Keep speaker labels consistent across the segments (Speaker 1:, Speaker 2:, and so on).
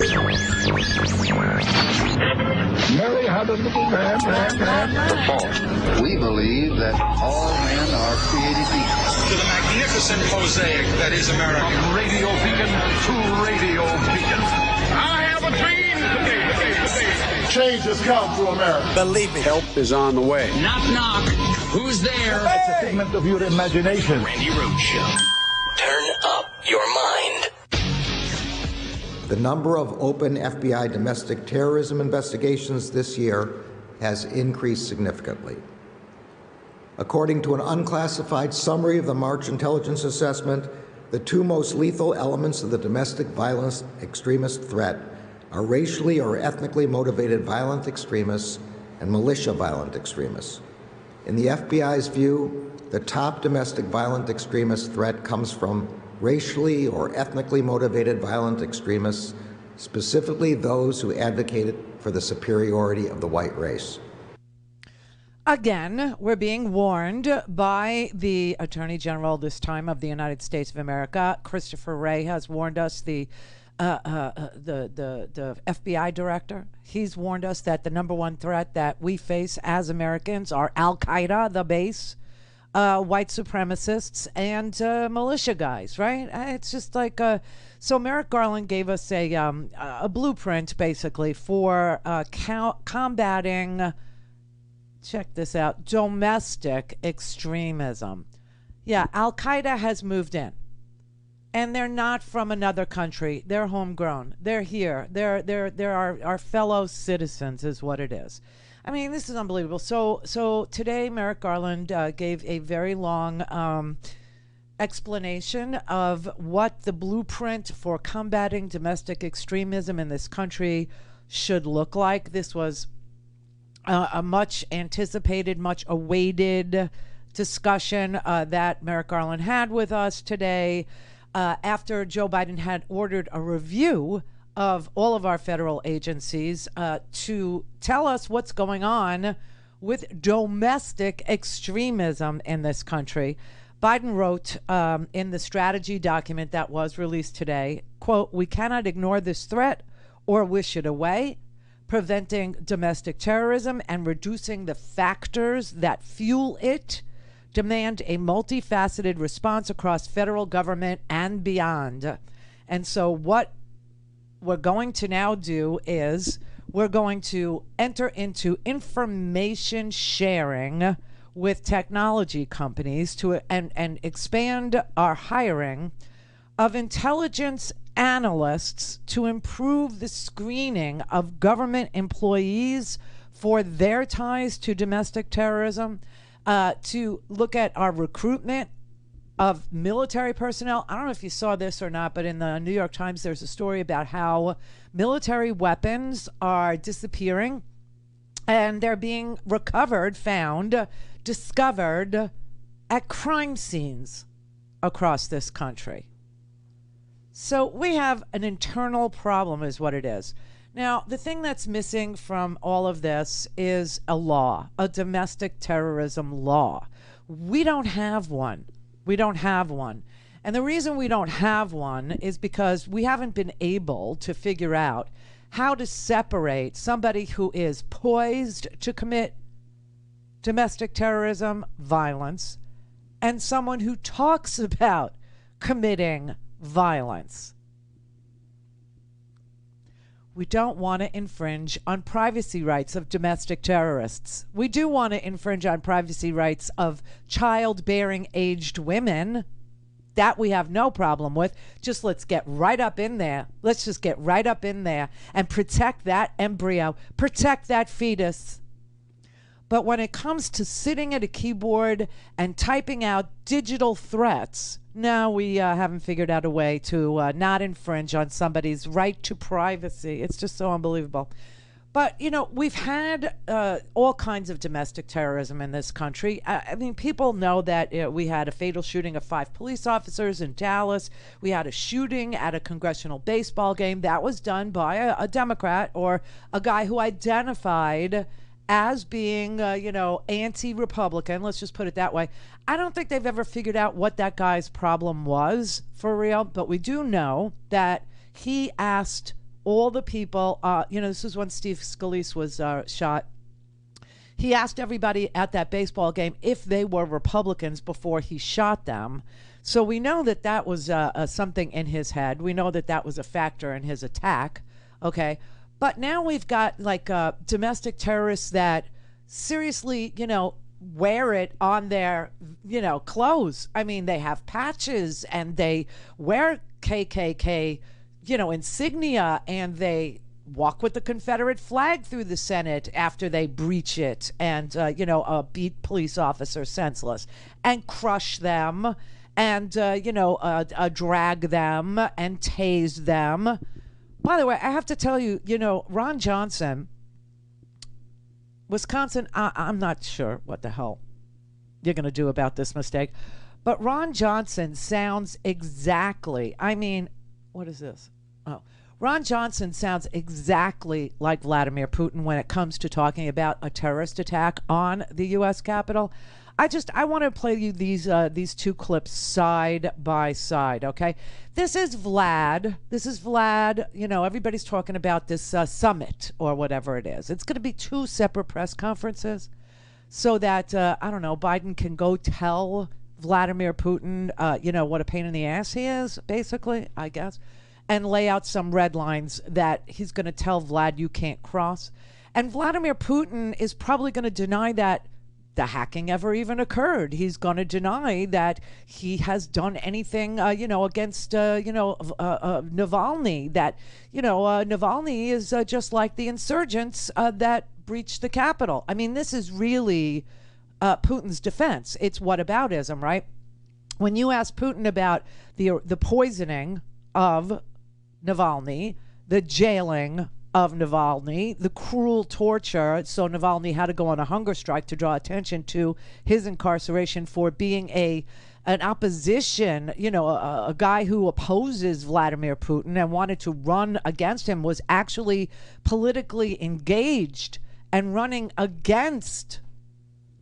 Speaker 1: Mary had a little man.
Speaker 2: The fourth, we believe that all men are created equal.
Speaker 3: To the magnificent mosaic that is America.
Speaker 1: From radio beacon to radio beacon.
Speaker 3: I have a dream today.
Speaker 1: Change has come to America.
Speaker 4: Believe me.
Speaker 5: Help is on the way.
Speaker 3: Knock, knock. Who's there?
Speaker 1: It's a figment of your imagination.
Speaker 3: Randi Rhodes Show.
Speaker 4: Turn up your mind.
Speaker 6: The number of open FBI domestic terrorism investigations this year has increased significantly. According to an unclassified summary of the March intelligence assessment, the two most lethal elements of the domestic violence extremist threat are racially or ethnically motivated violent extremists and militia violent extremists. In the FBI's view, the top domestic violent extremist threat comes from racially or ethnically motivated violent extremists, specifically those who advocated for the superiority of the white race.
Speaker 7: Again, we're being warned by the Attorney General this time of the United States of America. Christopher Wray has warned us, the FBI director. He's warned us that the number one threat that we face as Americans are Al-Qaeda, the base, white supremacists, and militia guys, right? It's just like, so Merrick Garland gave us a blueprint, basically, for combating, check this out, domestic extremism. Yeah, Al-Qaeda has moved in. And they're not from another country. They're homegrown. They're here. They're our fellow citizens is what it is. I mean, this is unbelievable. So today, Merrick Garland gave a very long explanation of what the blueprint for combating domestic extremism in this country should look like. This was a much anticipated, much awaited discussion that Merrick Garland had with us today after Joe Biden had ordered a review of all of our federal agencies to tell us what's going on with domestic extremism in this country. Biden wrote in the strategy document that was released today, quote, "We cannot ignore this threat or wish it away. Preventing domestic terrorism and reducing the factors that fuel it demand a multifaceted response across federal government and beyond." And so what we're going to now do is we're going to enter into information sharing with technology companies to and expand our hiring of intelligence analysts to improve the screening of government employees for their ties to domestic terrorism, to look at our recruitment of military personnel. I don't know if you saw this or not, but in the New York Times, there's a story about how military weapons are disappearing and they're being recovered, found, discovered at crime scenes across this country. So we have an internal problem is what it is. Now, the thing that's missing from all of this is a law, a domestic terrorism law. We don't have one. We don't have one. And the reason we don't have one is because we haven't been able to figure out how to separate somebody who is poised to commit domestic terrorism violence and someone who talks about committing violence. We don't want to infringe on privacy rights of domestic terrorists. We do want to infringe on privacy rights of childbearing aged women. That we have no problem with. Just let's get right up in there. Let's just get right up in there and protect that embryo, protect that fetus. But when it comes to sitting at a keyboard and typing out digital threats, no, we haven't figured out a way to not infringe on somebody's right to privacy. It's just so unbelievable. But, you know, we've had all kinds of domestic terrorism in this country. I mean, people know that we had a fatal shooting of 5 police officers in Dallas. We had a shooting at a congressional baseball game. That was done by a Democrat or a guy who identified as being, anti-Republican. Let's just put it that way. I don't think they've ever figured out what that guy's problem was for real, but we do know that he asked all the people, this was when Steve Scalise was shot. He asked everybody at that baseball game if they were Republicans before he shot them. So we know that was something in his head. We know that was a factor in his attack. Okay. But now we've got like domestic terrorists that seriously, wear it on their, clothes. I mean, they have patches and they wear KKK, insignia, and they walk with the Confederate flag through the Senate after they breach it and, beat police officers senseless and crush them and, drag them and tase them. By the way, I have to tell you, Ron Johnson, Wisconsin, I'm not sure what the hell you're going to do about this mistake, but Ron Johnson sounds exactly, what is this? Oh, Ron Johnson sounds exactly like Vladimir Putin when it comes to talking about a terrorist attack on the U.S. Capitol. I want to play you these two clips side by side, okay? This is Vlad. Everybody's talking about this summit or whatever it is. It's going to be two separate press conferences so that, Biden can go tell Vladimir Putin, what a pain in the ass he is, basically, I guess, and lay out some red lines that he's going to tell Vlad you can't cross. And Vladimir Putin is probably going to deny that the hacking ever even occurred. He's going to deny that he has done anything, against, Navalny. That, Navalny is just like the insurgents that breached the Capitol. I mean, this is really Putin's defense. It's whataboutism, right? When you ask Putin about the poisoning of Navalny, the jailing of Navalny, the cruel torture. So Navalny had to go on a hunger strike to draw attention to his incarceration for being an opposition, a guy who opposes Vladimir Putin and wanted to run against him, was actually politically engaged and running against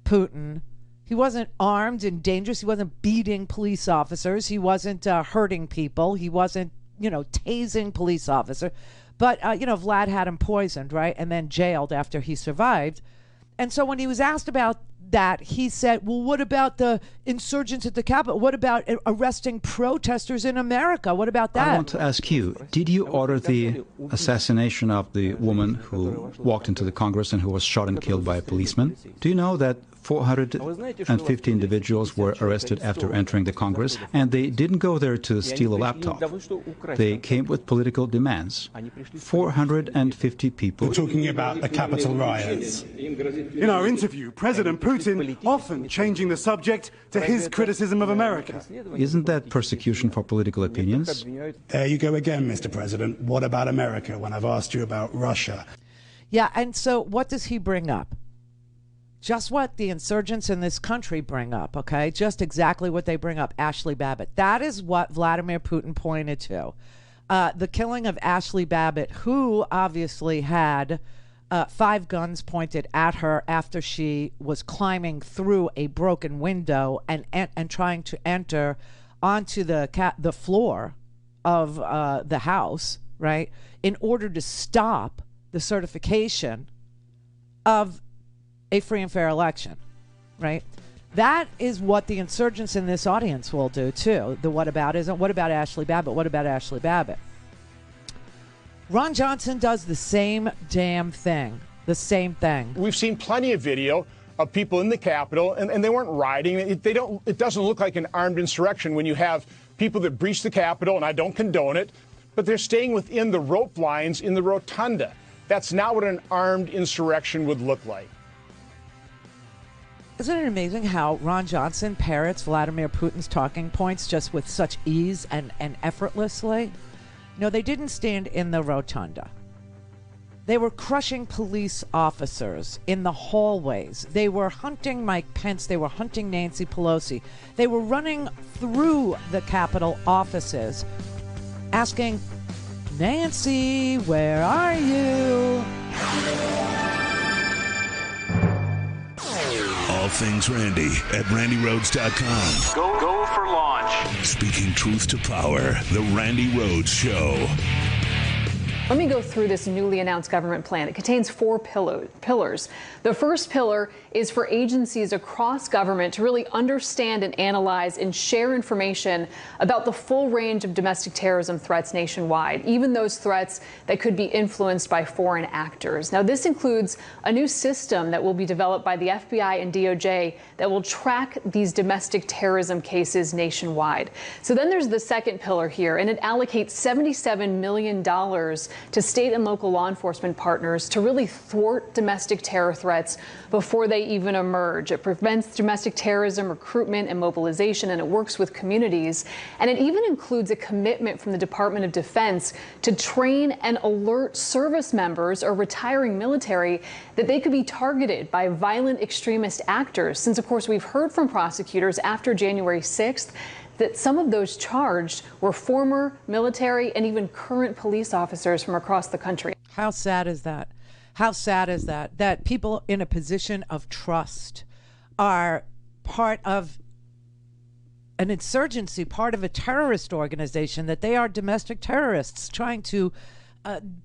Speaker 7: Putin. He wasn't armed and dangerous. He wasn't beating police officers. He wasn't hurting people. He wasn't, tasing police officers. But, Vlad had him poisoned, right? And then jailed after he survived. And so when he was asked about that, he said, well, what about the insurgents at the Capitol? What about arresting protesters in America? What about that?
Speaker 5: I want to ask you, did you order the assassination of the woman who walked into the Congress and who was shot and killed by a policeman? Do you know that 450 individuals were arrested after entering the Congress, and they didn't go there to steal a laptop. They came with political demands. 450 people.
Speaker 8: We're talking about the Capitol riots. In our interview, President Putin often changing the subject to his criticism of America.
Speaker 5: Isn't that persecution for political opinions?
Speaker 8: There you go again, Mr. President. What about America when I've asked you about Russia?
Speaker 7: Yeah, and so what does he bring up? Just what the insurgents in this country bring up, okay? Just exactly what they bring up. Ashley Babbitt. That is what Vladimir Putin pointed to. The killing of Ashley Babbitt, who obviously had 5 guns pointed at her after she was climbing through a broken window and trying to enter onto the floor of the house, right, in order to stop the certification of a free and fair election, right? That is what the insurgents in this audience will do too. The whataboutism. What about Ashley Babbitt? What about Ashley Babbitt? Ron Johnson does the same damn thing. The same thing.
Speaker 9: We've seen plenty of video of people in the Capitol, and they weren't rioting. It doesn't look like an armed insurrection when you have people that breach the Capitol, and I don't condone it, but they're staying within the rope lines in the rotunda. That's not what an armed insurrection would look like.
Speaker 7: Isn't it amazing how Ron Johnson parrots Vladimir Putin's talking points just with such ease and effortlessly? No, they didn't stand in the rotunda. They were crushing police officers in the hallways. They were hunting Mike Pence. They were hunting Nancy Pelosi. They were running through the Capitol offices asking, Nancy, where are you?
Speaker 10: All things Randi at RandiRhodes.com.
Speaker 3: Go for launch.
Speaker 10: Speaking truth to power, The Randi Rhodes Show.
Speaker 11: Let me go through this newly announced government plan. It contains four pillars. The first pillar is for agencies across government to really understand and analyze and share information about the full range of domestic terrorism threats nationwide, even those threats that could be influenced by foreign actors. Now, this includes a new system that will be developed by the FBI and DOJ that will track these domestic terrorism cases nationwide. So then there's the second pillar here, and it allocates $77 million to state and local law enforcement partners to really thwart domestic terror threats before they even emerge. It prevents domestic terrorism recruitment and mobilization, and it works with communities. And it even includes a commitment from the Department of Defense to train and alert service members or retiring military that they could be targeted by violent extremist actors, since, of course, we've heard from prosecutors after January 6th that some of those charged were former military and even current police officers from across the country.
Speaker 7: How sad is that? How sad is that? That people in a position of trust are part of an insurgency, part of a terrorist organization, that they are domestic terrorists trying to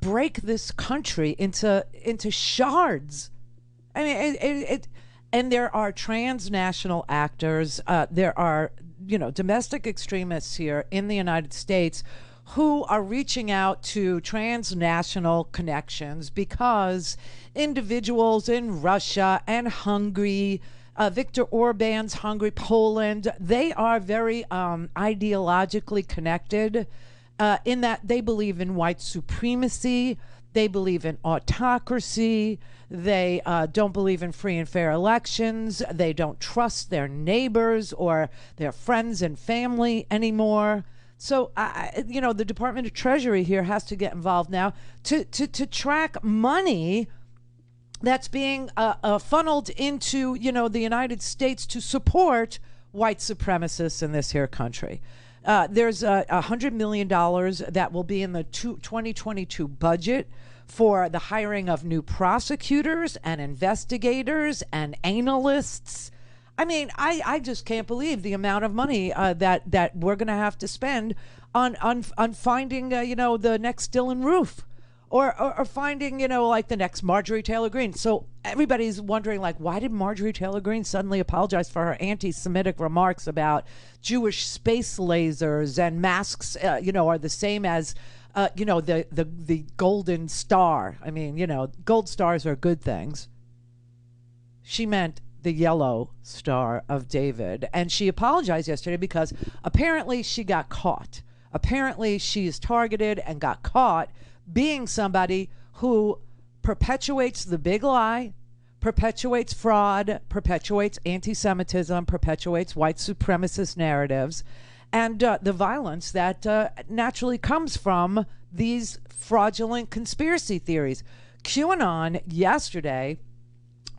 Speaker 7: break this country into shards. I mean, and there are transnational actors. There are, domestic extremists here in the United States who are reaching out to transnational connections because individuals in Russia and Hungary, Viktor Orban's Hungary, Poland, they are very ideologically connected in that they believe in white supremacy. They believe in autocracy. They don't believe in free and fair elections. They don't trust their neighbors or their friends and family anymore. So, the Department of Treasury here has to get involved now to track money that's being funneled into, the United States to support white supremacists in this here country. There's $100 million that will be in the 2022 budget for the hiring of new prosecutors and investigators and analysts. I mean, I just can't believe the amount of money that we're going to have to spend on finding, the next Dylan Roof or finding, like the next Marjorie Taylor Greene. So everybody's wondering, like, why did Marjorie Taylor Greene suddenly apologize for her anti-Semitic remarks about Jewish space lasers and masks, are the same as, the golden star. I mean, gold stars are good things. She meant the yellow star of David. And she apologized yesterday because apparently she got caught. Apparently she is targeted and got caught being somebody who perpetuates the big lie, perpetuates fraud, perpetuates anti-Semitism, perpetuates white supremacist narratives, and the violence that naturally comes from these fraudulent conspiracy theories. QAnon yesterday,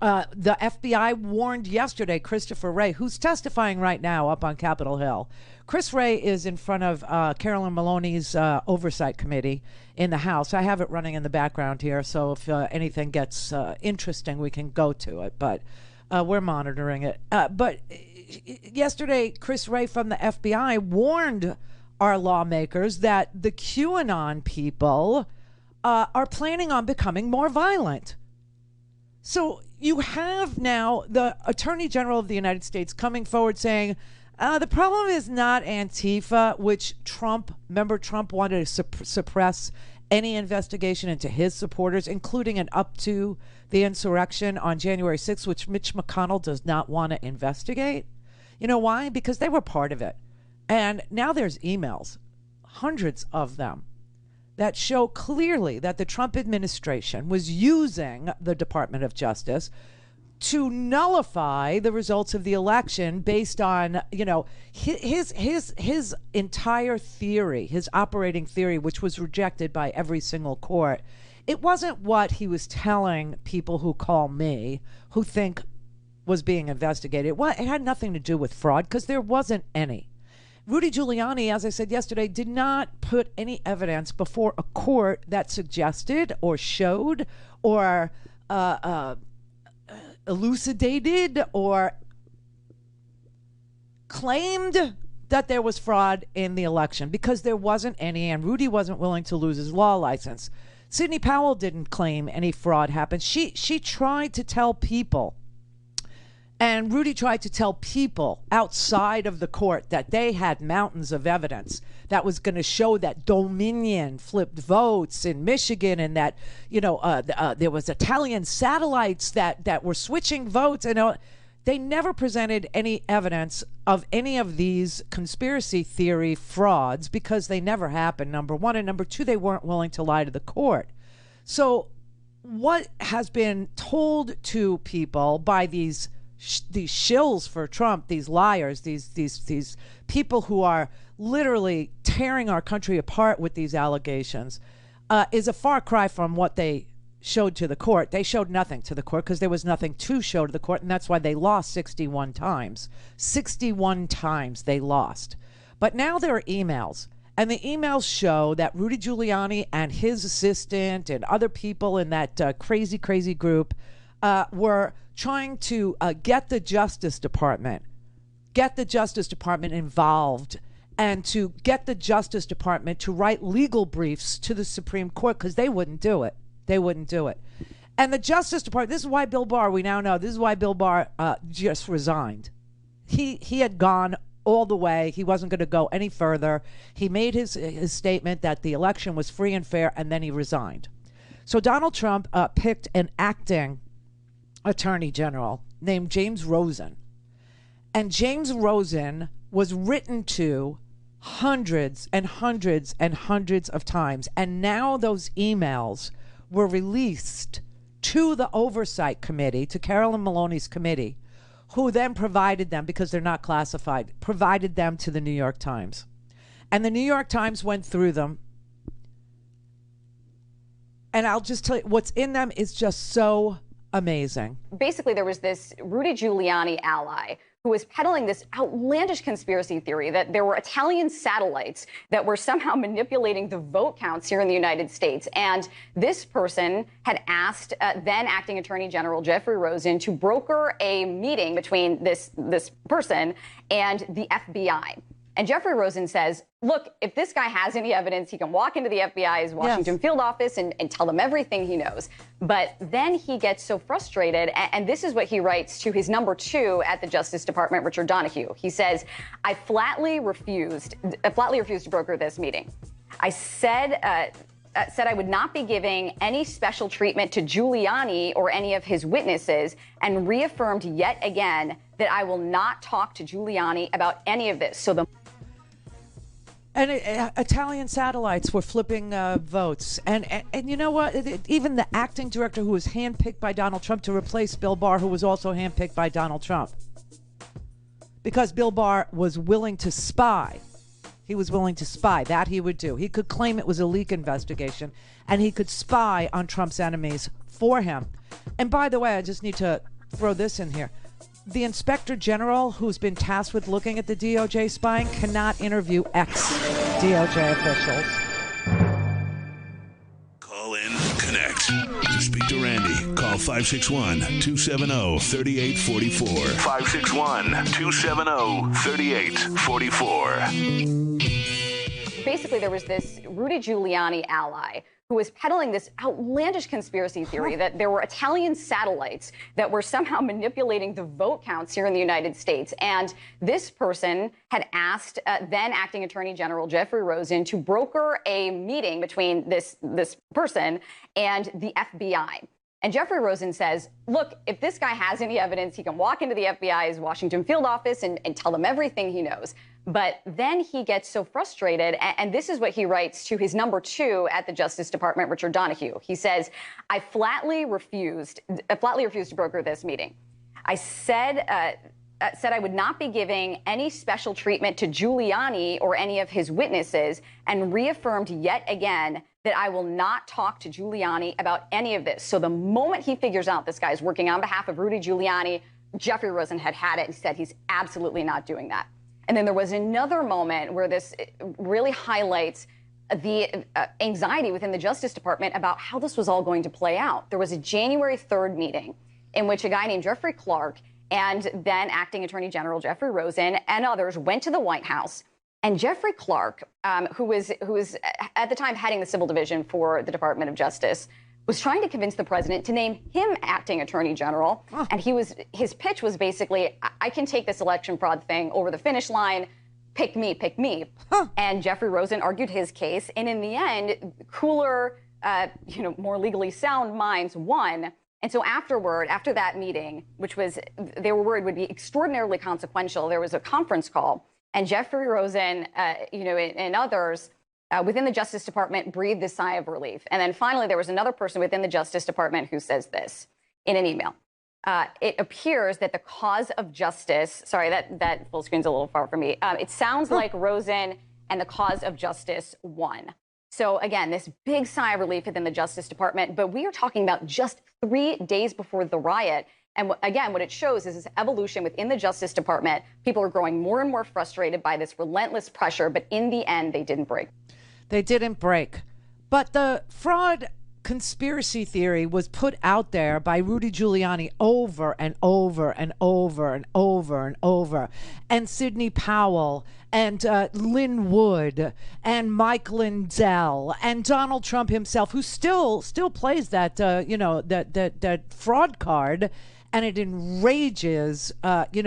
Speaker 7: the FBI warned yesterday Christopher Wray, who's testifying right now up on Capitol Hill. Chris Wray is in front of Carolyn Maloney's oversight committee in the House. I have it running in the background here, so if anything gets interesting, we can go to it, but we're monitoring it. But yesterday, Chris Wray from the FBI warned our lawmakers that the QAnon people are planning on becoming more violent. So you have now the Attorney General of the United States coming forward saying, the problem is not Antifa, which Trump wanted to suppress any investigation into his supporters, including and up to the insurrection on January 6th, which Mitch McConnell does not want to investigate. You know why? Because they were part of it. And now there's emails, hundreds of them, that show clearly that the Trump administration was using the Department of Justice to nullify the results of the election based on, his entire theory, his operating theory, which was rejected by every single court. It wasn't what he was telling people who call me, who think was being investigated. It had nothing to do with fraud, because there wasn't any. Rudy Giuliani, as I said yesterday, did not put any evidence before a court that suggested or showed or elucidated or claimed that there was fraud in the election, because there wasn't any, and Rudy wasn't willing to lose his law license. Sidney Powell didn't claim any fraud happened. She tried to tell people, and Rudy tried to tell people outside of the court that they had mountains of evidence that was going to show that Dominion flipped votes in Michigan, and that, you know, there was Italian satellites that were switching votes. And they never presented any evidence of any of these conspiracy theory frauds because they never happened, number one. And number two, they weren't willing to lie to the court. So what has been told to people by these shills for Trump, these liars, these people who are literally tearing our country apart with these allegations, is a far cry from what they showed to the court. They showed nothing to the court because there was nothing to show to the court, and that's why they lost 61 times. 61 times they lost. But now there are emails, and the emails show that Rudy Giuliani and his assistant and other people in that crazy group were trying to get the Justice Department involved, and to get the Justice Department to write legal briefs to the Supreme Court, because they wouldn't do it. They wouldn't do it. And the Justice Department, this is why Bill Barr, we now know, this is why Bill Barr just resigned. He had gone all the way. He wasn't going to go any further. He made his statement that the election was free and fair, and then he resigned. So Donald Trump picked an acting attorney general named James Rosen. And James Rosen was written to hundreds and hundreds and hundreds of times. And now those emails were released to the Oversight Committee, to Carolyn Maloney's committee, who then provided them, because they're not classified, provided them to the New York Times. And the New York Times went through them. And I'll just tell you, what's in them is just so amazing.
Speaker 12: Basically, there was this Rudy Giuliani ally who was peddling this outlandish conspiracy theory that there were Italian satellites that were somehow manipulating the vote counts here in the United States. And this person had asked then acting Attorney General Jeffrey Rosen to broker a meeting between this person and the FBI. And Jeffrey Rosen says, look, if this guy has any evidence, he can walk into the FBI's Washington field office and tell them everything he knows. But then he gets so frustrated, and this is what he writes to his number two at the Justice Department, Richard Donahue. He says, I flatly refused to broker this meeting. I said I would not be giving any special treatment to Giuliani or any of his witnesses, and reaffirmed yet again that I will not talk to Giuliani about any of this.
Speaker 7: And Italian satellites were flipping votes. And you know what? Even the acting director, who was handpicked by Donald Trump to replace Bill Barr, who was also handpicked by Donald Trump, because Bill Barr was willing to spy. He was willing to spy. That he would do. He could claim it was a leak investigation, and he could spy on Trump's enemies for him. And by the way, I just need to throw this in here. The inspector general who's been tasked with looking at the DOJ spying cannot interview ex-DOJ officials.
Speaker 10: Call in, connect. To speak to Randi, call 561-270-3844. 561-270-3844.
Speaker 12: Basically, there was this Rudy Giuliani ally who was peddling this outlandish conspiracy theory that there were Italian satellites that were somehow manipulating the vote counts here in the United States. And this person had asked then acting Attorney General Jeffrey Rosen to broker a meeting between this person and the FBI. And Jeffrey Rosen says, look, if this guy has any evidence, he can walk into the FBI's Washington field office and tell them everything he knows. But then he gets so frustrated, and this is what he writes to his number two at the Justice Department, Richard Donahue. He says, I flatly refused to broker this meeting. I said I would not be giving any special treatment to Giuliani or any of his witnesses, and reaffirmed yet again that I will not talk to Giuliani about any of this. So the moment he figures out this guy's working on behalf of Rudy Giuliani, Jeffrey Rosen had it and said he's absolutely not doing that. And then there was another moment where this really highlights the anxiety within the Justice Department about how this was all going to play out. There was a January 3rd meeting in which a guy named Jeffrey Clark and then acting Attorney General Jeffrey Rosen and others went to the White House And Jeffrey Clark, who was at the time heading the civil division for the Department of Justice, was trying to convince the president to name him acting attorney general. And his pitch was basically, I can take this election fraud thing over the finish line. Pick me, pick me. And Jeffrey Rosen argued his case. And in the end, cooler, more legally sound minds won. And so after that meeting, which was, they were worried would be extraordinarily consequential, there was a conference call. And Jeffrey Rosen, and others within the Justice Department breathed a sigh of relief. And then finally, there was another person within the Justice Department who says this in an email. It appears that the cause of justice, sorry, that full screen's a little far from me. It sounds like Rosen and the cause of justice won. So again, this big sigh of relief within the Justice Department, but we are talking about just 3 days before the riot. And again, what it shows is this evolution within the Justice Department. People are growing more and more frustrated by this relentless pressure, but in the end, they didn't break.
Speaker 7: They didn't break. But the fraud conspiracy theory was put out there by Rudy Giuliani over and over and over and over and over. And Sidney Powell and Lynn Wood and Mike Lindell and Donald Trump himself, who still plays that, that fraud card. And it enrages,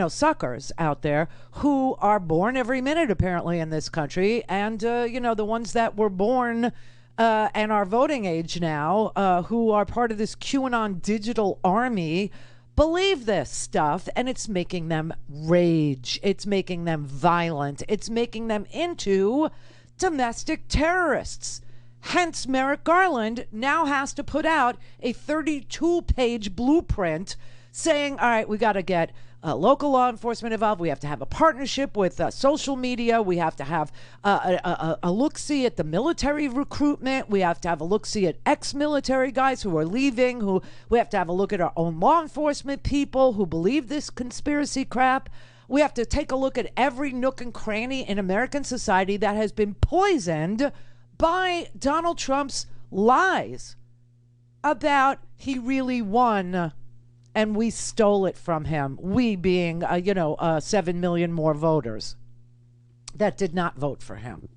Speaker 7: suckers out there who are born every minute, apparently, in this country. And, the ones that were born and are voting age now, who are part of this QAnon digital army, believe this stuff. And it's making them rage. It's making them violent. It's making them into domestic terrorists. Hence, Merrick Garland now has to put out a 32-page blueprint saying, all right, we got to get local law enforcement involved. We have to have a partnership with social media. We have to have a look-see at the military recruitment. We have to have a look-see at ex-military guys who are leaving. We have to have a look at our own law enforcement people who believe this conspiracy crap. We have to take a look at every nook and cranny in American society that has been poisoned by Donald Trump's lies about he really won and we stole it from him. We being, 7 million more voters that did not vote for him.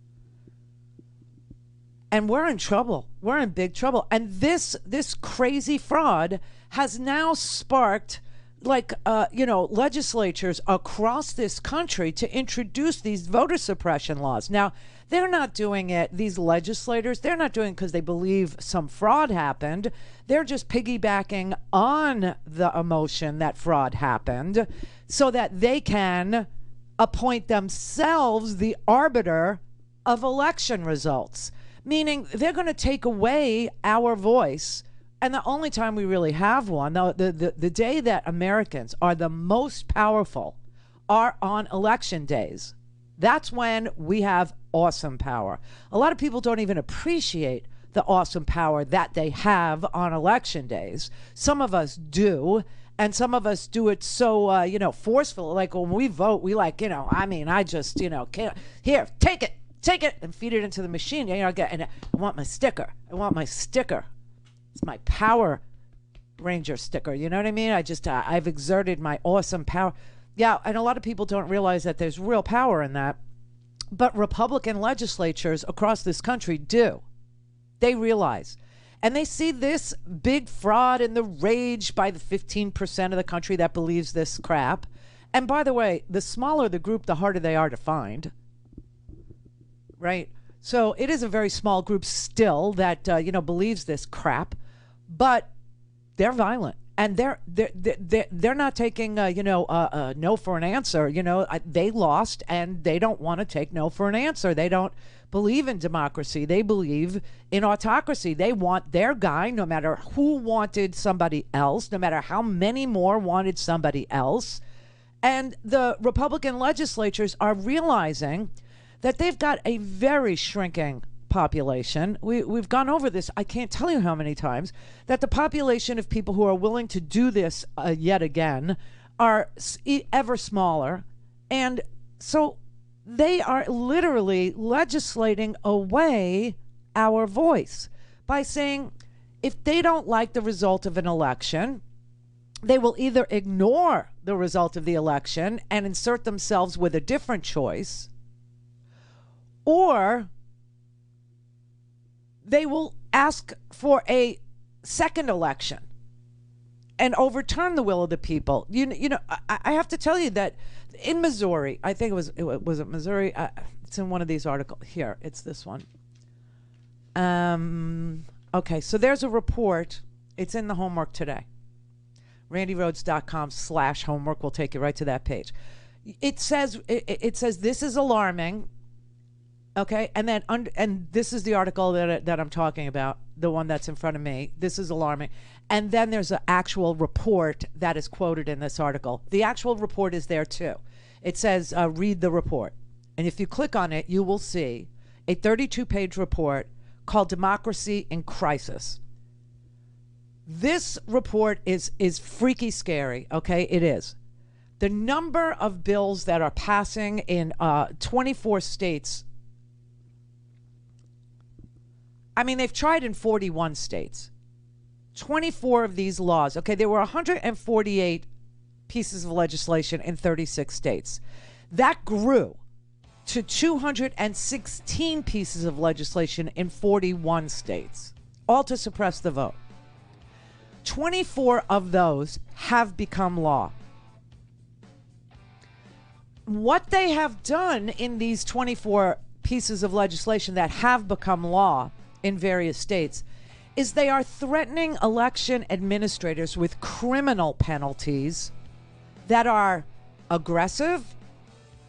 Speaker 7: And we're in trouble. We're in big trouble. And this crazy fraud has now sparked legislatures across this country to introduce these voter suppression laws. Now, they're not doing it, these legislators, they're not doing it because they believe some fraud happened. They're just piggybacking on the emotion that fraud happened so that they can appoint themselves the arbiter of election results. Meaning they're going to take away our voice. And the only time we really have one, the day that Americans are the most powerful are on election days. That's when we have awesome power. A lot of people don't even appreciate the awesome power that they have on election days. Some of us do, and some of us do it so, forcefully. Like when we vote, we I just, can't. Here, take it, and feed it into the machine. And I want my sticker. It's my Power Ranger sticker. You know what I mean? I've exerted my awesome power. Yeah, and a lot of people don't realize that there's real power in that. But Republican legislatures across this country do. They realize. And they see this big fraud and the rage by the 15% of the country that believes this crap. And by the way, the smaller the group, the harder they are to find. Right? So it is a very small group still that, believes this crap. But they're violent. And they're not taking no for an answer. They lost, and they don't want to take no for an answer. They don't believe in democracy. They believe in autocracy. They want their guy, no matter who wanted somebody else, no matter how many more wanted somebody else. And the Republican legislatures are realizing that they've got a very shrinking population. We've gone over this, I can't tell you how many times, that the population of people who are willing to do this yet again are ever smaller. And so they are literally legislating away our voice by saying if they don't like the result of an election, they will either ignore the result of the election and insert themselves with a different choice, or they will ask for a second election and overturn the will of the people. You know, I have to tell you that in Missouri, I think it was Missouri. It's in one of these articles here. It's this one. Okay, so there's a report. It's in the homework today. RandiRhodes.com/homework will take you right to that page. It says this is alarming. Okay, and then and this is the article that I'm talking about, the one that's in front of me. This is alarming. And then there's an actual report that is quoted in this article. The actual report is there too. It says, read the report. And if you click on it, you will see a 32-page report called Democracy in Crisis. This report is freaky scary, okay? It is. The number of bills that are passing in 24 states. I mean, they've tried in 41 states. 24 of these laws. Okay, there were 148 pieces of legislation in 36 states. That grew to 216 pieces of legislation in 41 states, all to suppress the vote. 24 of those have become law. What they have done in these 24 pieces of legislation that have become law in various states is they are threatening election administrators with criminal penalties that are aggressive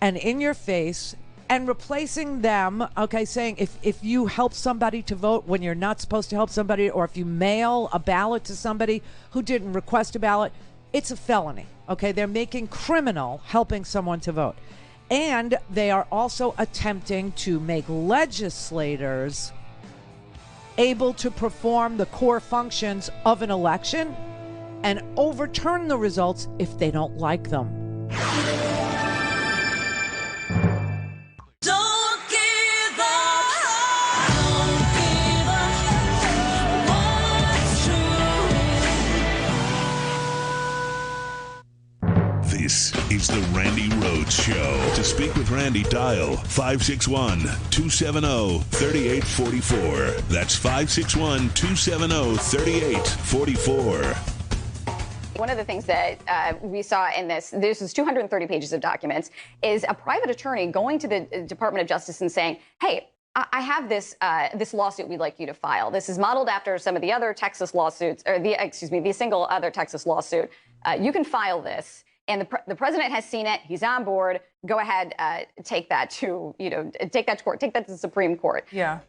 Speaker 7: and in your face, and replacing them, okay, saying if you help somebody to vote when you're not supposed to help somebody, or if you mail a ballot to somebody who didn't request a ballot, it's a felony, okay? They're making criminal helping someone to vote. And they are also attempting to make legislators able to perform the core functions of an election and overturn the results if they don't like them.
Speaker 13: Don't give up. Don't give up. What's
Speaker 10: true? This is the Randi Rhodes Show. To speak with Randi, dial 561-270-3844. That's 561-270-3844.
Speaker 12: One of the things that we saw in this is 230 pages of documents, is a private attorney going to the Department of Justice and saying, hey, I have this lawsuit we'd like you to file. This is modeled after some of the other Texas lawsuits, or the single other Texas lawsuit. You can file this. And the president has seen it. He's on board. Go ahead, take that to court. Take that to the Supreme Court.
Speaker 7: Yeah.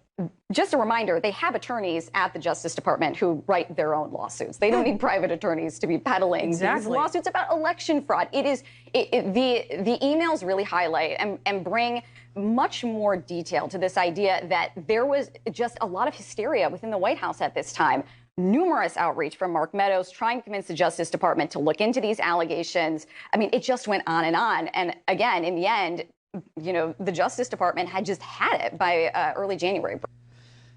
Speaker 12: Just a reminder, they have attorneys at the Justice Department who write their own lawsuits. They don't need private attorneys to be peddling these lawsuits about election fraud. The emails really highlight and bring much more detail to this idea that there was just a lot of hysteria within the White House at this time. Numerous outreach from Mark Meadows trying to convince the Justice Department to look into these allegations. I mean, it just went on and on. And again, in the end, the Justice Department had just had it by early January.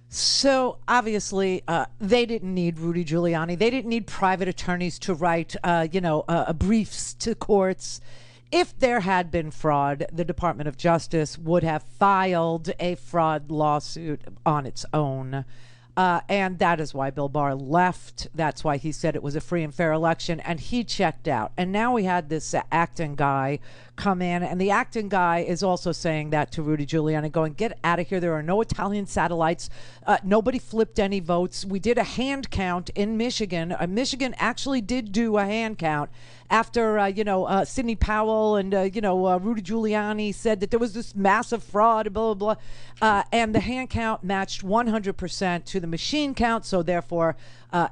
Speaker 7: So obviously, they didn't need Rudy Giuliani. They didn't need private attorneys to write, briefs to courts. If there had been fraud, the Department of Justice would have filed a fraud lawsuit on its own. And that is why Bill Barr left. That's why he said it was a free and fair election, and he checked out. And now we had this acting guy come in, and the acting guy is also saying that to Rudy Giuliani, going, get out of here. There are no Italian satellites. Nobody flipped any votes. We did a hand count in Michigan. Michigan actually did do a hand count after, Sidney Powell and, Rudy Giuliani said that there was this massive fraud, blah, blah, blah. And the hand count matched 100% to the machine count. So therefore,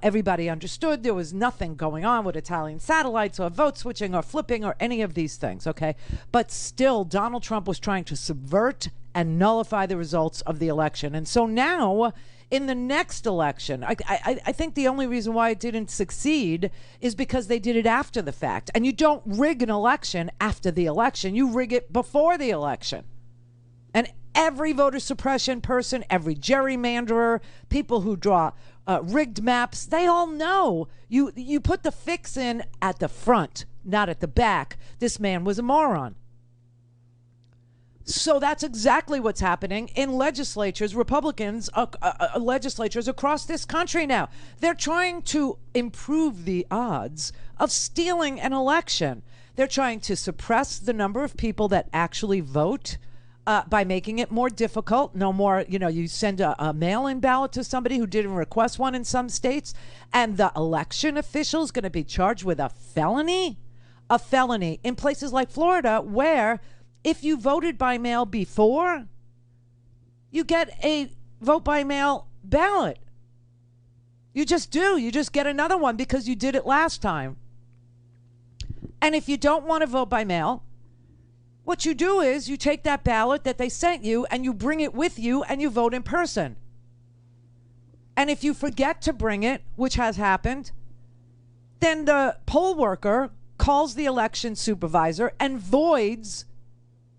Speaker 7: everybody understood there was nothing going on with Italian satellites or vote switching or flipping or any of these things. Okay. But still, Donald Trump was trying to subvert and nullify the results of the election. And so now, in the next election, I think the only reason why it didn't succeed is because they did it after the fact. And you don't rig an election after the election. You rig it before the election. And every voter suppression person, every gerrymanderer, people who draw rigged maps, they all know you put the fix in at the front, not at the back. This man was a moron. So that's exactly what's happening in legislatures, Republicans, legislatures across this country now. They're trying to improve the odds of stealing an election. They're trying to suppress the number of people that actually vote by making it more difficult. No more, you send a mail-in ballot to somebody who didn't request one in some states, and the election official is going to be charged with a felony in places like Florida, where if you voted by mail before, you get a vote by mail ballot. You just do. You just get another one because you did it last time. And if you don't want to vote by mail, what you do is you take that ballot that they sent you and you bring it with you and you vote in person. And if you forget to bring it, which has happened, then the poll worker calls the election supervisor and voids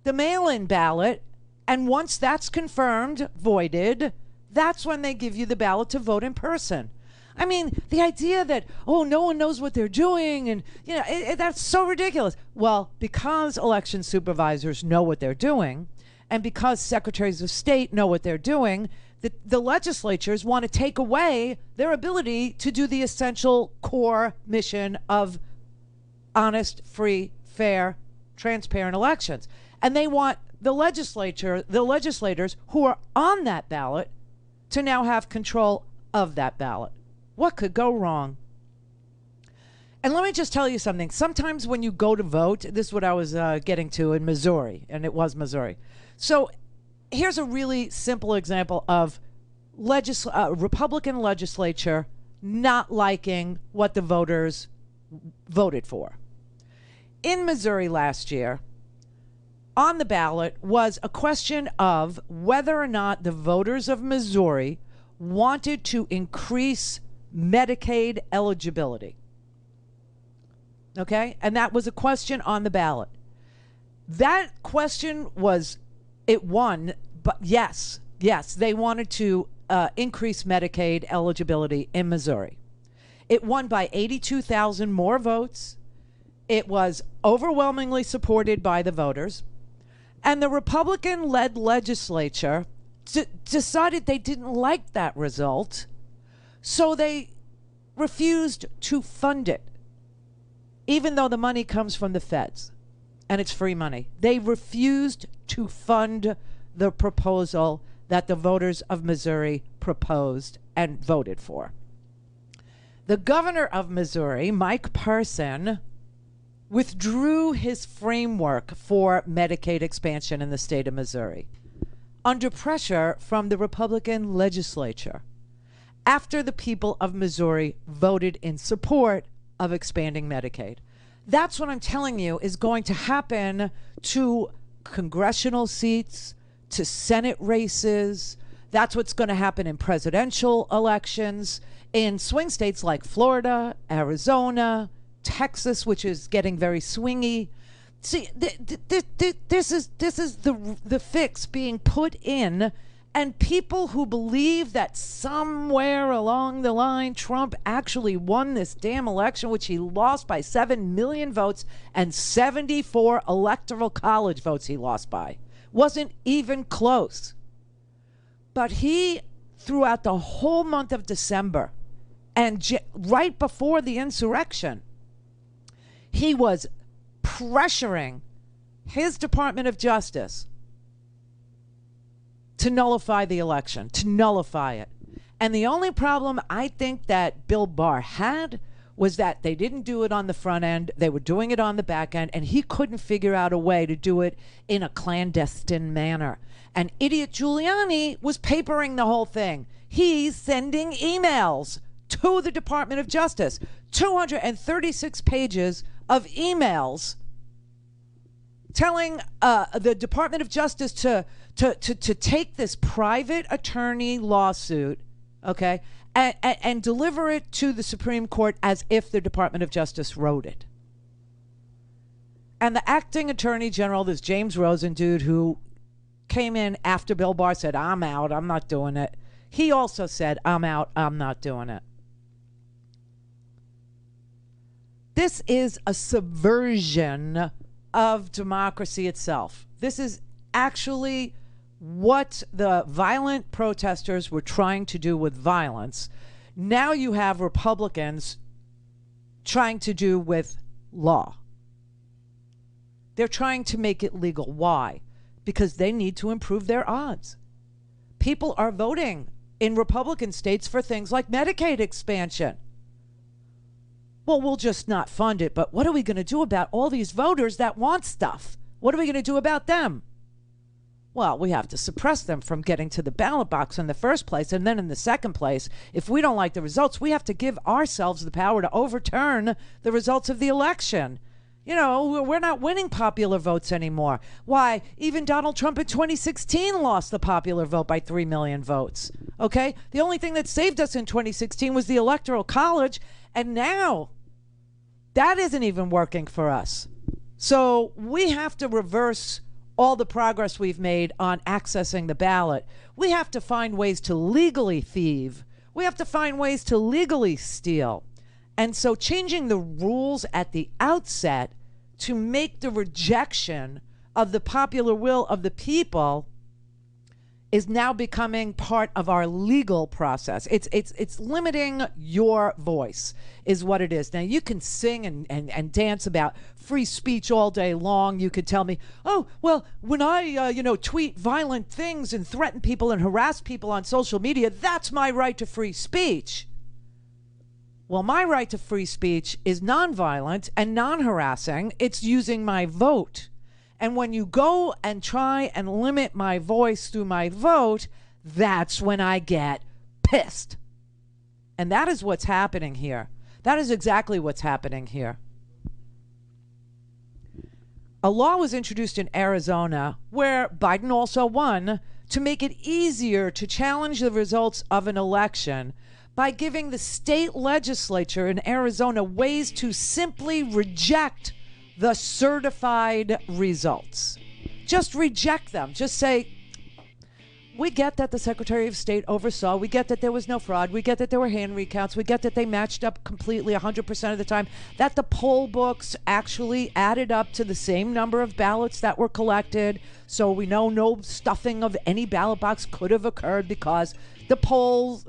Speaker 7: the mail-in ballot, and once that's confirmed, voided, that's when they give you the ballot to vote in person. I mean, the idea that, no one knows what they're doing, and, that's so ridiculous. Well, because election supervisors know what they're doing, and because secretaries of state know what they're doing, the legislatures want to take away their ability to do the essential core mission of honest, free, fair, transparent elections. And they want the legislators who are on that ballot to now have control of that ballot. What could go wrong? And let me just tell you something. Sometimes when you go to vote, this is what I was getting to in Missouri, and it was Missouri. So here's a really simple example of Republican legislature not liking what the voters voted for. In Missouri last year, on the ballot was a question of whether or not the voters of Missouri wanted to increase Medicaid eligibility. Okay? And that was a question on the ballot. That question it won, but yes, they wanted to increase Medicaid eligibility in Missouri. It won by 82,000 more votes. It was overwhelmingly supported by the voters. And the Republican-led legislature decided they didn't like that result, so they refused to fund it, even though the money comes from the feds and it's free money. They refused to fund the proposal that the voters of Missouri proposed and voted for. The governor of Missouri, Mike Parson, withdrew his framework for Medicaid expansion in the state of Missouri under pressure from the Republican legislature after the people of Missouri voted in support of expanding Medicaid. That's what I'm telling you is going to happen to congressional seats, to Senate races. That's what's going to happen in presidential elections in swing states like Florida, Arizona, Texas, which is getting very swingy. See, this is the fix being put in, and people who believe that somewhere along the line Trump actually won this damn election, which he lost by 7 million votes and 74 electoral college votes he lost by. Wasn't even close. But he, throughout the whole month of December and right before the insurrection, he was pressuring his Department of Justice to nullify the election, to nullify it. And the only problem I think that Bill Barr had was that they didn't do it on the front end. They were doing it on the back end, and he couldn't figure out a way to do it in a clandestine manner. And idiot Giuliani was papering the whole thing. He's sending emails to the Department of Justice, 236 pages of emails telling the Department of Justice to take this private attorney lawsuit, okay, and deliver it to the Supreme Court as if the Department of Justice wrote it. And the acting attorney general, this James Rosen dude who came in after Bill Barr said, I'm out, I'm not doing it. He also said, I'm out, I'm not doing it. This is a subversion of democracy itself. This is actually what the violent protesters were trying to do with violence. Now you have Republicans trying to do with law. They're trying to make it legal. Why? Because they need to improve their odds. People are voting in Republican states for things like Medicaid expansion. Well, we'll just not fund it, but what are we going to do about all these voters that want stuff? What are we going to do about them? Well, we have to suppress them from getting to the ballot box in the first place. And then in the second place, if we don't like the results, we have to give ourselves the power to overturn the results of the election. You know, we're not winning popular votes anymore. Why? Even Donald Trump in 2016 lost the popular vote by 3 million votes. Okay? The only thing that saved us in 2016 was the Electoral College. And now that isn't even working for us. So we have to reverse all the progress we've made on accessing the ballot. We have to find ways to legally thieve. We have to find ways to legally steal. And so changing the rules at the outset to make the rejection of the popular will of the people is now becoming part of our legal process. It's limiting your voice is what it is. Now, you can sing and dance about free speech all day long. You could tell me, oh, well, when I, tweet violent things and threaten people and harass people on social media, that's my right to free speech. Well, my right to free speech is nonviolent and non-harassing. It's using my vote. And when you go and try and limit my voice through my vote, that's when I get pissed. And that is what's happening here. That is exactly what's happening here. A law was introduced in Arizona where Biden also won to make it easier to challenge the results of an election by giving the state legislature in Arizona ways to simply reject the certified results. Just reject them. Just say, we get that the Secretary of State oversaw. We get that there was no fraud. We get that there were hand recounts. We get that they matched up completely 100% of the time. That the poll books actually added up to the same number of ballots that were collected. So we know no stuffing of any ballot box could have occurred because the poll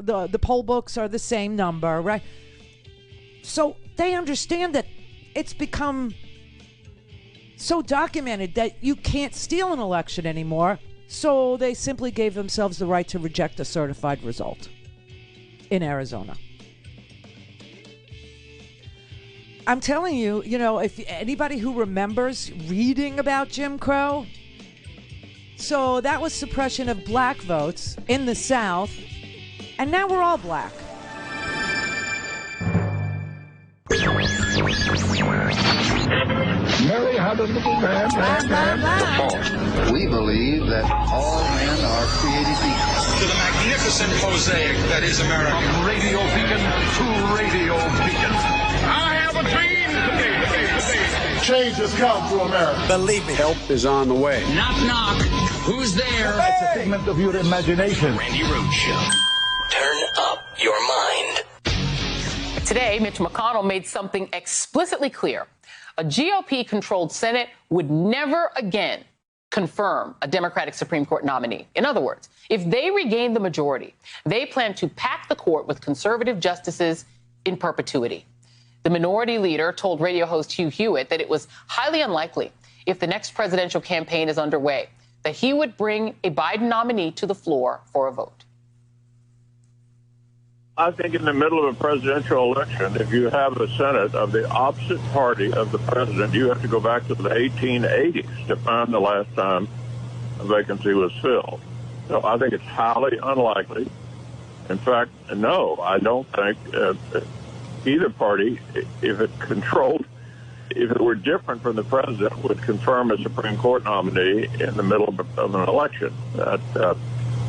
Speaker 7: books are the same number, right? So they understand that it's become so documented that you can't steal an election anymore. So they simply gave themselves the right to reject a certified result in Arizona. I'm telling you, if anybody who remembers reading about Jim Crow, so that was suppression of black votes in the South, and now we're all black.
Speaker 1: Mary had a little man.
Speaker 2: We believe that all men are created equal.
Speaker 3: To the magnificent mosaic that is America.
Speaker 1: Radio beacon to radio beacon.
Speaker 3: I have a dream today.
Speaker 1: Change has come to America.
Speaker 14: Believe me. Help is on the way.
Speaker 3: Knock, knock. Who's there?
Speaker 1: It's a figment of your imagination.
Speaker 4: Randi Rhodes Show. Turn up your mind.
Speaker 15: Today, Mitch McConnell made something explicitly clear. A GOP-controlled Senate would never again confirm a Democratic Supreme Court nominee. In other words, if they regain the majority, they plan to pack the court with conservative justices in perpetuity. The minority leader told radio host Hugh Hewitt that it was highly unlikely, if the next presidential campaign is underway, that he would bring a Biden nominee to the floor for a vote.
Speaker 16: I think in the middle of a presidential election, if you have a Senate of the opposite party of the president, you have to go back to the 1880s to find the last time a vacancy was filled. So I think it's highly unlikely. In fact, no, I don't think either party, if it were different from the president, would confirm a Supreme Court nominee in the middle of an election.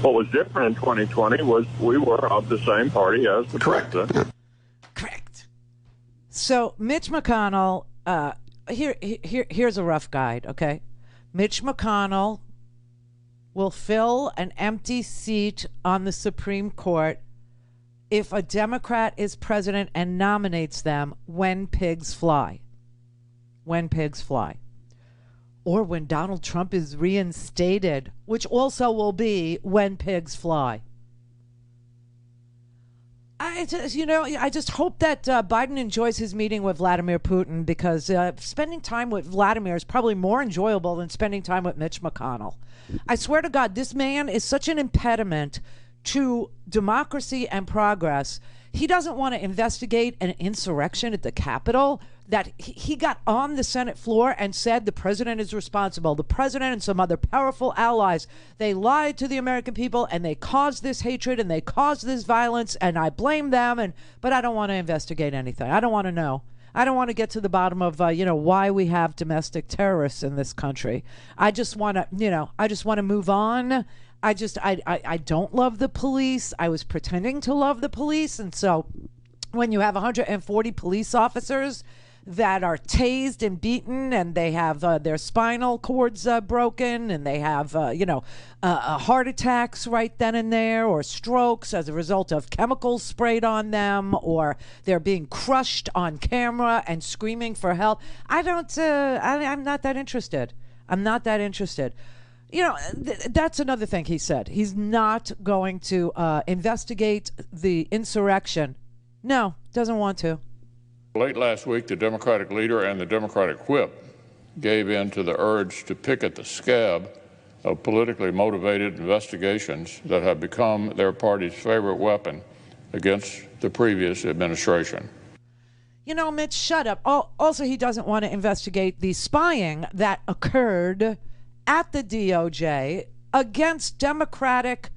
Speaker 16: What was different in 2020 was we were of the same party as the president.
Speaker 7: Correct. So Mitch McConnell, here's a rough guide, okay? Mitch McConnell will fill an empty seat on the Supreme Court if a Democrat is president and nominates them when pigs fly. When pigs fly. or when Donald Trump is reinstated, which also will be when pigs fly. I just hope that Biden enjoys his meeting with Vladimir Putin, because spending time with Vladimir is probably more enjoyable than spending time with Mitch McConnell. I swear to God, this man is such an impediment to democracy and progress. He doesn't want to investigate an insurrection at the Capitol. That he got on the Senate floor and said the president is responsible. The president and some other powerful allies, they lied to the American people and they caused this hatred and they caused this violence, and I blame them. But I don't want to investigate anything. I don't want to know. I don't want to get to the bottom of why we have domestic terrorists in this country. I just want to move on. I don't love the police. I was pretending to love the police, and so when you have 140 police officers that are tased and beaten, and they have their spinal cords broken, and they have heart attacks right then and there, or strokes as a result of chemicals sprayed on them, or they're being crushed on camera and screaming for help. I'm not that interested. I'm not that interested. That's another thing he said. He's not going to investigate the insurrection. No, doesn't want to.
Speaker 16: Late last week, the Democratic leader and the Democratic whip gave in to the urge to pick at the scab of politically motivated investigations that have become their party's favorite weapon against the previous administration.
Speaker 7: Mitch, shut up. Also, he doesn't want to investigate the spying that occurred at the DOJ against Democratic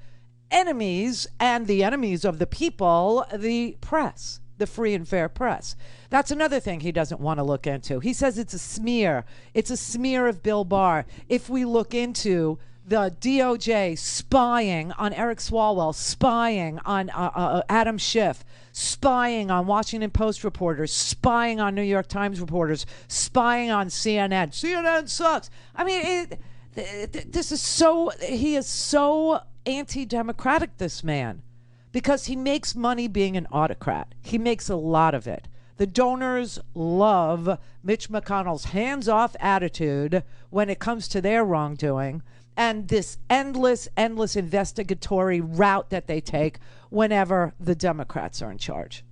Speaker 7: enemies and the enemies of the people, the press, the free and fair press. That's another thing he doesn't want to look into. He says it's a smear. It's a smear of Bill Barr. If we look into the DOJ spying on Eric Swalwell, spying on Adam Schiff, spying on Washington Post reporters, spying on New York Times reporters, spying on CNN. CNN sucks. I mean, he is so anti-democratic, this man, because he makes money being an autocrat. He makes a lot of it. The donors love Mitch McConnell's hands-off attitude when it comes to their wrongdoing, and this endless investigatory route that they take whenever the Democrats are in charge.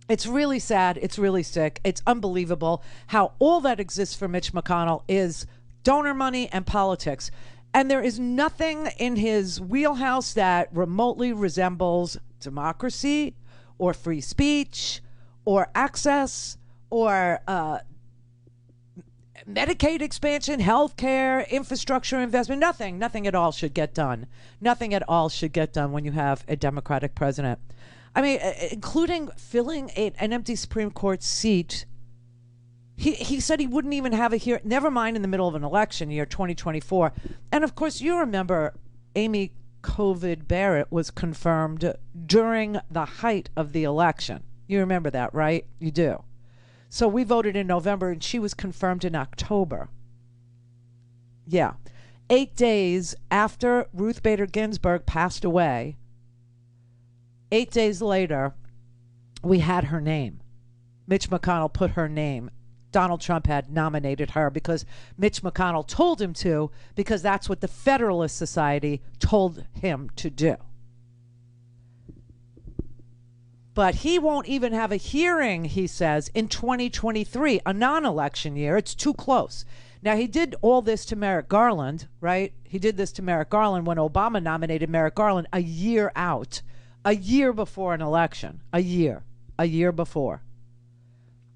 Speaker 7: It's really sad. It's really sick. It's unbelievable how all that exists for Mitch McConnell is donor money and politics. And there is nothing in his wheelhouse that remotely resembles democracy or free speech or access or Medicaid expansion, health care, infrastructure investment. Nothing at all should get done. Nothing at all should get done when you have a Democratic president. I mean, including filling an empty Supreme Court seat. He said he wouldn't even have a hearing, never mind in the middle of an election year, 2024. And of course, you remember Amy COVID Barrett was confirmed during the height of the election. You remember that, right? You do. So we voted in November and she was confirmed in October. Yeah. 8 days after Ruth Bader Ginsburg passed away, 8 days later, we had her name. Mitch McConnell put her name. Donald Trump had nominated her because Mitch McConnell told him to, because that's what the Federalist Society told him to do. But he won't even have a hearing, he says, in 2023, a non-election year. It's too close. Now, he did all this to Merrick Garland, right? He did this to Merrick Garland when Obama nominated Merrick Garland a year out, a year before an election, a year before.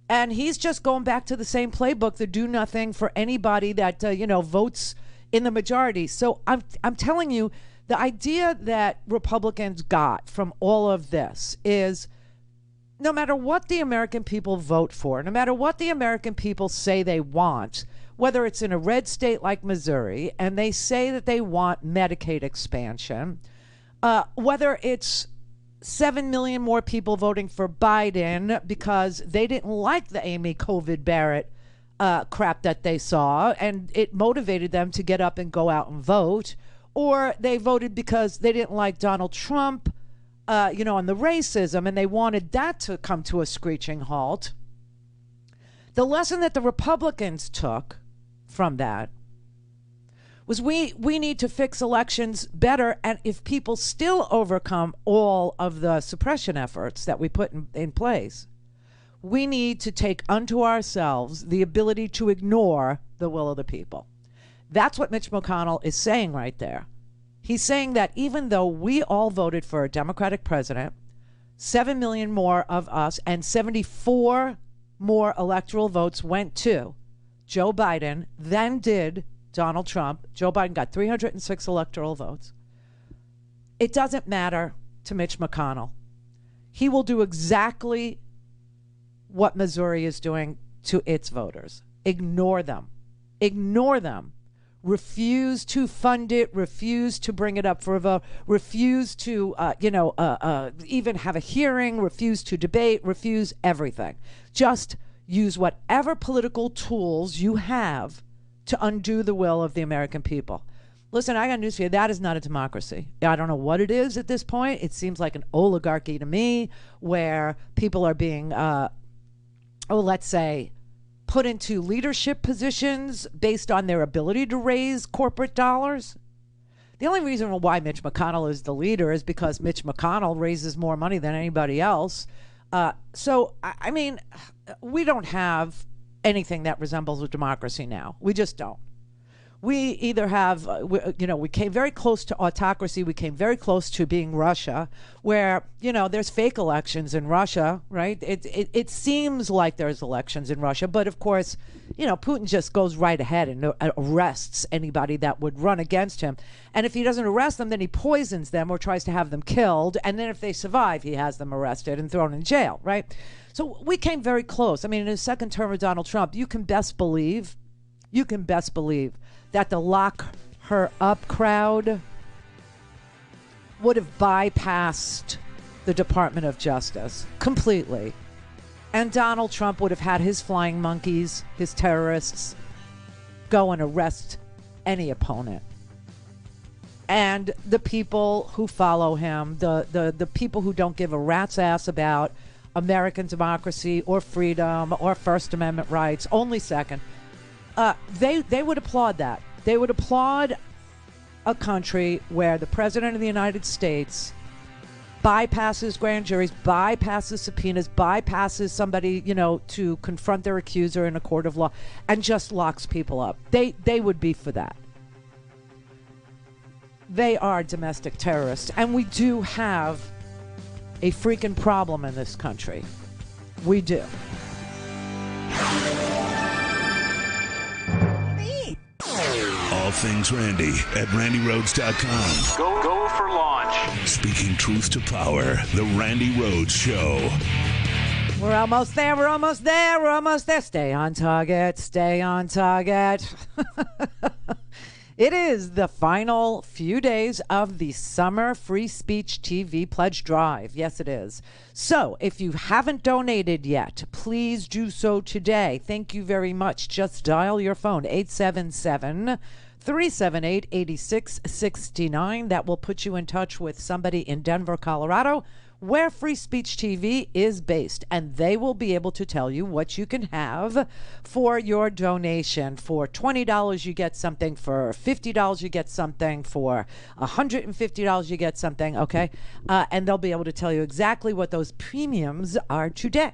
Speaker 7: And he's just going back to the same playbook, the do nothing for anybody that, votes in the majority. So I'm telling you, the idea that Republicans got from all of this is no matter what the American people vote for, no matter what the American people say they want, whether it's in a red state like Missouri and they say that they want Medicaid expansion, whether it's 7 million more people voting for Biden because they didn't like the Amy COVID Barrett crap that they saw and it motivated them to get up and go out and vote, or they voted because they didn't like Donald Trump, and the racism, and they wanted that to come to a screeching halt. The lesson that the Republicans took from that was we need to fix elections better. And if people still overcome all of the suppression efforts that we put in place, we need to take unto ourselves the ability to ignore the will of the people. That's what Mitch McConnell is saying right there. He's saying that even though we all voted for a Democratic president, 7 million more of us and 74 more electoral votes went to Joe Biden than did Donald Trump. Joe Biden got 306 electoral votes. It doesn't matter to Mitch McConnell. He will do exactly what Missouri is doing to its voters. Ignore them. Ignore them. Refuse to fund it, refuse to bring it up for a vote, refuse to, even have a hearing, refuse to debate, refuse everything. Just use whatever political tools you have to undo the will of the American people. Listen, I got news for you. That is not a democracy. I don't know what it is at this point. It seems like an oligarchy to me, where people are being, let's say, put into leadership positions based on their ability to raise corporate dollars. The only reason why Mitch McConnell is the leader is because Mitch McConnell raises more money than anybody else. So, I mean, we don't have anything that resembles a democracy now. We just don't. We either have, we came very close to autocracy. We came very close to being Russia, where, there's fake elections in Russia, right? It seems like there's elections in Russia, but of course, Putin just goes right ahead and arrests anybody that would run against him. And if he doesn't arrest them, then he poisons them or tries to have them killed. And then if they survive, he has them arrested and thrown in jail, right? So we came very close. I mean, in the second term of Donald Trump, you can best believe that the lock her up crowd would have bypassed the Department of Justice completely. And Donald Trump would have had his flying monkeys, his terrorists, go and arrest any opponent. And the people who follow him, the people who don't give a rat's ass about American democracy or freedom or First Amendment rights, only second, they would applaud that. They would applaud a country where the president of the United States bypasses grand juries, bypasses subpoenas, bypasses somebody, to confront their accuser in a court of law, and just locks people up. They would be for that. They are domestic terrorists, and we do have a freaking problem in this country. We do.
Speaker 10: All things Randy at RandyRhodes.com.
Speaker 3: Go for launch.
Speaker 10: Speaking truth to power, the Randi Rhodes Show.
Speaker 7: We're almost there. We're almost there. We're almost there. Stay on target. Stay on target. It is the final few days of the Summer Free Speech TV Pledge Drive. Yes, it is. So if you haven't donated yet, please do so today. Thank you very much. Just dial your phone, 877-378-8669. That will put you in touch with somebody in Denver, Colorado, where Free Speech TV is based, and they will be able to tell you what you can have for your donation. For $20 you get something, for $50 you get something, for $150 you get something, okay? And they'll be able to tell you exactly what those premiums are today.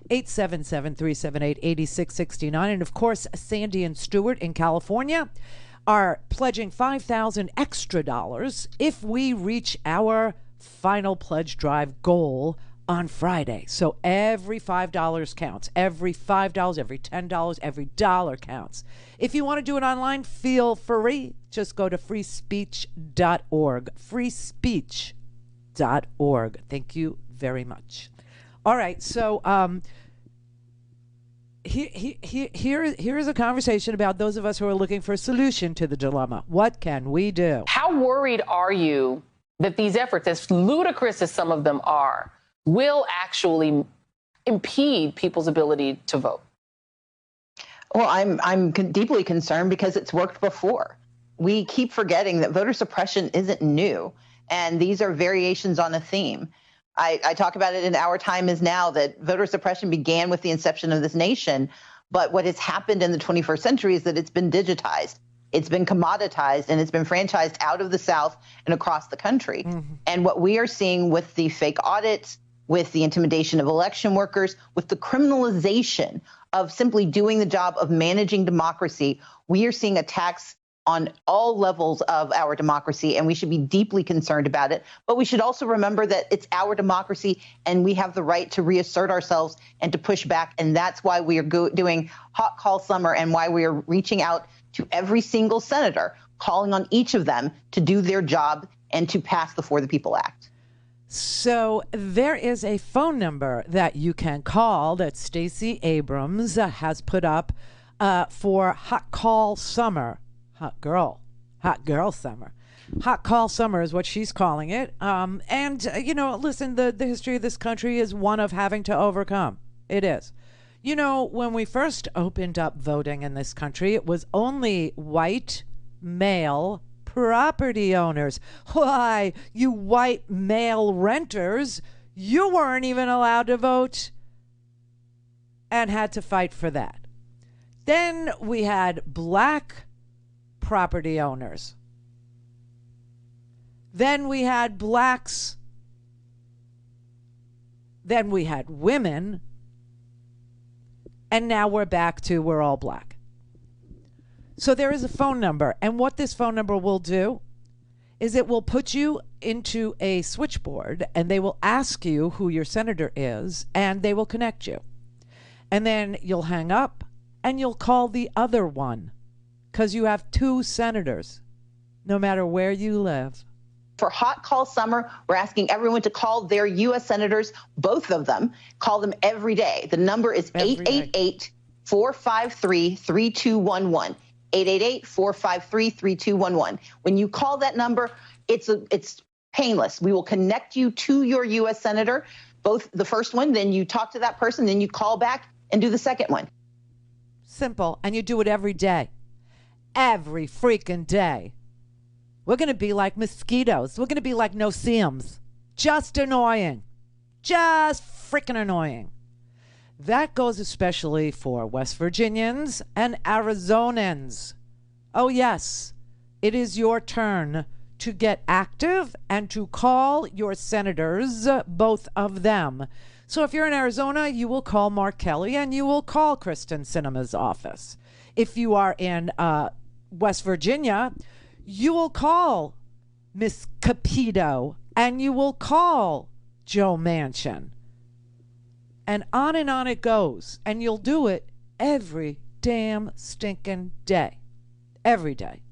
Speaker 7: 877-378-8669. And of course, Sandy and Stewart in California are pledging $5,000 extra if we reach our final pledge drive goal on Friday. So every $5 counts. Every $5, every $10, every dollar counts. If you want to do it online, feel free. Just go to freespeech.org. freespeech.org. Thank you very much. All right, so here is a conversation about those of us who are looking for a solution to the dilemma. What can we do?
Speaker 15: How worried are you that these efforts, as ludicrous as some of them are, will actually impede people's ability to vote?
Speaker 17: Well, I'm deeply concerned because it's worked before. We keep forgetting that voter suppression isn't new, and these are variations on a theme. I talk about it in Our Time Is Now, that voter suppression began with the inception of this nation But what has happened in the 21st century is that it's been digitized. It's been commoditized, and it's been franchised out of the South and across the country. And what we are seeing with the fake audits, with the intimidation of election workers, with the criminalization of simply doing the job of managing democracy, we are seeing attacks on all levels of our democracy, and we should be deeply concerned about it. But we should also remember that it's our democracy, and we have the right to reassert ourselves and to push back. And that's why we are doing Hot Call Summer, and why we are reaching out to every single senator, calling on each of them to do their job and to pass the For the People Act.
Speaker 7: So there is a phone number that you can call that Stacey Abrams has put up for Hot Call Summer. Hot girl summer. Hot Call Summer is what she's calling it. Listen, the history of this country is one of having to overcome. It is. You know, when we first opened up voting in this country, it was only white male property owners. Why, you white male renters, you weren't even allowed to vote and had to fight for that. Then we had black property owners. Then we had blacks. Then we had women. And now we're back to we're all black. So there is a phone number. And what this phone number will do is it will put you into a switchboard, and they will ask you who your senator is, and they will connect you. And then you'll hang up and you'll call the other one, because you have two senators, no matter where you live.
Speaker 17: For Hot Call Summer, we're asking everyone to call their U.S. senators, both of them. Call them every day. The number is 888-453-3211. 888-453-3211. When you call that number, it's painless. We will connect you to your U.S. senator, both the first one, then you talk to that person, then you call back and do the second one.
Speaker 7: Simple. And you do it every day. Every freaking day. We're going to be like mosquitoes. We're going to be like no-see-ums. Just annoying. Just freaking annoying. That goes especially for West Virginians and Arizonans. Oh, yes. It is your turn to get active and to call your senators, both of them. So if you're in Arizona, you will call Mark Kelly and you will call Kristen Sinema's office. If you are in West Virginia, you will call Miss Capito and you will call Joe Manchin. And on it goes. And you'll do it every damn stinking day. Every day.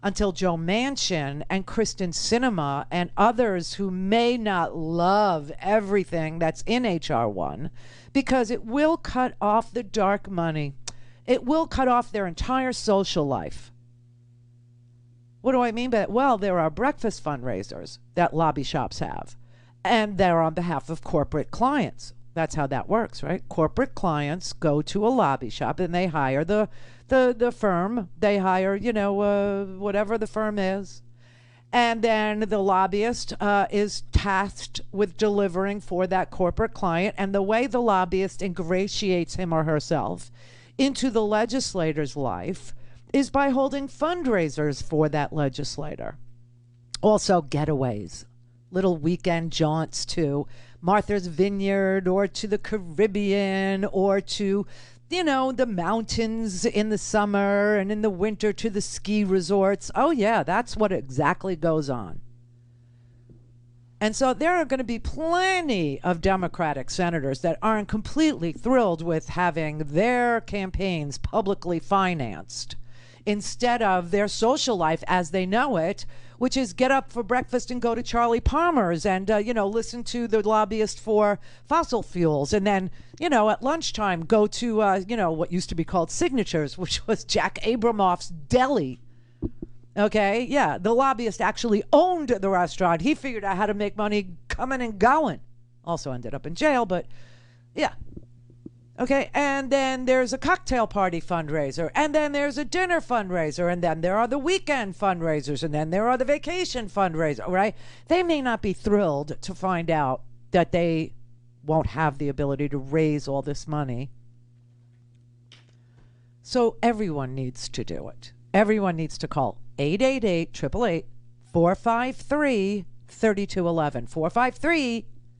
Speaker 7: Until Joe Manchin and Kristen Sinema and others who may not love everything that's in H.R. 1, because it will cut off the dark money. It will cut off their entire social life. What do I mean by that? Well, there are breakfast fundraisers that lobby shops have. And they're on behalf of corporate clients. That's how that works, right? Corporate clients go to a lobby shop and they hire the firm. They hire, whatever the firm is. And then the lobbyist is tasked with delivering for that corporate client. And the way the lobbyist ingratiates him or herself into the legislator's life is by holding fundraisers for that legislator. Also, getaways. Little weekend jaunts to Martha's Vineyard or to the Caribbean or to, the mountains in the summer and in the winter to the ski resorts. Oh, yeah, that's what exactly goes on. And so there are going to be plenty of Democratic senators that aren't completely thrilled with having their campaigns publicly financed instead of their social life as they know it, which is get up for breakfast and go to Charlie Palmer's and, listen to the lobbyist for fossil fuels. And then, at lunchtime, go to, what used to be called Signatures, which was Jack Abramoff's deli. Okay, yeah, the lobbyist actually owned the restaurant. He figured out how to make money coming and going. Also ended up in jail, but yeah. Okay, and then there's a cocktail party fundraiser, and then there's a dinner fundraiser, and then there are the weekend fundraisers, and then there are the vacation fundraisers, right? They may not be thrilled to find out that they won't have the ability to raise all this money So everyone needs to do it. Everyone needs to call 888-453-3211.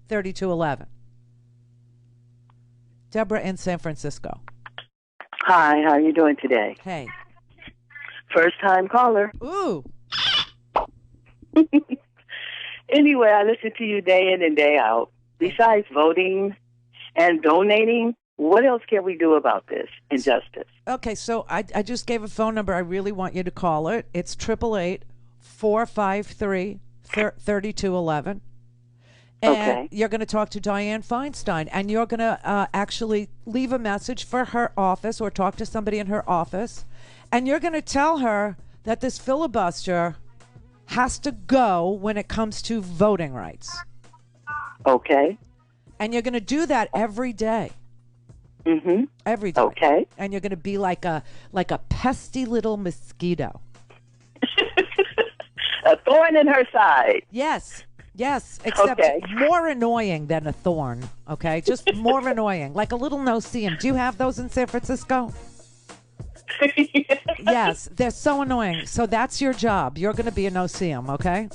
Speaker 7: 453-3211. Deborah in San Francisco.
Speaker 18: Hi, how are you doing today?
Speaker 7: Hey.
Speaker 18: First time caller.
Speaker 7: Ooh.
Speaker 18: Anyway, I listen to you day in and day out. Besides voting and donating, what else can we do about this injustice?
Speaker 7: Okay, so I just gave a phone number. I really want you to call it. It's 888-453-3211. And
Speaker 18: Okay.
Speaker 7: you're going to talk to Dianne Feinstein, and you're going to actually leave a message for her office or talk to somebody in her office, and you're going to tell her that this filibuster has to go when it comes to voting rights.
Speaker 18: Okay.
Speaker 7: And you're going to do that every day.
Speaker 18: Mm-hmm.
Speaker 7: Every day.
Speaker 18: Okay.
Speaker 7: And you're going to be like a pesky little mosquito.
Speaker 18: A thorn in her side.
Speaker 7: Yes. Yes, except more annoying than a thorn, okay? Just more annoying, like a little no-see-em. Do you have those in San Francisco? Yes, they're so annoying. So that's your job. You're going to be a no-see-em, okay?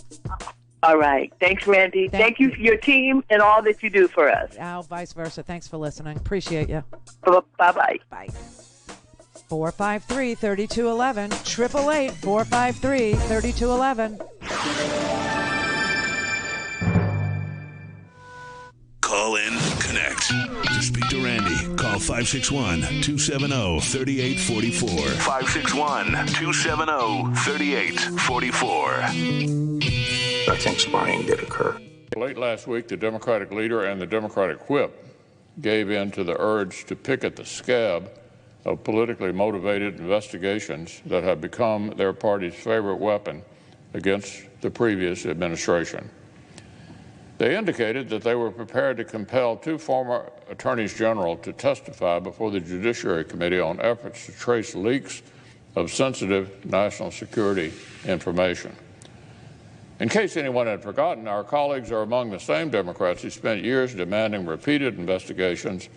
Speaker 18: All right. Thanks, Randy. Thank you for your team and all that you do for us.
Speaker 7: Oh, vice versa. Thanks for listening. Appreciate you.
Speaker 18: Bye-bye.
Speaker 7: Bye. 453-3211. 888-453-3211.
Speaker 10: Call in, connect. To speak to Randy, call 561-270-3844. 561-270-3844.
Speaker 19: Nothing spying did occur.
Speaker 16: Late last week, the Democratic leader and the Democratic whip gave in to the urge to pick at the scab of politically motivated investigations that have become their party's favorite weapon against the previous administration. They indicated that they were prepared to compel two former attorneys general to testify before the Judiciary Committee on efforts to trace leaks of sensitive national security information. In case anyone had forgotten, our colleagues are among the same Democrats who spent years demanding repeated investigations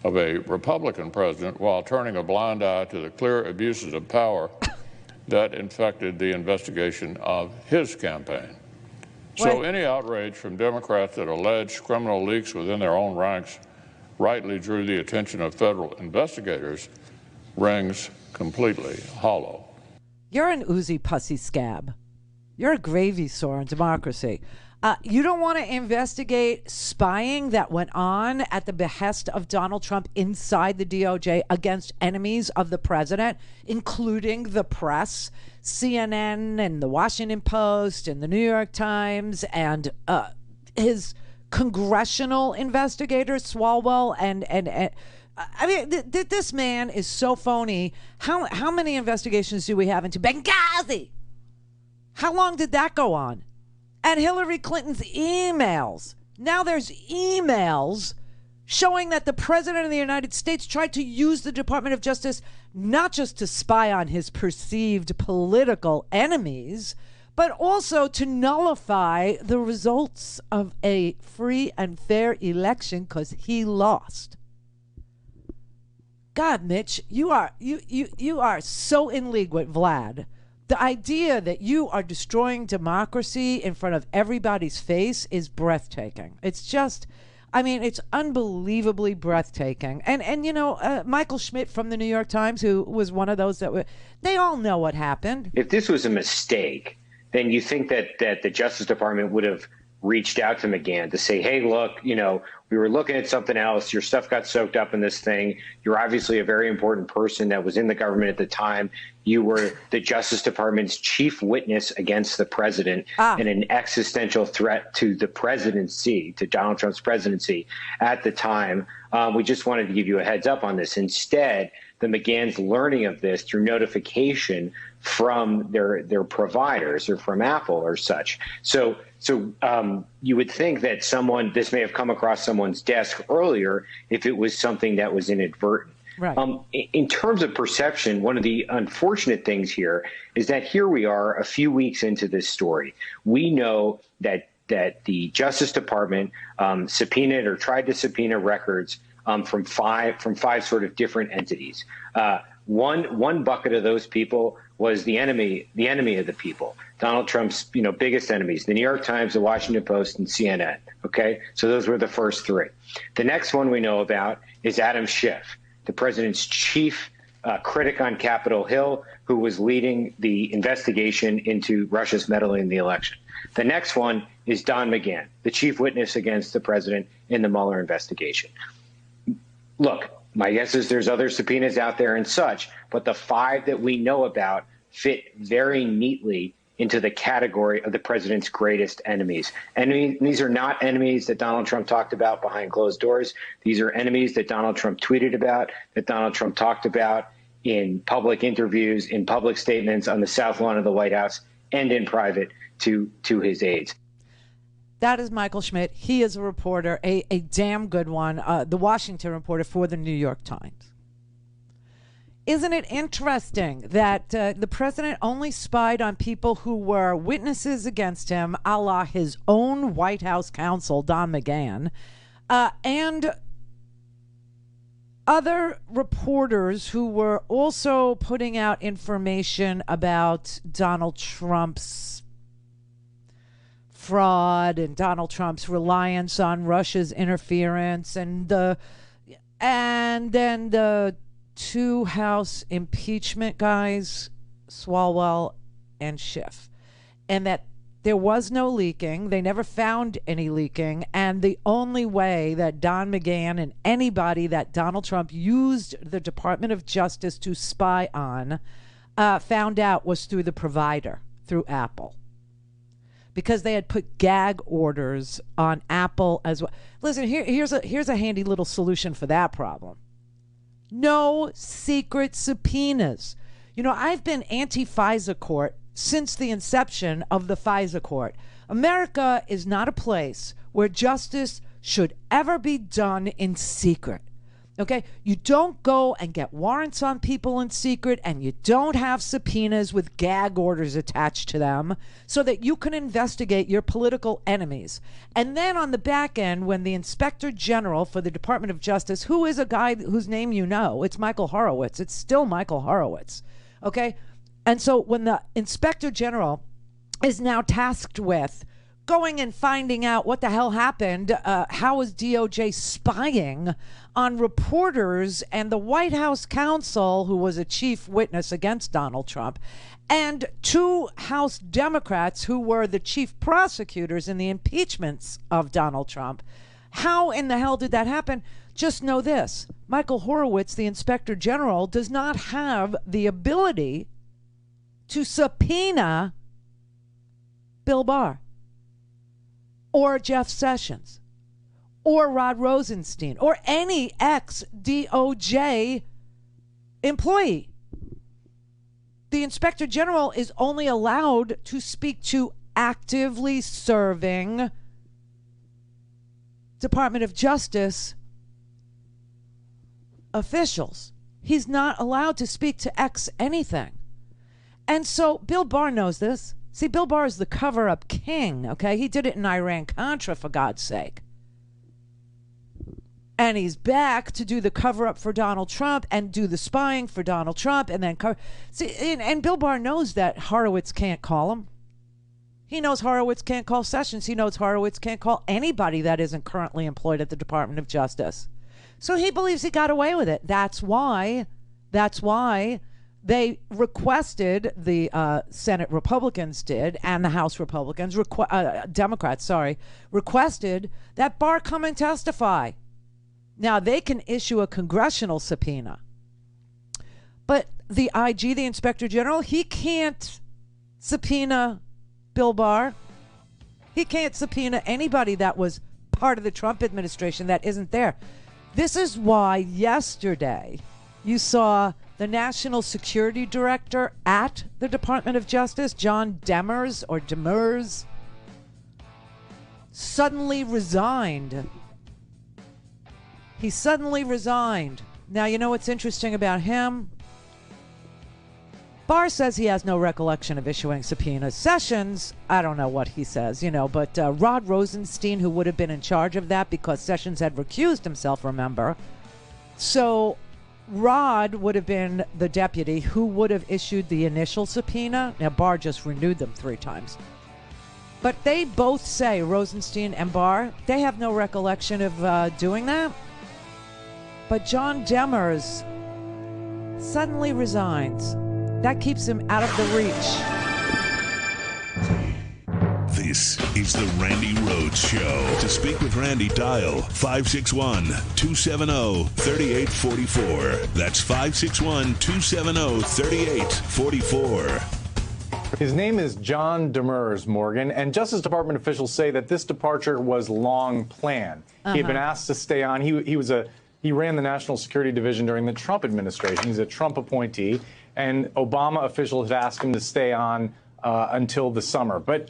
Speaker 16: of a Republican president while turning a blind eye to the clear abuses of power that infected the investigation of his campaign. So any outrage from Democrats that allege criminal leaks within their own ranks rightly drew the attention of federal investigators rings completely hollow.
Speaker 7: You're an oozy pussy scab. You're a gravy sore in democracy. You don't want to investigate spying that went on at the behest of Donald Trump inside the DOJ against enemies of the president, including the press, CNN and the Washington Post and the New York Times and his congressional investigators, Swalwell and I mean, this man is so phony. How many investigations do we have into Benghazi? How long did that go on? And Hillary Clinton's emails. Now there's emails showing that the President of the United States tried to use the Department of Justice not just to spy on his perceived political enemies, but also to nullify the results of a free and fair election because he lost. God, Mitch, you are so in league with Vlad. The idea that you are destroying democracy in front of everybody's face is breathtaking. It's just, I mean, it's unbelievably breathtaking. And you know, Michael Schmidt from the New York Times, who was one of those that they all know what happened.
Speaker 20: If this was a mistake, then you think that the Justice Department would have reached out to McGahn to say, hey, look, you know, we were looking at something else. Your stuff got soaked up in this thing. You're obviously a very important person that was in the government at the time. You were the Justice Department's chief witness against the president and an existential threat to the presidency, to Donald Trump's presidency at the time. We just wanted to give you a heads up on this. Instead, the McGahn's learning of this through notification from their providers or from Apple or such. So you would think that this may have come across someone's desk earlier if it was something that was inadvertent.
Speaker 7: Right.
Speaker 20: In terms of perception, one of the unfortunate things here is that here we are a few weeks into this story. We know that the Justice Department tried to subpoena records from five sort of different entities. One bucket of those people was the enemy of the people, Donald Trump's biggest enemies, the New York Times, the Washington Post, and CNN. Okay, so those were the first three. The next one we know about is Adam Schiff, the president's chief critic on Capitol Hill, who was leading the investigation into Russia's meddling in the election. The next one is Don McGahn, the chief witness against the president in the Mueller investigation. Look, my guess is there's other subpoenas out there and such, but the five that we know about fit very neatly into the category of the president's greatest enemies. And these are not enemies that Donald Trump talked about behind closed doors. These are enemies that Donald Trump tweeted about, that Donald Trump talked about in public interviews, in public statements on the South Lawn of the White House, and in private to his aides.
Speaker 7: That is Michael Schmidt. He is a reporter, a damn good one, the Washington reporter for the New York Times. Isn't it interesting that the president only spied on people who were witnesses against him, a la his own White House counsel, Don McGahn, and other reporters who were also putting out information about Donald Trump's fraud and Donald Trump's reliance on Russia's interference, and then the two House impeachment guys, Swalwell and Schiff, and that there was no leaking. They never found any leaking, and the only way that Don McGahn and anybody that Donald Trump used the Department of Justice to spy on found out was through the provider, through Apple, because they had put gag orders on Apple as well. Listen, here's a handy little solution for that problem. No secret subpoenas. I've been anti-FISA court since the inception of the FISA court. America is not a place where justice should ever be done in secret. Okay? You don't go and get warrants on people in secret, and you don't have subpoenas with gag orders attached to them so that you can investigate your political enemies. And then on the back end, when the Inspector General for the Department of Justice, who is a guy whose name you know, it's Michael Horowitz. It's still Michael Horowitz. Okay? And so when the Inspector General is now tasked with going and finding out what the hell happened, how was DOJ spying on reporters and the White House counsel, who was a chief witness against Donald Trump, and two House Democrats who were the chief prosecutors in the impeachments of Donald Trump. How in the hell did that happen? Just know this: Michael Horowitz, the Inspector General, does not have the ability to subpoena Bill Barr or Jeff Sessions or Rod Rosenstein or any ex-DOJ employee. The Inspector General is only allowed to speak to actively serving Department of Justice officials. He's not allowed to speak to ex-anything. And so Bill Barr knows this. See, Bill Barr is the cover-up king, okay? He did it in Iran-Contra, for God's sake. And he's back to do the cover-up for Donald Trump and do the spying for Donald Trump and then and Bill Barr knows that Horowitz can't call him. He knows Horowitz can't call Sessions. He knows Horowitz can't call anybody that isn't currently employed at the Department of Justice. So he believes he got away with it. That's why they requested, the Senate Republicans did, and the House Republicans, Democrats, requested that Barr come and testify. Now, they can issue a congressional subpoena, but the IG, the Inspector General, he can't subpoena Bill Barr. He can't subpoena anybody that was part of the Trump administration that isn't there. This is why yesterday you saw the National Security Director at the Department of Justice, John Demers, suddenly resigned. He suddenly resigned. Now, you know what's interesting about him? Barr says he has no recollection of issuing subpoenas. Sessions, I don't know what he says, but Rod Rosenstein, who would have been in charge of that because Sessions had recused himself, remember? So Rod would have been the deputy who would have issued the initial subpoena. Now, Barr just renewed them 3 times. But they both say, Rosenstein and Barr, they have no recollection of doing that. But John Demers suddenly resigns. That keeps him out of the reach.
Speaker 10: This is the Randi Rhodes Show. To speak with Randi, dial 561-270-3844. That's 561-270-3844.
Speaker 19: His name is John Demers, Morgan, and Justice Department officials say that this departure was long planned. He had been asked to stay on. He ran the National Security Division during the Trump administration. He's a Trump appointee, and Obama officials had asked him to stay on until the summer. But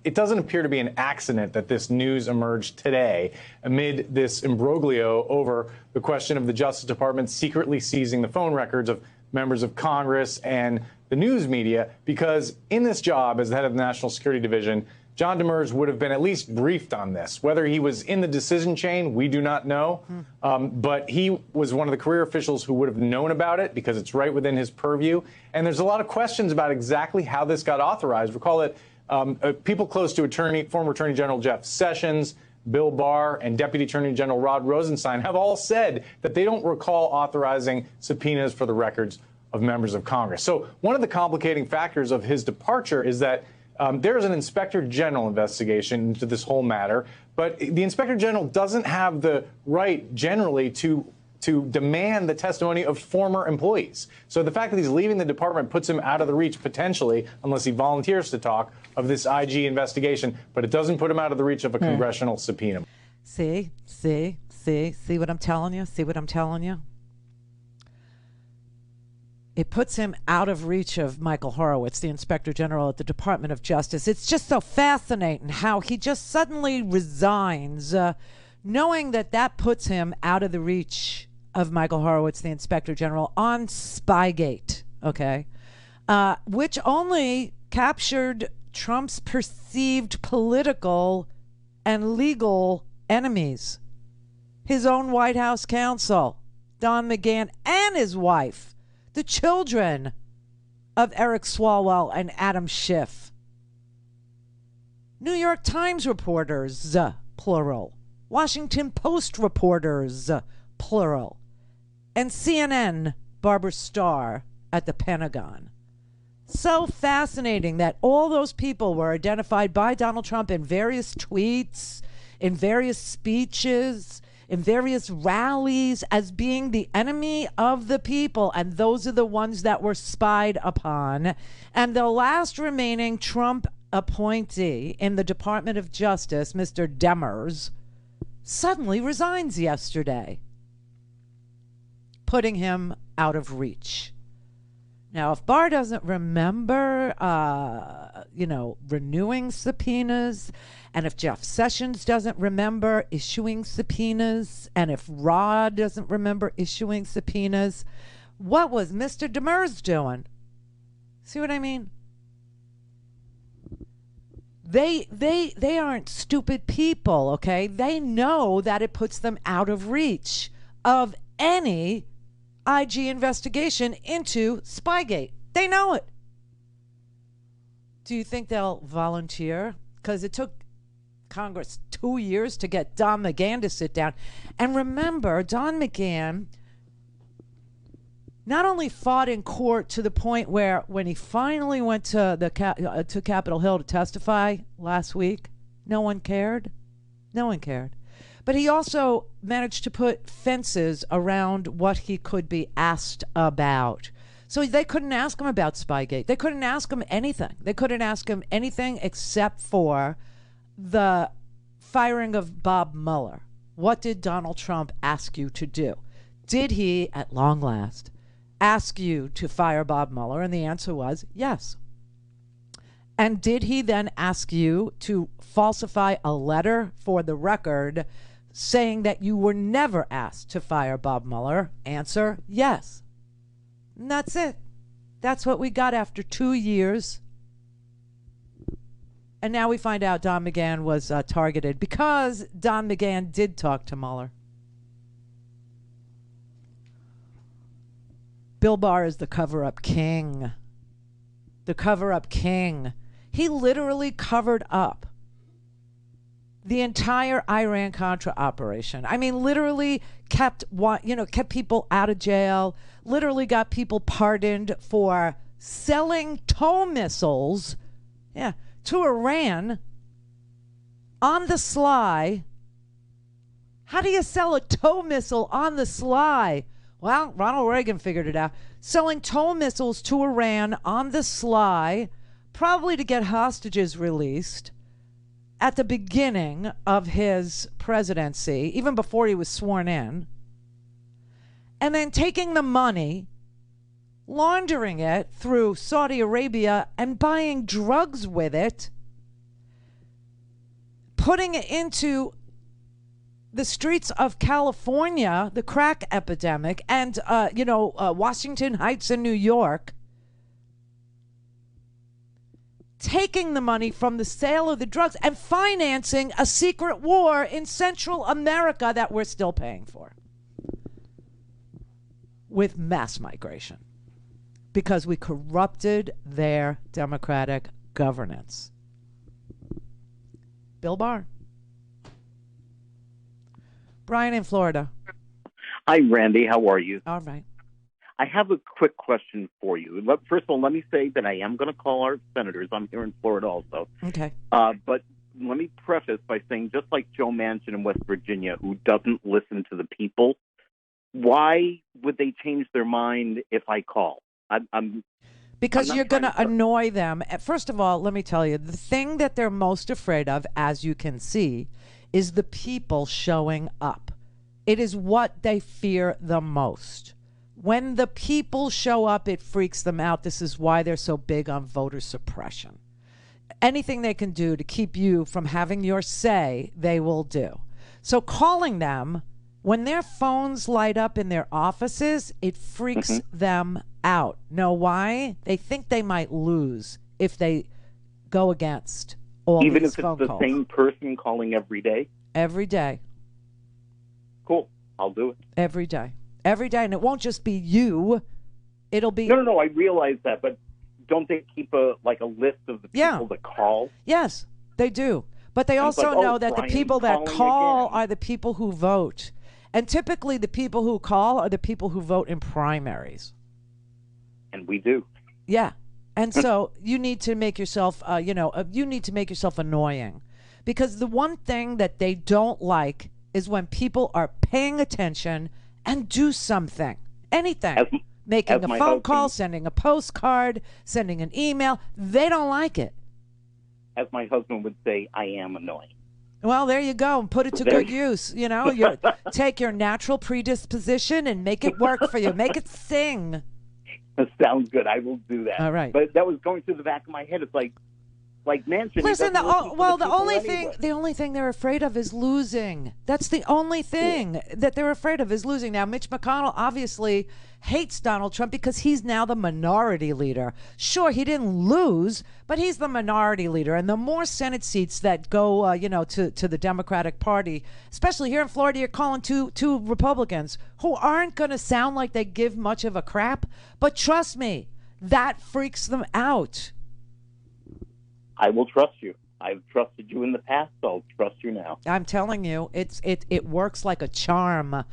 Speaker 19: it doesn't appear to be an accident that this news emerged today amid this imbroglio over the question of the Justice Department secretly seizing the phone records of members of Congress and the news media, because in this job as the head of the National Security Division, John Demers would have been at least briefed on this. Whether he was in the decision chain, we do not know. But he was one of the career officials who would have known about it because it's right within his purview. And there's a lot of questions about exactly how this got authorized. Recall that people close to former Attorney General Jeff Sessions, Bill Barr, and Deputy Attorney General Rod Rosenstein have all said that they don't recall authorizing subpoenas for the records of members of Congress. So one of the complicating factors of his departure is that there is an Inspector General investigation into this whole matter, but the Inspector General doesn't have the right generally to demand the testimony of former employees. So the fact that he's leaving the department puts him out of the reach potentially, unless he volunteers to talk, of this IG investigation, but it doesn't put him out of the reach of a congressional subpoena.
Speaker 7: See what I'm telling you? See what I'm telling you? It puts him out of reach of Michael Horowitz, the Inspector General at the Department of Justice. It's just so fascinating how he just suddenly resigns, knowing that that puts him out of the reach of Michael Horowitz, the Inspector General, on Spygate, okay, which only captured Trump's perceived political and legal enemies. His own White House counsel, Don McGahn, and his wife. The children of Eric Swalwell and Adam Schiff. New York Times reporters, plural. Washington Post reporters, plural. And CNN Barbara Starr at the Pentagon. So fascinating that all those people were identified by Donald Trump in various tweets, in various speeches, in various rallies as being the enemy of the people, and those are the ones that were spied upon. And the last remaining Trump appointee in the Department of Justice, Mr. Demers, suddenly resigns yesterday, putting him out of reach. Now, if Barr doesn't remember, renewing subpoenas, and if Jeff Sessions doesn't remember issuing subpoenas, and if Rod doesn't remember issuing subpoenas, what was Mr. Demers doing? See what I mean? They aren't stupid people, okay? They know that it puts them out of reach of any IG investigation into Spygate. They know it. Do you think they'll volunteer? Because it took Congress 2 years to get Don McGahn to sit down. And remember, Don McGahn not only fought in court to the point where when he finally went to to Capitol Hill to testify last week, no one cared. No one cared. But he also managed to put fences around what he could be asked about. So they couldn't ask him about Spygate. They couldn't ask him anything. They couldn't ask him anything except for the firing of Bob Mueller. What did Donald Trump ask you to do? Did he, at long last, ask you to fire Bob Mueller? And the answer was yes. And did he then ask you to falsify a letter for the record saying that you were never asked to fire Bob Mueller? Answer, yes. And that's it. That's what we got after 2 years. And now we find out Don McGahn was targeted because Don McGahn did talk to Mueller. Bill Barr is the cover-up king. The cover-up king. He literally covered up the entire Iran-Contra operation. I mean, literally kept people out of jail, literally got people pardoned for selling tow missiles, to Iran on the sly. How do you sell a tow missile on the sly? Well, Ronald Reagan figured it out. Selling tow missiles to Iran on the sly, probably to get hostages released at the beginning of his presidency, even before he was sworn in, and then taking the money, laundering it through Saudi Arabia and buying drugs with it, putting it into the streets of California, the crack epidemic, and, Washington Heights in New York, taking the money from the sale of the drugs and financing a secret war in Central America that we're still paying for with mass migration because we corrupted their democratic governance. Bill Barr. Brian in Florida.
Speaker 21: Hi, Randy. How are you?
Speaker 7: All right.
Speaker 21: I have a quick question for you. First of all, let me say that I am going to call our senators. I'm here in Florida also.
Speaker 7: Okay.
Speaker 21: But let me preface by saying, just like Joe Manchin in West Virginia, who doesn't listen to the people, why would they change their mind if I call?
Speaker 7: Because you're going to annoy them. First of all, let me tell you, the thing that they're most afraid of, as you can see, is the people showing up. It is what they fear the most. When the people show up, it freaks them out. This is why they're so big on voter suppression. Anything they can do to keep you from having your say, they will do. So calling them, when their phones light up in their offices, it freaks them out. Know why? They think they might lose if they go against all
Speaker 21: Even
Speaker 7: these
Speaker 21: if
Speaker 7: phone
Speaker 21: it's the
Speaker 7: calls.
Speaker 21: same person calling every day?
Speaker 7: Every day.
Speaker 21: Cool. I'll do it.
Speaker 7: Every day. Every day. And it won't just be you. It'll be...
Speaker 21: No, I realize that, but don't they keep a list of the people that call?
Speaker 7: Yes, they do. But they also know that the people that call are the people who vote. And typically the people who call are the people who vote in primaries.
Speaker 21: And we do.
Speaker 7: Yeah. And so you need to make yourself, you need to make yourself annoying. Because the one thing that they don't like is when people are paying attention and do something. Anything. Making a phone call, sending a postcard, sending an email. They don't like it.
Speaker 21: As my husband would say, I am annoying.
Speaker 7: Well, there you go. Put it to good use. Take your natural predisposition and make it work for you. Make it sing.
Speaker 21: That sounds good. I will do that.
Speaker 7: All right.
Speaker 21: But that was going through the back of my head. It's like Manchin.
Speaker 7: Listen, the only thing they're afraid of is losing. That's the only thing that they're afraid of is losing. Now, Mitch McConnell obviously hates Donald Trump because he's now the minority leader. Sure, he didn't lose, but he's the minority leader. And the more Senate seats that go, to the Democratic Party, especially here in Florida, you're calling two Republicans who aren't going to sound like they give much of a crap. But trust me, that freaks them out.
Speaker 21: I will trust you. I've trusted you in the past, so I'll trust you now.
Speaker 7: I'm telling you, it works like a charm.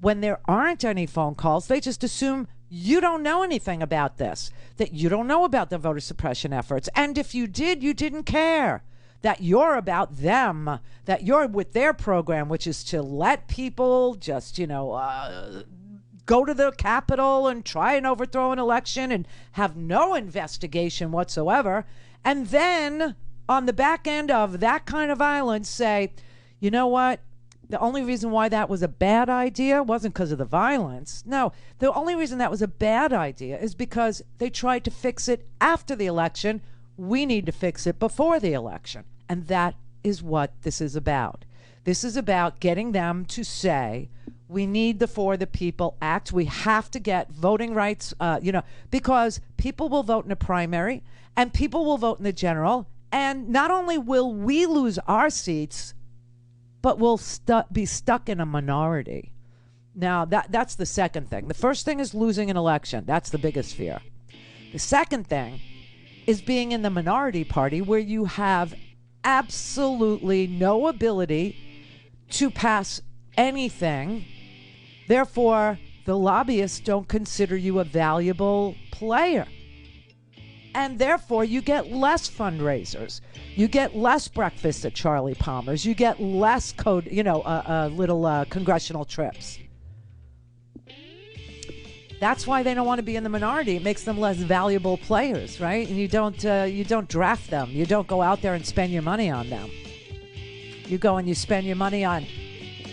Speaker 7: When there aren't any phone calls, they just assume you don't know anything about this, that you don't know about the voter suppression efforts. And if you did, you didn't care, that you're about them, that you're with their program, which is to let people just, go to the Capitol and try and overthrow an election and have no investigation whatsoever. And then on the back end of that kind of violence say, you know what? The only reason why that was a bad idea wasn't because of the violence. No, the only reason that was a bad idea is because they tried to fix it after the election. We need to fix it before the election. And that is what this is about. This is about getting them to say, we need the For the People Act. We have to get voting rights, because people will vote in a primary and people will vote in the general. And not only will we lose our seats, but we'll be stuck in a minority. Now, that's the second thing. The first thing is losing an election. That's the biggest fear. The second thing is being in the minority party where you have absolutely no ability to pass anything. Therefore, the lobbyists don't consider you a valuable player. And therefore, you get less fundraisers. You get less breakfast at Charlie Palmer's. You get less little congressional trips. That's why they don't want to be in the minority. It makes them less valuable players, right? And you don't draft them. You don't go out there and spend your money on them. You go and you spend your money on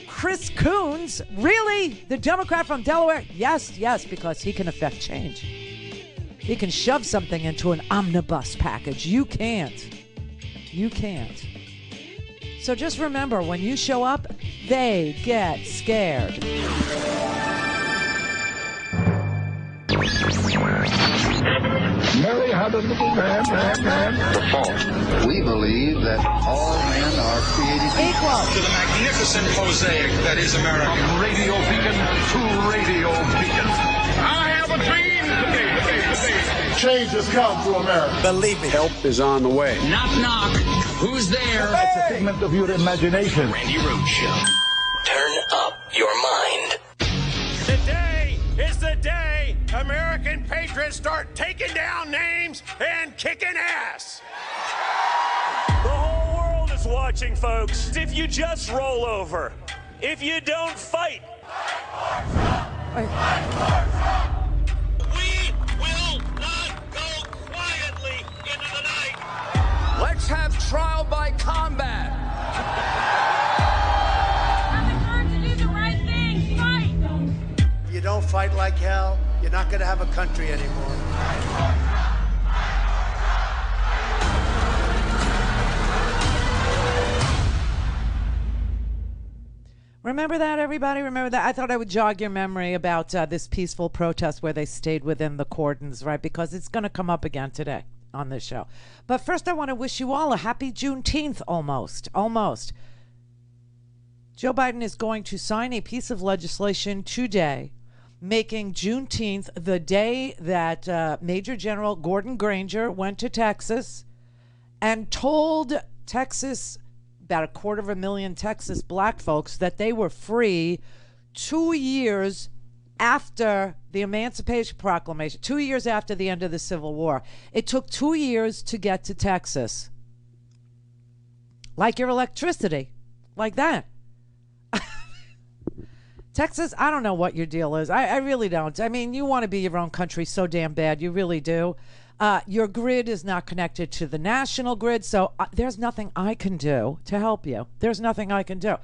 Speaker 7: Chris Coons. Really? The Democrat from Delaware? Yes, because he can affect change. He can shove something into an omnibus package. You can't. You can't. So just remember, when you show up, they get scared.
Speaker 1: Mary had a little man.
Speaker 2: The fault. We believe that all men are created
Speaker 7: equal
Speaker 3: to the magnificent mosaic that is America.
Speaker 1: From radio beacon to radio beacon.
Speaker 3: I have a dream today.
Speaker 1: Change has come to America.
Speaker 14: Believe me. Help is on the way.
Speaker 3: Knock, knock. Who's there?
Speaker 1: It's a figment of your imagination.
Speaker 4: Randi Rhodes Show. Turn up your mind.
Speaker 6: Today is the day American patriots start taking down names and kicking ass. The whole world is watching, folks. If you just roll over, if you don't fight, we will not go quietly into the night. Let's have trial by combat.
Speaker 22: If you don't fight like hell, you're not going to have a country anymore.
Speaker 7: Remember that, everybody? Remember that? I thought I would jog your memory about this peaceful protest where they stayed within the cordons, right? Because it's going to come up again today on this show. But first, I want to wish you all a happy Juneteenth, almost. Joe Biden is going to sign a piece of legislation today making Juneteenth the day that Major General Gordon Granger went to Texas and told Texas, about 250,000 Texas black folks, that they were free 2 years after the Emancipation Proclamation, 2 years after the end of the Civil War. It took 2 years to get to Texas. Like your electricity. Like that. Texas, I don't know what your deal is. I really don't. I mean, you want to be your own country so damn bad. You really do. Your grid is not connected to the national grid, so there's nothing I can do to help you. There's nothing I can do.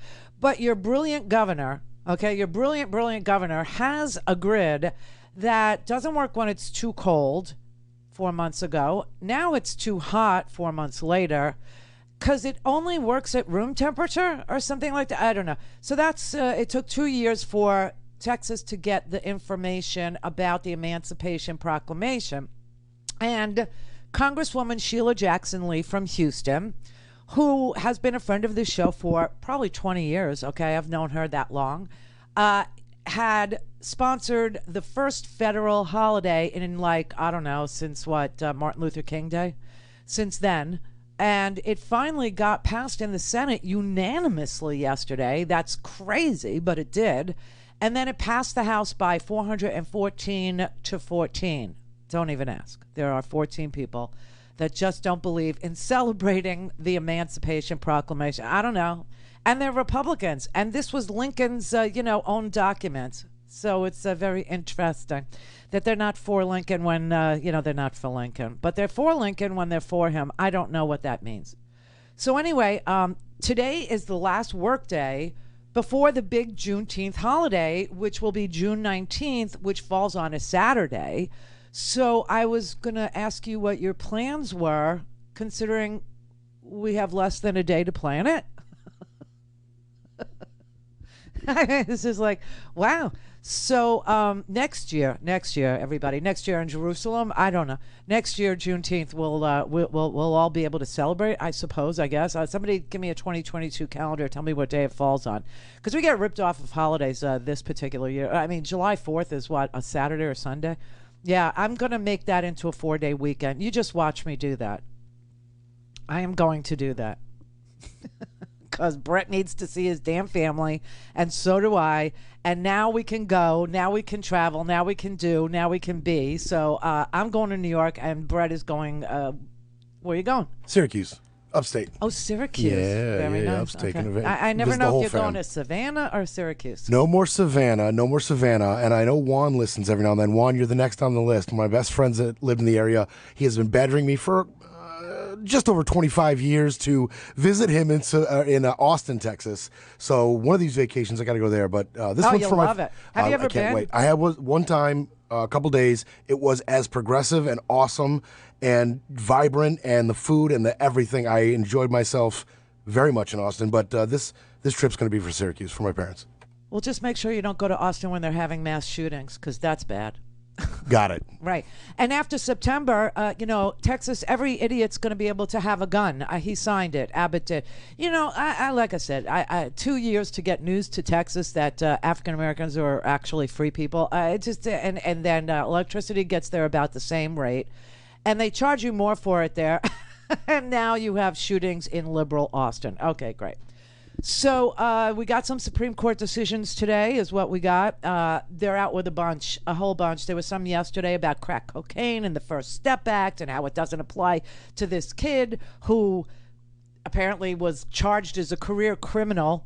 Speaker 7: But your brilliant governor, okay, your brilliant governor has a grid that doesn't work when it's too cold 4 months ago. Now it's too hot 4 months later, because it only works at room temperature or something like that. I don't know. So that's it took 2 years for Texas to get the information about the Emancipation Proclamation. And Congresswoman Sheila Jackson Lee from Houston, who has been a friend of this show for probably 20 years, okay, I've known her that long, had sponsored the first federal holiday in, like, I don't know, since what, Martin Luther King Day? Since then. And it finally got passed in the Senate unanimously yesterday. That's crazy, but it did. And then it passed the House by 414 to 14. Don't even ask. There are 14 people that just don't believe in celebrating the Emancipation Proclamation. I don't know. And they're Republicans. And this was Lincoln's, own document. So it's very interesting that they're not for Lincoln when, they're not for Lincoln. But they're for Lincoln when they're for him. I don't know what that means. So anyway, today is the last work day before the big Juneteenth holiday, which will be June 19th, which falls on a Saturday. So I was going to ask you what your plans were, considering we have less than a day to plan it. This is like, wow. So next year, everybody, next year in Jerusalem, I don't know. Next year, Juneteenth, we'll all be able to celebrate, I suppose, I guess. Somebody give me a 2022 calendar. Tell me what day it falls on. Because we get ripped off of holidays this particular year. I mean, July 4th is what, a Saturday or Sunday? Yeah, I'm going to make that into a 4-day weekend. You just watch me do that. I am going to do that. Because Brett needs to see his damn family, and so do I. And now we can go, now we can travel, now we can do, now we can be. So I'm going to New York, and Brett is going, where are you going?
Speaker 5: Syracuse, upstate.
Speaker 7: Oh, Syracuse. Very nice.
Speaker 5: Upstate.
Speaker 7: Okay. I never
Speaker 5: Visit the
Speaker 7: know
Speaker 5: whole
Speaker 7: if you're going
Speaker 5: fam.
Speaker 7: to Savannah or Syracuse.
Speaker 5: No more Savannah. And I know Juan listens every now and then. Juan, you're the next on the list. One of my best friends that lived in the area, he has been badgering me for just over 25 years to visit him in Austin, Texas. So one of these vacations, I got to go there. But this one's for
Speaker 7: love it. Have you ever
Speaker 5: I can't
Speaker 7: been?
Speaker 5: wait. I had one time, a couple days. It was as progressive and awesome and vibrant, and the food and the everything. I enjoyed myself very much in Austin. But this trip's going to be for Syracuse for my parents.
Speaker 7: Well, just make sure you don't go to Austin when they're having mass shootings, because that's bad.
Speaker 5: Got it.
Speaker 7: Right. And after September, Texas, every idiot's going to be able to have a gun. He signed it. Abbott did. I like I said, I 2 years to get news to Texas that African Americans are actually free people. And then electricity gets there about the same rate, and they charge you more for it there. And now you have shootings in liberal Austin. Okay, great. So we got some Supreme Court decisions today is what we got. They're out with a whole bunch. There was some yesterday about crack cocaine and the First Step Act and how it doesn't apply to this kid who apparently was charged as a career criminal.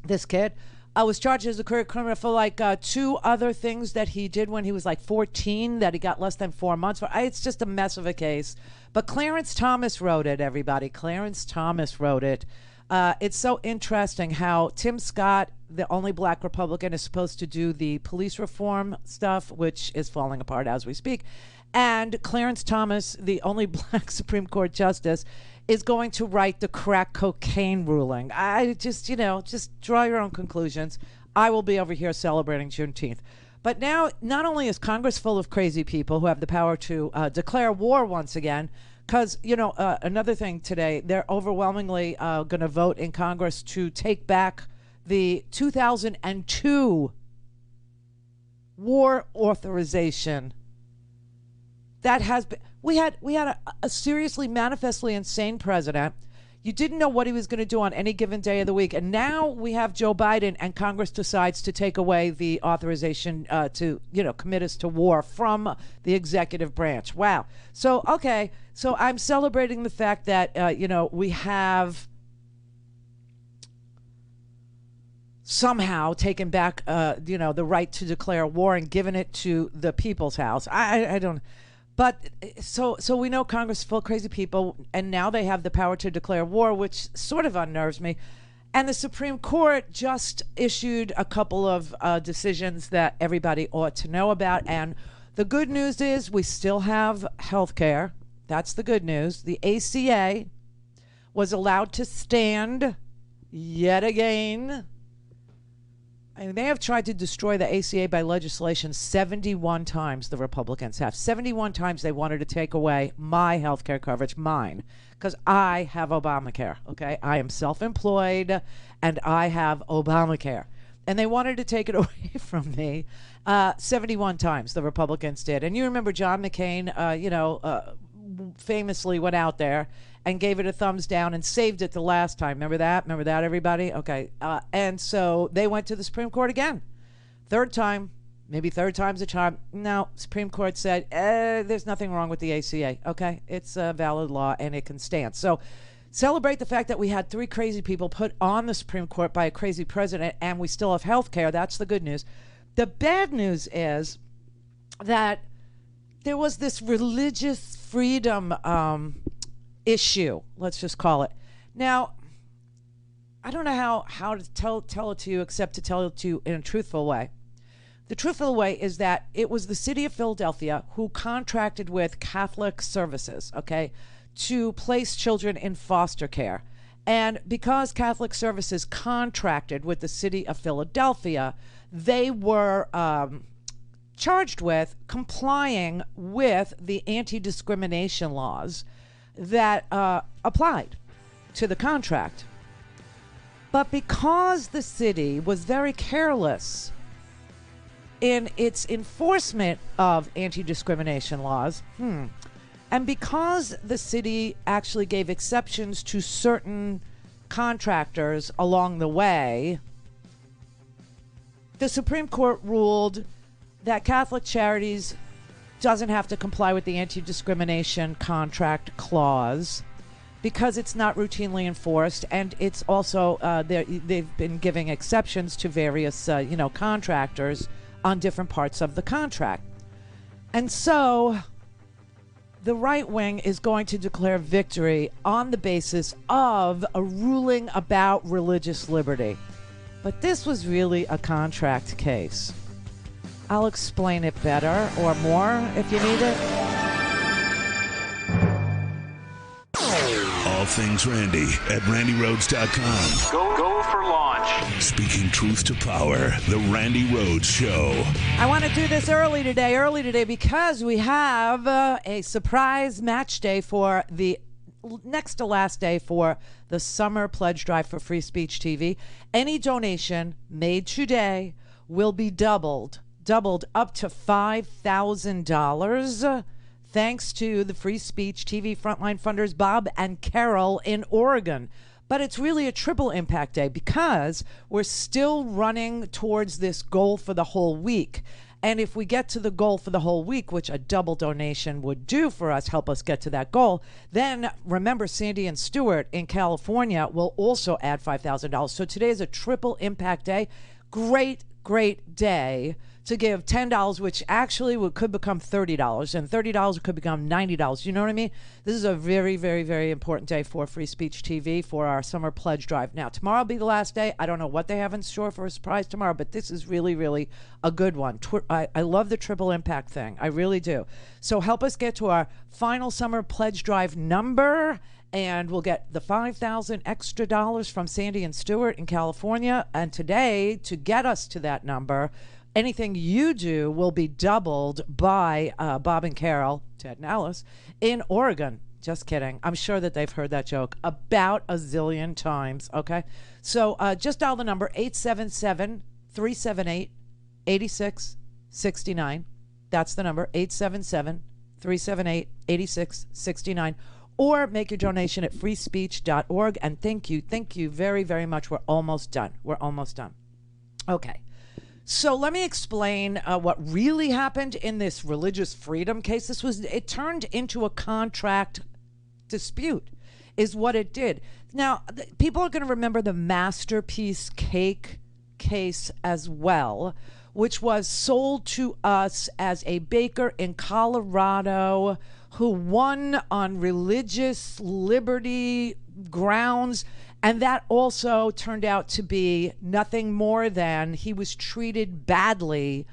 Speaker 7: This kid was charged as a career criminal for like 2 other things that he did when he was like 14 that he got less than 4 months for. It's just a mess of a case. But Clarence Thomas wrote it, everybody. Clarence Thomas wrote it. It's so interesting how Tim Scott, the only black Republican, is supposed to do the police reform stuff, which is falling apart as we speak. And Clarence Thomas, the only black Supreme Court justice, is going to write the crack cocaine ruling. I just draw your own conclusions. I will be over here celebrating Juneteenth. But now, not only is Congress full of crazy people who have the power to declare war once again, because, another thing today, they're overwhelmingly going to vote in Congress to take back the 2002 war authorization. That has been, we had a seriously, manifestly insane president. You didn't know what he was going to do on any given day of the week. And now we have Joe Biden, and Congress decides to take away the authorization to, commit us to war from the executive branch. Wow. So, okay. So I'm celebrating the fact that, we have somehow taken back, the right to declare war and given it to the people's house. I don't. But so we know Congress is full of crazy people, and now they have the power to declare war, which sort of unnerves me. And the Supreme Court just issued a couple of decisions that everybody ought to know about. And the good news is we still have health care. That's the good news. The ACA was allowed to stand yet again. I mean, they have tried to destroy the ACA by legislation 71 times, the Republicans have. 71 times they wanted to take away my health care coverage, mine, because I have Obamacare, okay? I am self-employed, and I have Obamacare. And they wanted to take it away from me 71 times, the Republicans did. And you remember John McCain, famously went out there and gave it a thumbs down and saved it the last time. Remember that? Remember that, everybody? Okay. And so they went to the Supreme Court again. Third time, maybe third time's a charm. No, Supreme Court said, there's nothing wrong with the ACA. Okay. It's a valid law and it can stand. So celebrate the fact that we had 3 crazy people put on the Supreme Court by a crazy president, and we still have health care. That's the good news. The bad news is that there was this religious freedom issue, let's just call it. Now, I don't know how to tell it to you except to tell it to you in a truthful way. The truthful way is that it was the city of Philadelphia who contracted with Catholic Services, okay, to place children in foster care. And because Catholic Services contracted with the city of Philadelphia, they were charged with complying with the anti-discrimination laws that applied to the contract. But because the city was very careless in its enforcement of anti-discrimination laws, and because the city actually gave exceptions to certain contractors along the way, the Supreme Court ruled that Catholic Charities doesn't have to comply with the anti-discrimination contract clause because it's not routinely enforced, and it's also they've been giving exceptions to various contractors on different parts of the contract. And so the right wing is going to declare victory on the basis of a ruling about religious liberty. But this was really a contract case. I'll explain it better or more if you need it.
Speaker 10: All things Randy at RandyRhodes.com.
Speaker 3: Go for launch.
Speaker 10: Speaking truth to power, the Randi Rhodes Show.
Speaker 7: I want to do this early today because we have a surprise match day for the next to last day for the summer pledge drive for Free Speech TV. Any donation made today will be doubled up to $5,000. Thanks to the Free Speech TV frontline funders Bob and Carol in Oregon. But it's really a triple impact day because we're still running towards this goal for the whole week. And if we get to the goal for the whole week, which a double donation would do for us, help us get to that goal, then remember Sandy and Stewart in California will also add $5,000. So today is a triple impact day. Great day to give $10, which actually could become $30, and $30 could become $90. You know what I mean? This is a very, very, very important day for Free Speech TV for our summer pledge drive. Now, tomorrow will be the last day. I don't know what they have in store for a surprise tomorrow, but this is really, really a good one. I love the triple impact thing. I really do. So help us get to our final summer pledge drive number, and we'll get the $5,000 extra dollars from Sandy and Stewart in California. And today, to get us to that number, anything you do will be doubled by Bob and Carol, Ted and Alice, in Oregon. Just kidding. I'm sure that they've heard that joke about a zillion times, okay? So just dial the number 877-378-8669. That's the number, 877-378-8669. Or make your donation at freespeech.org. And thank you very, very much. We're almost done. Okay. So let me explain what really happened in this religious freedom case. It turned into a contract dispute, is what it did. Now, people are going to remember the Masterpiece Cake case as well, which was sold to us as a baker in Colorado who won on religious liberty grounds. And that also turned out to be nothing more than he was treated badly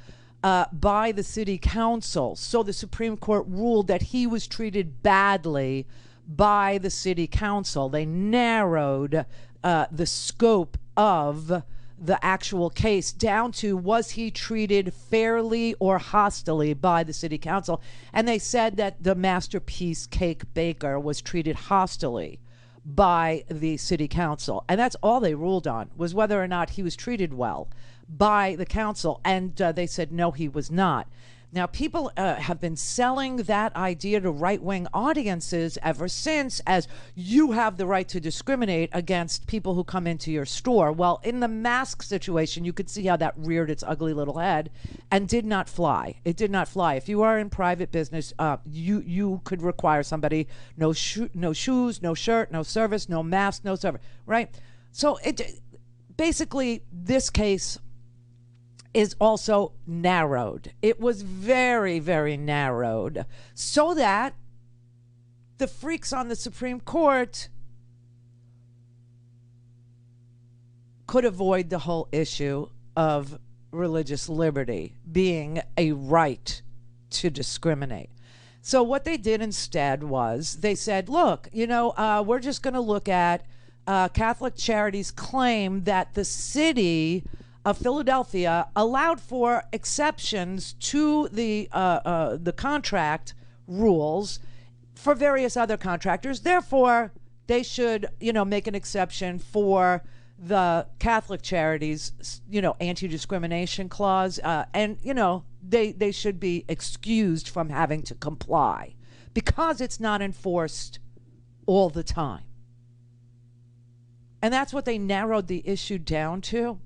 Speaker 7: by the city council. So the Supreme Court ruled that he was treated badly by the city council. They narrowed the scope of the actual case down to, was he treated fairly or hostilely by the city council? And they said that the Masterpiece Cake baker was treated hostilely by the city council. And that's all they ruled on, was whether or not he was treated well by the council. And they said, no, he was not. Now, people have been selling that idea to right-wing audiences ever since as you have the right to discriminate against people who come into your store. Well, in the mask situation, you could see how that reared its ugly little head and did not fly. It did not fly. If you are in private business, you could require somebody no shoes, no shirt, no service, no mask, no service, right? So basically, this case is also narrowed. It was very, very narrowed so that the freaks on the Supreme Court could avoid the whole issue of religious liberty being a right to discriminate. So what they did instead was they said, look, we're just going to look at Catholic Charities claim that the city of Philadelphia allowed for exceptions to the contract rules for various other contractors. Therefore, they should, make an exception for the Catholic Charities, anti-discrimination clause, and they should be excused from having to comply because it's not enforced all the time. And that's what they narrowed the issue down to.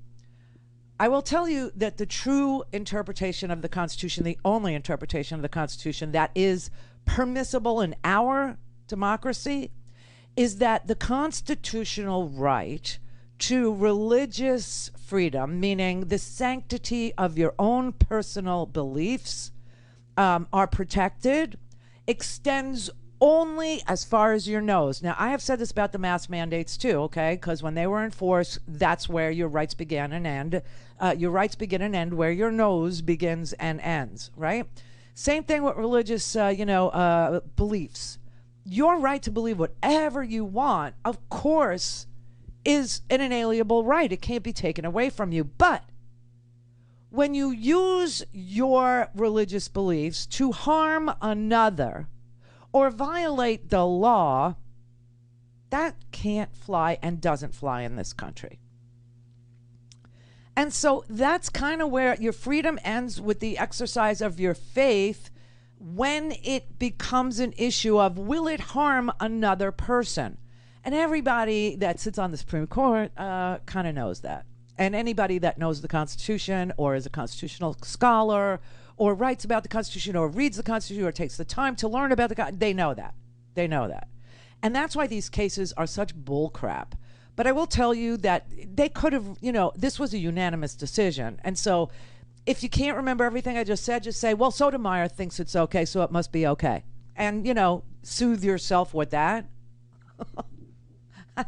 Speaker 7: I will tell you that the true interpretation of the Constitution, the only interpretation of the Constitution that is permissible in our democracy, is that the constitutional right to religious freedom, meaning the sanctity of your own personal beliefs, are protected, extends only as far as your nose. Now, I have said this about the mask mandates too, okay? Because when they were enforced, that's where your rights began and end. Your rights begin and end where your nose begins and ends, right? Same thing with religious, beliefs. Your right to believe whatever you want, of course, is an inalienable right. It can't be taken away from you. But when you use your religious beliefs to harm another or violate the law, that can't fly and doesn't fly in this country. And so that's kind of where your freedom ends with the exercise of your faith when it becomes an issue of, will it harm another person? And everybody that sits on the Supreme Court kind of knows that. And anybody that knows the Constitution or is a constitutional scholar or writes about the Constitution or reads the Constitution or takes the time to learn about the Constitution, they know that. They know that. And that's why these cases are such bull crap. But I will tell you that they could have, this was a unanimous decision. And so if you can't remember everything I just said, just say, well, Sotomayor thinks it's okay, so it must be okay. And, soothe yourself with that. I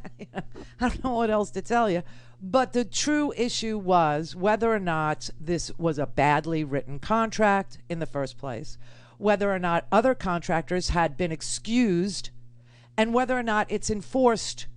Speaker 7: don't know what else to tell you. But the true issue was whether or not this was a badly written contract in the first place, whether or not other contractors had been excused, and whether or not it's enforced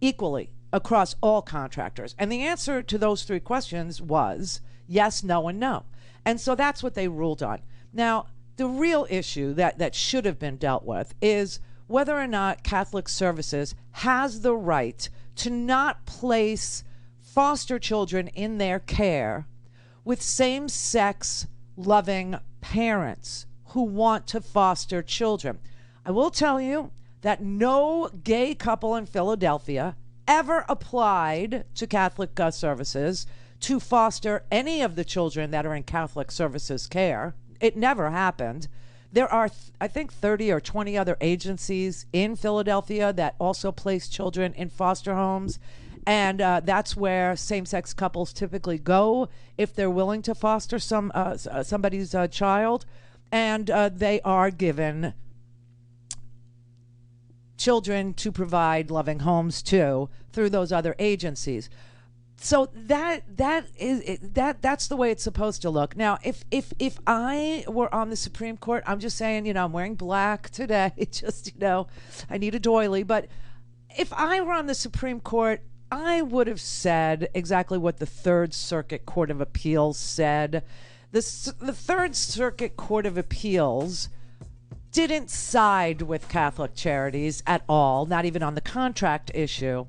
Speaker 7: equally across all contractors. And the answer to those three questions was yes, no, and no. And so that's what they ruled on. Now, the real issue that should have been dealt with is whether or not Catholic Services has the right to not place foster children in their care with same-sex loving parents who want to foster children. I will tell you that no gay couple in Philadelphia ever applied to Catholic Services to foster any of the children that are in Catholic Services care. It never happened. There are, I think, 30 or 20 other agencies in Philadelphia that also place children in foster homes. And that's where same-sex couples typically go if they're willing to foster somebody's child. And they are given children to provide loving homes to through those other agencies. So that's the way it's supposed to look. Now, if I were on the Supreme Court, I'm just saying, I'm wearing black today. Just, I need a doily. But if I were on the Supreme Court, I would have said exactly what the Third Circuit Court of Appeals said. The Third Circuit Court of Appeals didn't side with Catholic Charities at all, not even on the contract issue.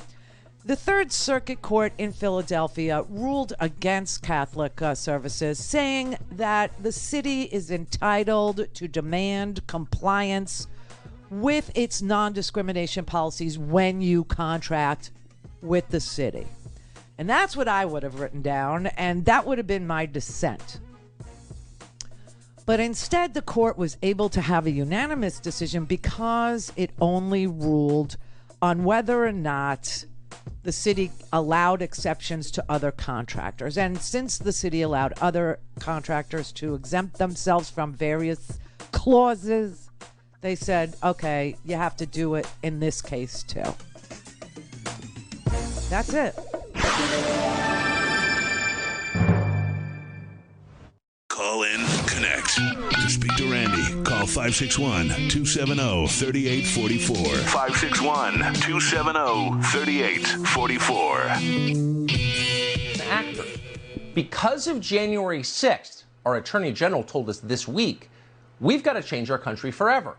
Speaker 7: The Third Circuit Court in Philadelphia ruled against Catholic Services, saying that the city is entitled to demand compliance with its non-discrimination policies when you contract with the city. And that's what I would have written down, and that would have been my dissent. But instead, the court was able to have a unanimous decision because it only ruled on whether or not the city allowed exceptions to other contractors. And since the city allowed other contractors to exempt themselves from various clauses, they said, okay, you have to do it in this case too. That's it.
Speaker 10: Call in, connect. To speak to Randy, call 561-270-3844. 561-270-3844.
Speaker 8: Actor. Because of January 6th, our Attorney General told us this week, we've got to change our country forever.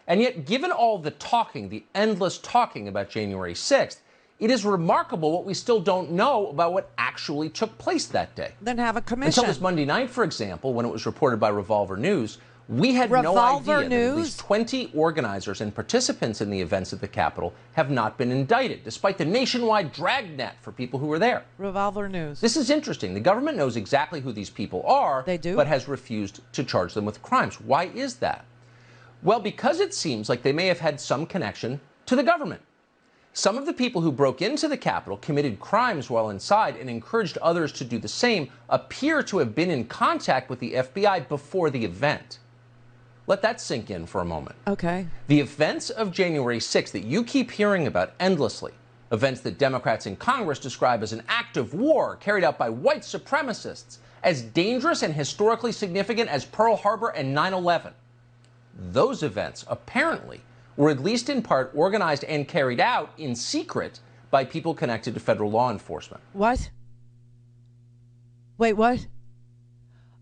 Speaker 8: And yet, given all the talking, the endless talking about January 6th, it is remarkable what we still don't know about what actually took place that day.
Speaker 7: Then have a commission.
Speaker 8: Until this Monday night, for example, when it was reported by Revolver News, we had no idea that at least 20 organizers and participants in the events at the Capitol have not been indicted, despite the nationwide dragnet for people who were there.
Speaker 7: Revolver News.
Speaker 8: This is interesting. The government knows exactly who these people are,
Speaker 7: they do,
Speaker 8: but has refused to charge them with crimes. Why is that? Well, because it seems like they may have had some connection to the government. Some of the people who broke into the Capitol, committed crimes while inside, and encouraged others to do the same, appear to have been in contact with the FBI before the event. Let that sink in for a moment.
Speaker 7: Okay.
Speaker 8: The events of January 6th that you keep hearing about endlessly, events that Democrats in Congress describe as an act of war carried out by white supremacists, as dangerous and historically significant as Pearl Harbor and 9/11. Those events, apparently, were at least in part organized and carried out in secret by people connected to federal law enforcement.
Speaker 7: What? Wait, what?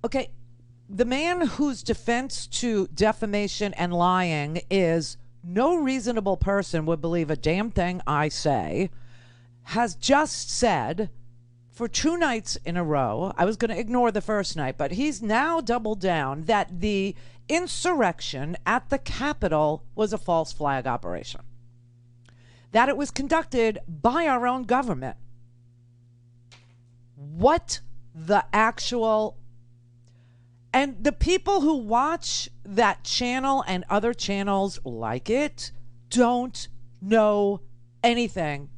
Speaker 7: Okay, the man whose defense to defamation and lying is no reasonable person would believe a damn thing I say, has just said for 2 nights in a row, I was going to ignore the first night, but he's now doubled down that the insurrection at the Capitol was a false flag operation, that it was conducted by our own government. What the actual... And the people who watch that channel and other channels like it don't know anything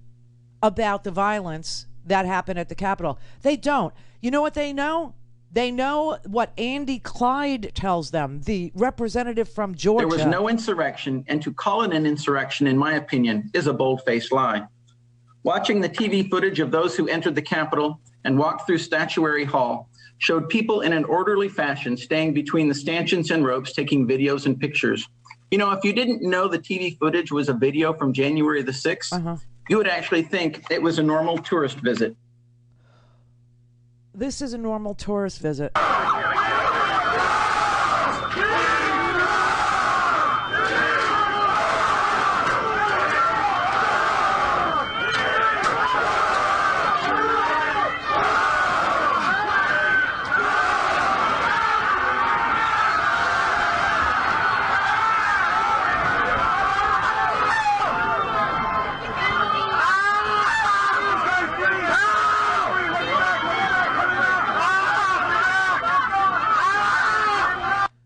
Speaker 7: about the violence that happened at the Capitol. They don't. You know what they know? They know what Andy Clyde tells them, the representative from Georgia.
Speaker 9: There was no insurrection, and to call it an insurrection, in my opinion, is a bold-faced lie. Watching the TV footage of those who entered the Capitol and walked through Statuary Hall showed people in an orderly fashion staying between the stanchions and ropes taking videos and pictures. You know, if you didn't know the TV footage was a video from January the 6th, you would actually think it was a normal tourist visit.
Speaker 7: This is a normal tourist visit.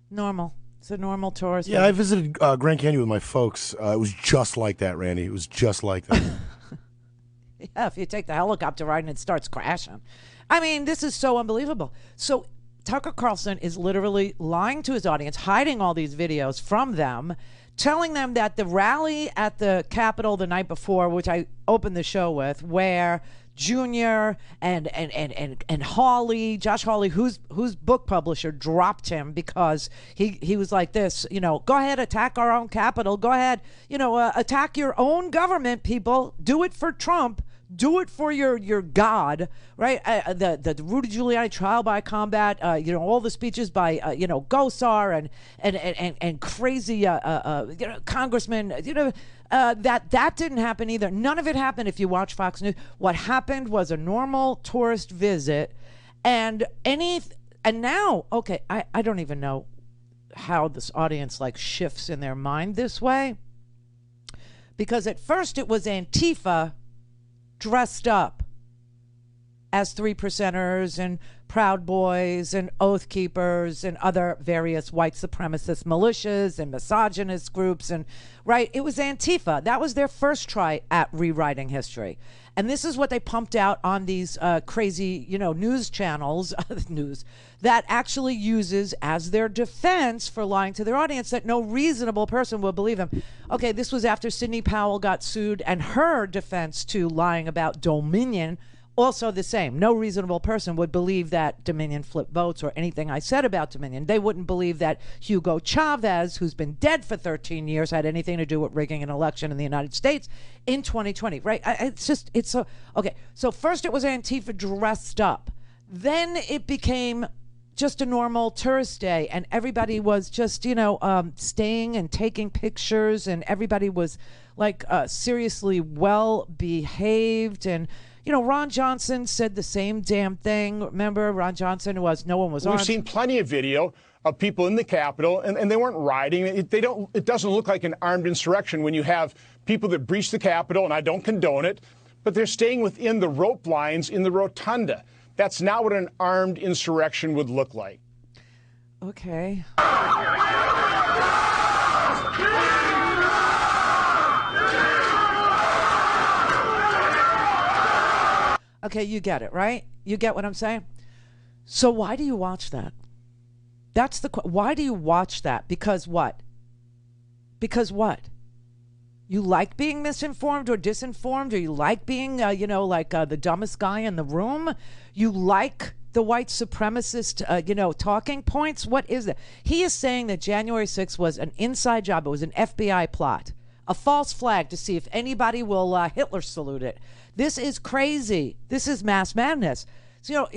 Speaker 7: Normal. It's a normal tourist.
Speaker 5: Yeah, I visited Grand Canyon with my folks. It was just like that, Randy. It was just like that.
Speaker 7: Yeah, if you take the helicopter ride and it starts crashing. I mean, this is so unbelievable. So Tucker Carlson is literally lying to his audience, hiding all these videos from them, telling them that the rally at the Capitol the night before, which I opened the show with, where Junior and Hawley, Josh Hawley, whose book publisher dropped him because he was like this, you know, go ahead, attack our own Capitol, go ahead, you know, attack your own government, people, do it for Trump, do it for your God, right? The Rudy Giuliani trial by combat, you know, all the speeches by you know, Gosar and crazy you know, congressmen, you know. That didn't happen either. None of it happened if you watch Fox News. What happened was a normal tourist visit, and now, okay, I don't even know how this audience like shifts in their mind this way, because at first it was Antifa dressed up as 3%ers and Proud Boys and Oath Keepers and other various white supremacist militias and misogynist groups, and right, it was Antifa. That was their first try at rewriting history. And this is what they pumped out on these crazy, you know, news channels, news that actually uses as their defense for lying to their audience that no reasonable person will believe them. Okay, this was after Sidney Powell got sued, and her defense to lying about Dominion also the same. No reasonable person would believe that Dominion flipped votes or anything I said about Dominion. They wouldn't believe that Hugo Chavez, who's been dead for 13 years, had anything to do with rigging an election in the United States in 2020, right? It's so, okay. So first it was Antifa dressed up. Then it became just a normal tourist day, and everybody was just, staying and taking pictures, and everybody was like seriously well behaved. And Ron Johnson said the same damn thing. Remember, Ron Johnson no one was armed.
Speaker 11: We've seen plenty of video of people in the Capitol, and they weren't rioting. It doesn't look like an armed insurrection when you have people that breach the Capitol, and I don't condone it, but they're staying within the rope lines in the rotunda. That's not what an armed insurrection would look like.
Speaker 7: Okay. Okay, you get it, right? You get what I'm saying? So why do you watch that? That's the why do you watch that? Because what? Because what? You like being misinformed or disinformed, or you like being, the dumbest guy in the room? You like the white supremacist, talking points? What is it? He is saying that January 6th was an inside job. It was an FBI plot, a false flag to see if anybody will Hitler salute it. This is crazy. This is mass madness. So,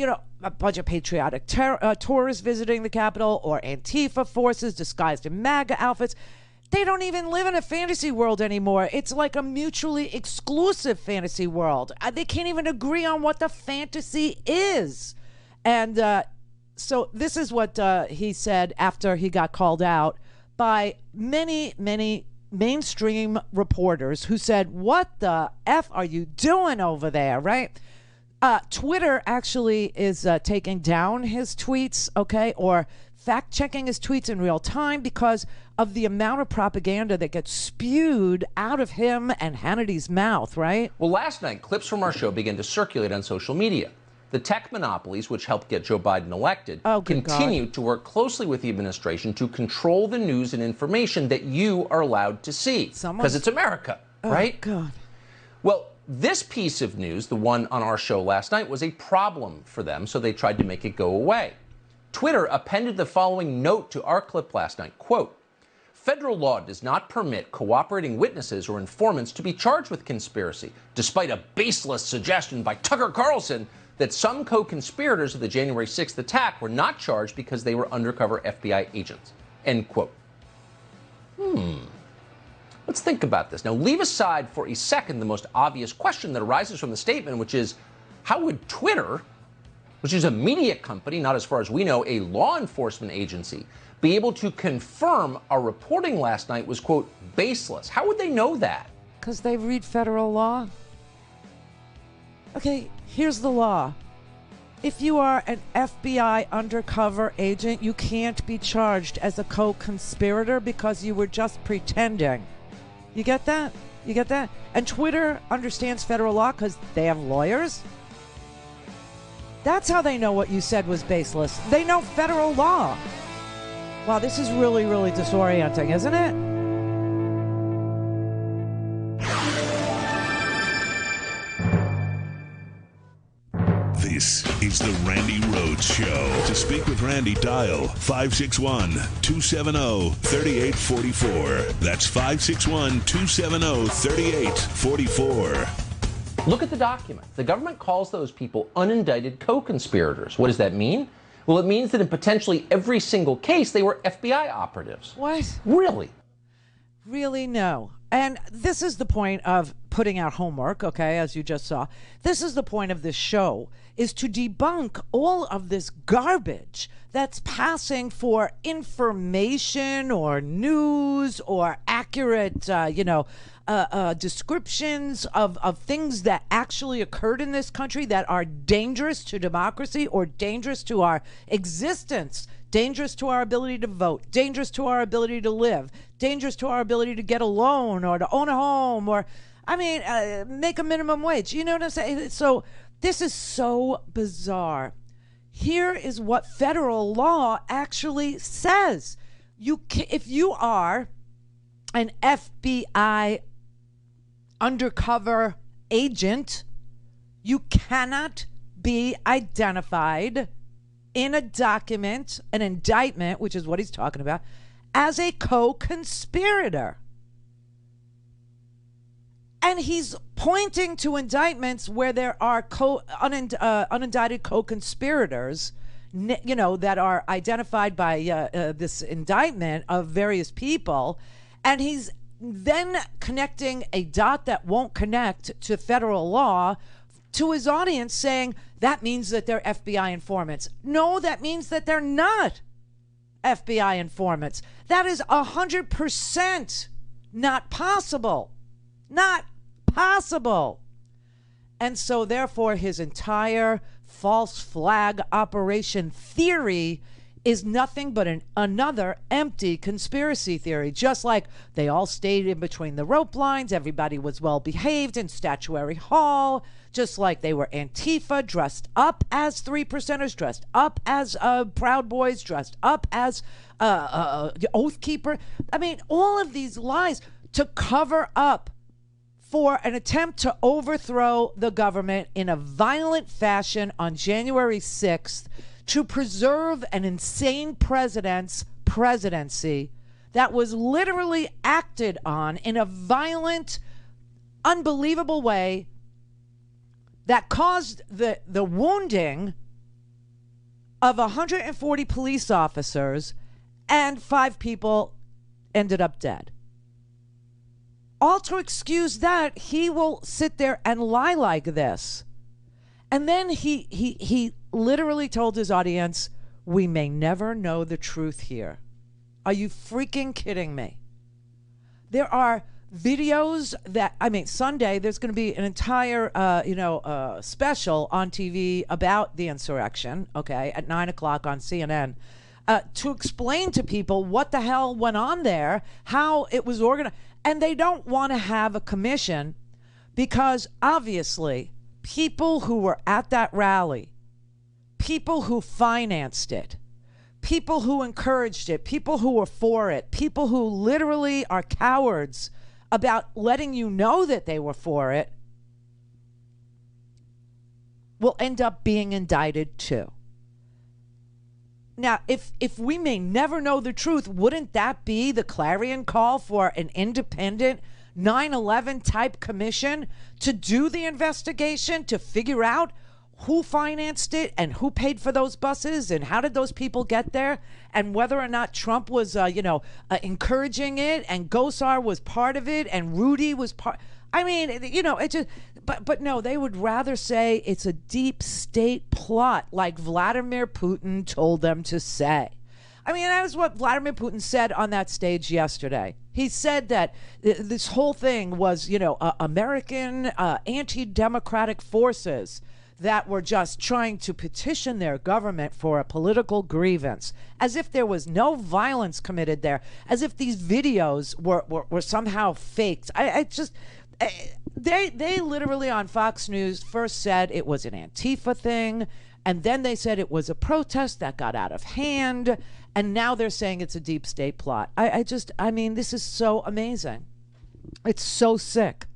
Speaker 7: a bunch of patriotic tourists visiting the Capitol, or Antifa forces disguised in MAGA outfits. They don't even live in a fantasy world anymore. It's like a mutually exclusive fantasy world. They can't even agree on what the fantasy is. And so this is what he said after he got called out by many, many mainstream reporters who said, what the F are you doing over there, right? Twitter actually is taking down his tweets, okay, or fact-checking his tweets in real time because of the amount of propaganda that gets spewed out of him and Hannity's mouth, right?
Speaker 8: Well, last night, clips from our show began to circulate on social media. The tech monopolies, which helped get Joe Biden elected, continue to work closely with the administration to control the news and information that you are allowed to see. Because it's America, right?
Speaker 7: Oh, God.
Speaker 8: Well, this piece of news, the one on our show last night, was a problem for them, so they tried to make it go away. Twitter appended the following note to our clip last night, quote, "Federal law does not permit cooperating witnesses or informants to be charged with conspiracy, despite a baseless suggestion by Tucker Carlson that some co-conspirators of the January 6th attack were not charged because they were undercover FBI agents." End quote. Let's think about this. Now, leave aside for a second the most obvious question that arises from the statement, which is, how would Twitter, which is a media company, not as far as we know, a law enforcement agency, be able to confirm our reporting last night was, quote, baseless? How would they know that?
Speaker 7: Because they read federal law. Okay, here's the law. If you are an FBI undercover agent, you can't be charged as a co-conspirator because you were just pretending. You get that? You get that? And Twitter understands federal law because they have lawyers. That's how they know what you said was baseless. They know federal law. Wow, this is really, really disorienting, isn't it?
Speaker 10: This is the Randi Rhodes Show. To speak with Randi, dial 561-270-3844. That's 561-270-3844.
Speaker 8: Look at the document. The government calls those people unindicted co-conspirators. What does that mean? Well, it means that in potentially every single case, they were FBI operatives.
Speaker 7: What?
Speaker 8: Really?
Speaker 7: Really, no. And this is the point of putting out homework, okay, as you just saw. This is the point of this show, is to debunk all of this garbage that's passing for information or news or accurate, descriptions of things that actually occurred in this country that are dangerous to democracy or dangerous to our existence, dangerous to our ability to vote, dangerous to our ability to live, dangerous to our ability to get a loan or to own a home or, make a minimum wage. You know what I'm saying? So this is so bizarre. Here is what federal law actually says. If you are an FBI undercover agent, You cannot be identified in a document, an indictment, which is what he's talking about, as a co-conspirator. And he's pointing to indictments where there are unindicted co-conspirators, that are identified by this indictment of various people. And he's then connecting a dot that won't connect to federal law to his audience, saying that means that they're FBI informants. No, that means that they're not FBI informants. That is 100% not possible. Not possible. And so therefore his entire false flag operation theory is nothing but another empty conspiracy theory. Just like they all stayed in between the rope lines, everybody was well behaved in Statuary Hall, just like they were Antifa, dressed up as 3%ers, dressed up as Proud Boys, dressed up as Oath Keeper. I mean, all of these lies to cover up for an attempt to overthrow the government in a violent fashion on January 6th, to preserve an insane president's presidency that was literally acted on in a violent, unbelievable way that caused the wounding of 140 police officers, and 5 people ended up dead. All to excuse that, he will sit there and lie like this. And then he literally told his audience, we may never know the truth here. Are you freaking kidding me? There are videos that, Sunday, there's going to be an entire, special on TV about the insurrection, okay, at 9 o'clock on CNN, to explain to people what the hell went on there, how it was organized. And they don't want to have a commission because obviously people who were at that rally, people who financed it, people who encouraged it, people who were for it, people who literally are cowards about letting you know that they were for it, will end up being indicted too. Now, if we may never know the truth, wouldn't that be the clarion call for an independent 9/11 type commission to do the investigation, to figure out who financed it and who paid for those buses and how did those people get there, and whether or not Trump was, encouraging it, and Gosar was part of it, and Rudy was part. It just. But no, they would rather say it's a deep state plot, like Vladimir Putin told them to say. That was what Vladimir Putin said on that stage yesterday. He said that this whole thing was, American anti-democratic forces that were just trying to petition their government for a political grievance, as if there was no violence committed there, as if these videos were somehow faked. They literally on Fox News first said it was an Antifa thing, and then they said it was a protest that got out of hand, and now they're saying it's a deep state plot. This is so amazing. It's so sick.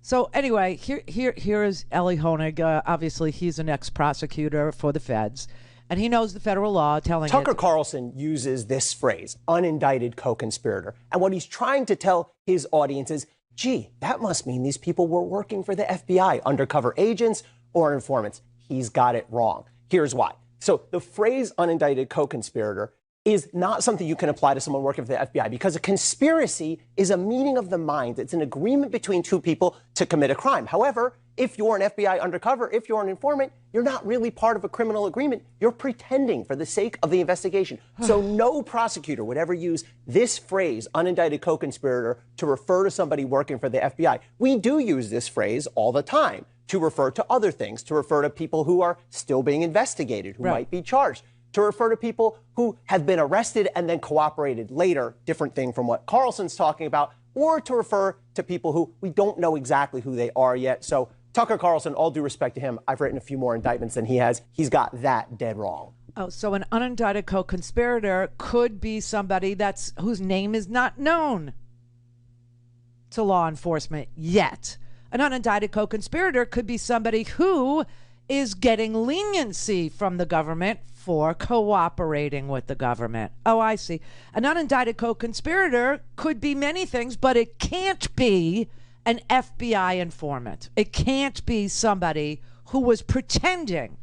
Speaker 7: So anyway, here is Eli Honig. Obviously, he's an ex-prosecutor for the feds, and he knows the federal law telling
Speaker 12: Tucker Carlson uses this phrase, unindicted co-conspirator, and what he's trying to tell his audience is, gee, that must mean these people were working for the FBI, undercover agents or informants. He's got it wrong. Here's why. So the phrase unindicted co-conspirator is not something you can apply to someone working for the FBI, because a conspiracy is a meeting of the mind. It's an agreement between two people to commit a crime. However, if you're an FBI undercover, if you're an informant, you're not really part of a criminal agreement. You're pretending for the sake of the investigation. So no prosecutor would ever use this phrase, unindicted co-conspirator, to refer to somebody working for the FBI. We do use this phrase all the time to refer to other things, to refer to people who are still being investigated, who might be charged, to refer to people who have been arrested and then cooperated later, different thing from what Carlson's talking about, or to refer to people who we don't know exactly who they are yet. So Tucker Carlson, all due respect to him, I've written a few more indictments than he has. He's got that dead wrong.
Speaker 7: Oh, so an unindicted co-conspirator could be somebody whose name is not known to law enforcement yet. An unindicted co-conspirator could be somebody who is getting leniency from the government for cooperating with the government. Oh, I see. An unindicted co-conspirator could be many things, but it can't be an FBI informant. It can't be somebody who was pretending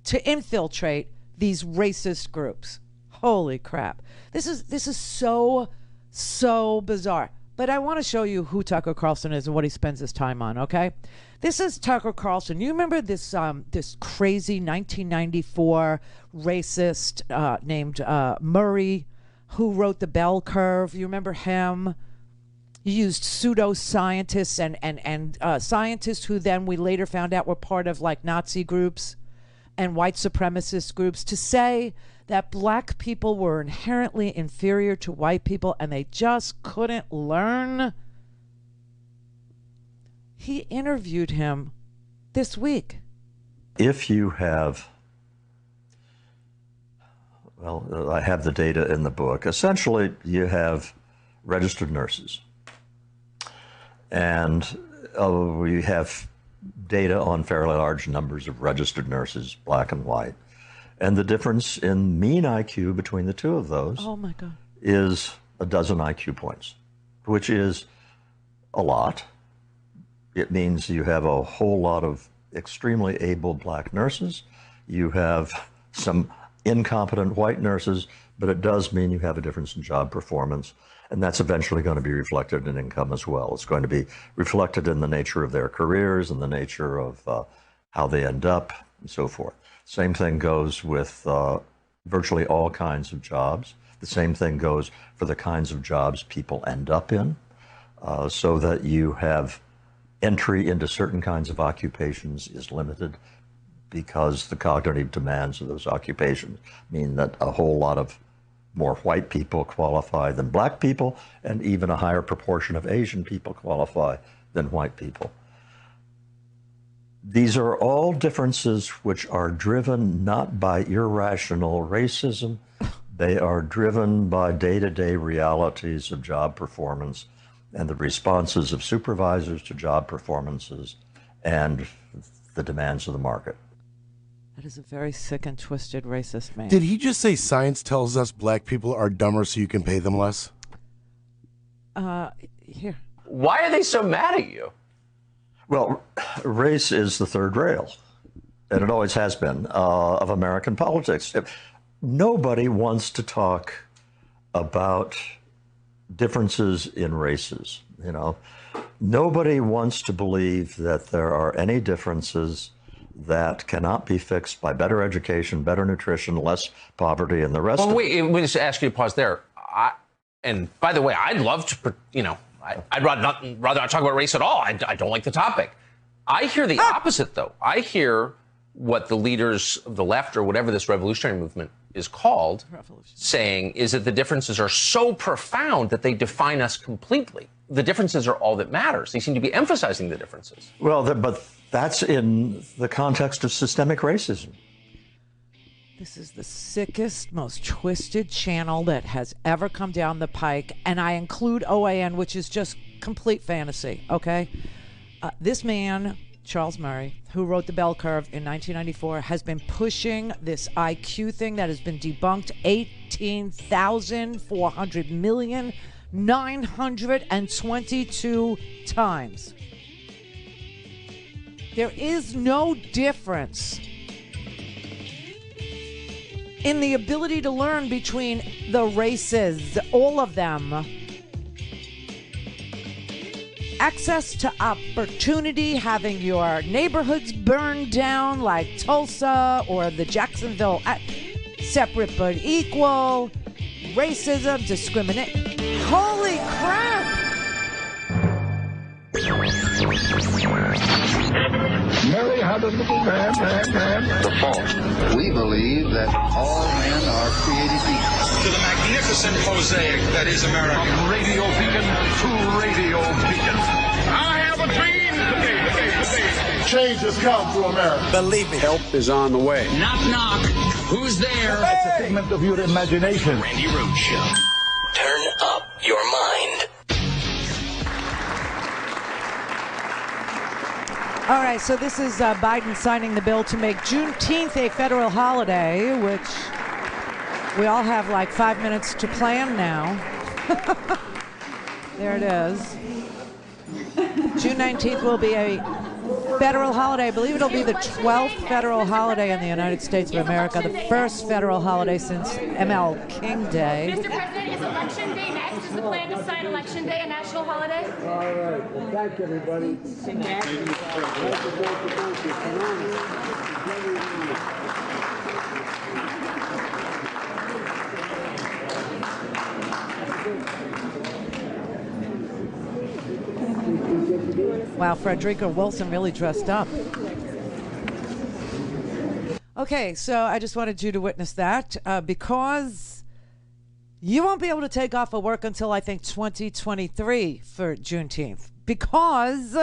Speaker 7: to infiltrate these racist groups. Holy crap. This is so bizarre. But I want to show you who Tucker Carlson is and what he spends his time on, okay? This is Tucker Carlson. You remember this this crazy 1994 racist named Murray, who wrote The Bell Curve? You remember him? He used pseudoscientists and scientists who then we later found out were part of like Nazi groups and white supremacist groups to say that black people were inherently inferior to white people and they just couldn't learn. He interviewed him this week.
Speaker 13: If you have, well, I have the data in the book. Essentially, you have registered nurses. And we have data on fairly large numbers of registered nurses, black and white. And the difference in mean IQ between the two of those is a dozen IQ points, which is a lot. It means you have a whole lot of extremely able black nurses. You have some incompetent white nurses, but it does mean you have a difference in job performance. And that's eventually going to be reflected in income as well. It's going to be reflected in the nature of their careers and the nature of how they end up and so forth. Same thing goes with virtually all kinds of jobs. The same thing goes for the kinds of jobs people end up in, so that you have entry into certain kinds of occupations is limited because the cognitive demands of those occupations mean that a whole lot of more white people qualify than black people, and even a higher proportion of Asian people qualify than white people. These are all differences which are driven not by irrational racism, they are driven by day-to-day realities of job performance and the responses of supervisors to job performances and the demands of the market.
Speaker 7: That is a very sick and twisted racist man.
Speaker 5: Did he just say science tells us black people are dumber so you can pay them less?
Speaker 7: Here.
Speaker 8: Why are they so mad at you?
Speaker 13: Well, race is the third rail, and it always has been, of American politics. Nobody wants to talk about differences in races, you know. Nobody wants to believe that there are any differences that cannot be fixed by better education, better nutrition, less poverty, and the rest of it.
Speaker 8: Wait, let me just ask you to pause there. And by the way, I'd love to, I'd rather not talk about race at all. I don't like the topic. I hear the opposite, though. I hear what the leaders of the left, or whatever this revolutionary movement is called, saying is that the differences are so profound that they define us completely. The differences are all that matters. They seem to be emphasizing the differences.
Speaker 13: Well, but that's in the context of systemic racism.
Speaker 7: This is the sickest, most twisted channel that has ever come down the pike, and I include OAN, which is just complete fantasy, okay? This man, Charles Murray, who wrote The Bell Curve in 1994, has been pushing this IQ thing that has been debunked 18,400,922 times. There is no difference in the ability to learn between the races, all of them. Access to opportunity, having your neighborhoods burned down like Tulsa or the Jacksonville, separate but equal, racism, discrimination. Holy crap!
Speaker 1: Mary had a little man.
Speaker 2: The fault. We believe that all men are created equal.
Speaker 1: To the magnificent mosaic that is America. From radio beacon to radio beacon. I have a dream. Change has come to America.
Speaker 14: Believe me. Help is on the way.
Speaker 4: Knock, knock. Who's there?
Speaker 1: It's a figment of your imagination.
Speaker 4: Randi Rhodes Show. Turn up your mind.
Speaker 7: All right, so this is Biden signing the bill to make Juneteenth a federal holiday, which we all have like 5 minutes to plan now. There it is. June 19th will be a federal holiday. I believe it'll be the 12th federal holiday in the United States of America, the first federal holiday since M.L. King Day.
Speaker 15: Mr. President, is Election Day next? Is the plan to sign Election Day a national holiday?
Speaker 14: All right. Well, thank you, everybody.
Speaker 7: Wow, Frederica Wilson really dressed up. Okay, so I just wanted you to witness that because you won't be able to take off of work until I think 2023 for Juneteenth because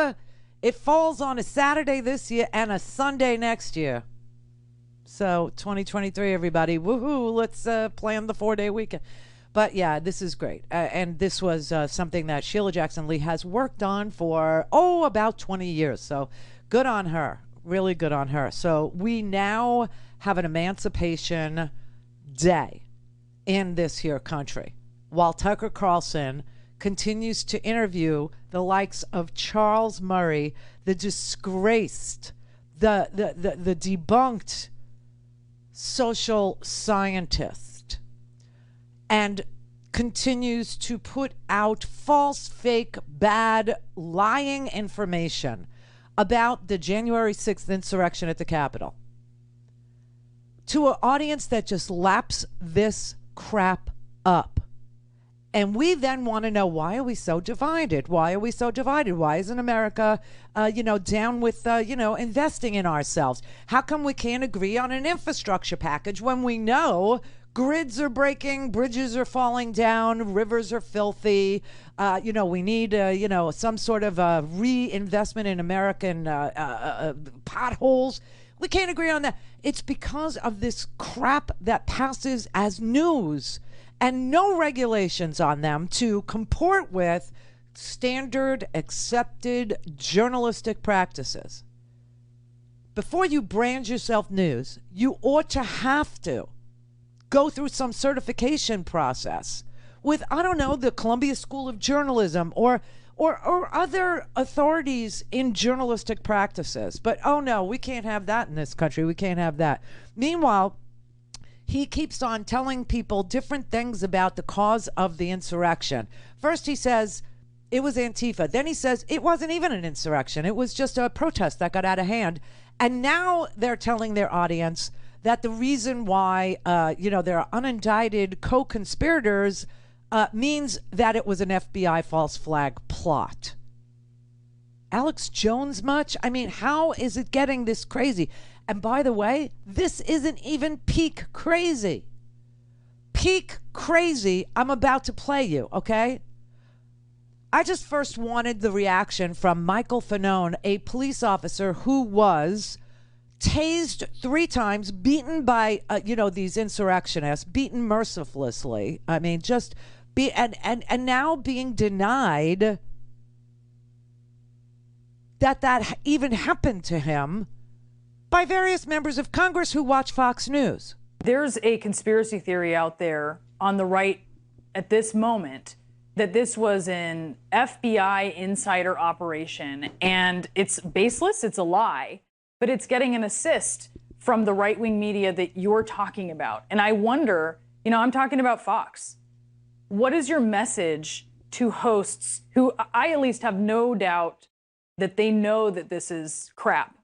Speaker 7: it falls on a Saturday this year and a Sunday next year. So 2023, everybody, woohoo! Let's plan the 4-day weekend. But yeah, this is great. And this was something that Sheila Jackson Lee has worked on for, about 20 years. So good on her. Really good on her. So we now have an Emancipation Day in this here country while Tucker Carlson continues to interview the likes of Charles Murray, the disgraced, the debunked social scientist, and continues to put out false, fake, bad, lying information about the January 6th insurrection at the Capitol to an audience that just laps this crap up. And we then want to know, why are we so divided? Why are we so divided? Why isn't America, down with, investing in ourselves? How come we can't agree on an infrastructure package when we know grids are breaking, bridges are falling down, rivers are filthy? We need, some sort of reinvestment in American potholes. We can't agree on that. It's because of this crap that passes as news and no regulations on them to comport with standard accepted journalistic practices. Before you brand yourself news, you ought to have to go through some certification process with, the Columbia School of Journalism or other authorities in journalistic practices. But, no, we can't have that in this country. We can't have that. Meanwhile, he keeps on telling people different things about the cause of the insurrection. First, he says it was Antifa. Then he says it wasn't even an insurrection. It was just a protest that got out of hand. And now they're telling their audience that the reason why, there are unindicted co-conspirators means that it was an FBI false flag plot. Alex Jones much? I mean, how is it getting this crazy? And by the way, this isn't even peak crazy. Peak crazy, I'm about to play you, okay? I just first wanted the reaction from Michael Fanone, a police officer who was tased 3 times, beaten by, these insurrectionists, beaten mercilessly. I mean, and now being denied that even happened to him by various members of Congress who watch Fox News.
Speaker 17: There's a conspiracy theory out there on the right at this moment that this was an FBI insider operation, and it's baseless, it's a lie, but it's getting an assist from the right-wing media that you're talking about. And I wonder, I'm talking about Fox. What is your message to hosts who I at least have no doubt that they know that this is crap,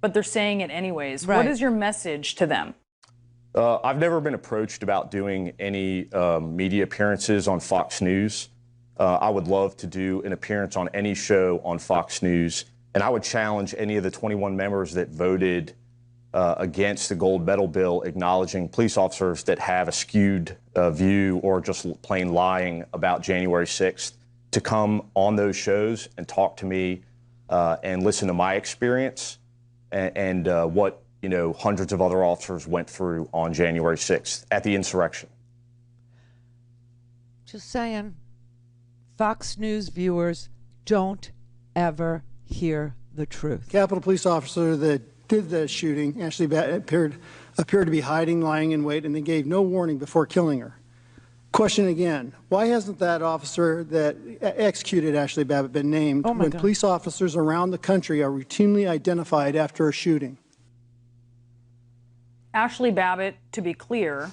Speaker 17: but they're saying it anyways? Right. What is your message to them?
Speaker 23: I've never been approached about doing any media appearances on Fox News. I would love to do an appearance on any show on Fox News, and I would challenge any of the 21 members that voted against the gold medal bill, acknowledging police officers that have a skewed view or just plain lying about January 6th, to come on those shows and talk to me and listen to my experience and what hundreds of other officers went through on January 6th at the insurrection.
Speaker 7: Just saying, Fox News viewers, don't ever hear the truth.
Speaker 16: Capitol Police officer that did the shooting actually appeared to be hiding, lying in wait, and they gave no warning before killing her. Question again, why hasn't that officer that executed Ashley Babbitt been named when police officers around the country are routinely identified after a shooting?
Speaker 17: Ashley Babbitt, to be clear,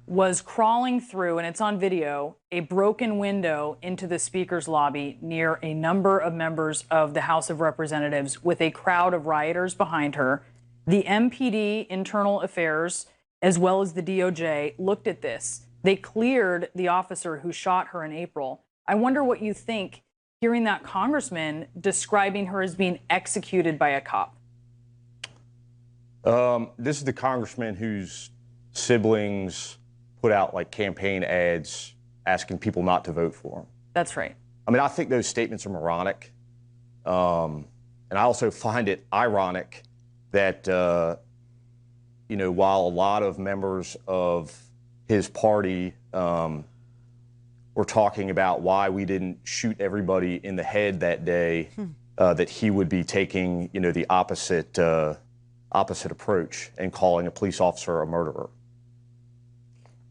Speaker 17: was crawling through, and it's on video, a broken window into the speaker's lobby near a number of members of the House of Representatives with a crowd of rioters behind her. The MPD, Internal Affairs, as well as the DOJ, looked at this. They cleared the officer who shot her in April. I wonder what you think hearing that congressman describing her as being executed by a cop.
Speaker 23: This is the congressman whose siblings put out like campaign ads asking people not to vote for him.
Speaker 17: That's right.
Speaker 23: I mean, I think those statements are moronic. And I also find it ironic that, you know, while a lot of members of his party were talking about why we didn't shoot everybody in the head that day, that he would be taking, you know, the opposite approach and calling a police officer a murderer.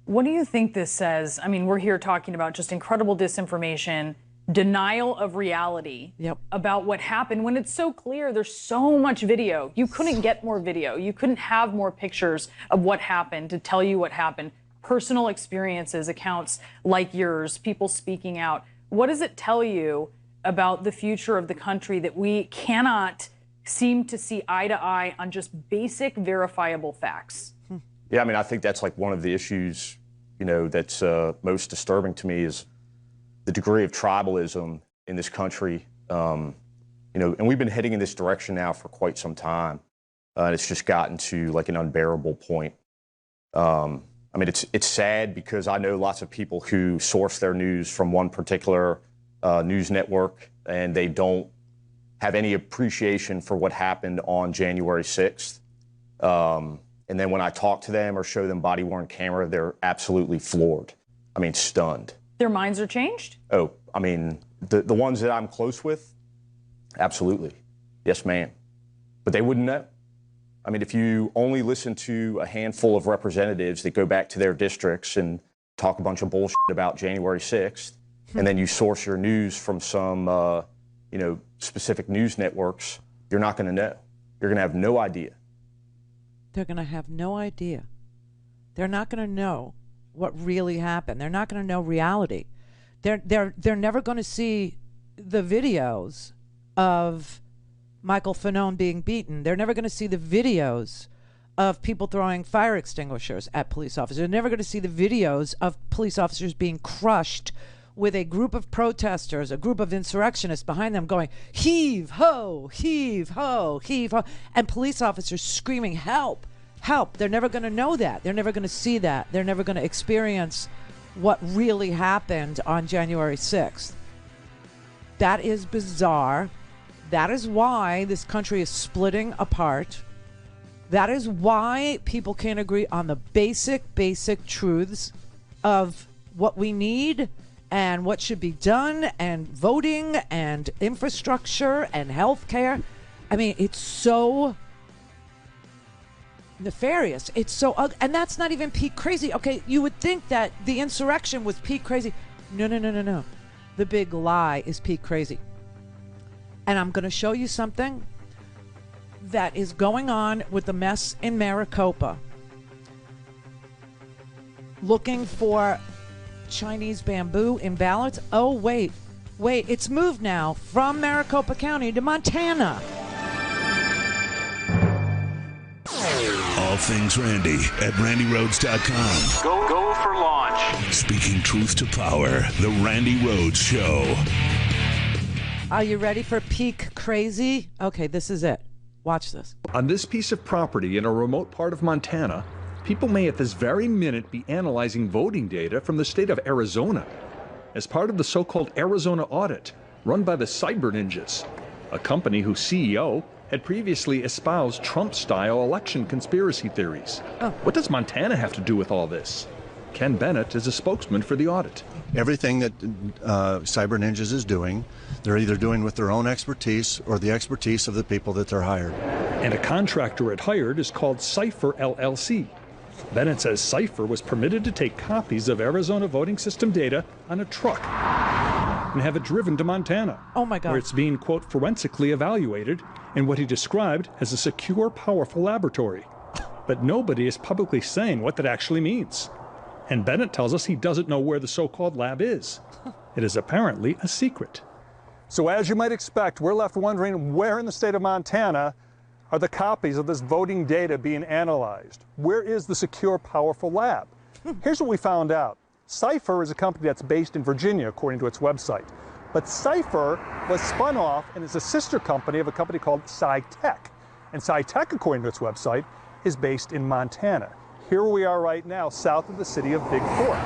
Speaker 17: What do you think this says? I mean, we're here talking about just incredible disinformation, denial of reality about what happened when it's so clear. There's so much video. You couldn't get more video. You couldn't have more pictures of what happened to tell you what happened. Personal experiences, accounts like yours, people speaking out. What does it tell you about the future of the country that we cannot seem to see eye to eye on just basic verifiable facts?
Speaker 23: Yeah, I mean, I think that's like one of the issues, you know, that's most disturbing to me is the degree of tribalism in this country. You know, and we've been heading in this direction now for quite some time. And it's just gotten to like an unbearable point. I mean, it's sad because I know lots of people who source their news from one particular news network and they don't have any appreciation for what happened on January 6th. And then when I talk to them or show them body-worn camera, they're absolutely floored. I mean, stunned.
Speaker 17: Their minds are changed?
Speaker 23: Oh, I mean, the ones that I'm close with, absolutely. Yes, ma'am. But they wouldn't know. I mean, if you only listen to a handful of representatives that go back to their districts and talk a bunch of bullshit about January 6th, and then you source your news from some, you know, specific news networks, you're not going to know. You're going to have no idea.
Speaker 7: They're going to have no idea. They're not going to know what really happened. They're not going to know reality. They're never going to see the videos of Michael Fanone being beaten. They're never going to see the videos of people throwing fire extinguishers at police officers. They're never going to see the videos of police officers being crushed with a group of protesters, a group of insurrectionists behind them going, heave ho, heave ho, heave ho, and police officers screaming, help, help. They're never going to know that. They're never going to see that. They're never going to experience what really happened on January 6th. That is bizarre. That is why this country is splitting apart. That is why people can't agree on the basic truths of what we need and what should be done, and voting and infrastructure and health care. I mean, it's so nefarious. It's so ugly. And that's not even peak crazy. Okay, you would think that the insurrection was peak crazy. No. The big lie is peak crazy. And I'm going to show you something that is going on with the mess in Maricopa. Looking for Chinese bamboo in ballots. Oh, wait, it's moved now from Maricopa County to Montana.
Speaker 10: All things Randi at RandiRhodes.com.
Speaker 3: Go for launch.
Speaker 10: Speaking truth to power, the Randi Rhodes Show.
Speaker 7: Are you ready for peak crazy? Okay, this is it. Watch this.
Speaker 18: On this piece of property in a remote part of Montana, people may at this very minute be analyzing voting data from the state of Arizona as part of the so-called Arizona audit run by the Cyber Ninjas, a company whose CEO had previously espoused Trump-style election conspiracy theories. What does Montana have to do with all this? Ken Bennett is a spokesman for the audit.
Speaker 19: Everything that Cyber Ninjas is doing, they're either doing with their own expertise or the expertise of the people that they're hired.
Speaker 18: And a contractor it hired is called Cipher LLC. Bennett says Cipher was permitted to take copies of Arizona voting system data on a truck and have it driven to Montana.
Speaker 7: Oh my God.
Speaker 18: Where it's being, quote, forensically evaluated in what he described as a secure, powerful laboratory. But nobody is publicly saying what that actually means. And Bennett tells us he doesn't know where the so-called lab is. It is apparently a secret.
Speaker 11: So as you might expect, we're left wondering where in the state of Montana are the copies of this voting data being analyzed? Where is the secure, powerful lab? Here's what we found out. Cipher is a company that's based in Virginia, according to its website. But Cipher was spun off and is a sister company of a company called SciTech. And SciTech, according to its website, is based in Montana. Here we are right now, south of the city of Big Fork.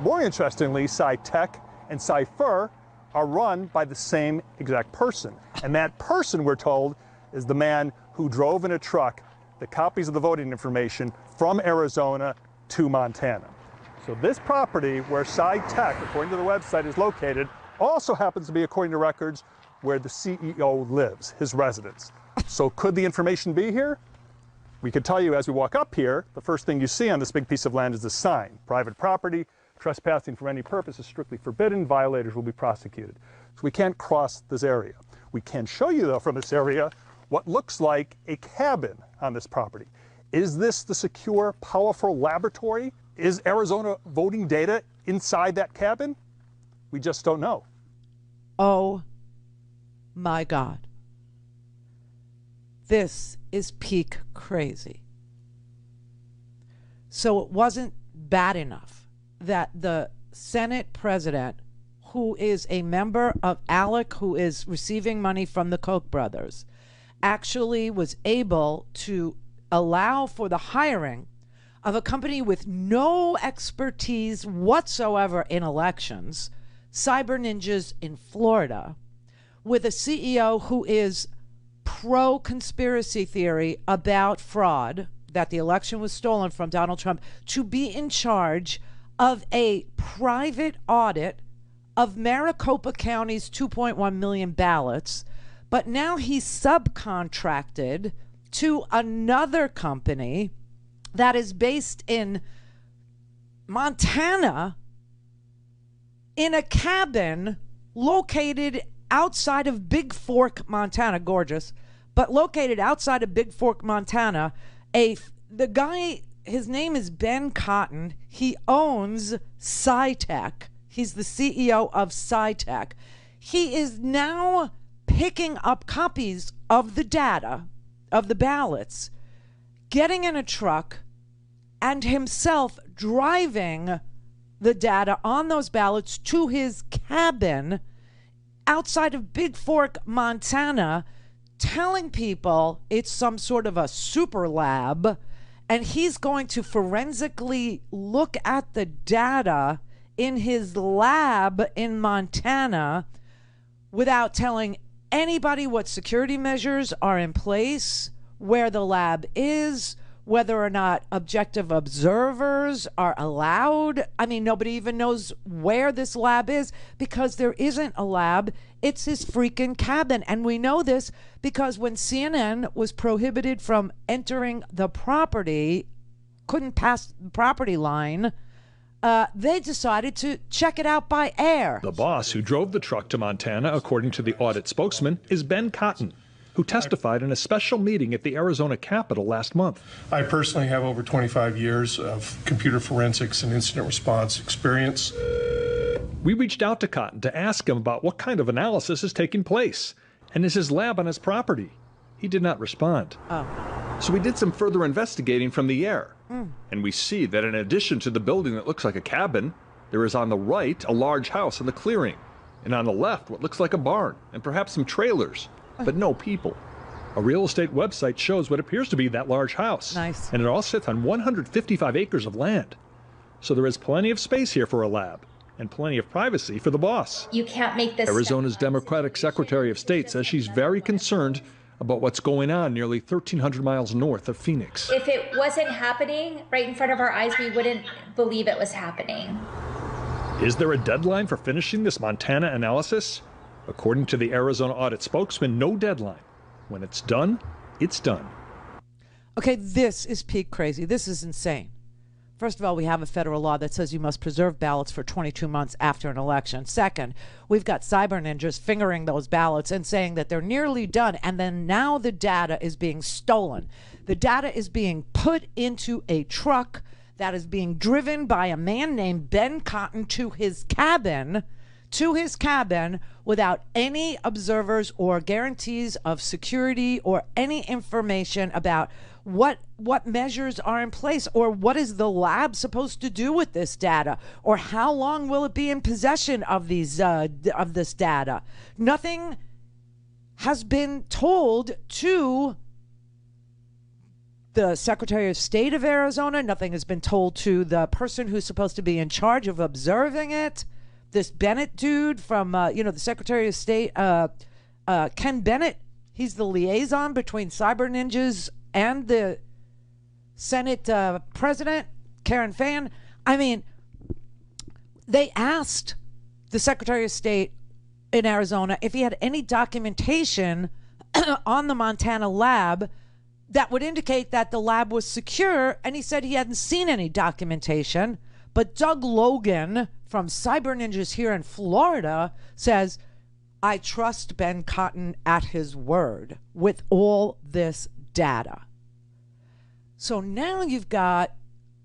Speaker 11: More interestingly, SciTech and Cipher are run by the same exact person. And that person, we're told, is the man who drove in a truck the copies of the voting information from Arizona to Montana. So this property where SciTech, according to the website, is located also happens to be, according to records, where the CEO lives, his residence. So could the information be here? We could tell you as we walk up here, the first thing you see on this big piece of land is a sign. Private property, trespassing for any purpose is strictly forbidden, violators will be prosecuted. So we can't cross this area. We can show you, though, from this area what looks like a cabin on this property. Is this the secure, powerful laboratory? Is Arizona voting data inside that cabin? We just don't know.
Speaker 7: Oh my God. This is peak crazy. So it wasn't bad enough that the Senate president, who is a member of ALEC, who is receiving money from the Koch brothers, actually was able to allow for the hiring of a company with no expertise whatsoever in elections, Cyber Ninjas in Florida, with a CEO who is pro-conspiracy theory about fraud, that the election was stolen from Donald Trump, to be in charge of a private audit of Maricopa County's 2.1 million ballots. But now he's subcontracted to another company that is based in Montana in a cabin located outside of Big Fork, Montana. Gorgeous. But located outside of Big Fork, Montana. The guy, his name is Ben Cotton. He owns SciTech. He's the CEO of SciTech. He is now picking up copies of the data, of the ballots, getting in a truck, and himself driving the data on those ballots to his cabin outside of Big Fork, Montana, telling people it's some sort of a super lab, and he's going to forensically look at the data in his lab in Montana without telling anybody what security measures are in place, where the lab is, whether or not objective observers are allowed. I mean, nobody even knows where this lab is because there isn't a lab. It's his freaking cabin. And we know this because when CNN was prohibited from entering the property, couldn't pass the property line, they decided to check it out by air.
Speaker 18: The boss who drove the truck to Montana, according to the audit spokesman, is Ben Cotton, who testified in a special meeting at the Arizona Capitol last month.
Speaker 20: I personally have over 25 years of computer forensics and incident response experience.
Speaker 18: We reached out to Cotton to ask him about what kind of analysis is taking place, and is his lab on his property. He did not respond. So we did some further investigating from the air. And we see that in addition to the building that looks like a cabin, there is on the right a large house in the clearing, and on the left what looks like a barn, and perhaps some trailers, but no people. A real estate website shows what appears to be that large house.
Speaker 7: Nice.
Speaker 18: And it all sits on 155 acres of land. So there is plenty of space here for a lab, and plenty of privacy for the boss.
Speaker 15: You can't make this
Speaker 18: Arizona's Democratic Secretary of State says she's very concerned about what's going on nearly 1,300 miles north of Phoenix.
Speaker 15: If it wasn't happening right in front of our eyes, we wouldn't believe it was happening.
Speaker 18: Is there a deadline for finishing this Montana analysis? According to the Arizona audit spokesman, no deadline. When it's done, it's done.
Speaker 7: Okay, this is peak crazy. This is insane. First of all, we have a federal law that says you must preserve ballots for 22 months after an election. Second, we've got cyber ninjas fingering those ballots and saying that they're nearly done. And then now the data is being stolen. The data is being put into a truck that is being driven by a man named Ben Cotton to his cabin without any observers or guarantees of security or any information about what measures are in place, or what is the lab supposed to do with this data, or how long will it be in possession of these of this data. Nothing has been told to the Secretary of State of Arizona. Nothing has been told to the person who's supposed to be in charge of observing it. This Bennett dude from the Secretary of State, Ken Bennett. He's the liaison between cyber ninjas and the Senate President, Karen Fann. I mean, they asked the Secretary of State in Arizona if he had any documentation on the Montana lab that would indicate that the lab was secure, and he said he hadn't seen any documentation. But Doug Logan from Cyber Ninjas here in Florida says, I trust Ben Cotton at his word with all this data. So now you've got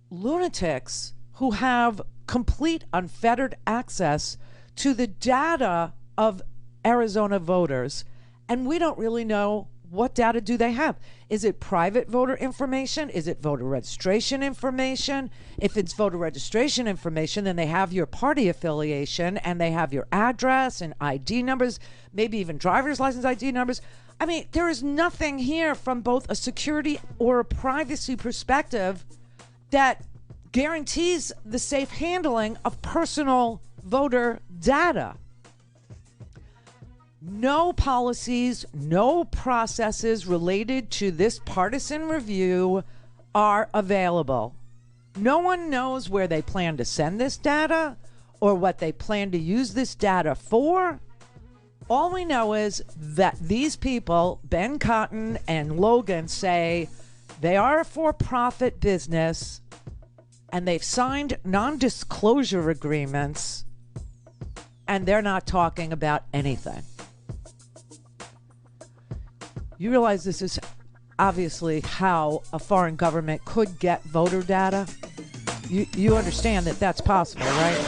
Speaker 7: lunatics who have complete unfettered access to the data of Arizona voters, and we don't really know what data do they have. Is it private voter information? Is it voter registration information? If it's voter registration information, then they have your party affiliation and they have your address and ID numbers, maybe even driver's license ID numbers. I mean, there is nothing here from both a security or a privacy perspective that guarantees the safe handling of personal voter data. No policies, no processes related to this partisan review are available. No one knows where they plan to send this data or what they plan to use this data for. All we know is that these people, Ben Cotton and Logan, say they are a for-profit business and they've signed non-disclosure agreements and they're not talking about anything. You realize this is obviously how a foreign government could get voter data? You understand that that's possible, right?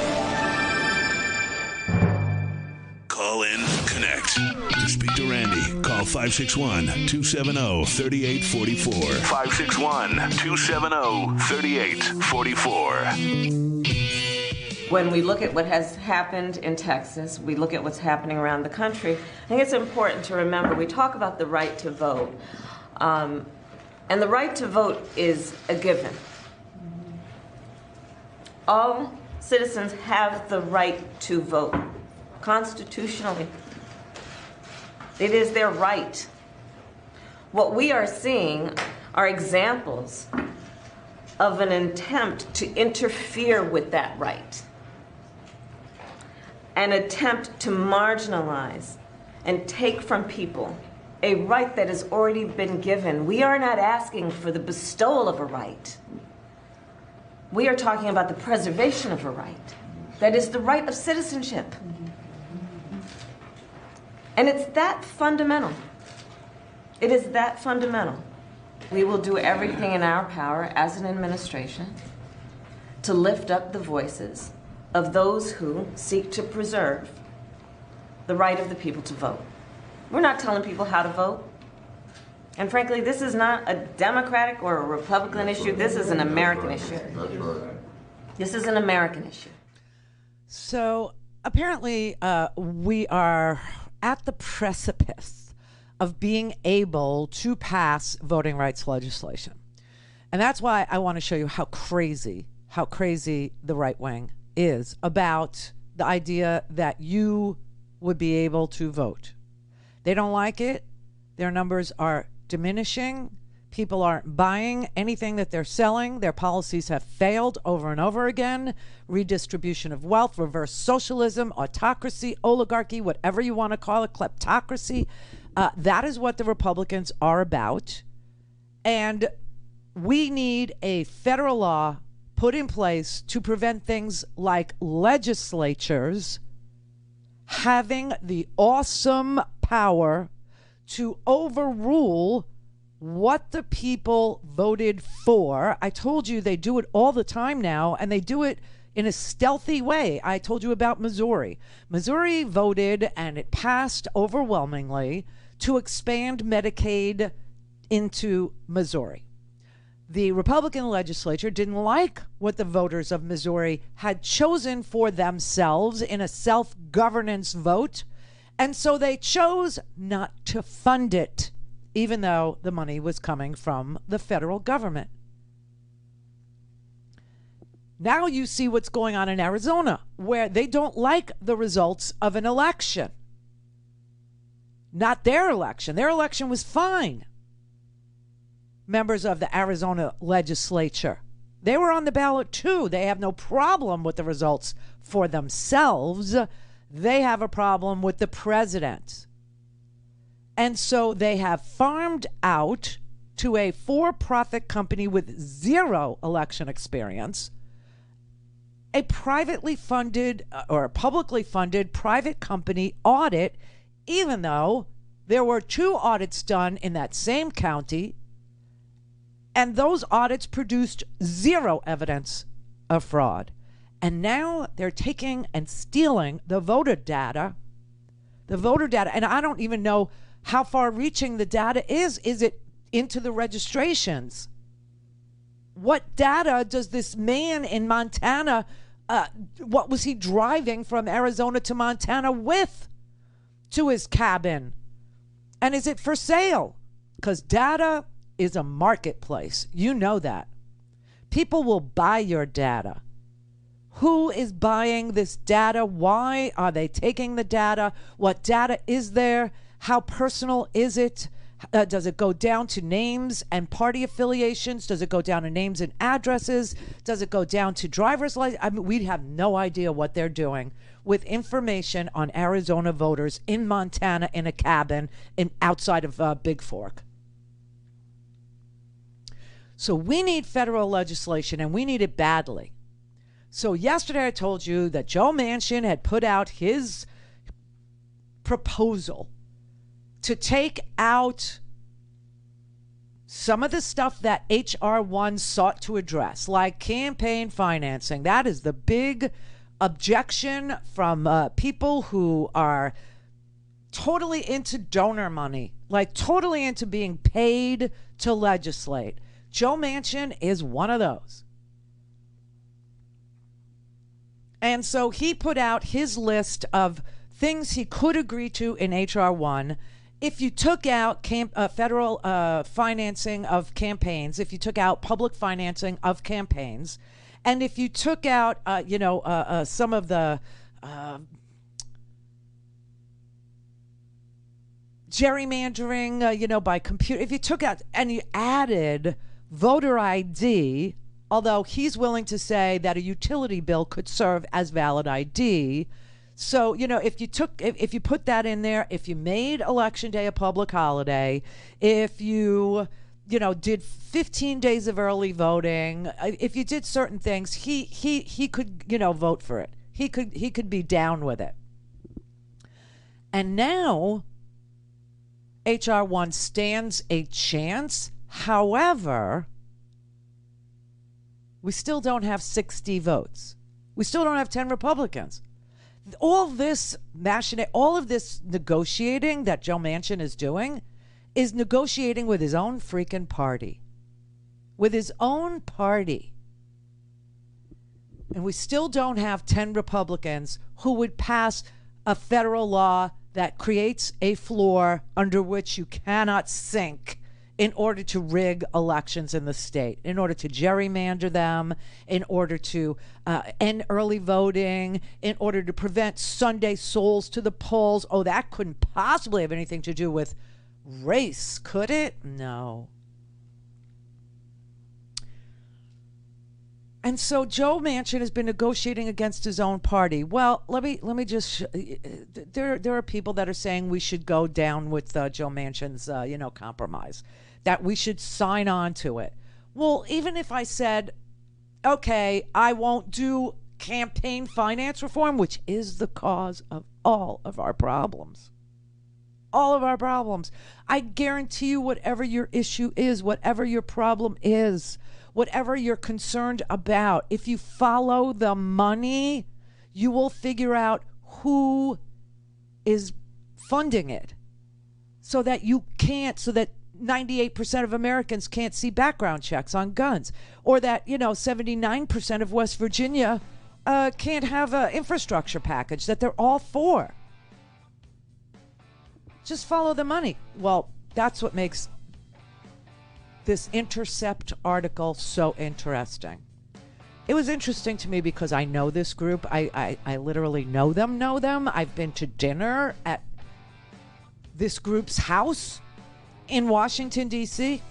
Speaker 10: Call in, connect. To speak to Randi, call 561-270-3844. 561-270-3844.
Speaker 6: When we look at what has happened in Texas, we look at what's happening around the country, I think it's important to remember we talk about the right to vote. And the right to vote is a given. All citizens have the right to vote constitutionally. It is their right. What we are seeing are examples of an attempt to interfere with that right. An attempt to marginalize and take from people a right that has already been given. We are not asking for the bestowal of a right. We are talking about the preservation of a right. That is the right of citizenship. And it's that fundamental. It is that fundamental. We will do everything in our power as an administration to lift up the voices of those who seek to preserve the right of the people to vote. We're not telling people how to vote. And frankly, this is not a Democratic or a Republican issue. This is an American issue. This is an American issue.
Speaker 7: So apparently we are at the precipice of being able to pass voting rights legislation. And that's why I want to show you how crazy the right wing is about the idea that you would be able to vote. They don't like it Their numbers are diminishing. People aren't buying anything that they're selling. Their policies have failed over and over again. Redistribution of wealth, reverse socialism, autocracy, oligarchy, whatever you want to call it, kleptocracy. That is what the Republicans are about. And we need a federal law put in place to prevent things like legislatures having the awesome power to overrule what the people voted for. I told you they do it all the time now, and they do it in a stealthy way. I told you about Missouri. Missouri voted, and it passed overwhelmingly, to expand Medicaid into Missouri. The Republican legislature didn't like what the voters of Missouri had chosen for themselves in a self-governance vote, and so they chose not to fund it, even though the money was coming from the federal government. Now you see what's going on in Arizona, where they don't like the results of an election. Not their election. Their election was fine. Members of the Arizona legislature, they were on the ballot too. They have no problem with the results for themselves. They have a problem with the president. And so they have farmed out to a for-profit company with zero election experience a privately funded or publicly funded private company audit, even though there were 2 audits done in that same county, and those audits produced zero evidence of fraud. And now they're taking and stealing the voter data. And I don't even know how far-reaching the data is. Is it into the registrations? What data does this man in Montana, what was he driving from Arizona to Montana with to his cabin? And is it for sale? Because data is a marketplace. You know that. People will buy your data. Who is buying this data? Why are they taking the data? What data is there? How personal is it? Does it go down to names and party affiliations? Does it go down to names and addresses? Does it go down to driver's license? I mean, we have no idea what they're doing with information on Arizona voters in Montana in a cabin outside of Big Fork. So we need federal legislation, and we need it badly. So yesterday I told you that Joe Manchin had put out his proposal to take out some of the stuff that H.R. 1 sought to address, like campaign financing. That is the big objection from people who are totally into donor money, like totally into being paid to legislate. Joe Manchin is one of those. And so he put out his list of things he could agree to in H.R. 1. If you took out federal financing of campaigns, if you took out public financing of campaigns, and if you took out, some of the gerrymandering, by computer, if you took out and you added voter ID, although he's willing to say that a utility bill could serve as valid ID. So, if you put that in there, if you made Election Day a public holiday, if you, did 15 days of early voting, if you did certain things, he could, vote for it. He could be down with it. And now H.R. 1 stands a chance. However, we still don't have 60 votes. We still don't have 10 Republicans. All this all of this negotiating that Joe Manchin is doing is negotiating with his own freaking party. With his own party. And we still don't have 10 Republicans who would pass a federal law that creates a floor under which you cannot sink in order to rig elections in the state, in order to gerrymander them, in order to end early voting, in order to prevent Sunday souls to the polls. Oh, that couldn't possibly have anything to do with race, could it? No. And so Joe Manchin has been negotiating against his own party. Well, let me just there are people that are saying we should go down with Joe Manchin's compromise, that we should sign on to it. Well, even if I said, okay, I won't do campaign finance reform, which is the cause of all of our problems. All of our problems. I guarantee you, whatever your issue is, whatever your problem is, whatever you're concerned about, if you follow the money, you will figure out who is funding it, so that 98% of Americans can't see background checks on guns, or that 79% of West Virginia can't have an infrastructure package that they're all for. Just follow the money. Well, that's what makes this Intercept article so interesting. It was interesting to me because I know this group. I literally know them. I've been to dinner at this group's house in Washington, D.C.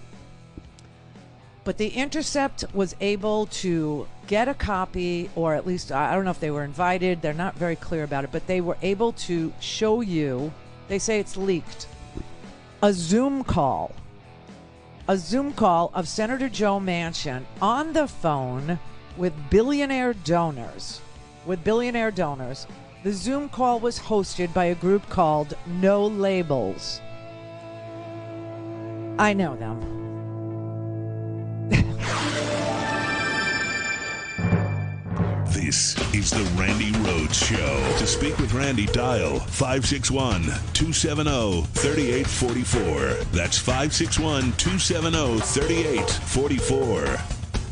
Speaker 7: But the Intercept was able to get a copy, or at least, I don't know if they were invited. They're not very clear about it, but they were able to show you, they say it's leaked, a Zoom call of Senator Joe Manchin on the phone with billionaire donors. The Zoom call was hosted by a group called No Labels. I know them.
Speaker 10: This is the Randi Rhodes Show. To speak with Randi, dial 561-270-3844. That's 561-270-3844.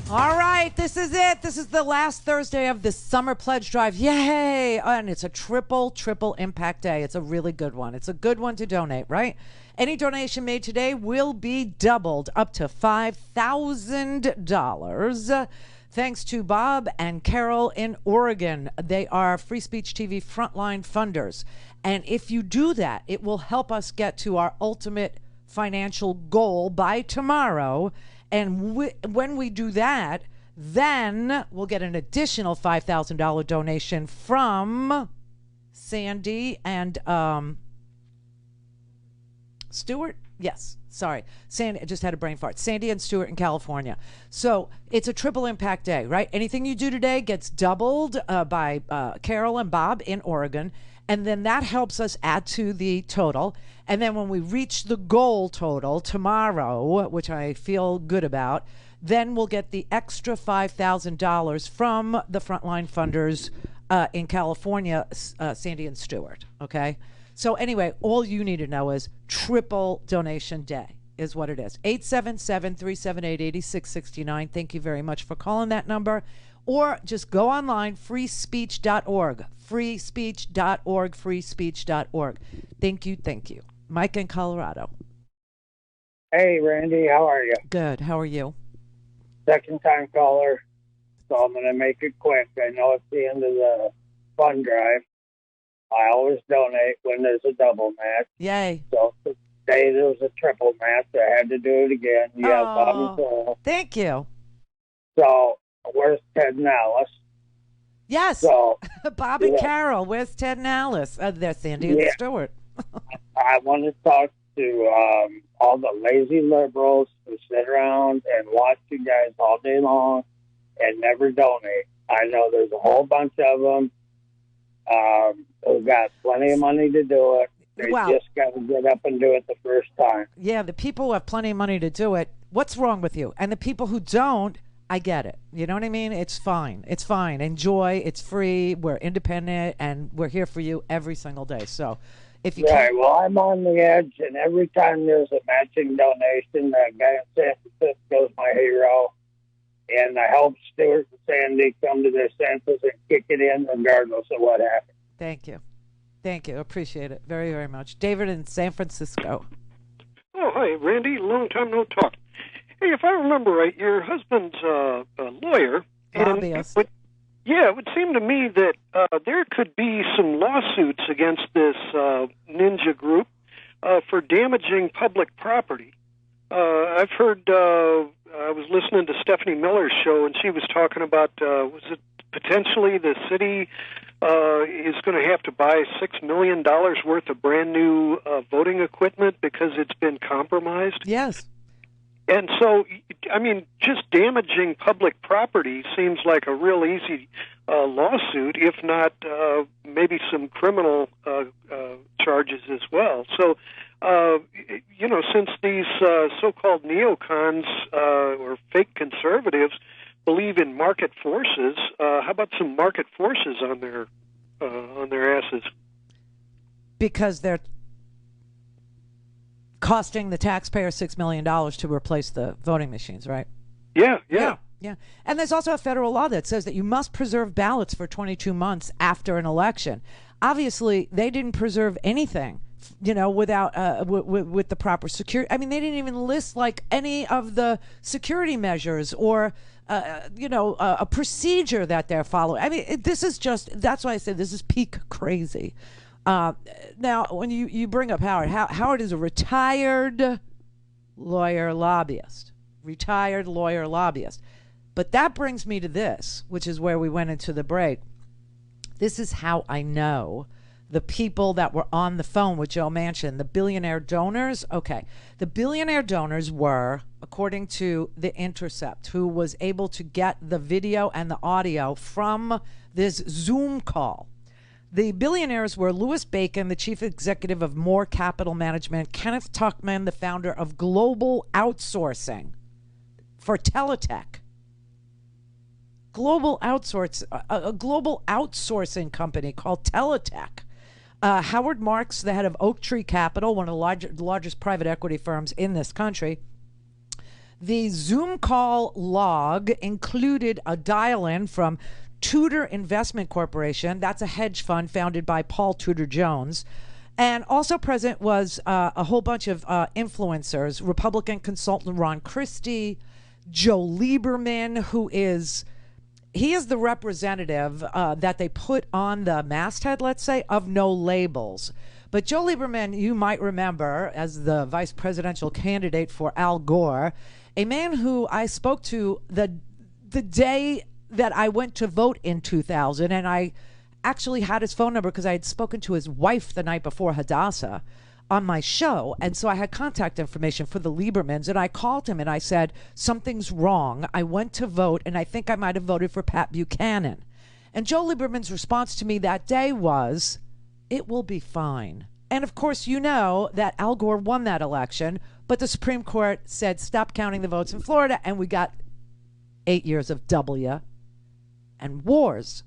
Speaker 7: All right, this is it. This is the last Thursday of the summer pledge drive. Yay! And it's a triple impact day. It's a really good one. It's a good one to donate, right? Any donation made today will be doubled up to $5,000. Thanks to Bob and Carol in Oregon. They are Free Speech TV frontline funders. And if you do that, it will help us get to our ultimate financial goal by tomorrow. And when we do that, then we'll get an additional $5,000 donation from Sandy and Stewart? Yes. Sorry. Sandy, I just had a brain fart. Sandy and Stewart in California. So it's a triple impact day, right? Anything you do today gets doubled by Carol and Bob in Oregon. And then that helps us add to the total. And then when we reach the goal total tomorrow, which I feel good about, then we'll get the extra $5,000 from the frontline funders in California, Sandy and Stewart. Okay? So anyway, all you need to know is triple donation day is what it is. 877-378-8669. Thank you very much for calling that number. Or just go online, freespeech.org. Freespeech.org, freespeech.org. Thank you. Mike in Colorado.
Speaker 14: Hey, Randy, how are you?
Speaker 7: Good. How are you?
Speaker 14: Second time caller, so I'm going to make it quick. I know it's the end of the fund drive. I always donate when there's a double match.
Speaker 7: Yay.
Speaker 14: So today there was a triple match. I had to do it again. Yeah, Bob and Carol.
Speaker 7: Thank you.
Speaker 14: So where's Ted and Alice?
Speaker 7: Yes.
Speaker 14: So,
Speaker 7: Bob and Carol. Where's Ted and Alice? They're Sandy and Stewart.
Speaker 14: I want to talk to all the lazy liberals who sit around and watch you guys all day long and never donate. I know there's a whole bunch of them. Who've got plenty of money to do it. They just got to get up and do it the first time.
Speaker 7: Yeah, the people who have plenty of money to do it, what's wrong with you? And the people who don't, I get it. You know what I mean? It's fine. It's fine. Enjoy. It's free. We're independent, and we're here for you every single day. So if you
Speaker 14: can't... Well, I'm on the edge, and every time there's a matching donation, that guy in San Francisco is my hero. And I hope Stewart and Sandy come to their senses and kick it in regardless of what happens.
Speaker 7: Thank you. Appreciate it very, very much. David in San Francisco.
Speaker 9: Oh, hi, Randy. Long time no talk. Hey, if I remember right, your husband's a lawyer.
Speaker 7: Lobbyist.
Speaker 9: It would seem to me that there could be some lawsuits against this ninja group for damaging public property. I've heard, I was listening to Stephanie Miller's show, and she was talking about, was it potentially the city is going to have to buy $6 million worth of brand new voting equipment because it's been compromised?
Speaker 7: Yes.
Speaker 9: And so, I mean, just damaging public property seems like a real easy lawsuit, if not maybe some criminal charges as well. So, you know, since these so-called neocons or fake conservatives believe in market forces, how about some market forces on their asses?
Speaker 7: Because they're costing the taxpayer $6 million to replace the voting machines, right?
Speaker 9: Yeah.
Speaker 7: And there's also a federal law that says that you must preserve ballots for 22 months after an election. Obviously, they didn't preserve anything, you know, without with the proper security. I mean, they didn't even list like any of the security measures or a procedure that they're following. I mean, this is just, that's why I said this is peak crazy. Now, when you bring up Howard, Howard is a retired lawyer lobbyist. But that brings me to this, which is where we went into the break. This is how I know the people that were on the phone with Joe Manchin, the billionaire donors. Okay, the billionaire donors were, according to The Intercept, who was able to get the video and the audio from this Zoom call. The billionaires were Louis Bacon, the chief executive of Moore Capital Management, Kenneth Tuchman, the founder of Global Outsourcing for Teletech. A global outsourcing company called Teletech. Howard Marks, the head of Oak Tree Capital, one of the largest private equity firms in this country. The Zoom call log included a dial-in from Tudor Investment Corporation. That's a hedge fund founded by Paul Tudor Jones. And also present was a whole bunch of influencers, Republican consultant Ron Christie, Joe Lieberman, he is the representative that they put on the masthead, let's say, of No Labels. But Joe Lieberman, you might remember, as the vice presidential candidate for Al Gore, a man who I spoke to the day that I went to vote in 2000, and I actually had his phone number because I had spoken to his wife the night before, Hadassah, on my show. And so I had contact information for the Liebermans, and I called him and I said, something's wrong. I went to vote, and I think I might have voted for Pat Buchanan. And Joe Lieberman's response to me that day was, it will be fine. And of course, you know that Al Gore won that election, but the Supreme Court said, stop counting the votes in Florida, and we got 8 years of W and wars.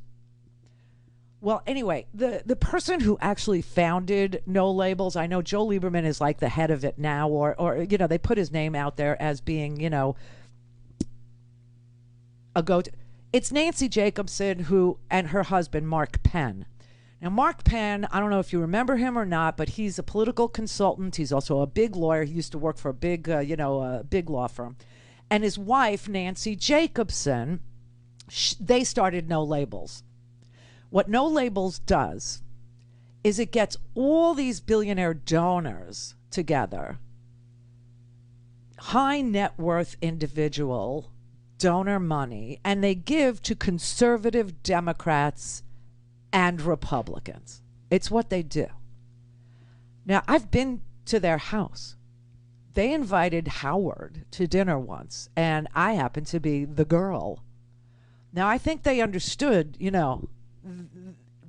Speaker 7: Well, anyway, the person who actually founded No Labels, I know Joe Lieberman is like the head of it now, or you know, they put his name out there as being, you know, a go-to. It's Nancy Jacobson and her husband, Mark Penn. Now, Mark Penn, I don't know if you remember him or not, but he's a political consultant. He's also a big lawyer. He used to work for a big, big law firm. And his wife, Nancy Jacobson, they started No Labels. What No Labels does is it gets all these billionaire donors together, high net worth individual donor money, and they give to conservative Democrats and Republicans. It's what they do. Now, I've been to their house. They invited Howard to dinner once, and I happened to be the girl. Now, I think they understood, you know,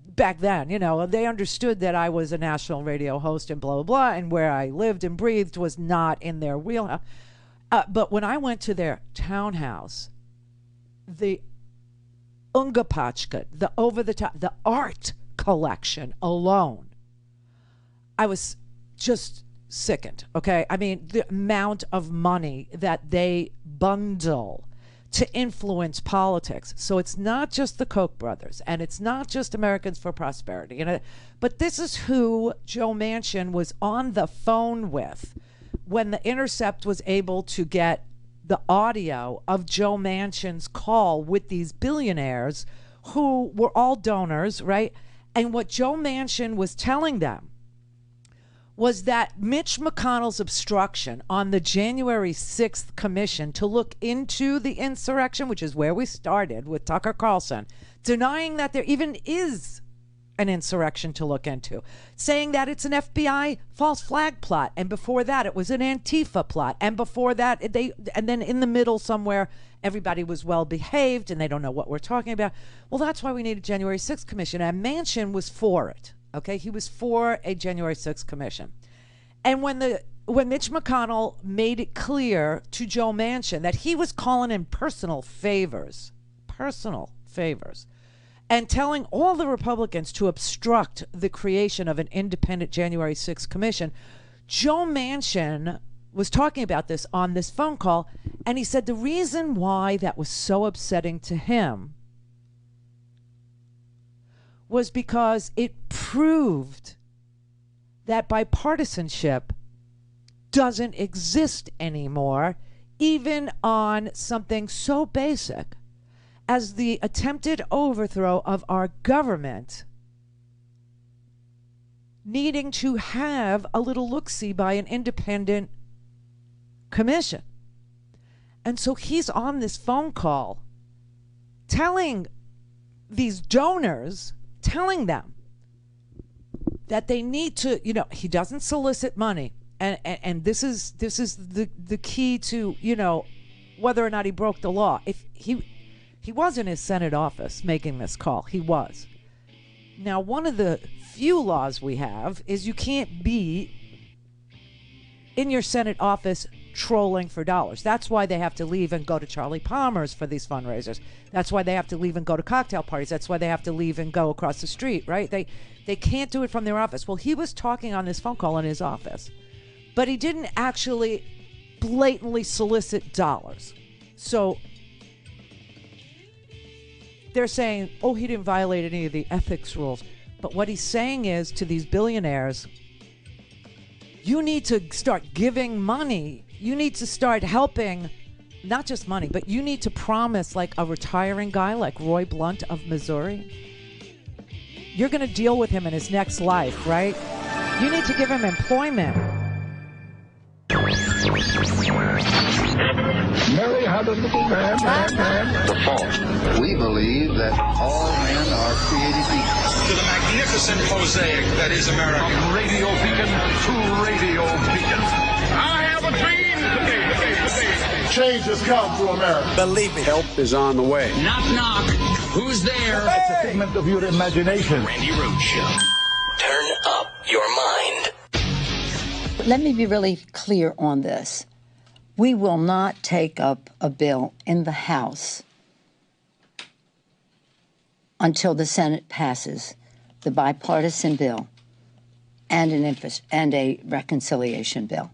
Speaker 7: back then, you know, they understood that I was a national radio host and blah, blah, blah, and where I lived and breathed was not in their wheelhouse. But when I went to their townhouse, the Ungapachka, the over-the-top, the art collection alone, I was just sickened, okay? I mean, the amount of money that they bundle to influence politics. So it's not just the Koch brothers, and it's not just Americans for Prosperity, you know, but this is who Joe Manchin was on the phone with when The Intercept was able to get the audio of Joe Manchin's call with these billionaires who were all donors, right? And what Joe Manchin was telling them was that Mitch McConnell's obstruction on the January 6th commission to look into the insurrection, which is where we started with Tucker Carlson, denying that there even is an insurrection to look into, saying that it's an FBI false flag plot, and before that it was an Antifa plot, and before that and then in the middle somewhere everybody was well behaved and they don't know what we're talking about. Well, that's why we need a January 6th commission, and Manchin was for it. Okay, he was for a January 6th commission. And when Mitch McConnell made it clear to Joe Manchin that he was calling in personal favors, and telling all the Republicans to obstruct the creation of an independent January 6th commission, Joe Manchin was talking about this on this phone call, and he said the reason why that was so upsetting to him was because it proved that bipartisanship doesn't exist anymore, even on something so basic as the attempted overthrow of our government, needing to have a little look-see by an independent commission. And so he's on this phone call telling these donors, telling them that they need to, he doesn't solicit money. And this is the key to, whether or not he broke the law. If he was in his Senate office making this call. He was. Now, one of the few laws we have is you can't be in your Senate office trolling for dollars. That's why they have to leave and go to Charlie Palmer's for these fundraisers. That's why they have to leave and go to cocktail parties. That's why they have to leave and go across the street, right? They can't do it from their office. Well, he was talking on this phone call in his office, but he didn't actually blatantly solicit dollars. So they're saying, oh, he didn't violate any of the ethics rules. But what he's saying is to these billionaires, you need to start giving money. You need to start helping, not just money, but you need to promise, like a retiring guy like Roy Blunt of Missouri. You're going to deal with him in his next life, right? You need to give him employment.
Speaker 1: Mary had a little man.
Speaker 2: The fault. We believe that all men are created equal.
Speaker 1: To the magnificent mosaic that is America. From radio beacon to radio beacon. I have a dream today. Change has come to America.
Speaker 12: Believe me. Help is on the way.
Speaker 4: Knock, knock. Who's there?
Speaker 1: It's a figment of your imagination.
Speaker 4: Randi Rhodes Show. Turn up your mind.
Speaker 21: Let me be really clear on this. We will not take up a bill in the House until the Senate passes the bipartisan bill and a reconciliation bill.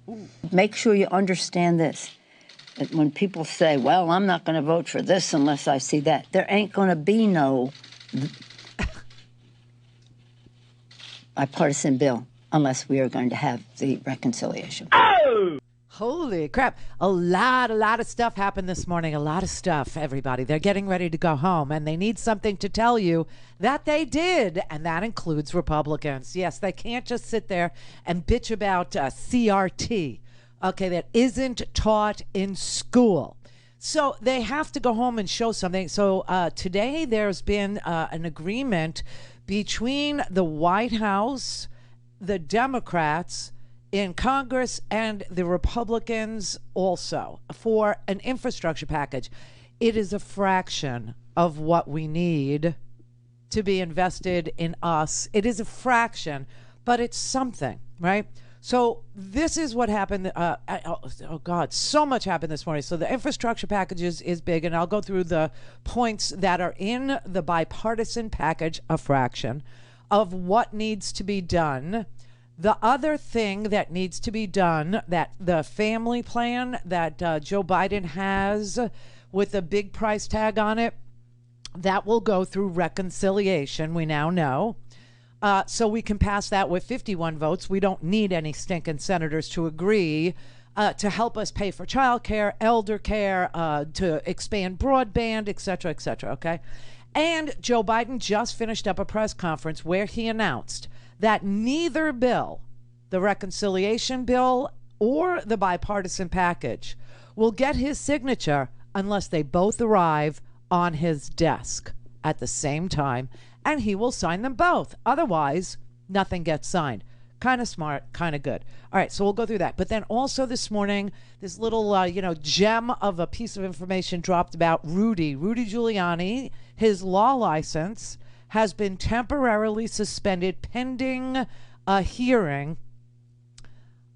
Speaker 21: Make sure you understand this. That when people say, well, I'm not going to vote for this unless I see that, there ain't going to be no bipartisan bill unless we are going to have the reconciliation.
Speaker 7: Oh! Holy crap. A lot of stuff happened this morning. A lot of stuff, everybody. They're getting ready to go home, and they need something to tell you that they did, and that includes Republicans. Yes, they can't just sit there and bitch about CRT, okay, that isn't taught in school. So they have to go home and show something. So today there's been an agreement between the White House, the Democrats in Congress, and the Republicans also for an infrastructure package. It is a fraction of what we need to be invested in us. It is a fraction, but it's something, right? So this is what happened. Oh God, so much happened this morning. So the infrastructure package is big, and I'll go through the points that are in the bipartisan package, a fraction of what needs to be done. The other thing that needs to be done, that the family plan that Joe Biden has with a big price tag on it, that will go through reconciliation, we now know. So we can pass that with 51 votes. We don't need any stinking senators to agree to help us pay for child care, elder care, to expand broadband, et cetera, okay? And Joe Biden just finished up a press conference where he announced that neither bill the reconciliation bill or the bipartisan package will get his signature unless they both arrive on his desk at the same time, and he will sign them both. Otherwise, nothing gets signed. Kind of smart, kind of good. All right, so we'll go through that. But then also this morning, this little, gem of a piece of information dropped about Rudy Giuliani. His law license has been temporarily suspended pending a hearing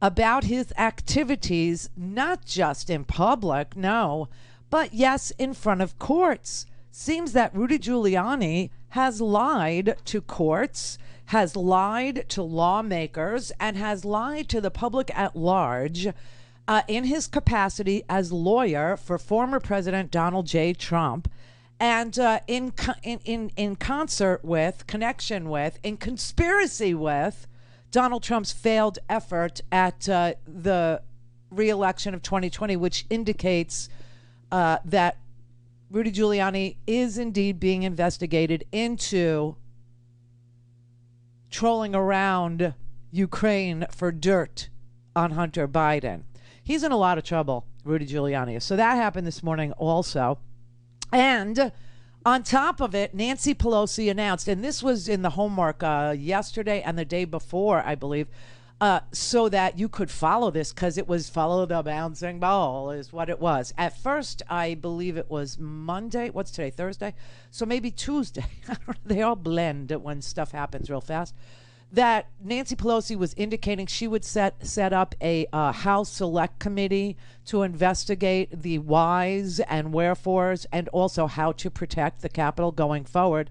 Speaker 7: about his activities, not just in public, no, but yes, in front of courts. Seems that Rudy Giuliani has lied to courts, has lied to lawmakers, and has lied to the public at large in his capacity as lawyer for former President Donald J. Trump, and in concert with, connection with, in conspiracy with Donald Trump's failed effort at the re-election of 2020, which indicates that Rudy Giuliani is indeed being investigated into trolling around Ukraine for dirt on Hunter Biden. He's in a lot of trouble, Rudy Giuliani. So that happened this morning also. And on top of it, Nancy Pelosi announced, and this was in the homework yesterday and the day before, I believe, so that you could follow this, because it was follow the bouncing ball is what it was. At first, I believe it was Monday. What's today? Thursday? So maybe Tuesday. They all blend when stuff happens real fast. That Nancy Pelosi was indicating she would set up a House Select Committee to investigate the whys and wherefores, and also how to protect the Capitol going forward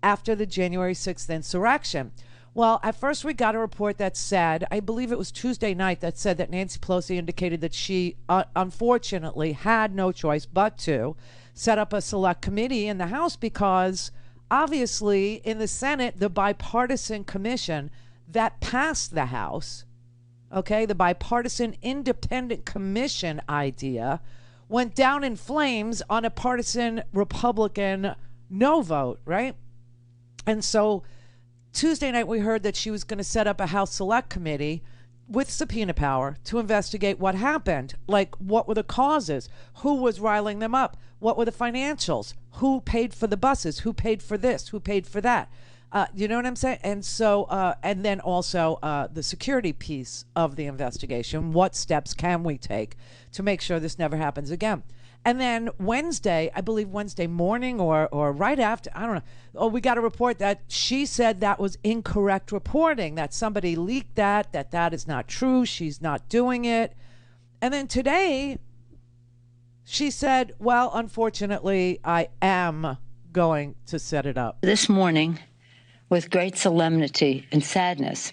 Speaker 7: after the January 6th insurrection. Well, at first we got a report that said, I believe it was Tuesday night, that said that Nancy Pelosi indicated that she unfortunately had no choice but to set up a select committee in the House, because obviously in the Senate, the bipartisan commission that passed the House, okay, the bipartisan independent commission idea went down in flames on a partisan Republican no vote, right? And so Tuesday night, we heard that she was going to set up a House Select Committee with subpoena power to investigate what happened. Like, what were the causes? Who was riling them up? What were the financials? Who paid for the buses? Who paid for this? Who paid for that? You know what I'm saying? And so, and then also the security piece of the investigation. What steps can we take to make sure this never happens again? And then Wednesday, I believe Wednesday morning or right after, I don't know. We got a report that she said that was incorrect reporting, that somebody leaked that is not true. She's not doing it. And then today, she said, well, unfortunately, I am going to set it up.
Speaker 21: This morning, with great solemnity and sadness,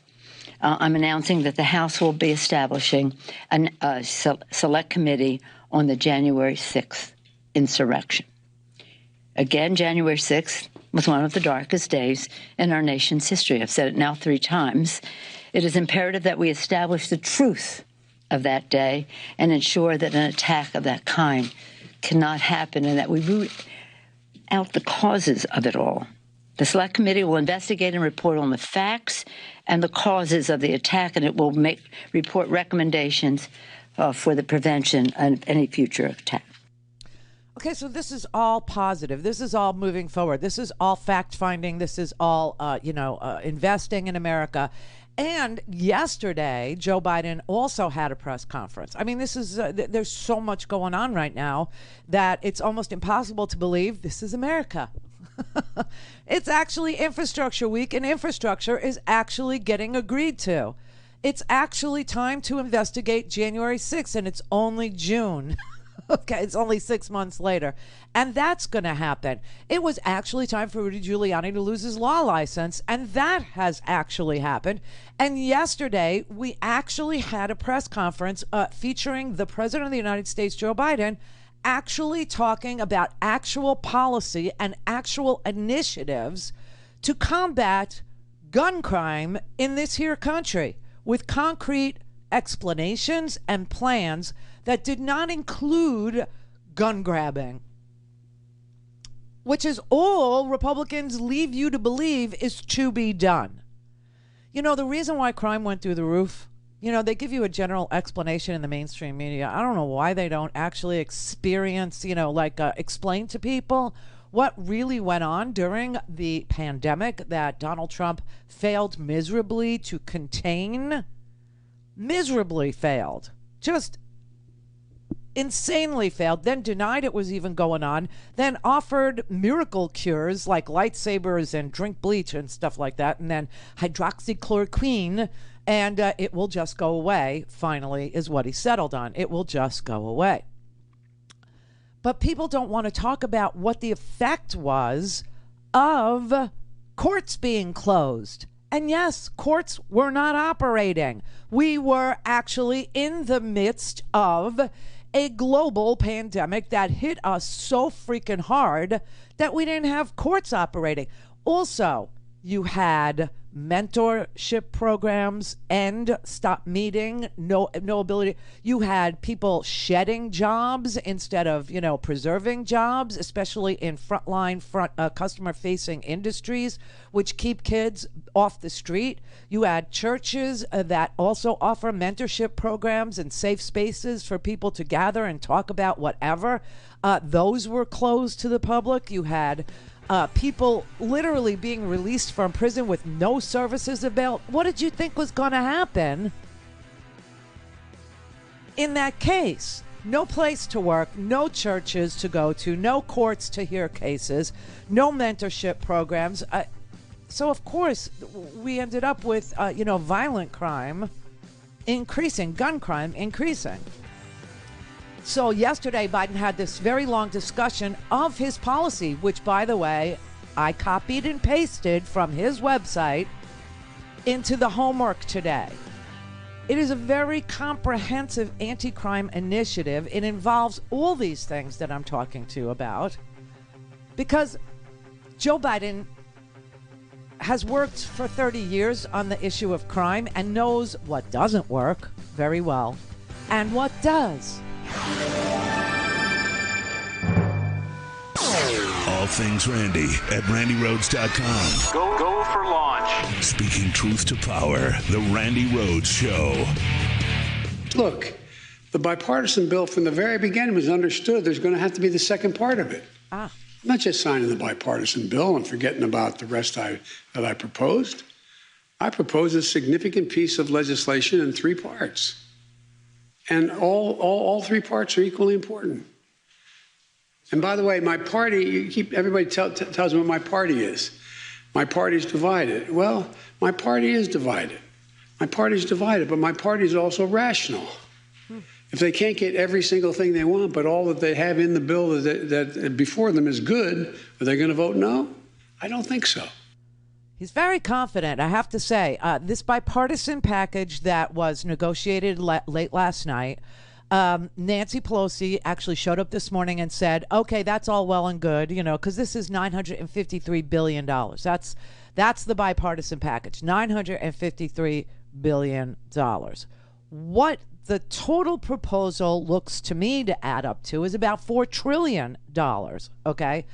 Speaker 21: I'm announcing that the House will be establishing a select committee on the January 6th insurrection. Again, January 6th was one of the darkest days in our nation's history. I've said it now 3 times. It is imperative that we establish the truth of that day and ensure that an attack of that kind cannot happen, and that we root out the causes of it all. The Select Committee will investigate and report on the facts and the causes of the attack, and it will report recommendations for the prevention of any future attack.
Speaker 7: Okay, so this is all positive. This is all moving forward. This is all fact-finding. This is all, investing in America. And yesterday, Joe Biden also had a press conference. I mean, this is there's so much going on right now that it's almost impossible to believe this is America. It's actually Infrastructure Week, and infrastructure is actually getting agreed to. It's actually time to investigate January 6th, and it's only June. Okay, it's only 6 months later. And that's going to happen. It was actually time for Rudy Giuliani to lose his law license, and that has actually happened. And yesterday, we actually had a press conference featuring the President of the United States, Joe Biden, actually talking about actual policy and actual initiatives to combat gun crime in this here country, with concrete explanations and plans that did not include gun grabbing, which is all Republicans leave you to believe is to be done. You know, the reason why crime went through the roof You know, they give you a general explanation in the mainstream media. I don't know why they don't actually experience, explain to people what really went on during the pandemic that Donald Trump failed miserably to contain. Miserably failed. Just insanely failed, then denied it was even going on, then offered miracle cures like lightsabers and drink bleach and stuff like that, and then hydroxychloroquine, and it will just go away, finally, is what he settled on. It will just go away. But people don't want to talk about what the effect was of courts being closed. And yes, courts were not operating. We were actually in the midst of a global pandemic that hit us so freaking hard that we didn't have courts operating. Also, you had mentorship programs end, stop meeting, no ability. You had people shedding jobs instead of, preserving jobs, especially in frontline, customer-facing industries, which keep kids off the street. You had churches that also offer mentorship programs and safe spaces for people to gather and talk about whatever. Those were closed to the public. You had people literally being released from prison with no services available. What did you think was going to happen in that case? No place to work, no churches to go to, no courts to hear cases, no mentorship programs. So, of course, we ended up with, violent crime increasing, gun crime increasing. So yesterday, Biden had this very long discussion of his policy, which, by the way, I copied and pasted from his website into the homework today. It is a very comprehensive anti-crime initiative. It involves all these things that I'm talking to you about because Joe Biden has worked for 30 years on the issue of crime and knows what doesn't work very well and what does.
Speaker 10: All things Randi at RandiRhodes.com.
Speaker 3: Go for launch.
Speaker 10: Speaking truth to power, the Randi Rhodes Show.
Speaker 12: Look, the bipartisan bill from the very beginning was understood there's going to have to be the second part of it. I'm not just signing the bipartisan bill and forgetting about the rest that I proposed. I proposed a significant piece of legislation in 3 parts. And all 3 parts are equally important. And by the way, my party, everybody tells me what my party is. My party is divided. Well, my party is divided. My party is divided, but my party is also rational. If they can't get every single thing they want, but all that they have in the bill that before them is good, are they going to vote no? I don't think so.
Speaker 7: He's very confident, I have to say. This bipartisan package that was negotiated late last night, Nancy Pelosi actually showed up this morning and said, okay, that's all well and good, because this is $953 billion. That's the bipartisan package, $953 billion. What the total proposal looks to me to add up to is about $4 trillion, okay?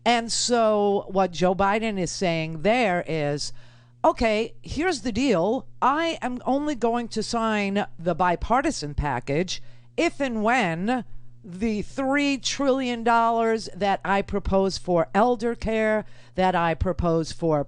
Speaker 7: And so what Joe Biden is saying there is, okay, here's the deal. I am only going to sign the bipartisan package if and when the $3 trillion that I propose for elder care, that I propose for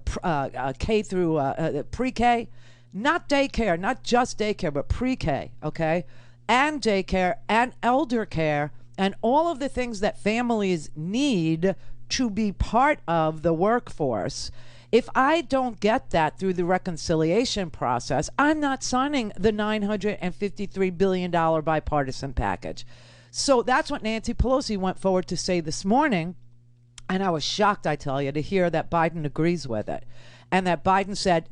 Speaker 7: K through pre-K, not daycare, not just daycare, but pre-K, okay, and daycare and elder care and all of the things that families need to be part of the workforce. If I don't get that through the reconciliation process, I'm not signing the $953 billion bipartisan package. So that's what Nancy Pelosi went forward to say this morning. And I was shocked, I tell you, to hear that Biden agrees with it. And that Biden said,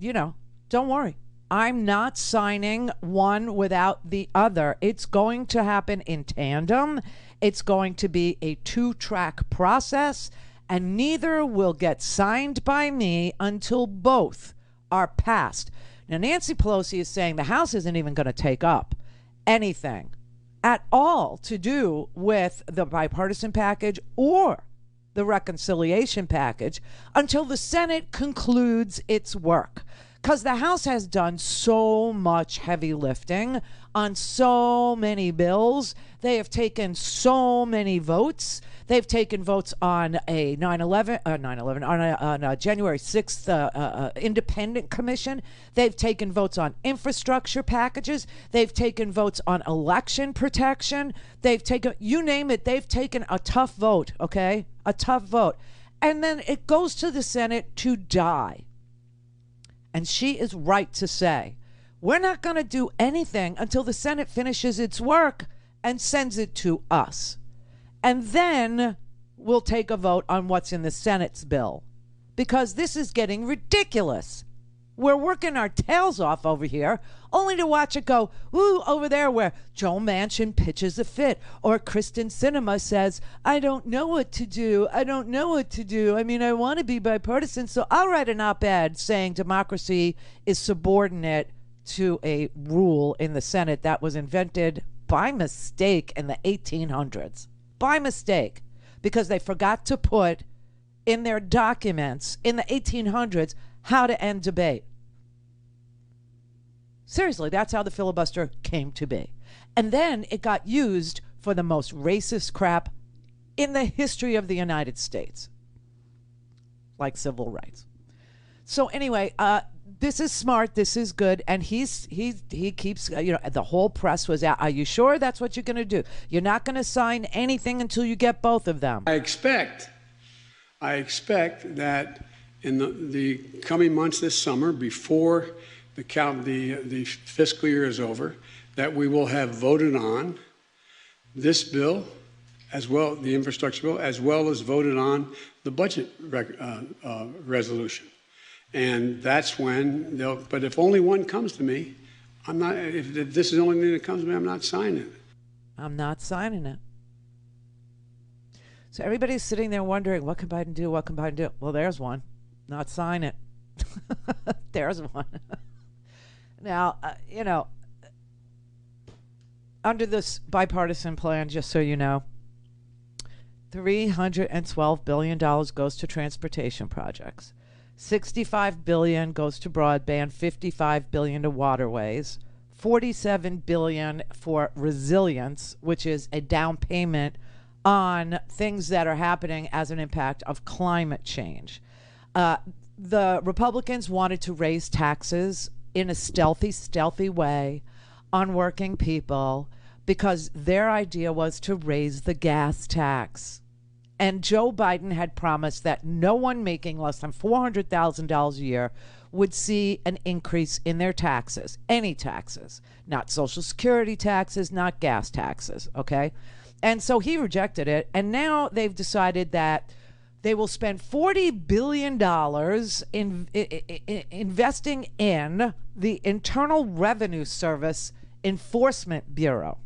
Speaker 7: don't worry. I'm not signing one without the other. It's going to happen in tandem. It's going to be a 2-track process. And neither will get signed by me until both are passed. Now, Nancy Pelosi is saying the House isn't even going to take up anything at all to do with the bipartisan package or the reconciliation package until the Senate concludes its work. because the House has done so much heavy lifting on so many bills. They have taken so many votes. They've taken votes on a 9/11, on a January 6th independent commission. They've taken votes on infrastructure packages. They've taken votes on election protection. They've taken, you name it, they've taken a tough vote, okay? A tough vote. And then it goes to the Senate to die. And she is right to say, we're not going to do anything until the Senate finishes its work and sends it to us. And then we'll take a vote on what's in the Senate's bill, because this is getting ridiculous. We're working our tails off over here, only to watch it go, ooh, over there where Joe Manchin pitches a fit, or Kristen Sinema says, I don't know what to do. I don't know what to do. I mean, I want to be bipartisan, so I'll write an op-ed saying democracy is subordinate to a rule in the Senate that was invented by mistake in the 1800s. By mistake, because they forgot to put in their documents in the 1800s how to end debate. Seriously, that's how the filibuster came to be. And then it got used for the most racist crap in the history of the United States, like civil rights. So anyway, this is smart. This is good. And he keeps, the whole press was out. Are you sure that's what you're going to do? You're not going to sign anything until you get both of them.
Speaker 12: I expect that in the coming months this summer, before the fiscal year is over, that we will have voted on this bill, as well, the infrastructure bill, as well as voted on the budget resolution. And that's when they'll, but if only one comes to me, I'm not, if this is the only thing that comes to me, I'm not signing it.
Speaker 7: I'm not signing it. So everybody's sitting there wondering, what can Biden do? What can Biden do? Well, there's one. Not sign it. There's one. Now, under this bipartisan plan, just so you know, $312 billion goes to transportation projects. $65 billion goes to broadband, $55 billion to waterways, $47 billion for resilience, which is a down payment on things that are happening as an impact of climate change. The Republicans wanted to raise taxes in a stealthy way on working people because their idea was to raise the gas tax. And Joe Biden had promised that no one making less than $400,000 a year would see an increase in their taxes, any taxes, not Social Security taxes, not gas taxes, okay? And so he rejected it, and now they've decided that they will spend $40 billion in investing in the Internal Revenue Service Enforcement Bureau.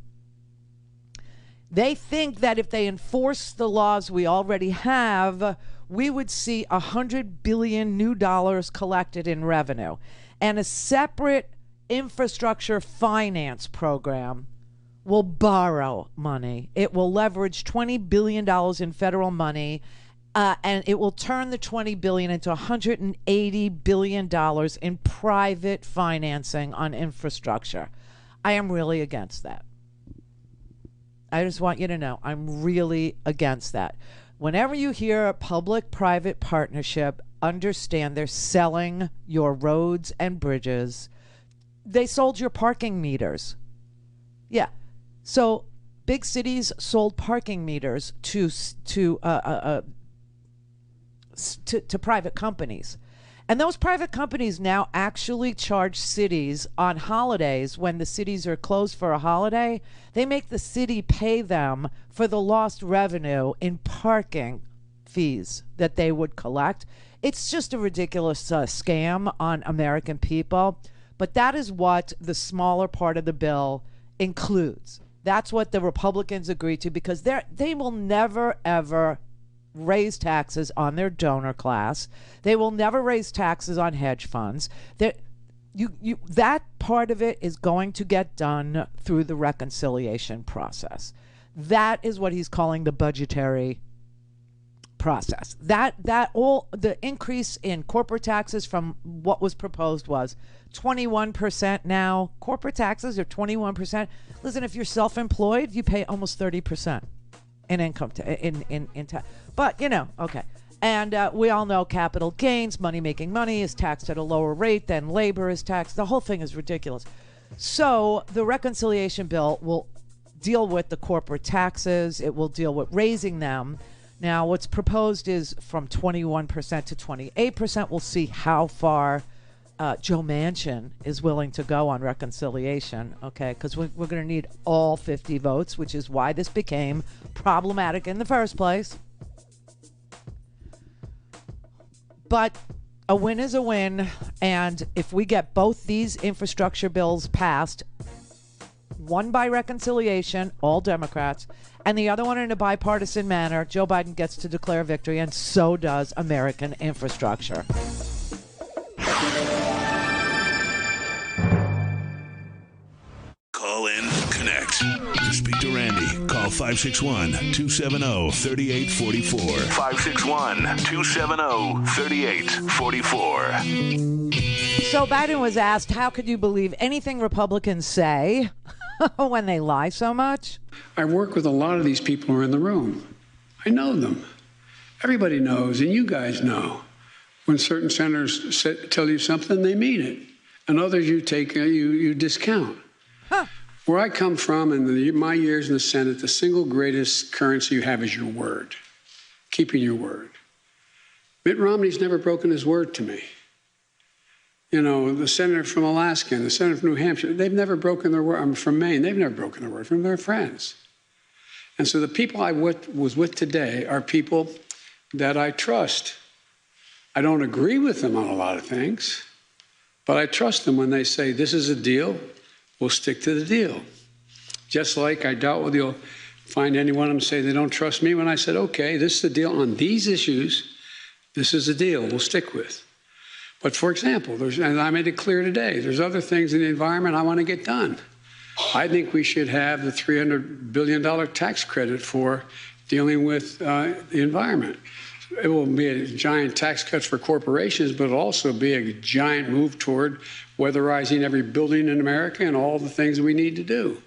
Speaker 7: They think that if they enforce the laws we already have, we would see $100 billion new dollars collected in revenue. And a separate infrastructure finance program will borrow money. It will leverage $20 billion in federal money, and it will turn the $20 billion into $180 billion in private financing on infrastructure. I am really against that. I just want you to know I'm really against that. Whenever you hear a public-private partnership, understand they're selling your roads and bridges. They sold your parking meters. Yeah. So big cities sold parking meters to private companies. And those private companies now actually charge cities on holidays. When the cities are closed for a holiday, they make the city pay them for the lost revenue in parking fees that they would collect. It's just a ridiculous scam on American people. But that is what the smaller part of the bill includes. That's what the Republicans agreed to, because they will never, ever raise taxes on their donor class. They will never raise taxes on hedge funds. That part of it is going to get done through the reconciliation process. That is what he's calling the budgetary process. That all the increase in corporate taxes from what was proposed was 21% now. Corporate taxes are 21%. Listen, if you're self-employed, you pay almost 30% in income in tax. But okay. And we all know capital gains, money making money, is taxed at a lower rate than labor is taxed. The whole thing is ridiculous. So the reconciliation bill will deal with the corporate taxes. It will deal with raising them. Now, what's proposed is from 21% to 28%. We'll see how far Joe Manchin is willing to go on reconciliation, okay? Because we're going to need all 50 votes, which is why this became problematic in the first place. But a win is a win, and if we get both these infrastructure bills passed, one by reconciliation, all Democrats, and the other one in a bipartisan manner, Joe Biden gets to declare victory, and so does American infrastructure.
Speaker 10: Call in, connect. To speak to Randi, call 561-270-3844. 561-270-3844.
Speaker 7: So Biden was asked, how could you believe anything Republicans say when they lie so much?
Speaker 12: I work with a lot of these people who are in the room. I know them. Everybody knows, and you guys know. When certain senators tell you something, they mean it. And others you discount.
Speaker 7: Huh.
Speaker 12: Where I come from in my years in the Senate, the single greatest currency you have is your word, keeping your word. Mitt Romney's never broken his word to me. The senator from Alaska and the senator from New Hampshire, they've never broken their word. I'm from Maine. They've never broken their word from their friends. And so the people I was with today are people that I trust. I don't agree with them on a lot of things, but I trust them when they say, this is a deal. We'll stick to the deal. Just like I doubt whether you'll find any one of them say they don't trust me when I said, okay, this is the deal on these issues. This is the deal we'll stick with. But for example, and I made it clear today, there's other things in the environment I want to get done. I think we should have the $300 billion tax credit for dealing with the environment. It will be a giant tax cut for corporations, but it'll also be a giant move toward weatherizing every building in America and all the things we need to do.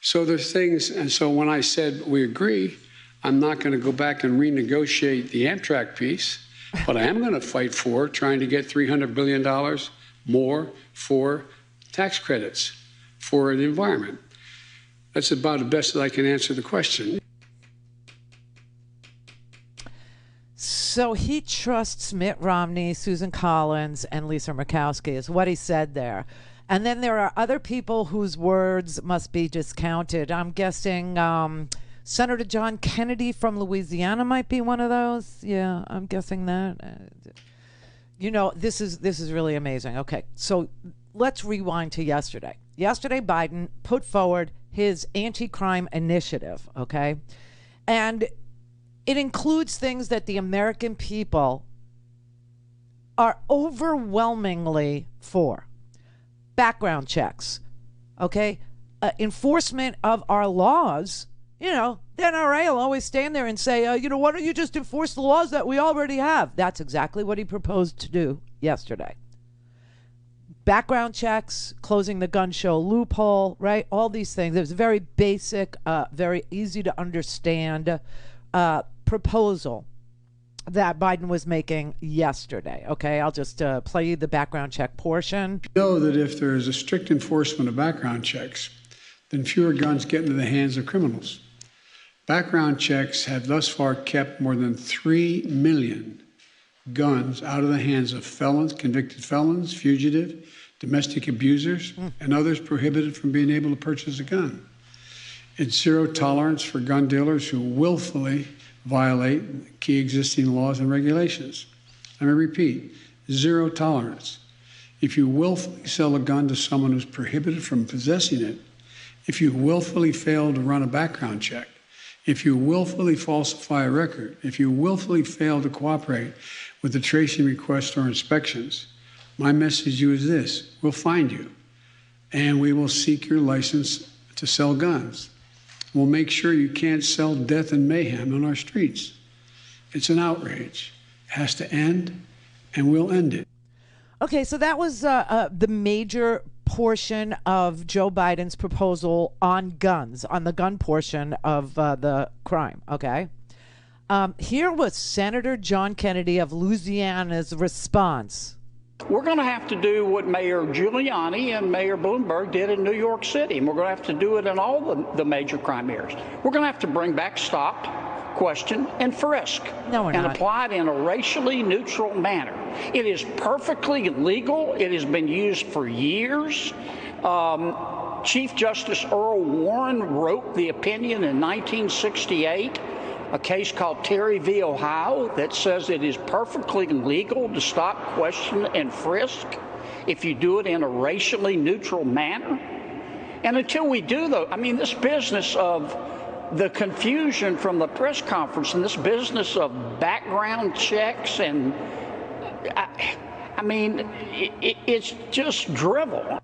Speaker 12: So there's things, and so when I said we agree, I'm not going to go back and renegotiate the Amtrak piece, but I am going to fight for trying to get $300 billion more for tax credits for the environment. That's about the best that I can answer the question.
Speaker 7: So he trusts Mitt Romney, Susan Collins, and Lisa Murkowski is what he said there. And then there are other people whose words must be discounted. I'm guessing Senator John Kennedy from Louisiana might be one of those. Yeah, I'm guessing that. This is really amazing. Okay, so let's rewind to yesterday. Yesterday, Biden put forward his anti-crime initiative, okay? And it includes things that the American people are overwhelmingly for. Background checks, okay? Enforcement of our laws. The NRA will always stand there and say, why don't you just enforce the laws that we already have? That's exactly what he proposed to do yesterday. Background checks, closing the gun show loophole, right? All these things. It was a very basic, very easy to understand proposal that Biden was making yesterday. Okay, I'll just play you the background check portion.
Speaker 12: You know that if there is a strict enforcement of background checks, then fewer guns get into the hands of criminals. Background checks have thus far kept more than 3 million guns out of the hands of felons, convicted felons, fugitive, domestic abusers, and others prohibited from being able to purchase a gun. It's zero tolerance for gun dealers who willfully violate key existing laws and regulations. Let me repeat, zero tolerance. If you willfully sell a gun to someone who's prohibited from possessing it, if you willfully fail to run a background check, if you willfully falsify a record, if you willfully fail to cooperate with the tracing requests or inspections, my message to you is this: we'll find you, and we will seek your license to sell guns. We'll make sure you can't sell death and mayhem on our streets. It's an outrage. It has to end, and we'll end it.
Speaker 7: Okay, so that was the major portion of Joe Biden's proposal on guns, on the gun portion of the crime, okay? Here was Senator John Kennedy of Louisiana's response.
Speaker 5: We're going to have to do what Mayor Giuliani and Mayor Bloomberg did in New York City, and we're going to have to do it in all the major crime areas. We're going to have to bring back stop, question, and frisk, and apply it in a racially neutral manner. It is perfectly legal. It has been used for years. Chief Justice Earl Warren wrote the opinion in 1968, a case called Terry v. Ohio, that says it is perfectly legal to stop, question, and frisk if you do it in a racially neutral manner. And until we do this business of the confusion from the press conference and this business of background checks and it's just drivel.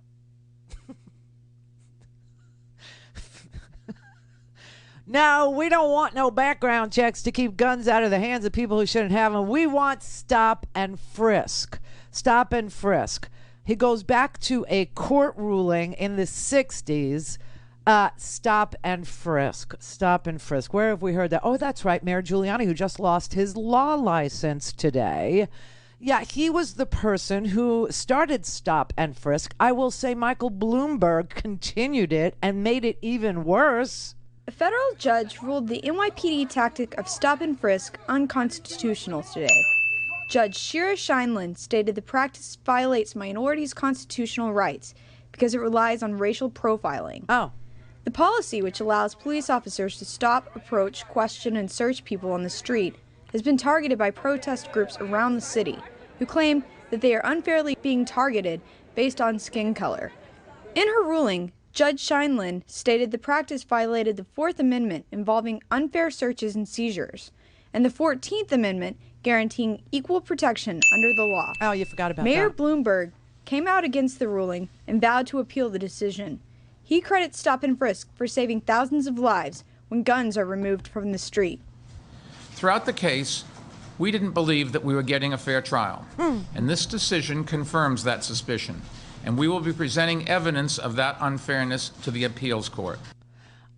Speaker 7: No, we don't want no background checks to keep guns out of the hands of people who shouldn't have them. We want stop and frisk. Stop and frisk. He goes back to a court ruling in the 60s. Stop and frisk. Stop and frisk. Where have we heard that? Oh, that's right. Mayor Giuliani, who just lost his law license today. Yeah, he was the person who started stop and frisk. I will say Michael Bloomberg continued it and made it even worse.
Speaker 8: A federal judge ruled the NYPD tactic of stop and frisk unconstitutional today. Judge Shira Scheindlin stated the practice violates minorities' constitutional rights because it relies on racial profiling.
Speaker 7: Oh.
Speaker 8: The policy, which allows police officers to stop, approach, question, and search people on the street, has been targeted by protest groups around the city, who claim that they are unfairly being targeted based on skin color. In her ruling, Judge Scheindlin stated the practice violated the Fourth Amendment involving unfair searches and seizures, and the 14th Amendment guaranteeing equal protection under the law.
Speaker 7: Oh, you forgot about
Speaker 8: Mayor
Speaker 7: that.
Speaker 8: Bloomberg came out against the ruling and vowed to appeal the decision. He credits stop and frisk for saving thousands of lives when guns are removed from the street.
Speaker 22: Throughout the case, we didn't believe that we were getting a fair trial, and this decision confirms that suspicion. And we will be presenting evidence of that unfairness to the appeals court.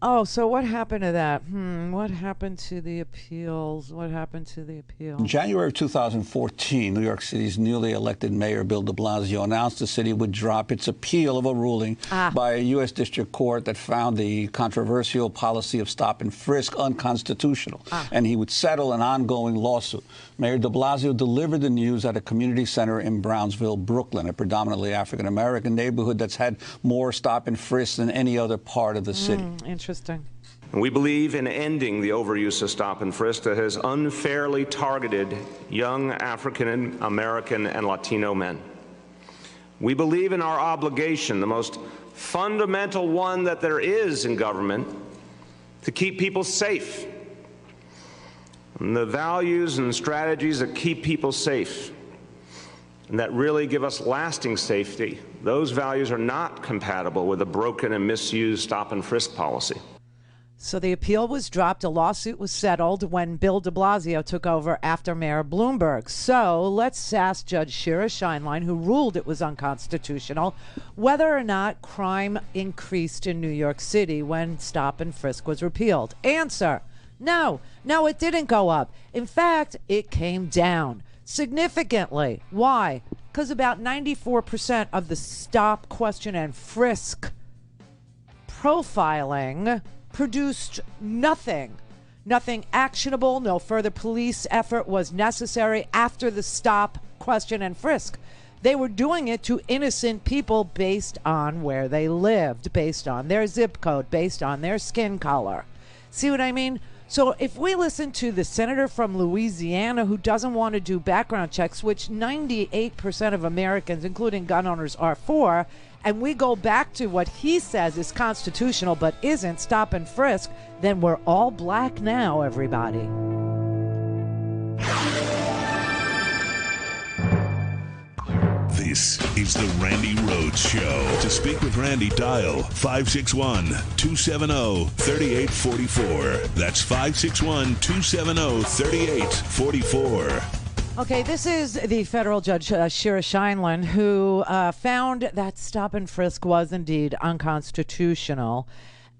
Speaker 7: Oh, so what happened to that? What happened to the appeals? What happened to the appeals?
Speaker 24: In January of 2014, New York City's newly elected mayor, Bill de Blasio, announced the city would drop its appeal of a ruling by a U.S. district court that found the controversial policy of stop and frisk unconstitutional, and he would settle an ongoing lawsuit. Mayor de Blasio delivered the news at a community center in Brownsville, Brooklyn, a predominantly African-American neighborhood that's had more stop and frisk than any other part of the city.
Speaker 7: Interesting.
Speaker 25: We believe in ending the overuse of stop and frisk that has unfairly targeted young African American and Latino men. We believe in our obligation, the most fundamental one that there is in government, to keep people safe. And the values and strategies that keep people safe and that really give us lasting safety, those values are not compatible with a broken and misused stop and frisk policy.
Speaker 7: So the appeal was dropped. A lawsuit was settled when Bill de Blasio took over after Mayor Bloomberg. So let's ask Judge Shira Scheindlin, who ruled it was unconstitutional, whether or not crime increased in New York City when stop and frisk was repealed. Answer: no, it didn't go up. In fact, it came down significantly. Why? Because about 94% of the stop, question, and frisk profiling produced nothing actionable. No further police effort was necessary after the stop, question, and frisk. They were doing it to innocent people based on where they lived, based on their zip code, based on their skin color. See what I mean? So if we listen to the senator from Louisiana who doesn't want to do background checks, which 98% of Americans, including gun owners, are for, and we go back to what he says is constitutional but isn't, stop and frisk, then we're all black now, everybody.
Speaker 10: This This is the Randi Rhodes Show. To speak with Randi, dial 561-270-3844. That's 561-270-3844.
Speaker 7: Okay, this is the federal judge, Shira Scheindlin, who found that stop and frisk was indeed unconstitutional.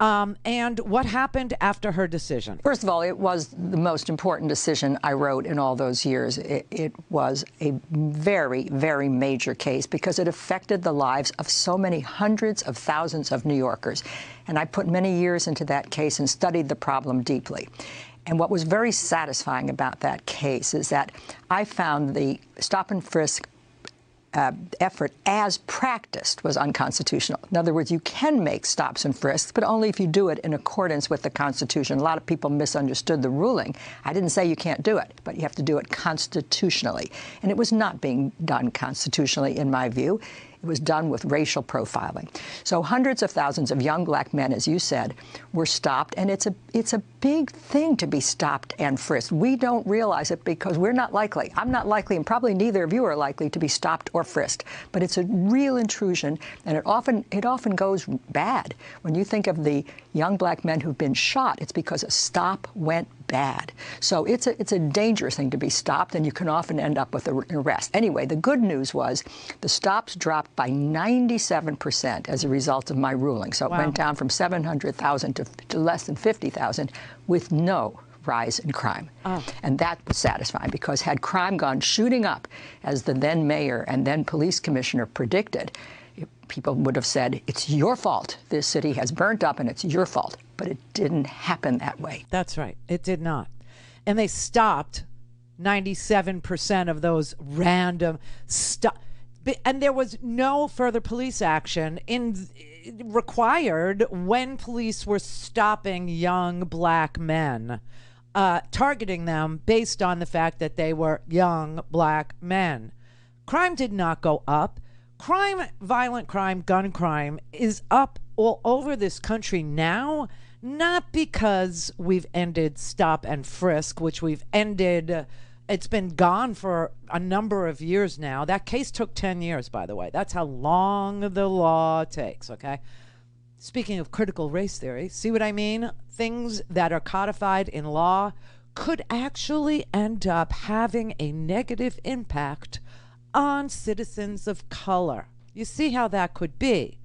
Speaker 7: And what happened after her decision?
Speaker 13: First of all, it was the most important decision I wrote in all those years. It was a very, very major case because it affected the lives of so many hundreds of thousands of New Yorkers. And I put many years into that case and studied the problem deeply. And what was very satisfying about that case is that I found the stop and frisk effort as practiced was unconstitutional. In other words, you can make stops and frisks, but only if you do it in accordance with the Constitution. A lot of people misunderstood the ruling. I didn't say you can't do it, but you have to do it constitutionally. And it was not being done constitutionally, in my view. It was done with racial profiling. So hundreds of thousands of young black men, as you said, were stopped, and it's a big thing to be stopped and frisked. We don't realize it because we're not likely. I'm not likely, and probably neither of you are likely to be stopped or frisked. But it's a real intrusion, and it often goes bad. When you think of the young black men who've been shot, it's because a stop went bad. So it's a dangerous thing to be stopped, and you can often end up with an arrest. Anyway, the good news was the stops dropped by 97% as a result of my ruling. So it went down from 700,000 to less than 50,000 with no rise in crime. And that was satisfying because had crime gone shooting up, as the then mayor and then police commissioner predicted, people would have said, it's your fault. This city has burnt up and it's your fault. But it didn't happen that way.
Speaker 7: That's right. It did not. And they stopped 97% of those random and there was no further police action required when police were stopping young black men, targeting them based on the fact that they were young black men. Crime did not go up. Crime, violent crime, gun crime is up all over this country now, not because we've ended stop and frisk, which we've ended. It's been gone for a number of years now. That case took 10 years, by the way. That's how long the law takes, okay? Speaking of critical race theory, see what I mean? Things that are codified in law could actually end up having a negative impact on citizens of color. You see how that could be,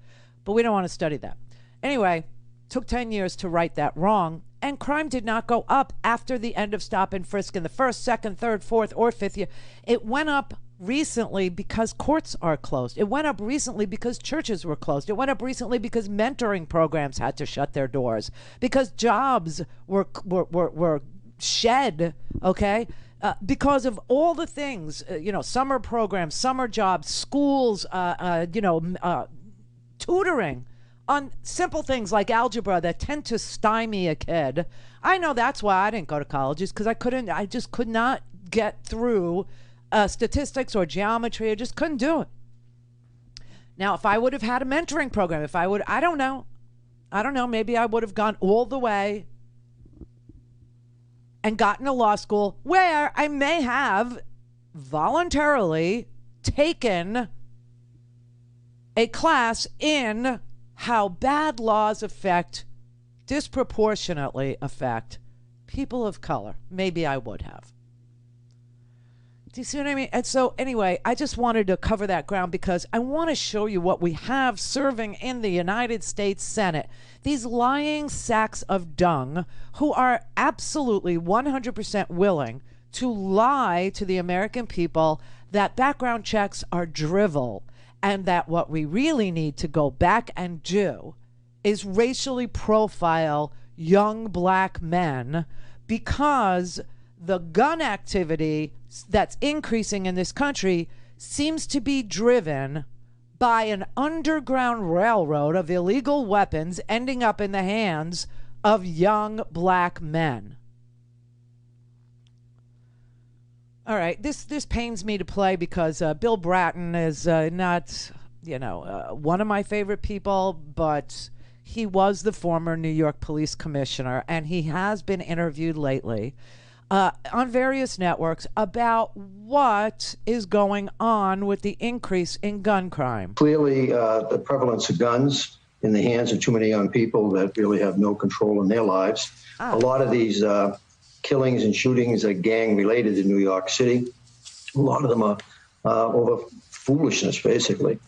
Speaker 7: but we don't want to study that. Anyway, took 10 years to right that wrong, and crime did not go up after the end of stop and frisk in the first, second, third, fourth, or fifth year. It went up recently because courts are closed. It went up recently because churches were closed. It went up recently because mentoring programs had to shut their doors, because jobs were shed, okay? Because of all the things, summer programs, summer jobs, schools, tutoring on simple things like algebra that tend to stymie a kid. I know that's why I didn't go to colleges, because I just could not get through statistics or geometry. I just couldn't do it. Now, if I would have had a mentoring program, I don't know, maybe I would have gone all the way and gotten to law school, where I may have voluntarily taken a class in how bad laws disproportionately affect people of color. Maybe I would have. Do you see what I mean? And so anyway, I just wanted to cover that ground because I want to show you what we have serving in the United States Senate. These lying sacks of dung who are absolutely 100% willing to lie to the American people that background checks are drivel, and that what we really need to go back and do is racially profile young black men, because the gun activity that's increasing in this country seems to be driven by an underground railroad of illegal weapons ending up in the hands of young black men. All right, this pains me to play because Bill Bratton is not, one of my favorite people, but he was the former New York police commissioner, and he has been interviewed lately on various networks about what is going on with the increase in gun crime.
Speaker 11: Clearly, the prevalence of guns in the hands of too many young people that really have no control in their lives. A lot of these killings and shootings are gang-related in New York City. A lot of them are over foolishness, basically.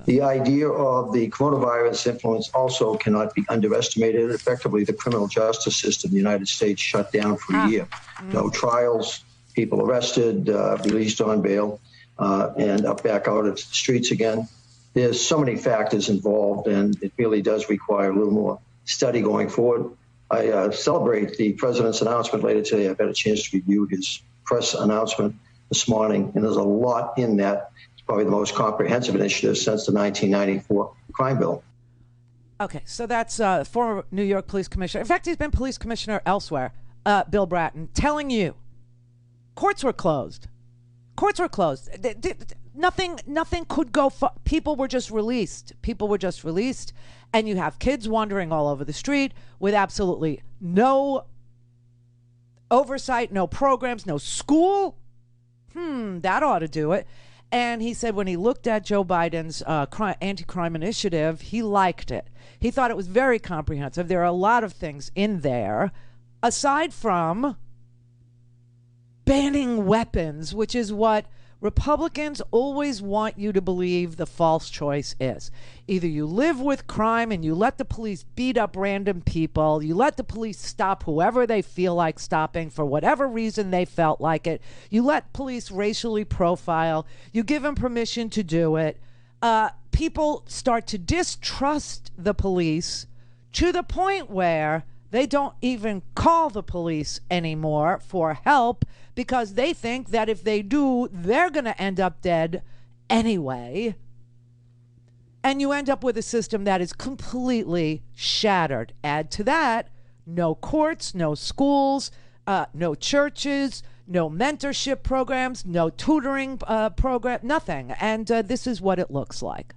Speaker 11: The idea of the coronavirus influence also cannot be underestimated. Effectively, the criminal justice system in the United States shut down for a year. No trials, people arrested, released on bail, and back out into the streets again. There's so many factors involved, and it really does require a little more study going forward. I celebrate the president's announcement later today. I've had a chance to review his press announcement this morning, and there's a lot in that. It's probably the most comprehensive initiative since the 1994 crime bill.
Speaker 7: Okay, so that's former New York police commissioner. In fact, he's been police commissioner elsewhere, Bill Bratton, telling you courts were closed. Courts were closed. Nothing could go. People were just released. And you have kids wandering all over the street with absolutely no oversight, no programs, no school. That ought to do it. And he said when he looked at Joe Biden's anti-crime initiative, he liked it. He thought it was very comprehensive. There are a lot of things in there, aside from banning weapons, which is what Republicans always want you to believe the false choice is. Either you live with crime and you let the police beat up random people, you let the police stop whoever they feel like stopping for whatever reason they felt like it, you let police racially profile, you give them permission to do it. People start to distrust the police to the point where they don't even call the police anymore for help because they think that if they do, they're going to end up dead anyway. And you end up with a system that is completely shattered. Add to that, no courts, no schools, no churches, no mentorship programs, no tutoring program, nothing. And this is what it looks like.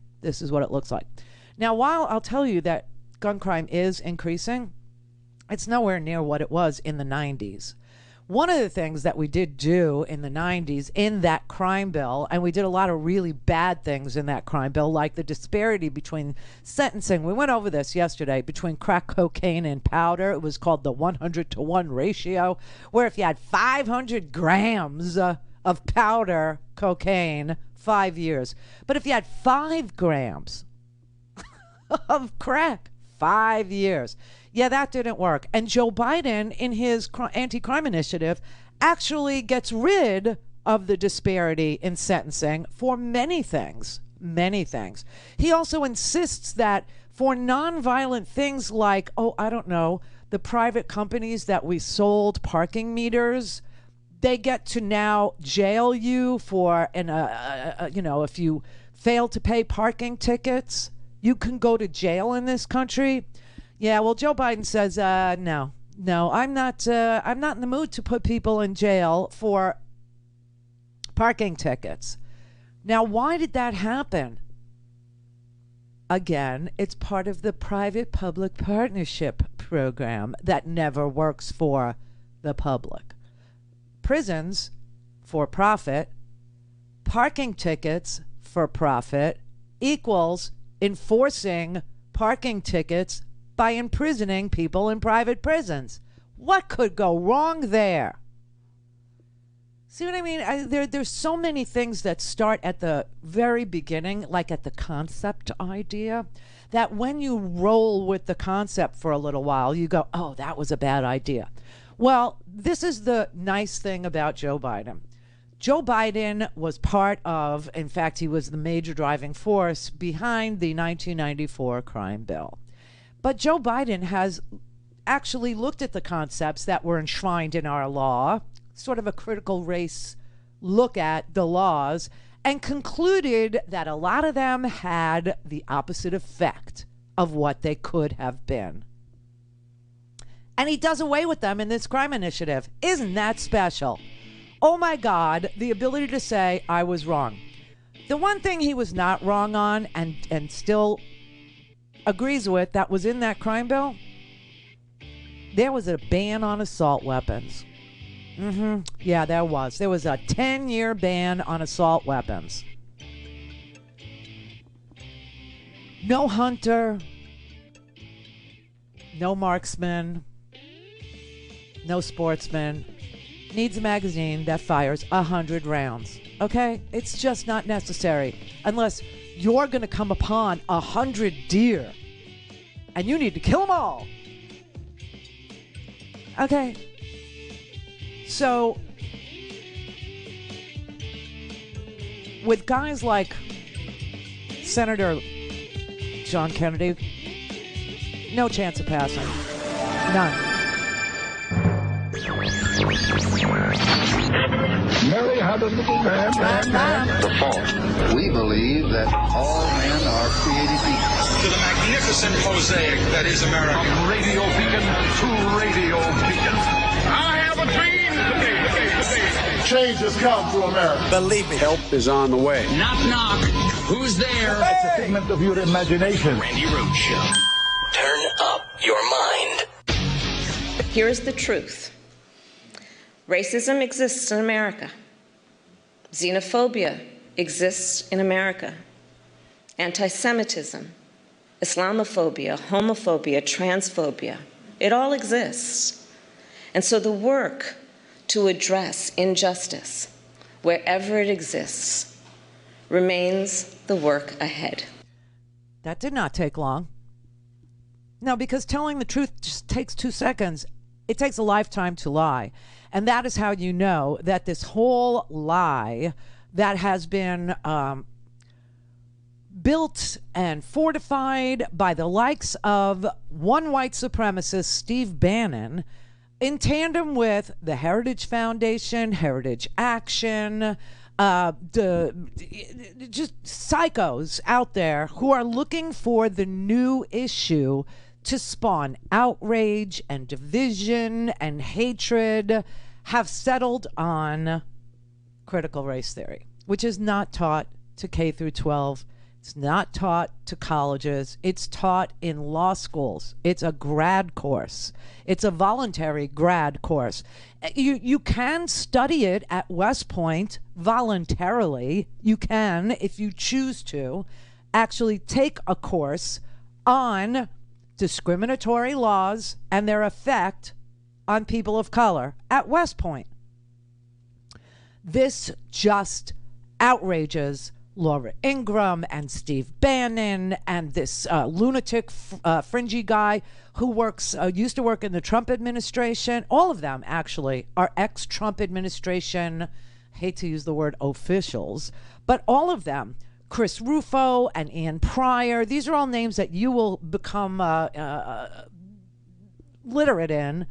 Speaker 7: Now, while I'll tell you that gun crime is increasing, it's nowhere near what it was in the 90s. One of the things that we did do in the 90s in that crime bill, and we did a lot of really bad things in that crime bill, like the disparity between sentencing. We went over this yesterday between crack cocaine and powder. It was called the 100-to-1 ratio, where if you had 500 grams of powder cocaine, 5 years. But if you had 5 grams of crack, 5 years. Yeah, that didn't work. And Joe Biden, in his anti-crime initiative, actually gets rid of the disparity in sentencing for many things. He also insists that for nonviolent things like, the private companies that we sold parking meters, they get to now jail you for, if you fail to pay parking tickets, you can go to jail in this country. Yeah, well, Joe Biden says, no, I'm not in the mood to put people in jail for parking tickets. Now, why did that happen? Again, it's part of the private-public partnership program that never works for the public. Prisons, for profit, parking tickets, for profit, equals enforcing parking tickets by imprisoning people in private prisons. What could go wrong there? See what I mean? There's so many things that start at the very beginning, like at the concept idea, that when you roll with the concept for a little while, you go, oh, that was a bad idea. Well, this is the nice thing about Joe Biden. Joe Biden was part of, in fact, he was the major driving force behind the 1994 crime bill. But Joe Biden has actually looked at the concepts that were enshrined in our law, sort of a critical race look at the laws, and concluded that a lot of them had the opposite effect of what they could have been. And he does away with them in this crime initiative. Isn't that special? Oh my God, the ability to say, I was wrong. The one thing he was not wrong on and still agrees with that was in that crime bill, there was a ban on assault weapons. Yeah, there was. There was a 10-year ban on assault weapons. No hunter, no marksman, no sportsman needs a magazine that fires 100 rounds. Okay? It's just not necessary unless you're going to come upon 100 deer and you need to kill them all. Okay? So, with guys like Senator John Kennedy, no chance of passing. None.
Speaker 1: Mary had a little man.
Speaker 2: The fault. We believe that all men are created equal.
Speaker 1: To the magnificent mosaic that is America. From radio beacon to radio beacon. I have a dream today. Change has come to America.
Speaker 12: Believe me. Help is on the way.
Speaker 4: Knock, knock. Who's there?
Speaker 1: It's a figment of your imagination.
Speaker 4: Randi Rhodes Show. Turn up your mind.
Speaker 6: Here's the truth. Racism exists in America. Xenophobia exists in America. Anti-Semitism, Islamophobia, homophobia, transphobia, it all exists. And so the work to address injustice, wherever it exists, remains the work ahead.
Speaker 7: That did not take long. No, because telling the truth just takes 2 seconds. It takes a lifetime to lie. And that is how you know that this whole lie that has been built and fortified by the likes of one white supremacist, Steve Bannon, in tandem with the Heritage Foundation, Heritage Action, just psychos out there who are looking for the new issue to spawn outrage and division and hatred, have settled on critical race theory, which is not taught to K through 12. It's not taught to colleges. It's taught in law schools. It's a grad course. It's a voluntary grad course. You can study it at West Point voluntarily. You can, if you choose to, actually take a course on discriminatory laws and their effect on people of color at West Point. This just outrages Laura Ingraham and Steve Bannon and this lunatic fringy guy who used to work in the Trump administration. All of them actually are ex-Trump administration, hate to use the word officials, but all of them, Chris Rufo and Ian Pryor, these are all names that you will become literate in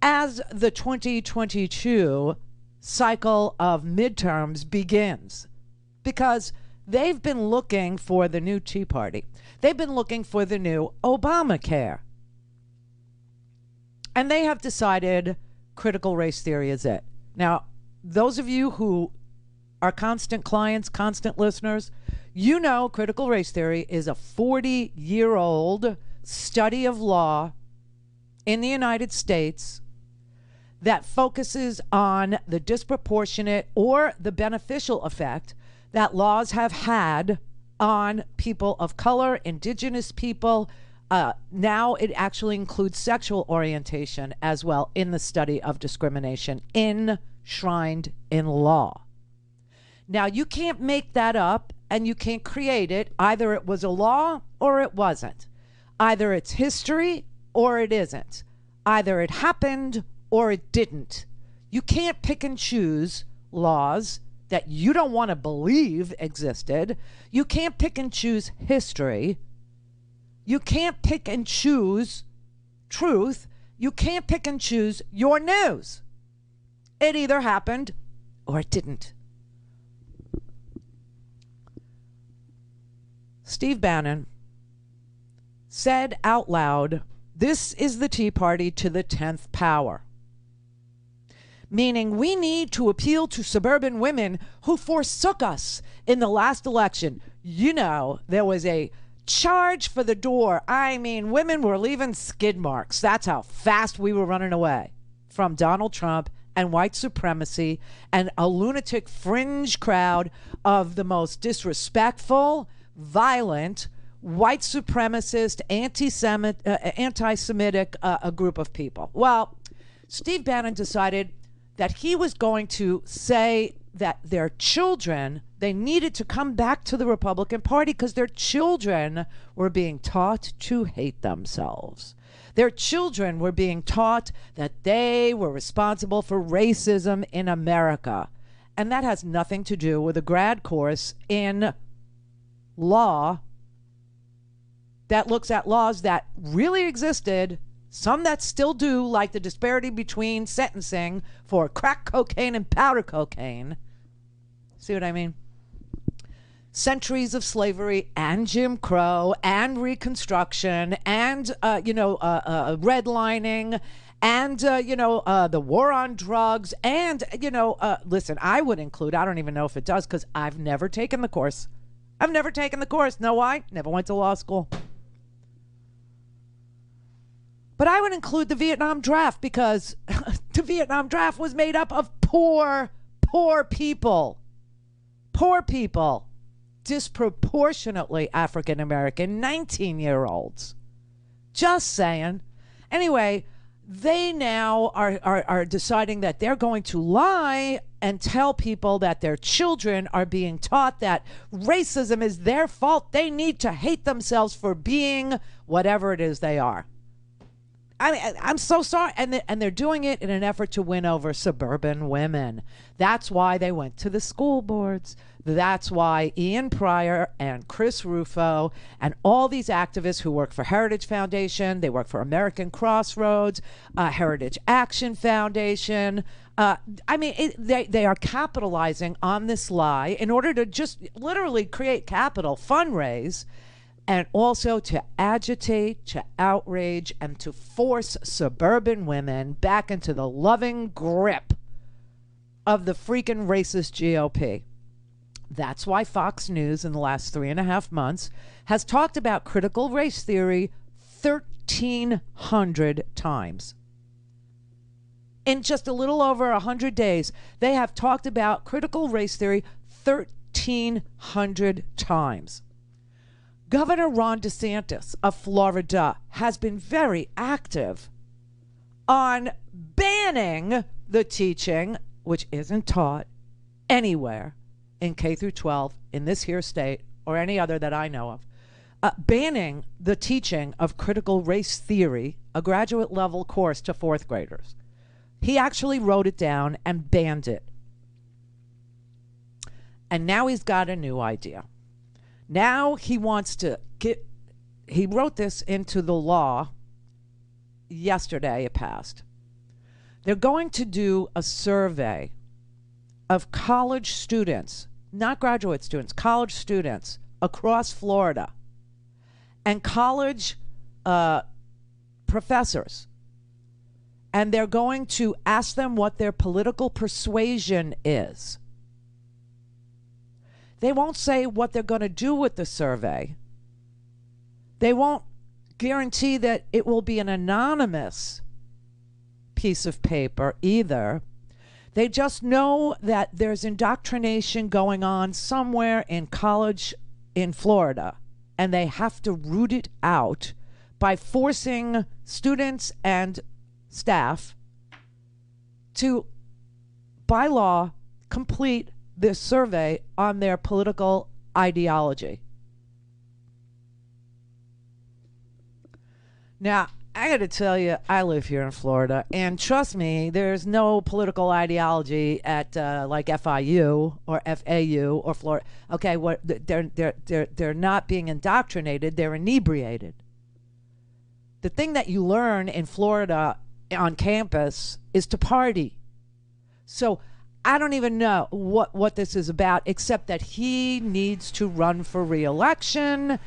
Speaker 7: as the 2022 cycle of midterms begins. Because they've been looking for the new Tea Party. They've been looking for the new Obamacare. And they have decided critical race theory is it. Now, those of you who are constant clients, constant listeners, you know critical race theory is a 40-year-old study of law in the United States that focuses on the disproportionate or the beneficial effect that laws have had on people of color, indigenous people. Now it actually includes sexual orientation as well in the study of discrimination enshrined in law. Now, you can't make that up and you can't create it. Either it was a law or it wasn't. Either it's history or it isn't. Either it happened or it didn't. You can't pick and choose laws that you don't want to believe existed. You can't pick and choose history. You can't pick and choose truth. You can't pick and choose your news. It either happened or it didn't. Steve Bannon said out loud, "This is the Tea Party to the 10th power." Meaning we need to appeal to suburban women who forsook us in the last election. You know, there was a charge for the door. I mean, women were leaving skid marks. That's how fast we were running away from Donald Trump and white supremacy and a lunatic fringe crowd of the most disrespectful, violent, white supremacist, anti-Semitic group of people. Well, Steve Bannon decided that he was going to say that their children, they needed to come back to the Republican Party because their children were being taught to hate themselves. Their children were being taught that they were responsible for racism in America. And that has nothing to do with a grad course in law that looks at laws that really existed, some that still do, like the disparity between sentencing for crack cocaine and powder cocaine. See what I mean? Centuries of slavery and Jim Crow and Reconstruction and, redlining and, the war on drugs and, listen, I would include, I don't even know if it does because I've never taken the course. Know why? Never went to law school. But I would include the Vietnam draft because the Vietnam draft was made up of poor people. Poor people. Disproportionately African American 19-year-olds. Just saying. Anyway, they now are deciding that they're going to lie and tell people that their children are being taught that racism is their fault. They need to hate themselves for being whatever it is they are. I'm so sorry. And they're doing it in an effort to win over suburban women. That's why they went to the school boards. That's why Ian Pryor and Chris Rufo and all these activists who work for Heritage Foundation, they work for American Crossroads, Heritage Action Foundation. They are capitalizing on this lie in order to just literally create capital, fundraise, and also to agitate, to outrage, and to force suburban women back into the loving grip of the freaking racist GOP. That's why Fox News in the last 3.5 months has talked about critical race theory 1,300 times. In just a little over 100 days, they have talked about critical race theory 1,300 times. Governor Ron DeSantis of Florida has been very active on banning the teaching, which isn't taught anywhere in K through 12 in this here state or any other that I know of, banning the teaching of critical race theory, a graduate level course to fourth graders. He actually wrote it down and banned it. And now he's got a new idea. Now he wants to he wrote this into the law yesterday, it passed. They're going to do a survey of college students, not graduate students, college students across Florida, and college professors. And they're going to ask them what their political persuasion is. They won't say what they're going to do with the survey. They won't guarantee that it will be an anonymous piece of paper either. They just know that there's indoctrination going on somewhere in college in Florida, and they have to root it out by forcing students and staff to, by law, complete this survey on their political ideology. Now, I got to tell you, I live here in Florida, and trust me, there's no political ideology at like FIU or FAU or Florida. Okay, what they're not being indoctrinated; they're inebriated. The thing that you learn in Florida on campus is to party. So I don't even know what this is about, except that he needs to run for re-election.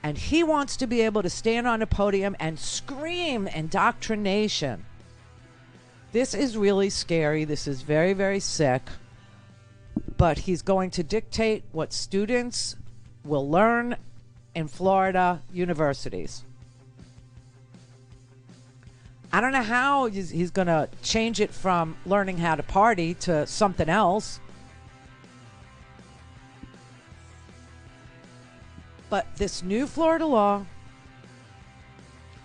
Speaker 7: And he wants to be able to stand on a podium and scream indoctrination. This is really scary. This is very, very sick. But he's going to dictate what students will learn in Florida universities. I don't know how he's going to change it from learning how to party to something else. But this new Florida law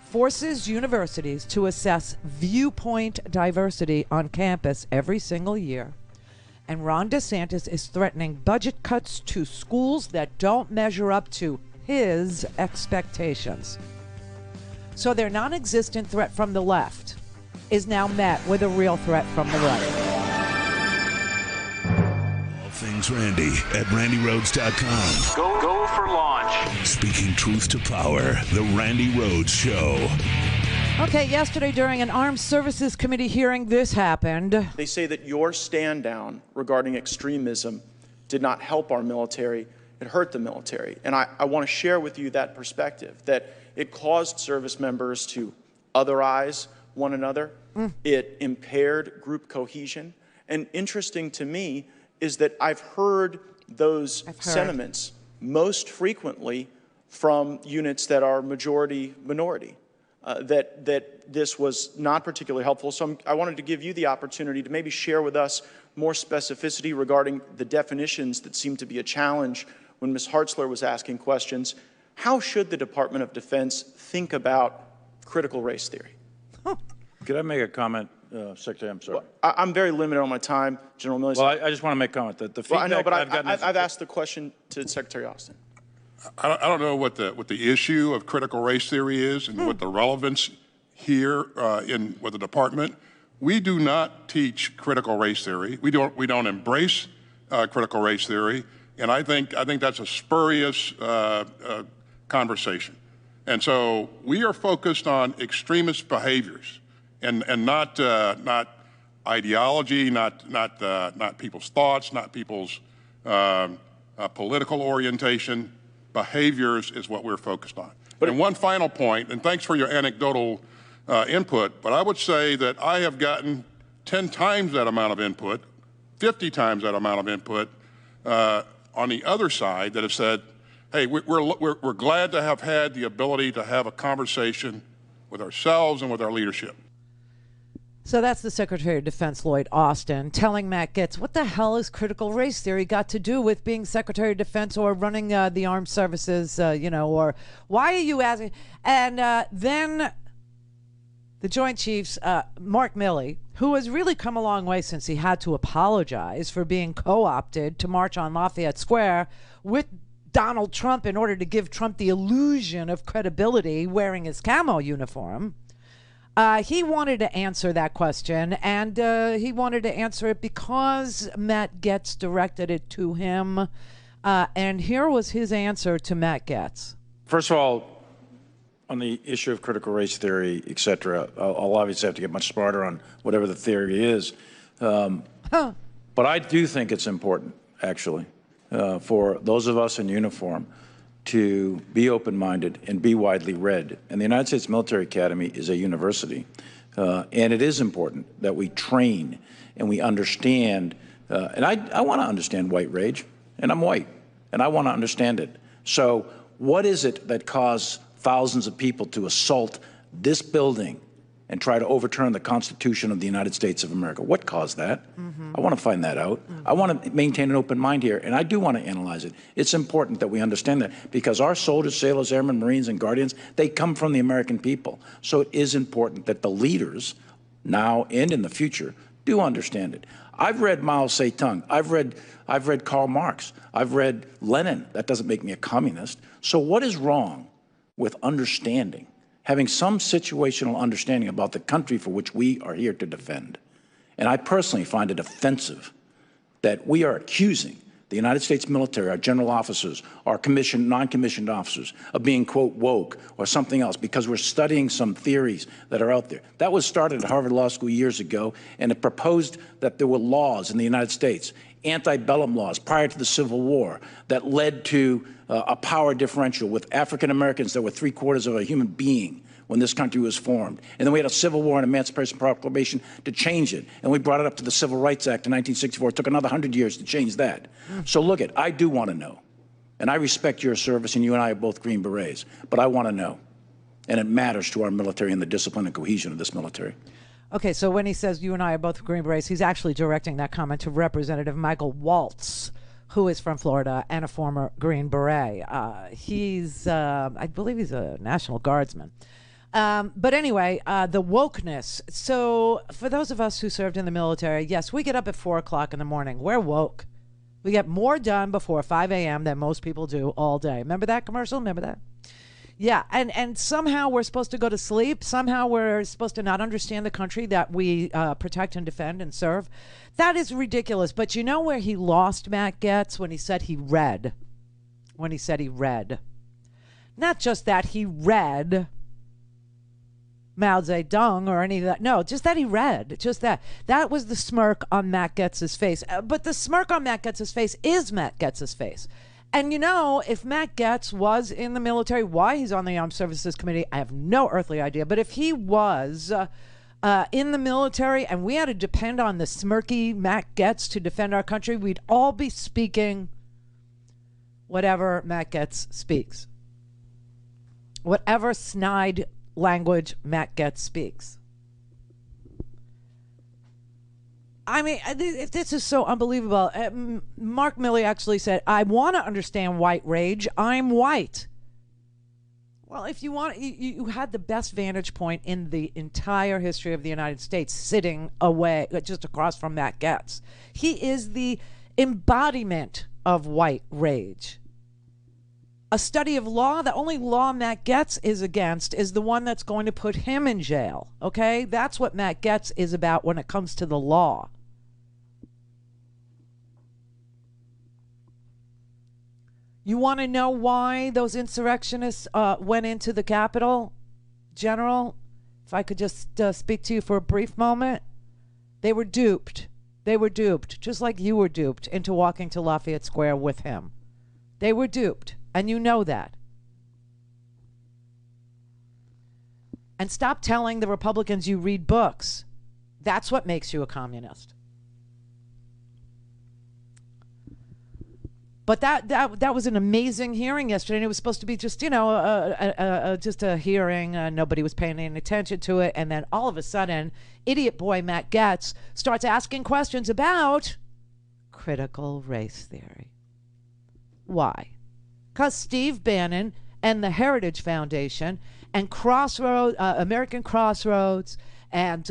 Speaker 7: forces universities to assess viewpoint diversity on campus every single year. And Ron DeSantis is threatening budget cuts to schools that don't measure up to his expectations. So their non-existent threat from the left is now met with a real threat from the right.
Speaker 10: All things Randi at RandiRhodes.com.
Speaker 3: Go for launch.
Speaker 10: Speaking truth to power, the Randi Rhodes Show.
Speaker 7: Okay, yesterday during an Armed Services Committee hearing, this happened.
Speaker 16: They say that your stand down regarding extremism did not help our military, it hurt the military. And I want to share with you that perspective, that it caused service members to otherize one another. It impaired group cohesion. And interesting to me is that I've heard those sentiments most frequently from units that are majority minority. That this was not particularly helpful. So I wanted to give you the opportunity to maybe share with us more specificity regarding the definitions that seem to be a challenge when Ms. Hartzler was asking questions. How should the Department of Defense think about critical race theory?
Speaker 17: Could I make a comment, Secretary? I'm sorry.
Speaker 16: Well, I'm very limited on my time, General Milley.
Speaker 17: Well, I just want to make a comment that the feedback
Speaker 16: I know, but
Speaker 17: I've gotten
Speaker 16: I've asked the question to Secretary Austin.
Speaker 1: I don't know what the issue of critical race theory is and what the relevance here with the department. We do not teach critical race theory. We don't embrace critical race theory, and I think that's a spurious conversation. And so we are focused on extremist behaviors, and not ideology, not people's thoughts, not people's political orientation. Behaviors is what we're focused on. And one final point, and thanks for your anecdotal input, but I would say that I have gotten 10 times that amount of input, 50 times that amount of input on the other side that have said, hey, we're glad to have had the ability to have a conversation with ourselves and with our leadership.
Speaker 7: So that's the Secretary of Defense, Lloyd Austin, telling Matt Gaetz, what the hell is critical race theory got to do with being Secretary of Defense or running the armed services, or why are you asking? And then the Joint Chiefs, Mark Milley, who has really come a long way since he had to apologize for being co-opted to march on Lafayette Square with Donald Trump in order to give Trump the illusion of credibility wearing his camo uniform. He wanted to answer that question, and he wanted to answer it because Matt Gaetz directed it to him. And here was his answer to Matt Gaetz.
Speaker 17: First of all, on the issue of critical race theory, et cetera, I'll obviously have to get much smarter on whatever the theory is. But I do think it's important, actually, for those of us in uniform to be open-minded and be widely read. And the United States Military Academy is a university. And it is important that we train and we understand. And I want to understand white rage, and I'm white, and I want to understand it. So what is it that caused thousands of people to assault this building and try to overturn the Constitution of the United States of America? What caused that? I want to find that out. I want to maintain an open mind here, and I do want to analyze it. It's important that we understand that because our soldiers, sailors, airmen, Marines, and Guardians, they come from the American people. So it is important that the leaders, now and in the future, do understand it. I've read Mao Zedong. I've read Karl Marx. I've read Lenin. That doesn't make me a communist. So what is wrong with understanding, having some situational understanding about the country for which we are here to defend? And I personally find it offensive that we are accusing the United States military, our general officers, our commissioned, non-commissioned officers, of being, quote, woke or something else because we're studying some theories that are out there. That was started at Harvard Law School years ago, and it proposed that there were laws in the United States, antebellum laws prior to the Civil War, that led to a power differential with African Americans that were 3/4 of a human being when this country was formed. And then we had a Civil War and Emancipation Proclamation to change it. And we brought it up to the Civil Rights Act in 1964. It took another 100 years to change that. So look, I do want to know. And I respect your service, and you and I are both Green Berets. But I want to know. And it matters to our military and the discipline and cohesion of this military.
Speaker 7: Okay, so when he says you and I are both Green Berets, he's actually directing that comment to Representative Michael Waltz, who is from Florida and a former Green Beret. He's, I believe he's a National Guardsman. But anyway, the wokeness. So for those of us who served in the military, yes, we get up at 4 o'clock in the morning. We're woke. We get more done before 5 a.m. than most people do all day. Remember that commercial? Remember that? Yeah, and somehow we're supposed to go to sleep. Somehow we're supposed to not understand the country that we protect and defend and serve. That is ridiculous. But you know where he lost Matt Gaetz? When he said he read. When he said he read. Not just that he read Mao Zedong or any of that. No, just that he read. Just that. That was the smirk on Matt Gaetz's face. But the smirk on Matt Gaetz's face is Matt Gaetz's face. And you know, if Matt Gaetz was in the military, why he's on the Armed Services Committee, I have no earthly idea. But if he was in the military and we had to depend on the smirky Matt Gaetz to defend our country, we'd all be speaking whatever Matt Gaetz speaks. Whatever snide language Matt Gaetz speaks. I mean, this is so unbelievable. Mark Milley actually said, I want to understand white rage. I'm white. Well, if you want, you had the best vantage point in the entire history of the United States sitting away, just across from Matt Gaetz. He is the embodiment of white rage. A study of law, the only law Matt Gaetz is against is the one that's going to put him in jail, okay? That's what Matt Gaetz is about when it comes to the law. You want to know why those insurrectionists went into the Capitol, General? If I could just speak to you for a brief moment. They were duped. They were duped, just like you were duped into walking to Lafayette Square with him. They were duped. And you know that. And stop telling the Republicans you read books. That's what makes you a communist. But that was an amazing hearing yesterday, and it was supposed to be just, you know, just a hearing. Nobody was paying any attention to it. And then all of a sudden, idiot boy Matt Gaetz starts asking questions about critical race theory. Why? Because Steve Bannon and the Heritage Foundation and Crossroads, American Crossroads, and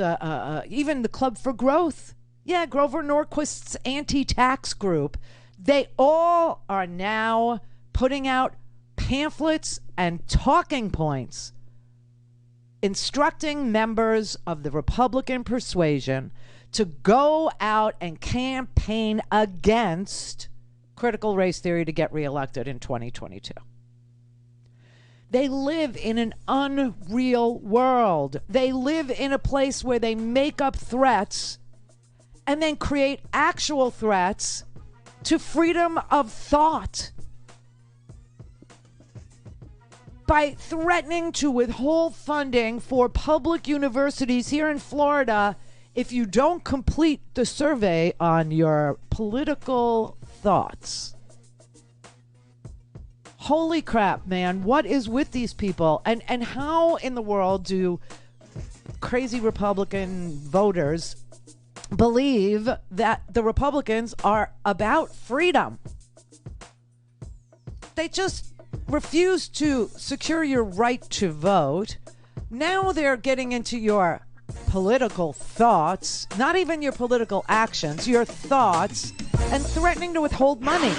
Speaker 7: even the Club for Growth, yeah, Grover Norquist's anti-tax group, they all are now putting out pamphlets and talking points instructing members of the Republican persuasion to go out and campaign against critical race theory to get reelected in 2022. They live in an unreal world. They live in a place where they make up threats and then create actual threats to freedom of thought by threatening to withhold funding for public universities here in Florida if you don't complete the survey on your political thoughts. Holy crap, man. What is with these people? And how in the world do crazy Republican voters believe that the Republicans are about freedom? They just refuse to secure your right to vote. Now they're getting into your political thoughts, not even your political actions, your thoughts, and threatening to withhold money.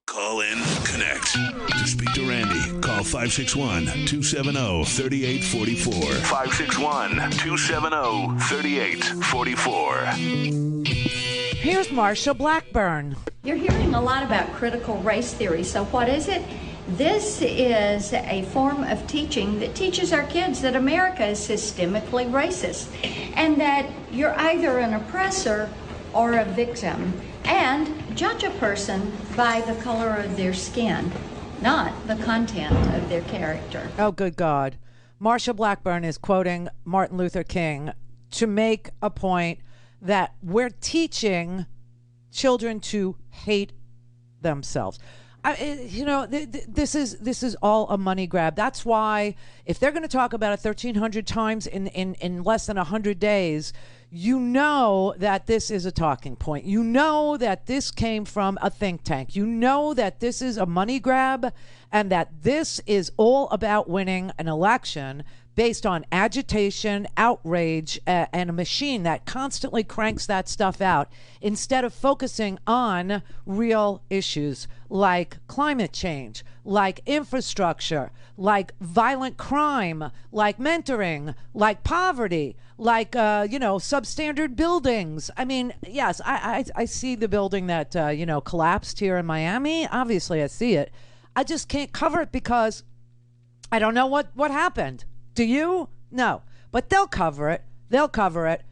Speaker 10: Call in, connect. To speak to Randi, call 561-270-3844. 561-270-3844.
Speaker 7: Here's Marsha Blackburn.
Speaker 15: You're hearing a lot about critical race theory. So what is it? This is a form of teaching that teaches our kids that America is systemically racist and that you're either an oppressor or a victim, and judge a person by the color of their skin, not the content of their character.
Speaker 7: Oh, good God. Marsha Blackburn is quoting Martin Luther King to make a point that we're teaching children to hate themselves. This is all a money grab. That's why if they're going to talk about it 1,300 times in less than 100 days, you know that this is a talking point. You know that this came from a think tank. You know that this is a money grab and that this is all about winning an election based on agitation, outrage, and a machine that constantly cranks that stuff out instead of focusing on real issues like climate change, like infrastructure, like violent crime, like mentoring, like poverty, like, substandard buildings. I mean, yes, I see the building that, collapsed here in Miami. Obviously, I see it. I just can't cover it because I don't know what happened. Do you? No. But they'll cover it. They'll cover it.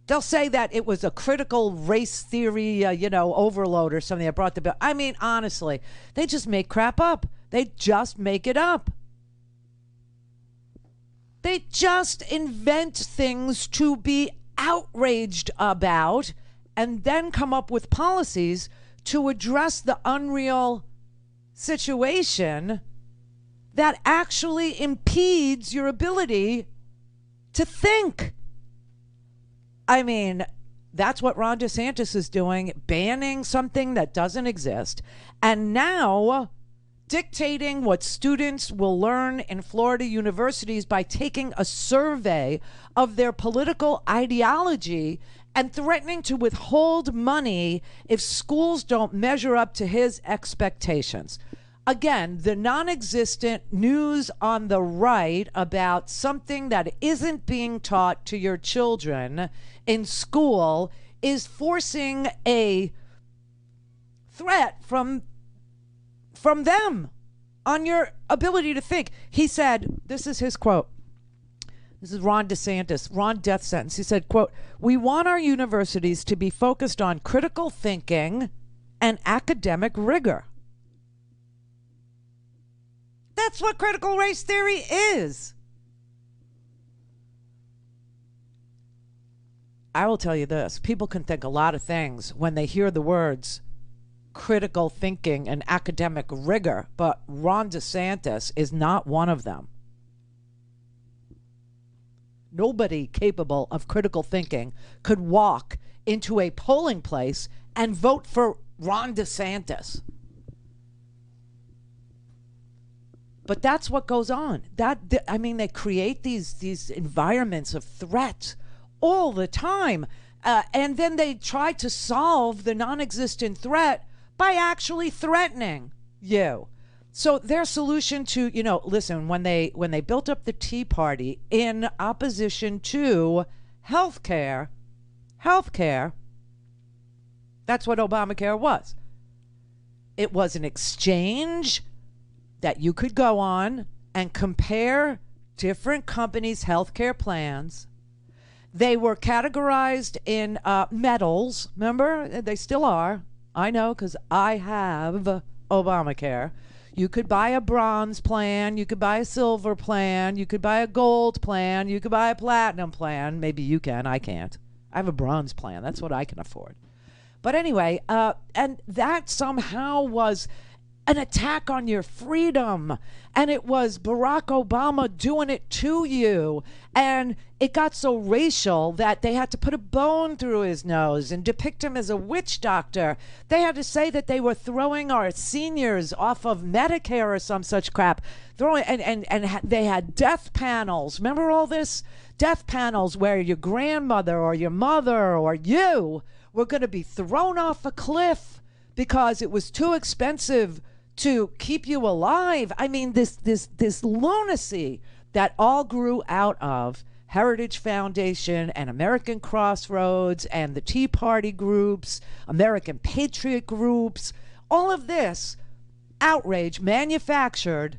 Speaker 7: They'll say that it was a critical race theory, overload or something that brought the bill. I mean, honestly, they just make crap up. They just make it up. They just invent things to be outraged about and then come up with policies to address the unreal situation that actually impedes your ability to think. I mean, that's what Ron DeSantis is doing, banning something that doesn't exist, and now dictating what students will learn in Florida universities by taking a survey of their political ideology and threatening to withhold money if schools don't measure up to his expectations. Again, the non-existent news on the right about something that isn't being taught to your children in school is forcing a threat from them on your ability to think. He said, this is his quote. This is Ron DeSantis, Ron death sentence. He said, quote, "We want our universities to be focused on critical thinking and academic rigor." That's what critical race theory is. I will tell you this. People can think a lot of things when they hear the words critical thinking and academic rigor, but Ron DeSantis is not one of them. Nobody capable of critical thinking could walk into a polling place and vote for Ron DeSantis. But that's what goes on. They create these environments of threat all the time. And then they try to solve the non-existent threat by actually threatening you. So their solution to, listen, when they built up the Tea Party in opposition to healthcare, that's what Obamacare was. It was an exchange that you could go on and compare different companies' healthcare plans. They were categorized in metals. Remember? They still are. I know because I have Obamacare. You could buy a bronze plan. You could buy a silver plan. You could buy a gold plan. You could buy a platinum plan. Maybe you can. I can't. I have a bronze plan. That's what I can afford. But anyway, and that somehow was an attack on your freedom, and it was Barack Obama doing it to you, and it got so racial that they had to put a bone through his nose and depict him as a witch doctor. They had to say that they were throwing our seniors off of Medicare or some such crap, and they had death panels. Remember all this? Death panels where your grandmother or your mother or you were going to be thrown off a cliff because it was too expensive to keep you alive. I mean, this lunacy that all grew out of Heritage Foundation and American Crossroads and the Tea Party groups, American Patriot groups, all of this outrage manufactured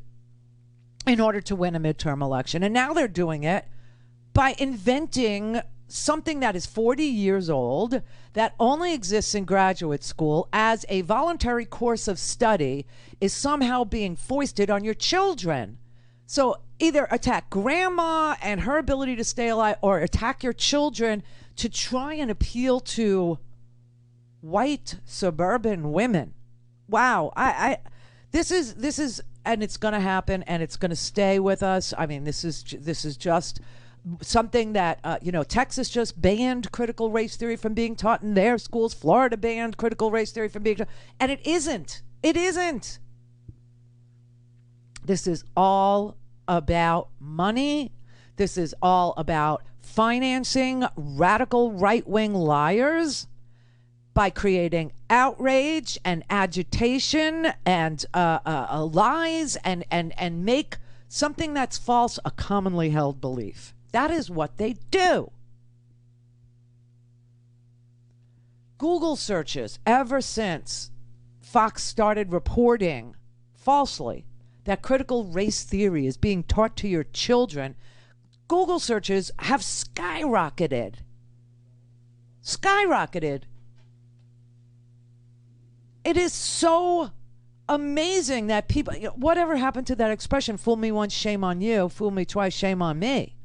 Speaker 7: in order to win a midterm election. And now they're doing it by inventing something that is 40 years old, that only exists in graduate school as a voluntary course of study, is somehow being foisted on your children. So either attack grandma and her ability to stay alive, or attack your children to try and appeal to white suburban women. Wow. This is, and it's going to happen, and it's going to stay with us. I mean, this is just something that, Texas just banned critical race theory from being taught in their schools. Florida banned critical race theory from being taught. And it isn't. It isn't. This is all about money. This is all about financing radical right-wing liars by creating outrage and agitation and lies and make something that's false a commonly held belief. That is what they do. Google searches ever since Fox started reporting falsely that critical race theory is being taught to your children, Google searches have skyrocketed. Skyrocketed. It is so amazing that people, whatever happened to that expression, fool me once, shame on you, fool me twice, shame on me.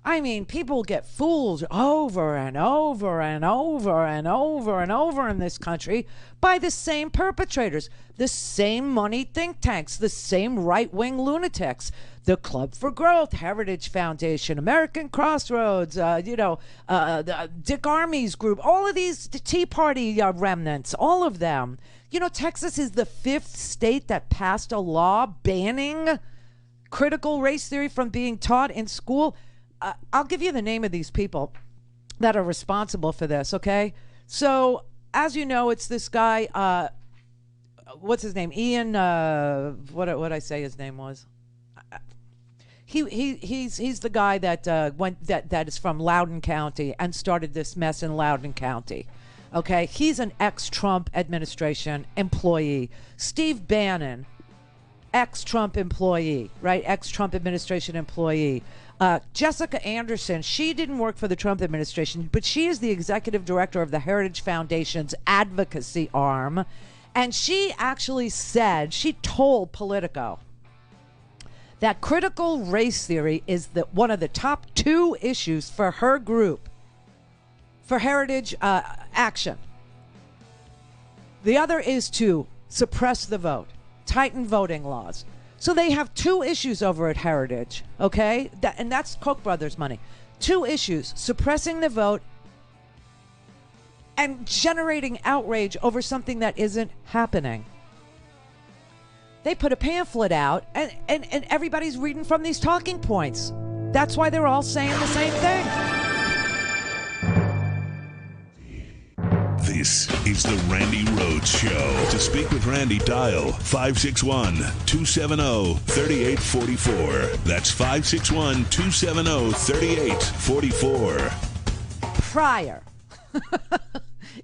Speaker 7: I mean, people get fooled over and over and over and over and over in this country by the same perpetrators, the same money think tanks, the same right-wing lunatics, the Club for Growth, Heritage Foundation, American Crossroads, the Dick Armey's group, all of these Tea Party remnants, all of them. Texas is the 5th state that passed a law banning critical race theory from being taught in school. I'll give you the name of these people that are responsible for this, okay? So, as you know, it's this guy, what's his name? Ian, what I say his name was? He's the guy that that is from Loudoun County and started this mess in Loudoun County. Okay, he's an ex-Trump administration employee. Steve Bannon, ex-Trump employee, right? Ex-Trump administration employee. Jessica Anderson, she didn't work for the Trump administration, but she is the executive director of the Heritage Foundation's advocacy arm. And she actually said, she told Politico that critical race theory is one of the top 2 issues for her group, for Heritage Action. The other is to suppress the vote, tighten voting laws. So they have 2 issues over at Heritage, okay? And that's Koch brothers money. 2 issues, suppressing the vote and generating outrage over something that isn't happening. They put a pamphlet out, and everybody's reading from these talking points. That's why they're all saying the same thing.
Speaker 10: This is the Randi Rhodes Show. To speak with Randi, dial 561-270-3844. That's 561-270-3844.
Speaker 7: Pryor.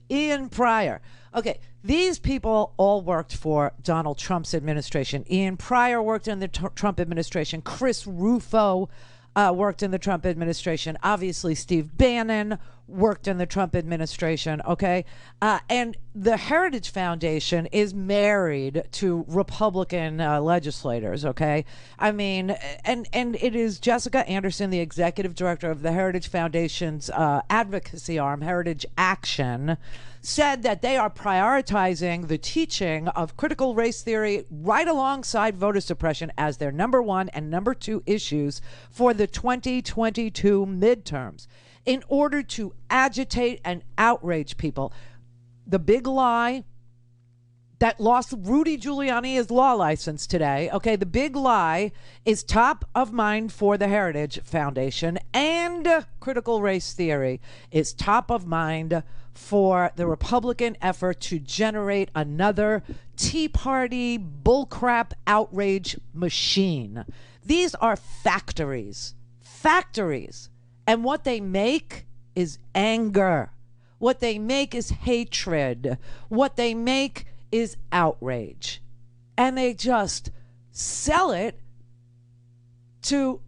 Speaker 7: Ian Pryor. Okay, these people all worked for Donald Trump's administration. Ian Pryor worked in the Trump administration. Chris Rufo worked in the Trump administration. Obviously, Steve Bannon worked in the Trump administration, okay? And the Heritage Foundation is married to Republican legislators, okay? I mean, and it is Jessica Anderson, the executive director of the Heritage Foundation's advocacy arm, Heritage Action, said that they are prioritizing the teaching of critical race theory right alongside voter suppression as their number 1 and number 2 issues for the 2022 midterms in order to agitate and outrage people. The big lie that lost Rudy Giuliani his law license today, okay, the big lie is top of mind for the Heritage Foundation, and critical race theory is top of mind for the Republican effort to generate another Tea Party bullcrap outrage machine. These are factories. And what they make is anger. What they make is hatred. What they make is outrage. And they just sell it to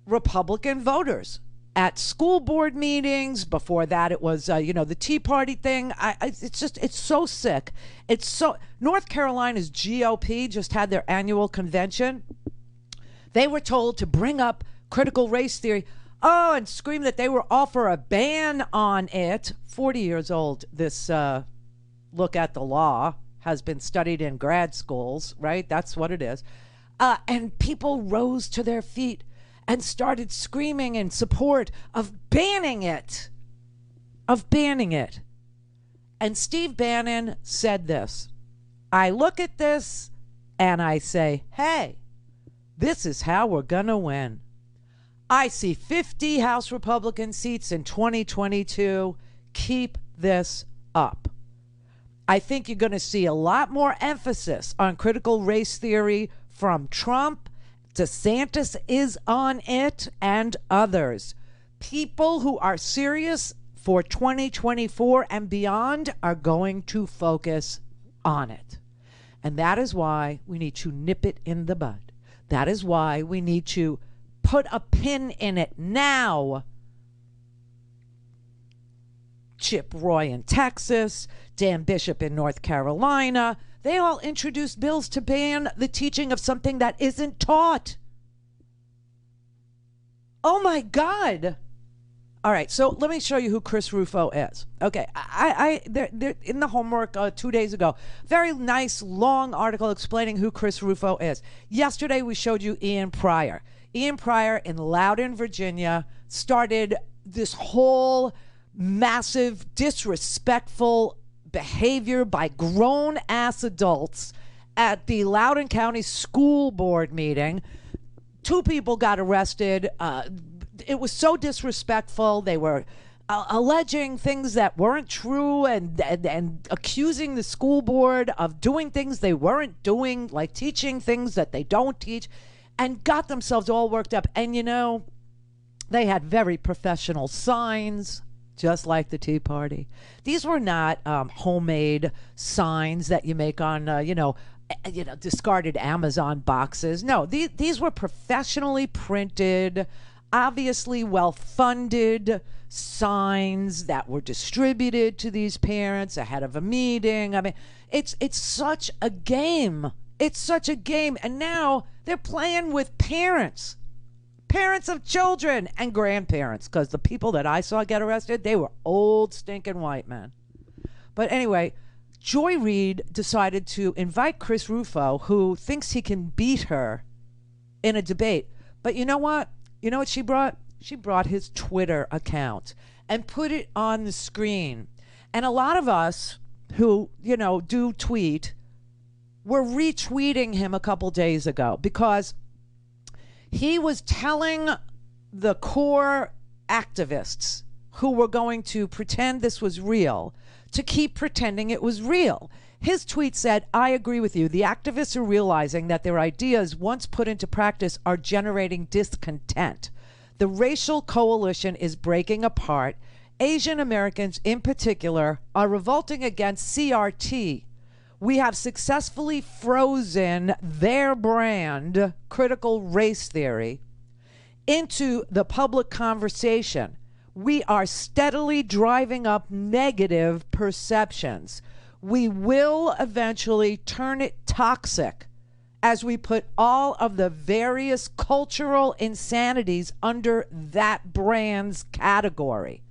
Speaker 7: Republican voters at school board meetings. Before that, it was, the Tea Party thing. It's so sick. North Carolina's GOP just had their annual convention. They were told to bring up critical race theory. Oh, and scream that they were all for a ban on it. 40 years old, this look at the law has been studied in grad schools, right? That's what it is. And people rose to their feet and started screaming in support of banning it. And Steve Bannon said this: I look at this and I say, hey, this is how we're going to win. I see 50 House Republican seats in 2022. Keep this up. I think you're going to see a lot more emphasis on critical race theory from Trump. DeSantis is on it, and others. People who are serious for 2024 and beyond are going to focus on it. And that is why we need to nip it in the bud. That is why we need to put a pin in it now. Chip Roy in Texas, Dan Bishop in North Carolina, they all introduced bills to ban the teaching of something that isn't taught. Oh my God. All right, so let me show you who Chris Rufo is. Okay, they're in the homework 2 days ago. Very nice, long article explaining who Chris Rufo is. Yesterday, we showed you Ian Pryor. Ian Pryor in Loudoun, Virginia, started this whole massive, disrespectful behavior by grown-ass adults at the Loudoun County School Board meeting. 2 people got arrested. It was so disrespectful. They were alleging things that weren't true and accusing the school board of doing things they weren't doing, like teaching things that they don't teach, and got themselves all worked up. And, you know, they had very professional signs, just like the Tea Party. These were not homemade signs that you make on, discarded Amazon boxes. No, these were professionally printed, obviously well-funded signs that were distributed to these parents ahead of a meeting. I mean, it's such a game. It's such a game. And now they're playing with parents of children and grandparents, because the people that I saw get arrested, they were old stinking white men. But anyway, Joy Reid decided to invite Chris Rufo, who thinks he can beat her in a debate. But you know what? You know what she brought? She brought his Twitter account and put it on the screen. And a lot of us who, do tweet were retweeting him a couple days ago because he was telling the core activists who were going to pretend this was real to keep pretending it was real. His tweet said, I agree with you. The activists are realizing that their ideas, once put into practice, are generating discontent. The racial coalition is breaking apart. Asian Americans, in particular, are revolting against CRT. We have successfully frozen their brand, critical race theory, into the public conversation. We are steadily driving up negative perceptions. We will eventually turn it toxic as we put all of the various cultural insanities under that brand's category.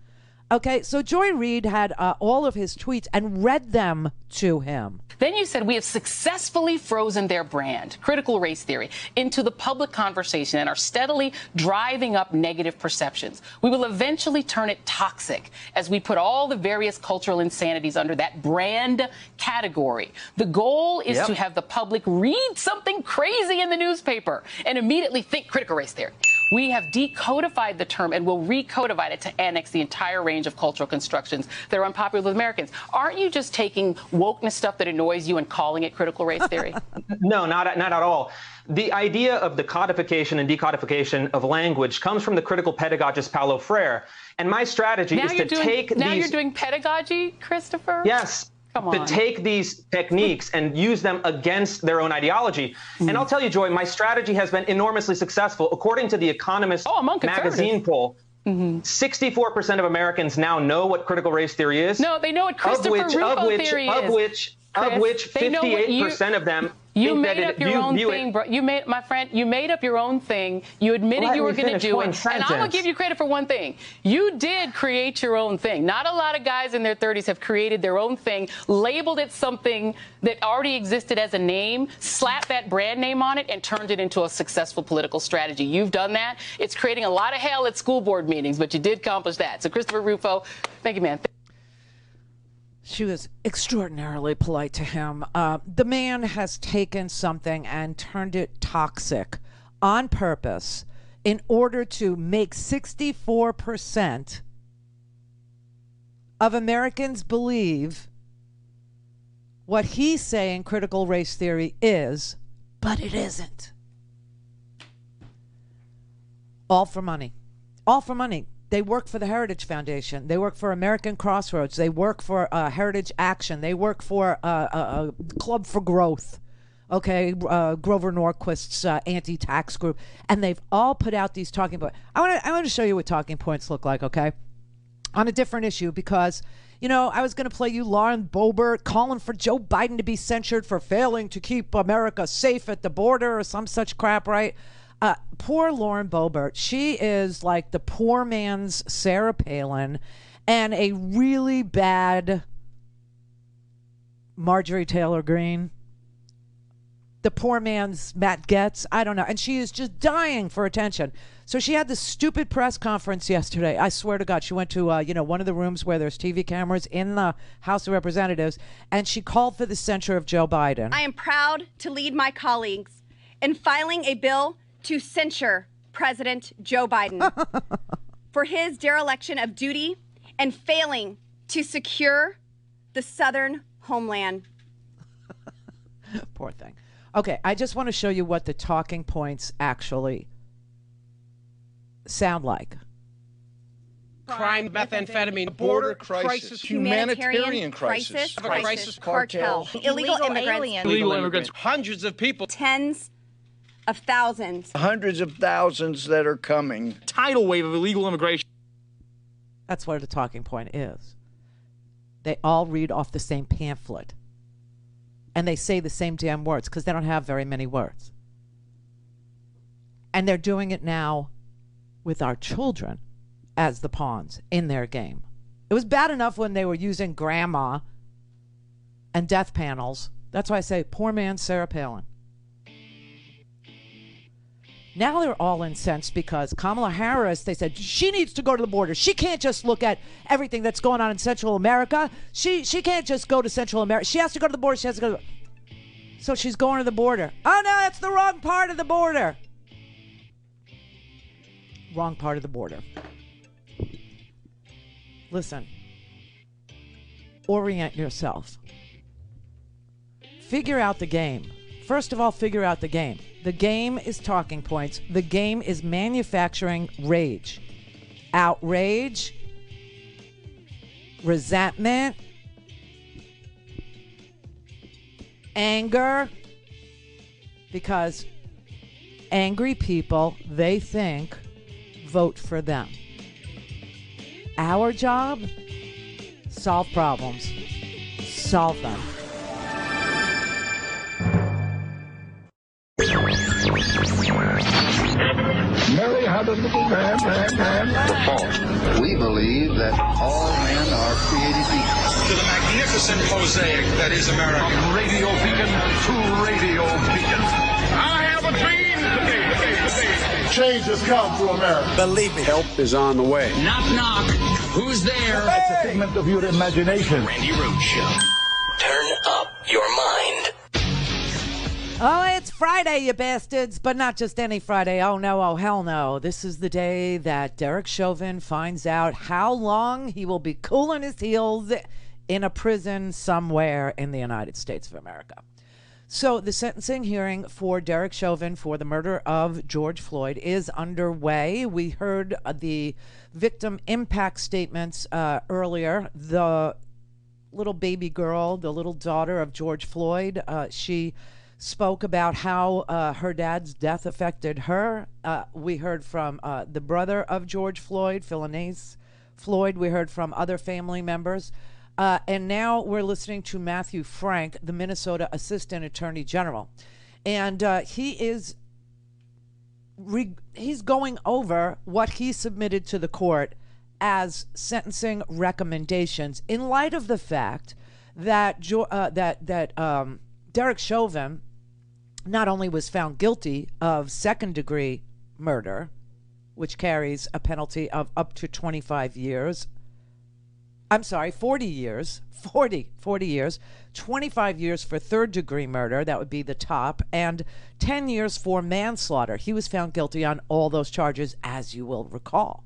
Speaker 7: Okay, so Joy Reid had all of his tweets and read them to him.
Speaker 14: Then you said we have successfully frozen their brand, critical race theory, into the public conversation and are steadily driving up negative perceptions. We will eventually turn it toxic as we put all the various cultural insanities under that brand category. The goal is to have the public read something crazy in the newspaper and immediately think critical race theory. We have decodified the term and will recodify it to annex the entire range of cultural constructions that are unpopular with Americans. Aren't you just taking wokeness stuff that annoys you and calling it critical race theory?
Speaker 18: No, not at all. The idea of the codification and decodification of language comes from the critical pedagogist Paulo Freire. And my strategy is to take these...
Speaker 14: Now you're doing pedagogy, Christopher?
Speaker 18: Yes. To take these techniques and use them against their own ideology. And I'll tell you, Joy, my strategy has been enormously successful. According to The Economist magazine poll, 64% of Americans now know what critical race theory is.
Speaker 14: No, they know what Christopher Rufo theory is.
Speaker 18: Of which 58% of them
Speaker 14: You made up your own thing, bro. You made, my friend, you made up your own thing. You admitted you were going to do it. And I'm going to give you credit for one thing. You did create your own thing. Not a lot of guys in their 30s have created their own thing, labeled it something that already existed as a name, slapped that brand name on it, and turned it into a successful political strategy. You've done that. It's creating a lot of hell at school board meetings, but you did accomplish that. So, Christopher Rufo, thank you, man.
Speaker 7: She was extraordinarily polite to him. The man has taken something and turned it toxic on purpose in order to make 64% of Americans believe what he's saying critical race theory is, but it isn't. All for money. All for money. They work for the Heritage Foundation. They work for American Crossroads. They work for Heritage Action. They work for Club for Growth, okay, Grover Norquist's anti-tax group. And they've all put out these talking points. I want to show you what talking points look like, okay, on a different issue because, you know, I was going to play you Lauren Boebert calling for Joe Biden to be censured for failing to keep America safe at the border or some such crap, right? Poor Lauren Boebert. She is like the poor man's Sarah Palin and a really bad Marjorie Taylor Greene. The poor man's Matt Gaetz. I don't know. And she is just dying for attention. So she had this stupid press conference yesterday. I swear to God, she went to, one of the rooms where there's TV cameras in the House of Representatives, and she called for the censure of Joe Biden.
Speaker 9: I am proud to lead my colleagues in filing a bill to censure President Joe Biden for his dereliction of duty and failing to secure the southern homeland.
Speaker 7: Poor thing. Okay, I just want to show you what the talking points actually sound like.
Speaker 19: Crime, methamphetamine, border crisis, humanitarian crisis, cartel,
Speaker 9: illegal immigrants,
Speaker 19: hundreds of people,
Speaker 9: tens of thousands.
Speaker 20: Hundreds of thousands that are coming.
Speaker 19: Tidal wave of illegal immigration.
Speaker 7: That's what the talking point is. They all read off the same pamphlet. And they say the same damn words because they don't have very many words. And they're doing it now with our children as the pawns in their game. It was bad enough when they were using grandma and death panels. That's why I say poor man Sarah Palin. Now they're all incensed because Kamala Harris, they said, she needs to go to the border. She can't just look at everything that's going on in Central America. She can't just go to Central America. She has to go to the border. She has to go to So she's going to the border. Oh, no, that's the wrong part of the border. Wrong part of the border. Listen. Orient yourself. Figure out the game. First of all, figure out the game. The game is talking points. The game is manufacturing rage. Outrage. Resentment. Anger. Because angry people, they think, vote for them. Our job? Solve problems. Solve them.
Speaker 2: Mary had a little lamb. The fourth, we believe that all men are created equal.
Speaker 3: To the magnificent mosaic that is America. From radio beacon to radio beacon. I have a dream.
Speaker 21: Change has come to America.
Speaker 19: Believe me. Help is on the way.
Speaker 3: Knock, knock. Who's there?
Speaker 21: It's a figment of your imagination.
Speaker 4: Randi Rhodes Show. Turn up your mind.
Speaker 7: Oh, it's Friday, you bastards, but not just any Friday. Oh, no, oh, hell no. This is the day that Derek Chauvin finds out how long he will be cooling his heels in a prison somewhere in the United States of America. So the sentencing hearing for Derek Chauvin for the murder of George Floyd is underway. We heard the victim impact statements earlier. The little baby girl, the little daughter of George Floyd, she spoke about how her dad's death affected her. We heard from the brother of George Floyd, Philanese Floyd. We heard from other family members. And now we're listening to Matthew Frank, the Minnesota Assistant Attorney General. And he's going over what he submitted to the court as sentencing recommendations in light of the fact that Derek Chauvin not only was found guilty of second-degree murder, which carries a penalty of up to 25 years. I'm sorry, 40 years, 40 years, 25 years for third-degree murder, that would be the top, and 10 years for manslaughter. He was found guilty on all those charges, as you will recall.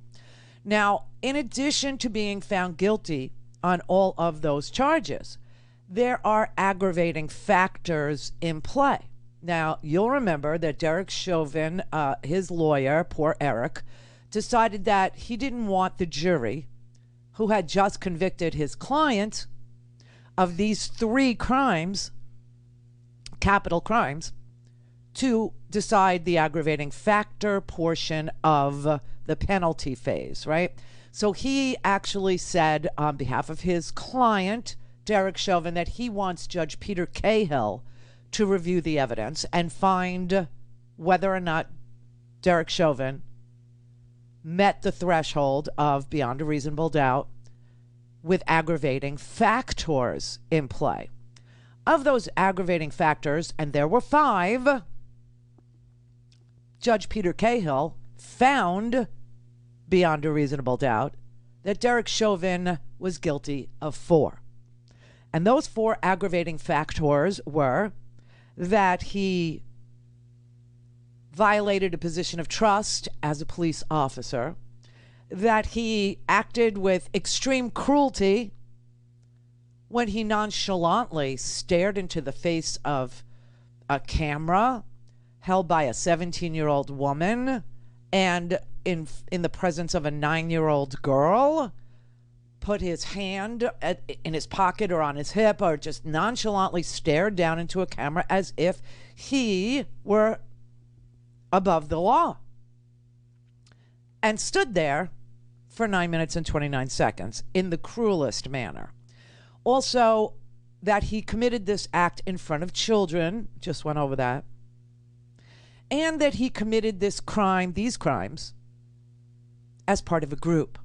Speaker 7: Now, in addition to being found guilty on all of those charges, there are aggravating factors in play. Now, you'll remember that Derek Chauvin, his lawyer, poor Eric, decided that he didn't want the jury, who had just convicted his client of these 3 crimes, capital crimes, to decide the aggravating factor portion of the penalty phase, right? So he actually said on behalf of his client, Derek Chauvin, that he wants Judge Peter Cahill to review the evidence and find whether or not Derek Chauvin met the threshold of beyond a reasonable doubt with aggravating factors in play. Of those aggravating factors, and there were 5, Judge Peter Cahill found beyond a reasonable doubt that Derek Chauvin was guilty of 4. And those 4 aggravating factors were that he violated a position of trust as a police officer, that he acted with extreme cruelty when he nonchalantly stared into the face of a camera held by a 17-year-old woman and in the presence of a 9-year-old girl, put his hand in his pocket or on his hip or just nonchalantly stared down into a camera as if he were above the law, and stood there for 9 minutes and 29 seconds in the cruelest manner. Also, that he committed this act in front of children, just went over that, and that he committed these crimes, as part of a group.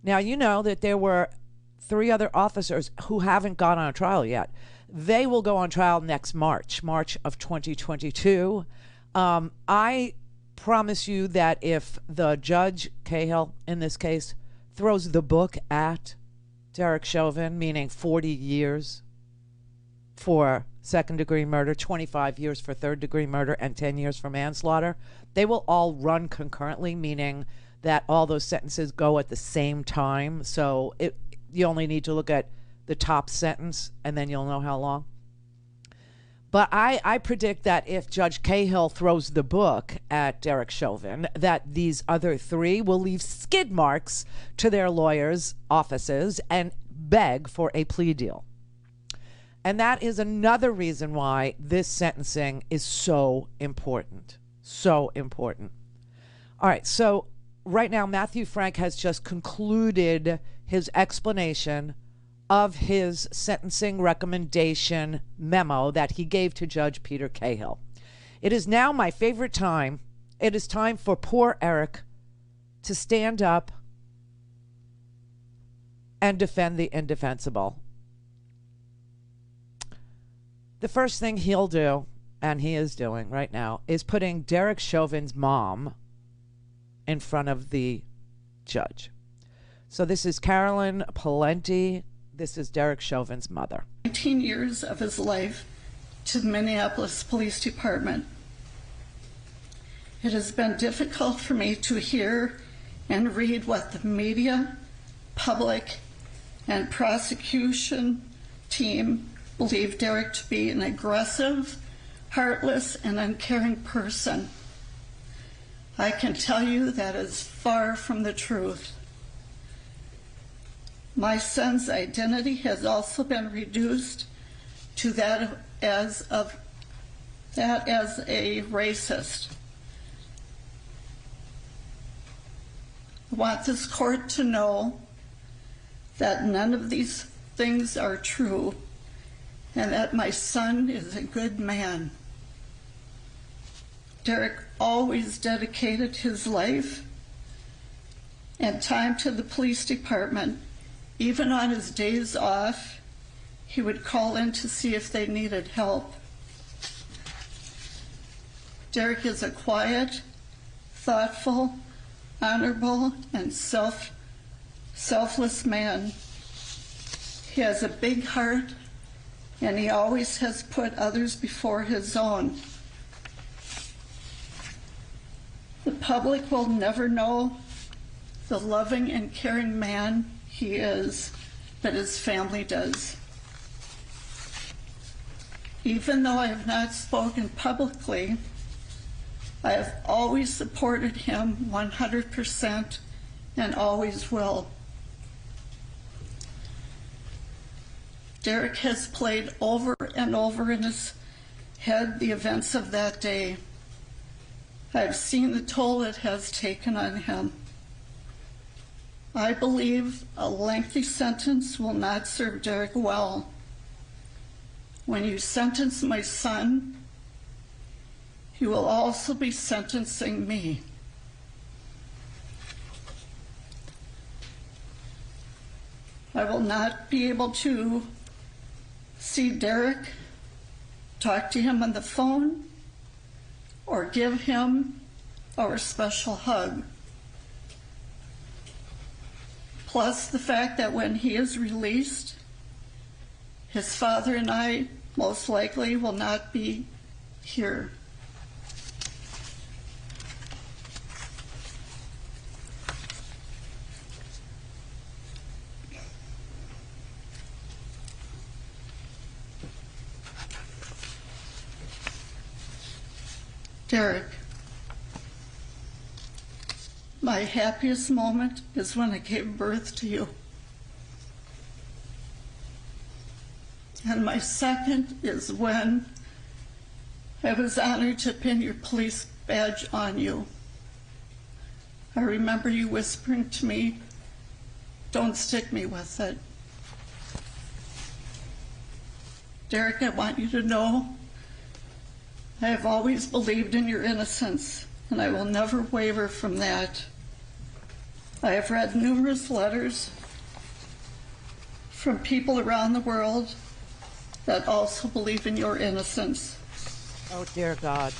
Speaker 7: Now, you know that there were 3 other officers who haven't gone on trial yet. They will go on trial next March of 2022. I promise you that if the Judge Cahill, in this case, throws the book at Derek Chauvin, meaning 40 years for second-degree murder, 25 years for third-degree murder, and 10 years for manslaughter, they will all run concurrently, meaning that all those sentences go at the same time. So you only need to look at the top sentence, and then you'll know how long. But I predict that if Judge Cahill throws the book at Derek Chauvin, that these other 3 will leave skid marks to their lawyers' offices and beg for a plea deal. And that is another reason why this sentencing is so important. So important. All right, so right now, Matthew Frank has just concluded his explanation of his sentencing recommendation memo that he gave to Judge Peter Cahill. It is now my favorite time. It is time for poor Eric to stand up and defend the indefensible. The first thing he'll do, and he is doing right now, is putting Derek Chauvin's mom in front of the judge. So this is Carolyn Palenti. This is Derek Chauvin's mother.
Speaker 5: 19 years of his life to the Minneapolis Police Department. It has been difficult for me to hear and read what the media, public, and prosecution team believe Derek to be an aggressive, heartless, and uncaring person. I can tell you that is far from the truth. My son's identity has also been reduced to that as a racist. I want this court to know that none of these things are true and that my son is a good man. Derek always dedicated his life and time to the police department. Even on his days off, he would call in to see if they needed help. Derek is a quiet, thoughtful, honorable, and selfless man. He has a big heart, and he always has put others before his own. The public will never know the loving and caring man he is, but his family does. Even though I have not spoken publicly, I have always supported him 100% and always will. Derek has played over and over in his head the events of that day. I've seen the toll it has taken on him. I believe a lengthy sentence will not serve Derek well. When you sentence my son, you will also be sentencing me. I will not be able to see Derek, talk to him on the phone, or give him our special hug. Plus the fact that when he is released, his father and I most likely will not be here. Derek, my happiest moment is when I gave birth to you. And my second is when I was honored to pin your police badge on you. I remember you whispering to me, "Don't stick me with it." Derek, I want you to know I have always believed in your innocence, and I will never waver from that. I have read numerous letters from people around the world that also believe in your innocence.
Speaker 7: Oh, dear God.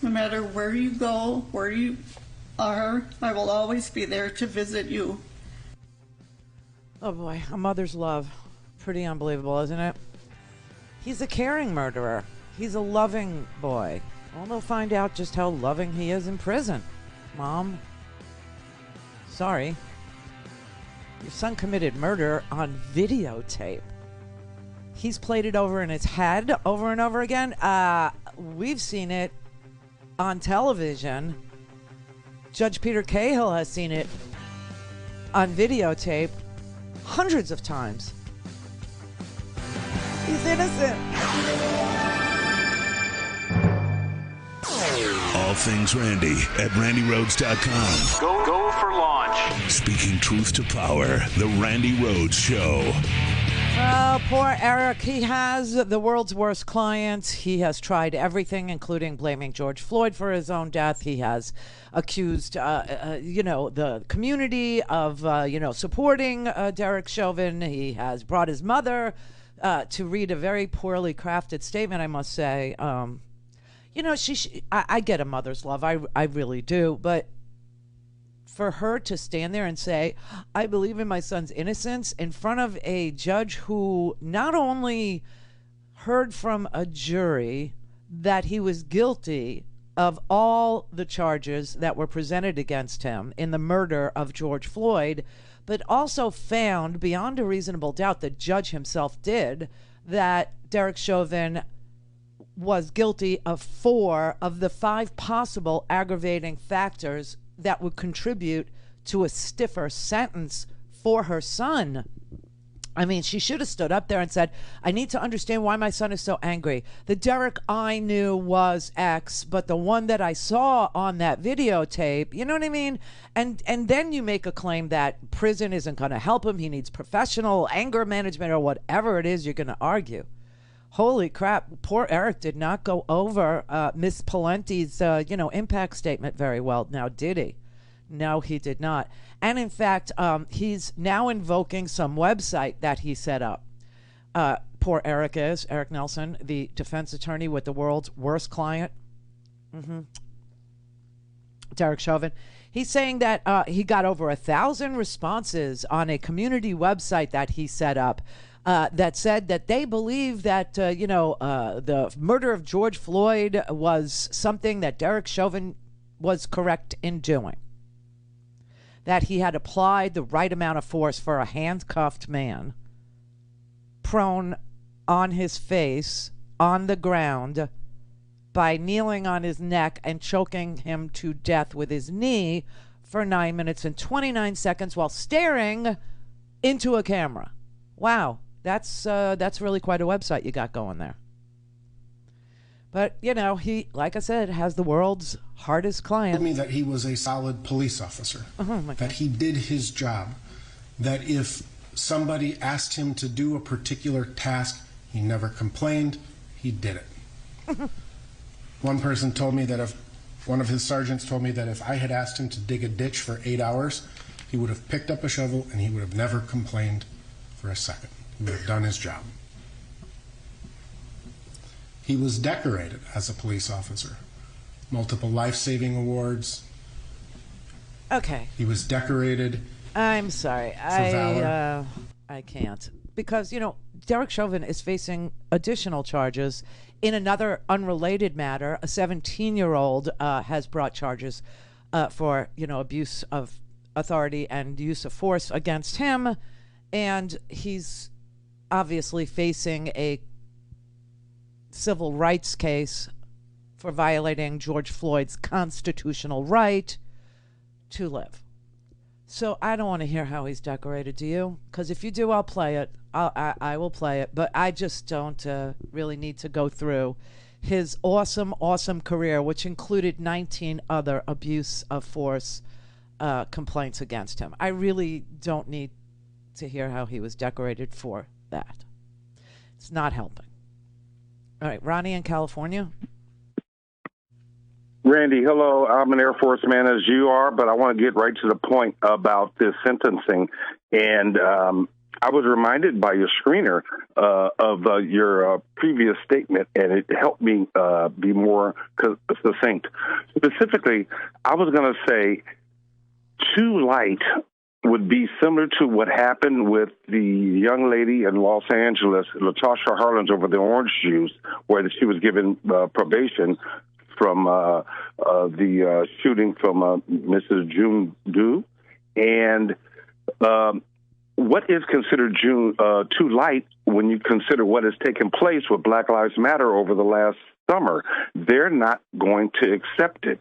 Speaker 5: No matter where you go, where you are, I will always be there to visit you.
Speaker 7: Oh boy, a mother's love. Pretty unbelievable, isn't it? He's a caring murderer. He's a loving boy. Well, they'll find out just how loving he is in prison. Mom, sorry. Your son committed murder on videotape. He's played it over in his head over and over again. We've seen it on television. Judge Peter Cahill has seen it on videotape hundreds of times. He's innocent.
Speaker 10: All things Randy at RandyRhodes.com.
Speaker 3: Go for launch.
Speaker 10: Speaking truth to power, the Randi Rhodes Show.
Speaker 7: Oh, poor Eric. He has the world's worst client. He has tried everything, including blaming George Floyd for his own death. He has accused, the community of, supporting Derek Chauvin. He has brought his mother to read a very poorly crafted statement, I must say. I get a mother's love. I really do. But for her to stand there and say, I believe in my son's innocence in front of a judge who not only heard from a jury that he was guilty of all the charges that were presented against him in the murder of George Floyd, but also found beyond a reasonable doubt, the judge himself did, that Derek Chauvin was guilty of 4 of the 5 possible aggravating factors that would contribute to a stiffer sentence for her son. I mean, she should have stood up there and said, I need to understand why my son is so angry. The Derek I knew was X, but the one that I saw on that videotape, you know what I mean? And then you make a claim that prison isn't going to help him. He needs professional anger management or whatever it is you're going to argue. Holy crap. Poor Eric did not go over Miss Palenti's, impact statement very well. Now, did he? No, he did not. And in fact, he's now invoking some website that he set up. Poor Eric Nelson, the defense attorney with the world's worst client, Derek Chauvin. He's saying that he got over 1,000 responses on a community website that he set up that said that they believe that, the murder of George Floyd was something that Derek Chauvin was correct in doing. That he had applied the right amount of force for a handcuffed man, prone on his face, on the ground, by kneeling on his neck and choking him to death with his knee for 9 minutes and 29 seconds while staring into a camera. Wow, that's really quite a website you got going there. But, he, like I said, has the world's hardest client.
Speaker 8: Told me that he was a solid police officer, that he did his job, that if somebody asked him to do a particular task, he never complained, he did it. One person told me that one of his sergeants told me that if I had asked him to dig a ditch for 8 hours, he would have picked up a shovel and he would have never complained for a second. He would have done his job. He was decorated as a police officer. Multiple life-saving awards.
Speaker 7: Okay.
Speaker 8: He was decorated.
Speaker 7: I'm sorry.
Speaker 8: For valor.
Speaker 7: I can't. Because, Derek Chauvin is facing additional charges in another unrelated matter. A 17-year-old has brought charges for, abuse of authority and use of force against him. And he's obviously facing a civil rights case for violating George Floyd's constitutional right to live. So I don't want to hear how he's decorated, do you? Because if you do, I'll play it. I will play it. But I just don't really need to go through his awesome, awesome career, which included 19 other abuse of force complaints against him. I really don't need to hear how he was decorated for that. It's not helping. All right, Ronnie in California.
Speaker 22: Randy, hello. I'm an Air Force man as you are, but I want to get right to the point about this sentencing. And I was reminded by your screener of your previous statement, and it helped me be more succinct. Specifically, I was going to say too light would be similar to what happened with the young lady in Los Angeles, Latasha Harlins, over the orange juice, where she was given probation from the shooting from Mrs. June Doe. And what is considered too light when you consider what has taken place with Black Lives Matter over the last summer? They're not going to accept it.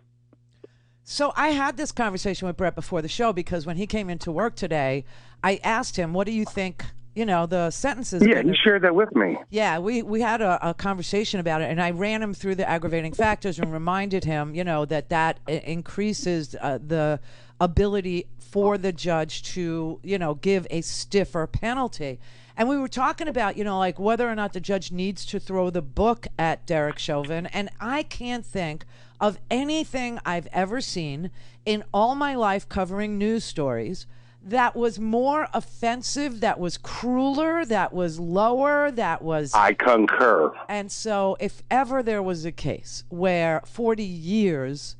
Speaker 7: So I had this conversation with Brett before the show because when he came into work today, I asked him, what do you think, the sentences?
Speaker 22: Yeah, he shared that with me.
Speaker 7: Yeah, we had a conversation about it, and I ran him through the aggravating factors and reminded him, that increases the ability for the judge to, give a stiffer penalty. And we were talking about, like whether or not the judge needs to throw the book at Derek Chauvin. And I can't think of anything I've ever seen in all my life covering news stories that was more offensive, that was crueler, that was lower, that was...
Speaker 22: I concur.
Speaker 7: And so if ever there was a case where 40 years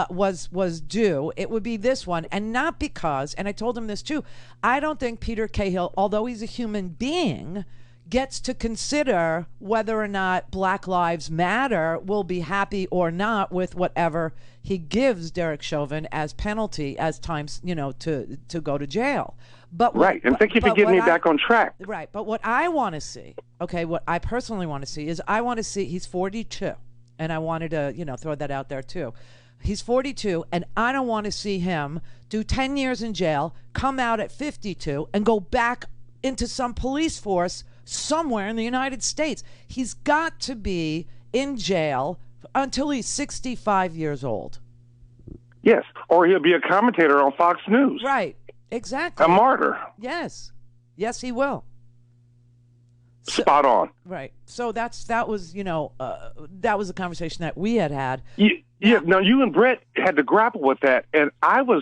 Speaker 7: was due, it would be this one. And not because, and I told him this too, I don't think Peter Cahill, although he's a human being, gets to consider whether or not Black Lives Matter will be happy or not with whatever he gives Derek Chauvin as penalty, as times, to go to jail. But
Speaker 22: right, and thank you for getting me back on track.
Speaker 7: Right, but what I want to see, what I personally want to see is he's 42, and I wanted to, throw that out there too. He's 42, and I don't want to see him do 10 years in jail, come out at 52, and go back into some police force somewhere in the United States. He's got to be in jail until he's 65 years old.
Speaker 22: Yes, or he'll be a commentator on Fox News.
Speaker 7: Right, exactly.
Speaker 22: A martyr.
Speaker 7: Yes. Yes, he will.
Speaker 22: Spot on.
Speaker 7: Right. So that was that was a conversation that we had.
Speaker 22: Yeah. Now you and Brett had to grapple with that, and I was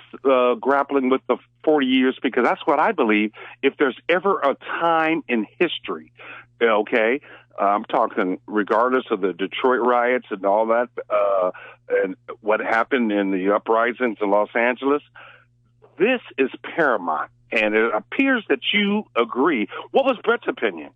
Speaker 22: grappling with the 40 years because that's what I believe. If there's ever a time in history, okay, I'm talking regardless of the Detroit riots and all that, and what happened in the uprisings in Los Angeles, this is paramount, and it appears that you agree. What was Brett's opinion?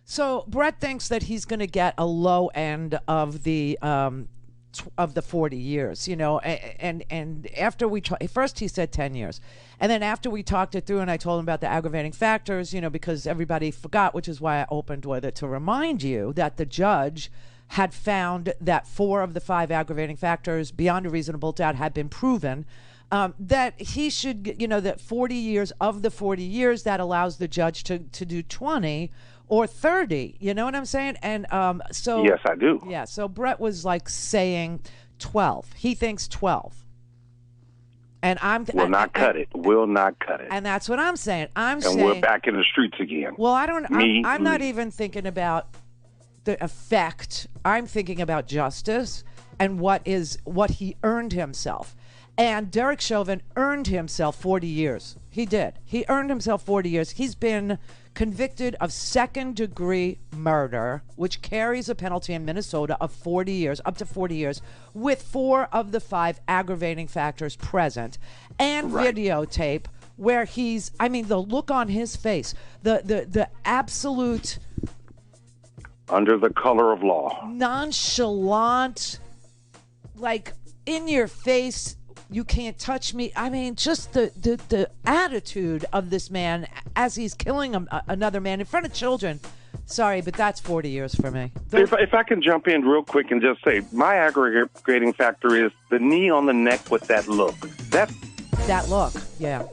Speaker 7: So Brett thinks that he's going to get a low end of the 40 years, and after we first he said 10 years, and then after we talked it through and I told him about the aggravating factors, because everybody forgot, which is why I opened with it, to remind you that the judge had found that 4 of the 5 aggravating factors beyond a reasonable doubt had been proven, that he should, that 40 years of the 40 years, that allows the judge to do 20 or 30, you know what I'm saying? And so
Speaker 22: yes, I do.
Speaker 7: Yeah, so Brett was like saying 12. He thinks 12. And
Speaker 22: will not cut it. Will not cut it.
Speaker 7: And that's what I'm saying.
Speaker 22: And we're back in the streets again.
Speaker 7: Well, I'm not even thinking about the effect. I'm thinking about justice and what he earned himself. And Derek Chauvin earned himself 40 years. He did. He earned himself 40 years. He's been convicted of second-degree murder, which carries a penalty in Minnesota of 40 years, up to 40 years, with 4 of the 5 aggravating factors present, and videotape where he's, the look on his face, the absolute...
Speaker 22: under the color of law.
Speaker 7: Nonchalant, like, in your face, you can't touch me. Just the attitude of this man as he's killing another man in front of children. Sorry, but that's 40 years for me.
Speaker 22: If I can jump in real quick and just say, my aggravating factor is the knee on the neck with that look. That
Speaker 7: look, yeah.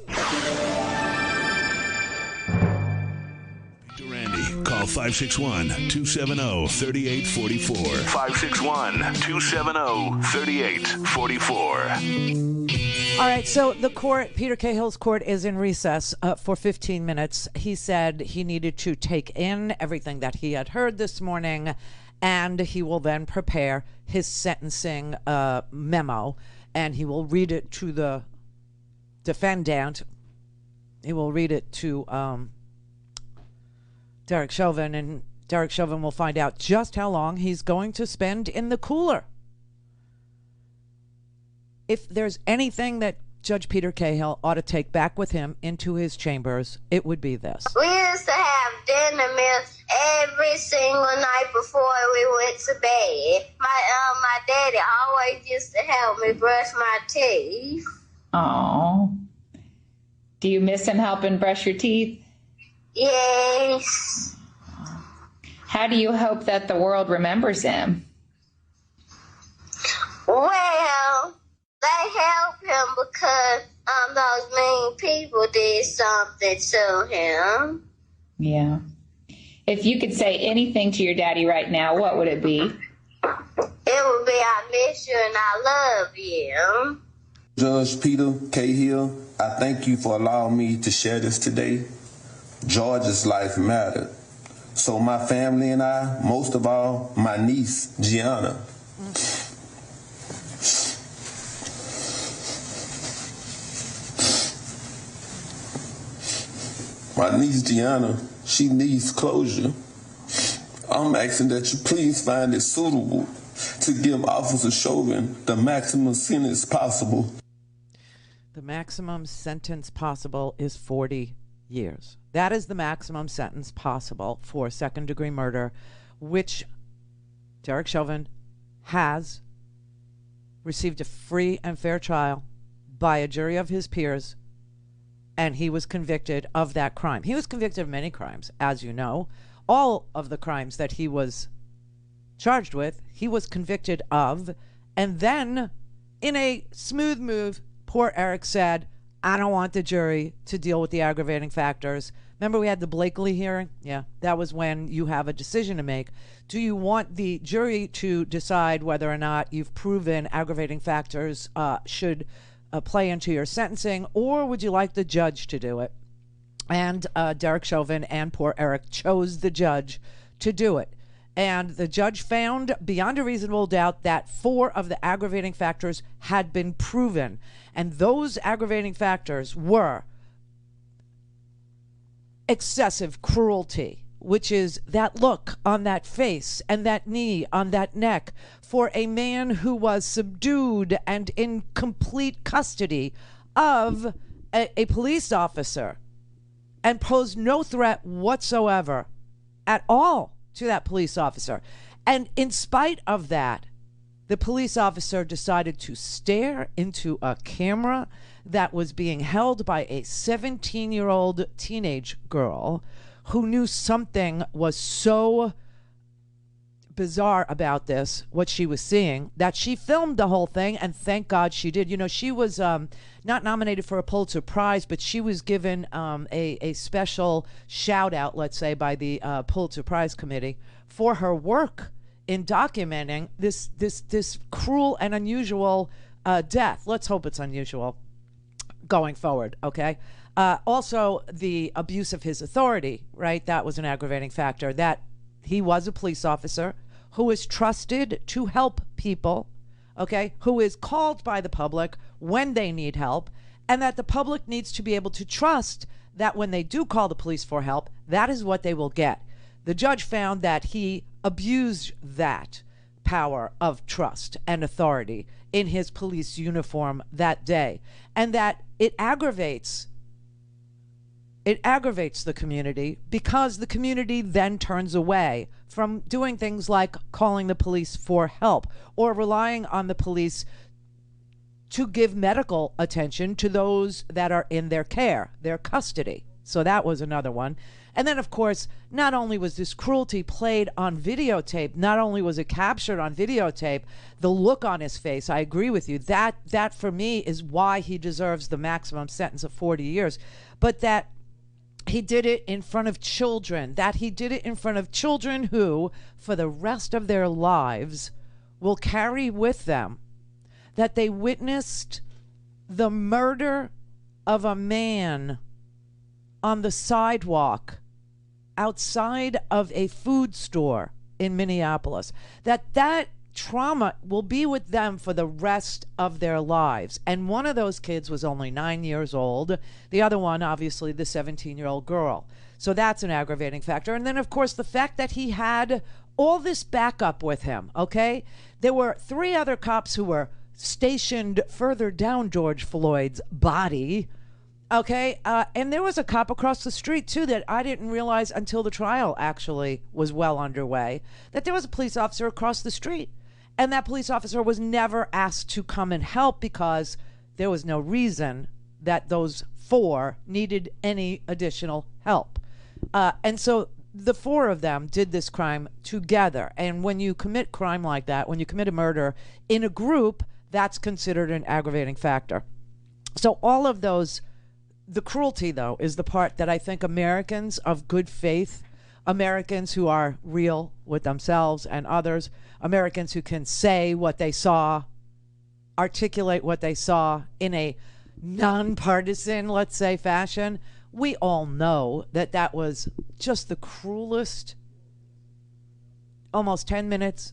Speaker 10: Call 561-270-3844. 561-270-3844.
Speaker 7: All right, so the court, Peter Cahill's court, is in recess for 15 minutes. He said he needed to take in everything that he had heard this morning, and he will then prepare his sentencing memo, and he will read it to the defendant. He will read it to Derek Chauvin, and Derek Chauvin will find out just how long he's going to spend in the cooler. If there's anything that Judge Peter Cahill ought to take back with him into his chambers, it would be this.
Speaker 11: We used to have dinner meals every single night before we went to bed. My daddy always used to help me brush my teeth.
Speaker 13: Oh. Do you miss him helping brush your teeth?
Speaker 11: Yes.
Speaker 13: How do you hope that the world remembers him?
Speaker 11: Well, they help him because those mean people did something to him.
Speaker 13: Yeah. If you could say anything to your daddy right now, what would it be?
Speaker 11: It would be, I miss you and I love you.
Speaker 23: Judge Peter Cahill, I thank you for allowing me to share this today. George's life mattered. So my family and I, most of all, my niece, Gianna. My niece, Gianna, she needs closure. I'm asking that you please find it suitable to give Officer Chauvin the maximum sentence possible.
Speaker 7: The maximum sentence possible is 40 years. That is the maximum sentence possible for second-degree murder, which Derek Chauvin has received a free and fair trial by a jury of his peers, and he was convicted of that crime. He was convicted of many crimes, as you know. All of the crimes that he was charged with, he was convicted of, and then, in a smooth move, poor Eric said, I don't want the jury to deal with the aggravating factors. Remember we had the Blakely hearing? Yeah, that was when you have a decision to make. Do you want the jury to decide whether or not you've proven aggravating factors should play into your sentencing, or would you like the judge to do it? And Derek Chauvin and poor Eric chose the judge to do it. And the judge found beyond a reasonable doubt that 4 of the aggravating factors had been proven. And those aggravating factors were excessive cruelty, which is that look on that face and that knee on that neck for a man who was subdued and in complete custody of a police officer and posed no threat whatsoever at all to that police officer. And in spite of that, the police officer decided to stare into a camera that was being held by a 17-year-old teenage girl who knew something was so bizarre about this, what she was seeing, that she filmed the whole thing, and thank God she did. You know, she was not nominated for a Pulitzer Prize, but she was given a special shout out, let's say, by the Pulitzer Prize committee for her work in documenting this cruel and unusual death. Let's hope it's unusual going forward, okay? Also, the abuse of his authority, right? That was an aggravating factor, that he was a police officer who is trusted to help people, okay, who is called by the public when they need help, and that the public needs to be able to trust that when they do call the police for help, that is what they will get. The judge found that he abused that power of trust and authority in his police uniform that day, and that it aggravates the community, because the community then turns away from doing things like calling the police for help or relying on the police to give medical attention to those that are in their care, their custody. So that was another one. And then, of course, not only was this cruelty played on videotape, not only was it captured on videotape, the look on his face, I agree with you, that for me is why he deserves the maximum sentence of 40 years. But that he did it in front of children, who, for the rest of their lives, will carry with them that they witnessed the murder of a man on the sidewalk outside of a food store in Minneapolis. That trauma will be with them for the rest of their lives. And one of those kids was only 9 years old. The other one, obviously, the 17-year-old girl. So that's an aggravating factor. And then, of course, the fact that he had all this backup with him, okay? There were 3 other cops who were stationed further down George Floyd's body, okay? And there was a cop across the street, too, that I didn't realize until the trial actually was well underway, that there was a police officer across the street. And that police officer was never asked to come and help because there was no reason that those 4 needed any additional help. And so the 4 of them did this crime together. And when you commit crime like that, when you commit a murder in a group, that's considered an aggravating factor. So all of those, the cruelty, though, is the part that I think Americans of good faith, Americans who are real with themselves and others, Americans who can say what they saw, articulate what they saw in a nonpartisan, let's say, fashion, we all know that that was just the cruelest, almost 10 minutes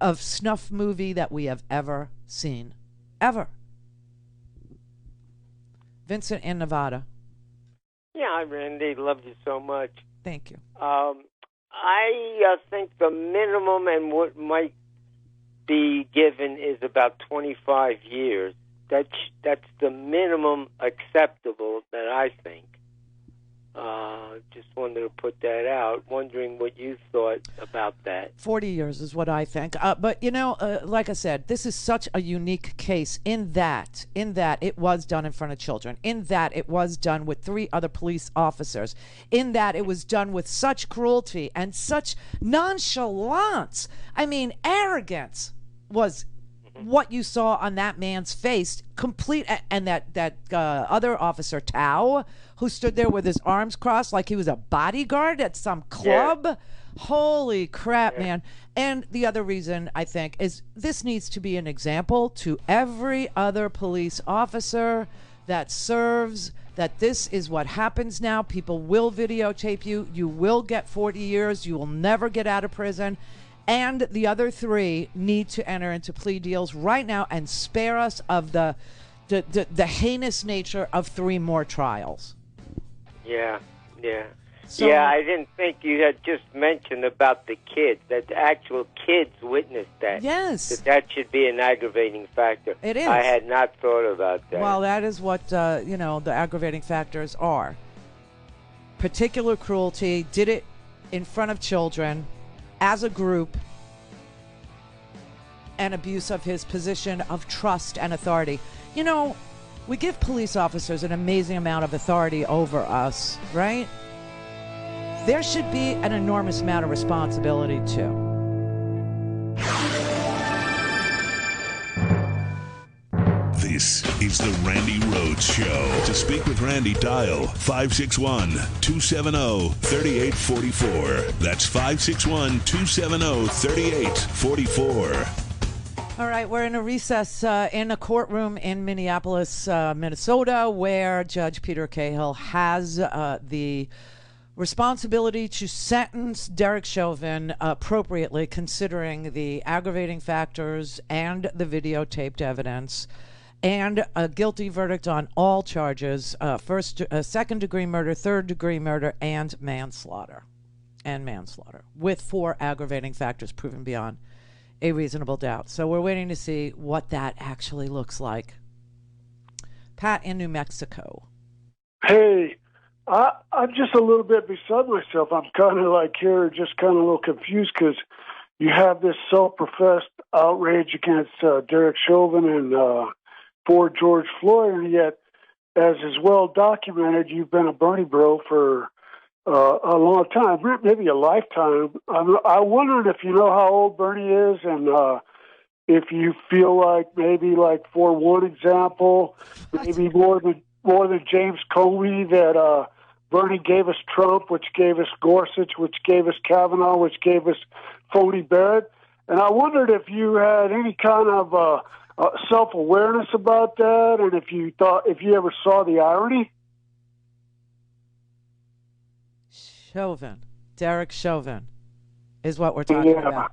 Speaker 7: of snuff movie that we have ever seen. Ever. Vincent in Nevada.
Speaker 6: Yeah, Randy, love you so much.
Speaker 7: Thank you.
Speaker 6: I think the minimum and what might be given is about 25 years. That's the minimum acceptable that I think. Just wanted to put that out, wondering what you thought about that.
Speaker 7: 40 years is what I think. But, you know, like I said, this is such a unique case in that it was done in front of children, in that it was done with 3 other police officers, in that it was done with such cruelty and such nonchalance. I mean, arrogance was what you saw on that man's face, complete, and that other officer, Tao, who stood there with his arms crossed like he was a bodyguard at some club. Yeah. Holy crap, man. And the other reason, I think, is this needs to be an example to every other police officer that serves, that this is what happens now. People will videotape you. You will get 40 years. You will never get out of prison. And the other 3 need to enter into plea deals right now and spare us of the heinous nature of 3 more trials.
Speaker 6: Yeah.
Speaker 7: So,
Speaker 6: yeah, I didn't think you had just mentioned about the kids, that the actual kids witnessed that.
Speaker 7: Yes.
Speaker 6: That should be an aggravating factor.
Speaker 7: It is.
Speaker 6: I had not thought about that.
Speaker 7: Well, that is what, the aggravating factors are. Particular cruelty, did it in front of children, as a group, and abuse of his position of trust and authority. You know, we give police officers an amazing amount of authority over us, right? There should be an enormous amount of responsibility, too.
Speaker 10: This is the Randi Rhodes Show. To speak with Randi, dial 561-270-3844. That's 561-270-3844.
Speaker 7: All right, we're in a recess in a courtroom in Minneapolis, Minnesota, where Judge Peter Cahill has the responsibility to sentence Derek Chauvin appropriately, considering the aggravating factors and the videotaped evidence, and a guilty verdict on all charges, second-degree murder, third-degree murder, and manslaughter, with 4 aggravating factors proven beyond a reasonable doubt. So we're waiting to see what that actually looks like. Pat in New Mexico.
Speaker 1: Hey, I'm just a little bit beside myself. I'm kind of like here, just kind of a little confused because you have this self-professed outrage against Derek Chauvin and for George Floyd, and yet, as is well documented, you've been a Bernie bro for a long time, maybe a lifetime. I wondered if you know how old Bernie is, and if you feel like maybe, like for one example, maybe more than James Comey, that Bernie gave us Trump, which gave us Gorsuch, which gave us Kavanaugh, which gave us Phony Barrett. And I wondered if you had any kind of self-awareness about that, and if you ever saw the irony.
Speaker 7: Derek Chauvin is what we're talking about.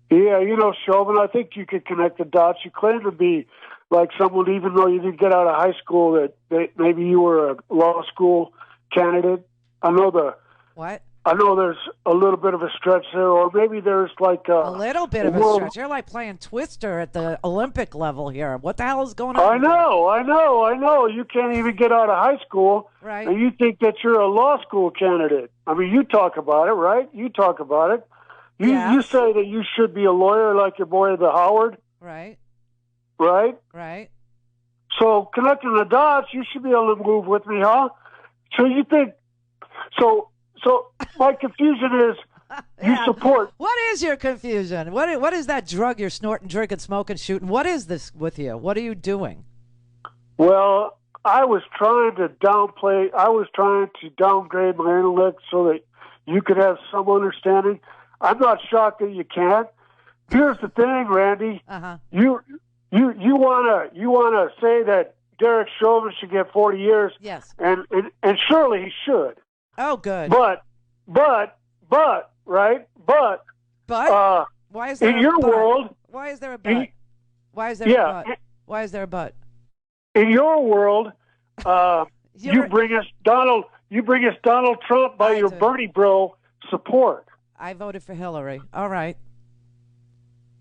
Speaker 1: Yeah, Chauvin, I think you could connect the dots. You claim to be like someone, even though you didn't get out of high school, that maybe you were a law school candidate. I know there's a little bit of a stretch there, or maybe there's like
Speaker 7: a little bit of a stretch. You're like playing Twister at the Olympic level here. What the hell is going on?
Speaker 1: I know. You can't even get out of high school,
Speaker 7: right?
Speaker 1: And you think that you're a law school candidate. I mean, you talk about it, right? You talk about it. You say that you should be a lawyer like your boy, the Howard.
Speaker 7: Right.
Speaker 1: So connecting the dots, you should be able to move with me, huh? So you think, so my confusion is you support.
Speaker 7: What is your confusion? What is that drug you're snorting, drinking, smoking, shooting? What is this with you? What are you doing?
Speaker 1: Well, I was trying to downgrade my intellect so that you could have some understanding. I'm not shocked that you can't. Here's the thing, Randy. You wanna say that Derek Chauvin should get 40 years.
Speaker 7: Yes.
Speaker 1: And surely he should.
Speaker 7: Oh, good.
Speaker 1: But right? But
Speaker 7: why is there
Speaker 1: in your world?
Speaker 7: Why is there a but? Why is there a but? Why is there a but?
Speaker 1: In your world, you bring us Donald Trump by your Bernie bro support.
Speaker 7: I voted for Hillary. All right.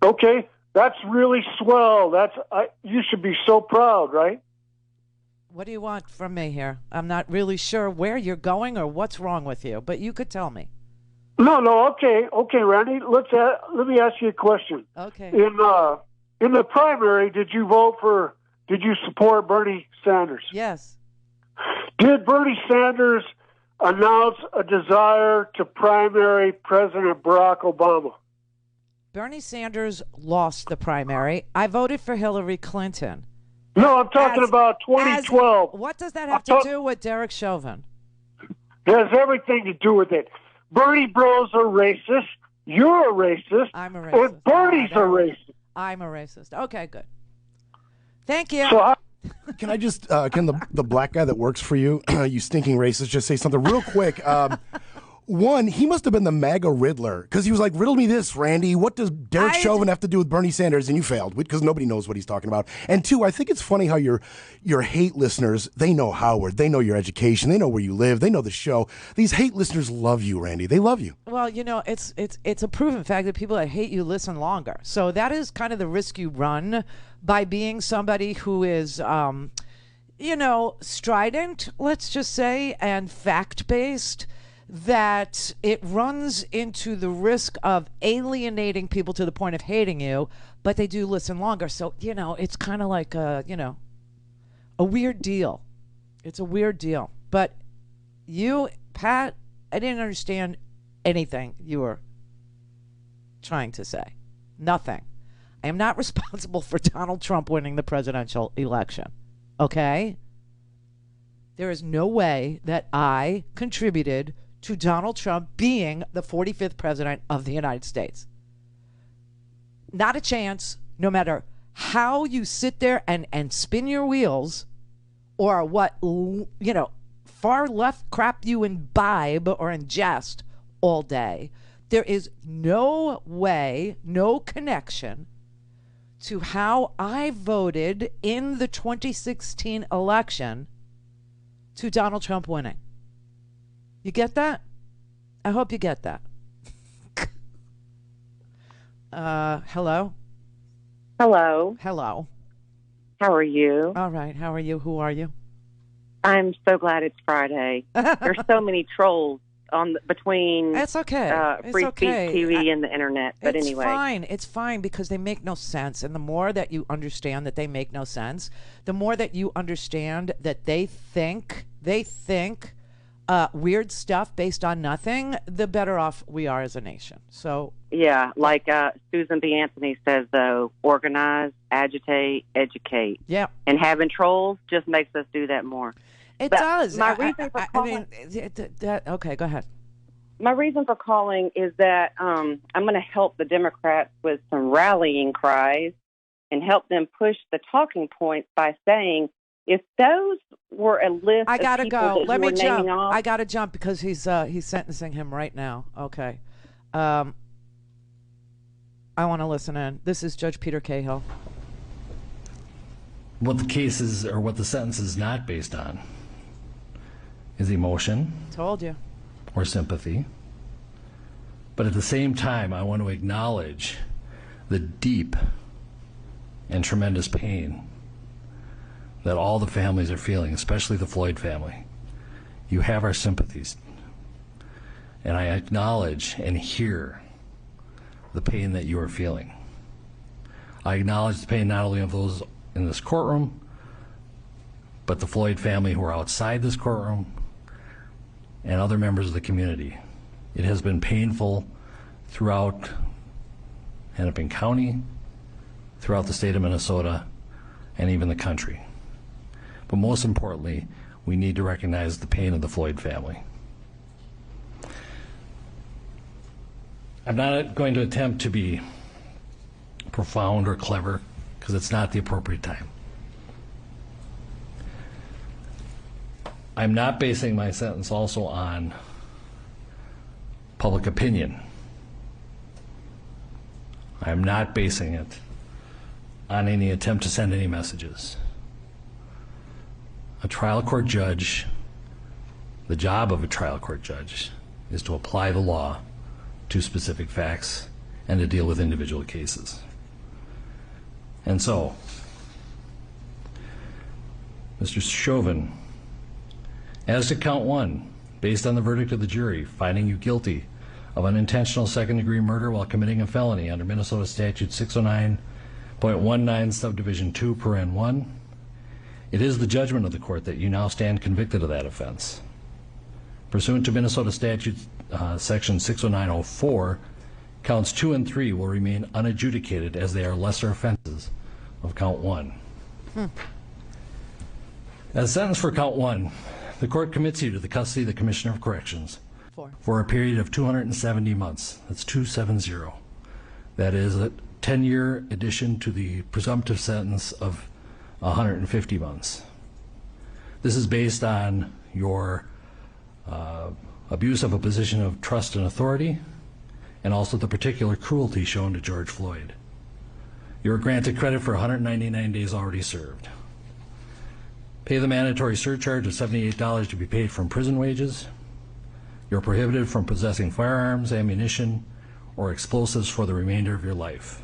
Speaker 1: Okay, that's really swell. You should be so proud, right?
Speaker 7: What do you want from me here? I'm not really sure where you're going or what's wrong with you, but you could tell me.
Speaker 1: No. Okay, Randy. Let me ask you a question.
Speaker 7: Okay.
Speaker 1: In the primary, did you support Bernie Sanders?
Speaker 7: Yes.
Speaker 1: Did Bernie Sanders announce a desire to primary President Barack Obama?
Speaker 7: Bernie Sanders lost the primary. I voted for Hillary Clinton.
Speaker 1: No, I'm talking about 2012.
Speaker 7: What does that have to do with Derek Chauvin?
Speaker 1: It has everything to do with it. Bernie bros are racist. You're a racist.
Speaker 7: I'm a racist.
Speaker 1: And Bernie's a racist.
Speaker 7: I'm a racist. Okay, good. Thank you.
Speaker 12: So can I just, can the black guy that works for you, you stinking racist, just say something real quick? One, he must have been the MAGA Riddler, because he was like, riddle me this, Randy. What does Derek Chauvin have to do with Bernie Sanders? And you failed, because nobody knows what he's talking about. And two, I think it's funny how your hate listeners, they know Howard, they know your education, they know where you live, they know the show. These hate listeners love you, Randy. They love you.
Speaker 7: Well, you know, it's a proven fact that people that hate you listen longer. So that is kind of the risk you run by being somebody who is, you know, strident, let's just say, and fact-based, that it runs into the risk of alienating people to the point of hating you, but they do listen longer. So, you know, it's kind of like a weird deal. It's a weird deal. But you, Pat, I didn't understand anything you were trying to say. Nothing. I am not responsible for Donald Trump winning the presidential election. Okay? There is no way that I contributed to Donald Trump being the 45th president of the United States. Not a chance, no matter how you sit there and spin your wheels, or what, you know, far left crap you imbibe or ingest all day. There is no way, no connection to how I voted in the 2016 election to Donald Trump winning. You get that? I hope you get that. Hello?
Speaker 16: Hello.
Speaker 7: Hello.
Speaker 16: How are you?
Speaker 7: All right. How are you? Who are you?
Speaker 16: I'm so glad it's Friday. There's so many trolls between
Speaker 7: It's okay.
Speaker 16: Free
Speaker 7: It's okay.
Speaker 16: Speech TV and the internet. But
Speaker 7: it's
Speaker 16: anyway.
Speaker 7: Fine. It's fine because they make no sense. And the more that you understand that they make no sense, the more that you understand that they think weird stuff based on nothing, the better off we are as a nation. So
Speaker 16: yeah, like Susan B. Anthony says, though, organize, agitate, educate.
Speaker 7: Yeah.
Speaker 16: And having trolls just makes us do that more.
Speaker 7: It
Speaker 16: But
Speaker 7: does.
Speaker 16: My reason for calling,
Speaker 7: okay, go ahead.
Speaker 16: My reason for calling is that I'm going to help the Democrats with some rallying cries and help them push the talking points by saying, if those were a list
Speaker 7: I gotta
Speaker 16: of people
Speaker 7: go.
Speaker 16: that
Speaker 7: Let
Speaker 16: you
Speaker 7: me
Speaker 16: were
Speaker 7: jump.
Speaker 16: naming off,
Speaker 7: I gotta jump because he's sentencing him right now. Okay. I want to listen in. This is Judge Peter Cahill.
Speaker 17: What the case is, or what the sentence is not based on, is emotion.
Speaker 7: Told you.
Speaker 17: Or sympathy. But at the same time, I want to acknowledge the deep and tremendous pain that all the families are feeling, especially the Floyd family. You have our sympathies. And I acknowledge and hear the pain that you are feeling. I acknowledge the pain not only of those in this courtroom, but the Floyd family who are outside this courtroom and other members of the community. It has been painful throughout Hennepin County, throughout the state of Minnesota, and even the country. But most importantly, we need to recognize the pain of the Floyd family. I'm not going to attempt to be profound or clever because it's not the appropriate time. I'm not basing my sentence also on public opinion. I'm not basing it on any attempt to send any messages. A trial court judge, the job of a trial court judge is to apply the law to specific facts and to deal with individual cases. And so, Mr. Chauvin, as to count one, based on the verdict of the jury, finding you guilty of unintentional second-degree murder while committing a felony under Minnesota Statute 609.19 subdivision 2 paren 1, it is the judgment of the court that you now stand convicted of that offense. Pursuant to Minnesota Statute section 60904, Counts 2 and 3 will remain unadjudicated as they are lesser offenses of count 1. As sentence for count 1, the court commits you to the custody of the Commissioner of Corrections for a period of 270 months. That's 270. That is a 10-year addition to the presumptive sentence of 150 months. This is based on your abuse of a position of trust and authority, and also the particular cruelty shown to George Floyd. You are granted credit for 199 days already served. Pay the mandatory surcharge of $78 to be paid from prison wages. You're prohibited from possessing firearms, ammunition, or explosives for the remainder of your life.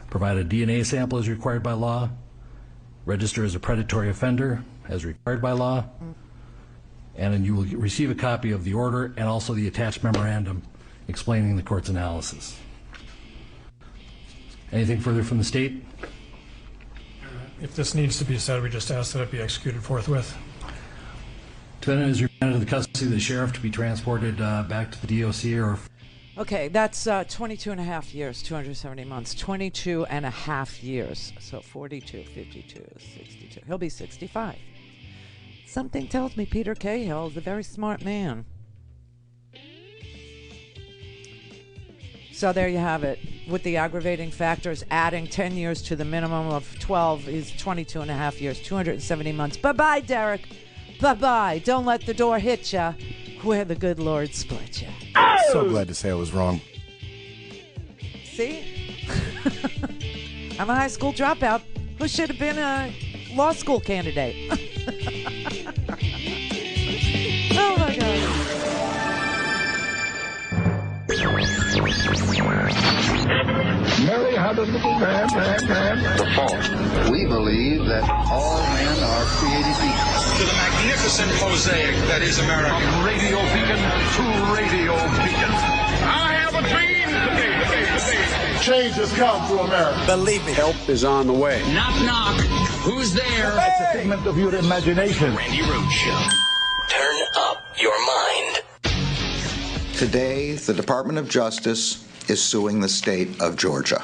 Speaker 17: Provide a DNA sample as required by law. Register as a predatory offender as required by law. And then you will receive a copy of the order and also the attached memorandum explaining the court's analysis. Anything further from the state?
Speaker 14: If this needs to be said, we just ask that it be executed forthwith.
Speaker 17: Defendant is remanded to the custody of the sheriff to be transported back to the DOC or...
Speaker 7: Okay, that's 22 and a half years, 270 months, 22 and a half years. So 42, 52, 62. He'll be 65. Something tells me Peter Cahill is a very smart man. So there you have it. With the aggravating factors, adding 10 years to the minimum of 12 is 22 and a half years, 270 months. Bye-bye, Derek. Bye-bye. Don't let the door hit ya where the good Lord split ya.
Speaker 12: So glad to say I was wrong.
Speaker 7: See? I'm a high school dropout who should have been a law school candidate. Oh, my God.
Speaker 21: Mary had a little man.
Speaker 2: The fault. We believe that all men are created equal.
Speaker 3: To the magnificent mosaic that is America.
Speaker 19: From radio beacon to radio beacon. I have a dream today.
Speaker 21: Change has come to America.
Speaker 19: Believe me. Help is on the way.
Speaker 3: Knock, knock. Who's there?
Speaker 21: It's a figment of your imagination.
Speaker 3: Randi Rhodes Show.
Speaker 4: Turn up your mind.
Speaker 2: Today, the Department of Justice is suing the state of Georgia.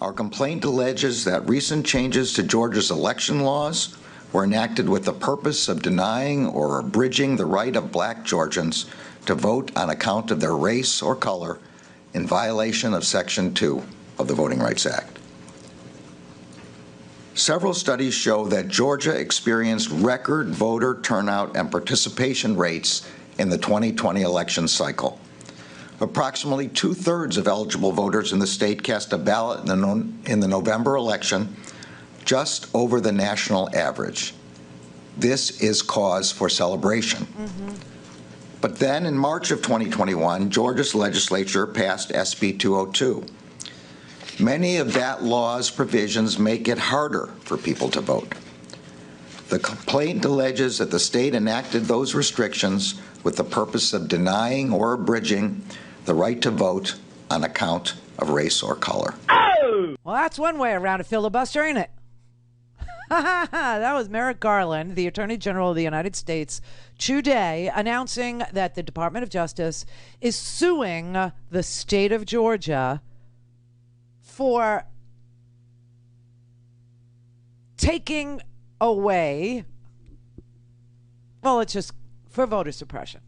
Speaker 2: Our complaint alleges that recent changes to Georgia's election laws were enacted with the purpose of denying or abridging the right of black Georgians to vote on account of their race or color in violation of Section 2 of the Voting Rights Act. Several studies show that Georgia experienced record voter turnout and participation rates in the 2020 election cycle. Approximately 2/3 of eligible voters in the state cast a ballot in the November election, just over the national average. This is cause for celebration. But then in March of 2021, Georgia's legislature passed SB 202. Many of that law's provisions make it harder for people to vote. The complaint alleges that the state enacted those restrictions with the purpose of denying or abridging the right to vote on account of race or color.
Speaker 7: Well, that's one way around a filibuster, ain't it? That was Merrick Garland, the Attorney General of the United States, today announcing that the Department of Justice is suing the state of Georgia for taking away, well, it's just for voter suppression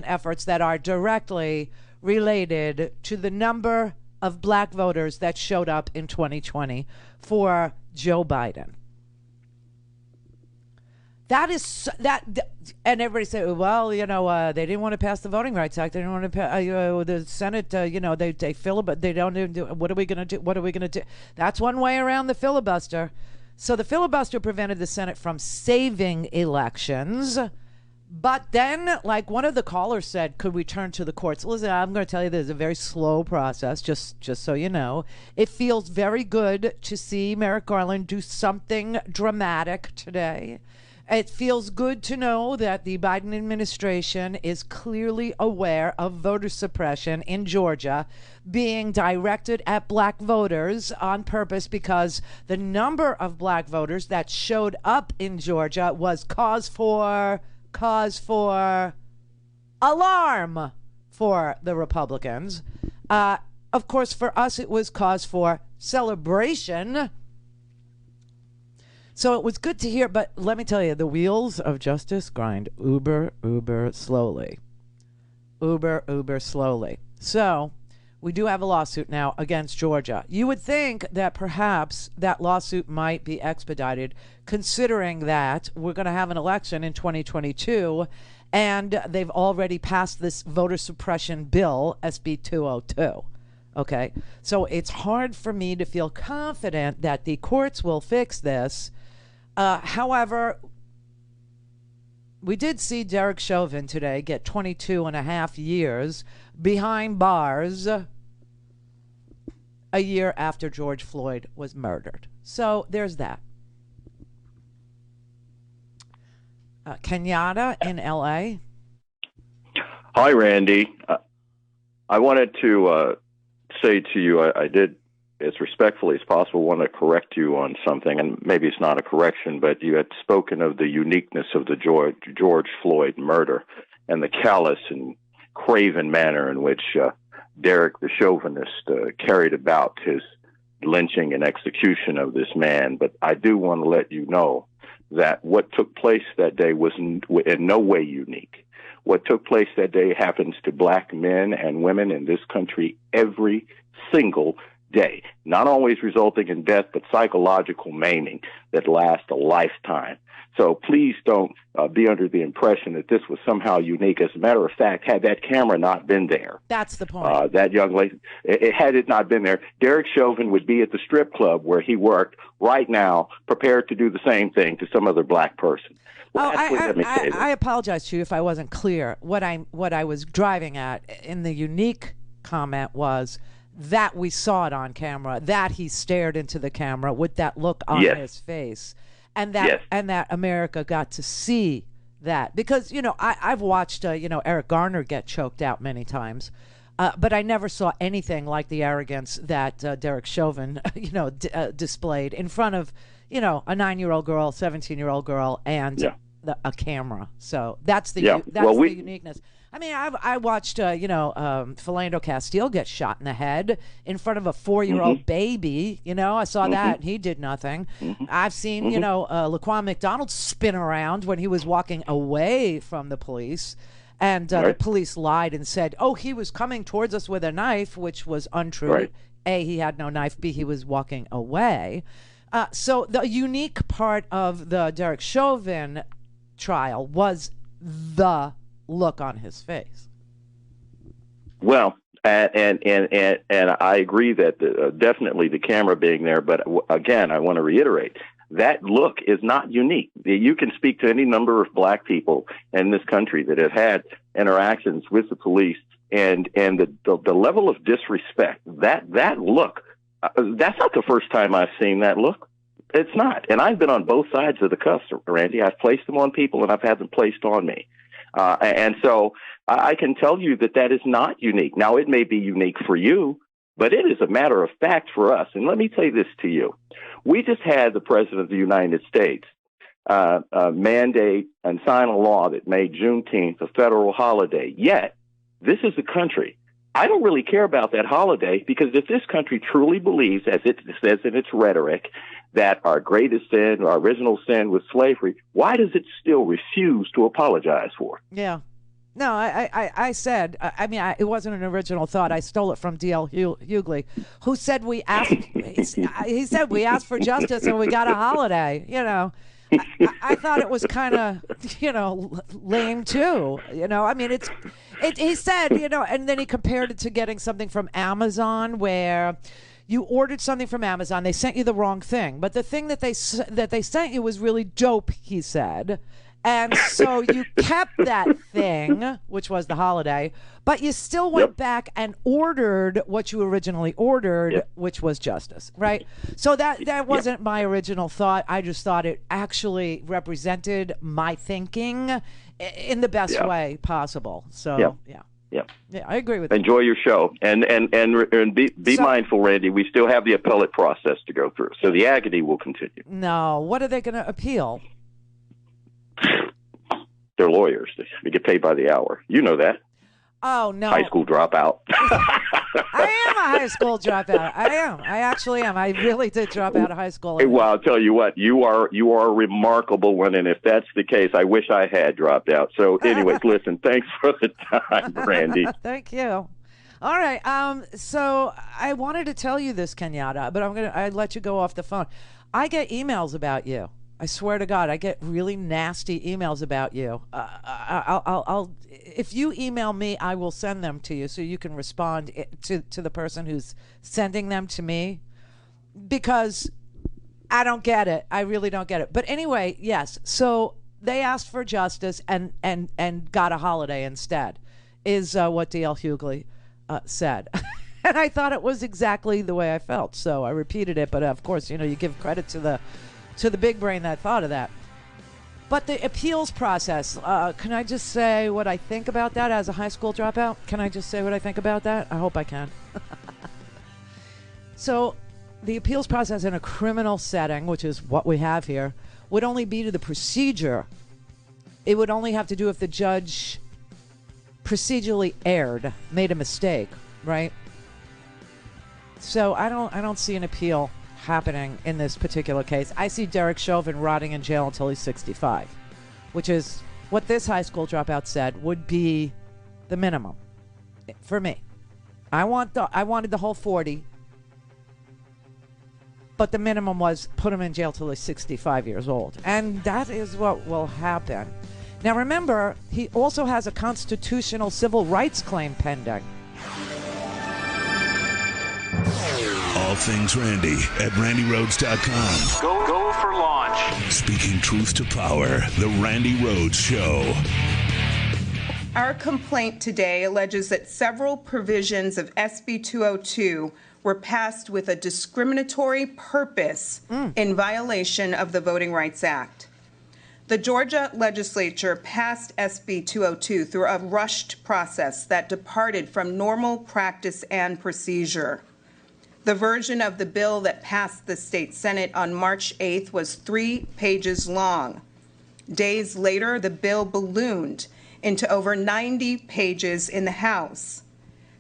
Speaker 7: efforts that are directly related to the number of black voters that showed up in 2020 for Joe Biden. That is and everybody say, well, you know, they didn't want to pass the Voting Rights Act. They didn't want to pass the Senate. You know, they filibuster. They don't even do. What are we going to do? What are we going to do? That's one way around the filibuster. So the filibuster prevented the Senate from saving elections. But then, like one of the callers said, could we turn to the courts? Listen, I'm going to tell you this is a very slow process, just so you know. It feels very good to see Merrick Garland do something dramatic today. It feels good to know that the Biden administration is clearly aware of voter suppression in Georgia being directed at black voters on purpose because the number of black voters that showed up in Georgia was cause for alarm for the Republicans. Of course, for us, it was cause for celebration. So it was good to hear, but let me tell you, the wheels of justice grind uber slowly. Uber slowly. So we do have a lawsuit now against Georgia. You would think that perhaps that lawsuit might be expedited, considering that we're going to have an election in 2022, and they've already passed this voter suppression bill, SB 202. Okay, so it's hard for me to feel confident that the courts will fix this. However, we did see Derek Chauvin today get 22 and a half years behind bars a year after George Floyd was murdered. So there's that. Kenyatta in L.A.
Speaker 9: Hi, Randy. I wanted to say to you, I did, as respectfully as possible, want to correct you on something, and maybe it's not a correction, but you had spoken of the uniqueness of the George Floyd murder and the callous and craven manner in which Derek the chauvinist carried about his lynching and execution of this man. But I do want to let you know that what took place that day was in no way unique. What took place that day happens to black men and women in this country every single day, not always resulting in death, but psychological maiming that lasts a lifetime. So please don't be under the impression that this was somehow unique. As a matter of fact, had that camera not been there,
Speaker 7: that's the point.
Speaker 9: That young lady, had it not been there, Derek Chauvin would be at the strip club where he worked right now, prepared to do the same thing to some other black person. Well,
Speaker 7: I apologize to you if I wasn't clear. What I was driving at in the unique comment was that we saw it on camera, that he stared into the camera with that look on his face, and that America got to see that. Because, I've watched, Eric Garner get choked out many times, but I never saw anything like the arrogance that Derek Chauvin, displayed in front of, a 9-year-old girl, 17-year-old girl, and a camera. So that's the uniqueness. I mean, I watched, Philando Castile get shot in the head in front of a 4-year-old baby. I saw that. And he did nothing. I've seen, Laquan McDonald spin around when he was walking away from the police. And the police lied and said, he was coming towards us with a knife, which was untrue. Right. A, he had no knife. B, he was walking away. So the unique part of the Derek Chauvin trial was the look on his face.
Speaker 9: Well, and I agree that definitely the camera being there, but again, I want to reiterate, that look is not unique. You can speak to any number of black people in this country that have had interactions with the police, and the level of disrespect, that look, that's not the first time I've seen that look. It's not. And I've been on both sides of the cuffs, Randy. I've placed them on people and I've had them placed on me. And so I can tell you that is not unique. Now, it may be unique for you, but it is a matter of fact for us. And let me say this to you. We just had the President of the United States mandate and sign a law that made Juneteenth a federal holiday. Yet, this is a country. I don't really care about that holiday, because if this country truly believes, as it says in its rhetoric, that our greatest sin, our original sin was slavery, why does it still refuse to apologize for it?
Speaker 7: Yeah. No, I said, it wasn't an original thought. I stole it from D.L. Hughley, who said we asked, he said we asked for justice and we got a holiday, I thought it was kind of, lame too. He said, and then he compared it to getting something from Amazon, where you ordered something from Amazon, they sent you the wrong thing, but the thing that they sent you was really dope, he said. And so you kept that thing, which was the holiday, but you still went back and ordered what you originally ordered, which was justice, right? So that wasn't my original thought. I just thought it actually represented my thinking in the best way possible. So, yeah, I agree with that.
Speaker 9: Enjoy your show, and be mindful, Randy. We still have the appellate process to go through, so the agony will continue.
Speaker 7: No, what are they going to appeal?
Speaker 9: They're lawyers. They get paid by the hour. You know that.
Speaker 7: Oh, no.
Speaker 9: High school dropout.
Speaker 7: I am a high school dropout. I am. I actually am. I really did drop out of high school.
Speaker 9: Well, I'll tell you what, you are a remarkable one, and if that's the case, I wish I had dropped out. So, anyways, listen, thanks for the time, Randy.
Speaker 7: Thank you. All right. So I wanted to tell you this, Kenyatta, but I let you go off the phone. I get emails about you. I swear to God, I get really nasty emails about you. I'll if you email me, I will send them to you so you can respond to the person who's sending them to me, because I don't get it. I really don't get it. But anyway, yes. So they asked for justice and got a holiday instead, is what D.L. Hughley said. And I thought it was exactly the way I felt. So I repeated it. But of course, you give credit to the big brain that thought of that. But the appeals process, can I just say what I think about that as a high school dropout? Can I just say what I think about that? I hope I can. So the appeals process in a criminal setting, which is what we have here, would only be to the procedure. It would only have to do if the judge procedurally erred, made a mistake, right? So I don't see an appeal happening in this particular case. I see Derek Chauvin rotting in jail until he's 65, which is what this high school dropout said would be the minimum for me. I wanted the whole 40, but the minimum was put him in jail till he's 65 years old, and that is what will happen. Now remember, he also has a constitutional civil rights claim pending.
Speaker 10: All things Randy at RandyRhodes.com.
Speaker 3: Go for launch.
Speaker 10: Speaking truth to power, the Randi Rhodes Show.
Speaker 15: Our complaint today alleges that several provisions of SB 202 were passed with a discriminatory purpose in violation of the Voting Rights Act. The Georgia legislature passed SB 202 through a rushed process that departed from normal practice and procedure. The version of the bill that passed the state Senate on March 8th was 3 pages long. Days later, the bill ballooned into over 90 pages in the House.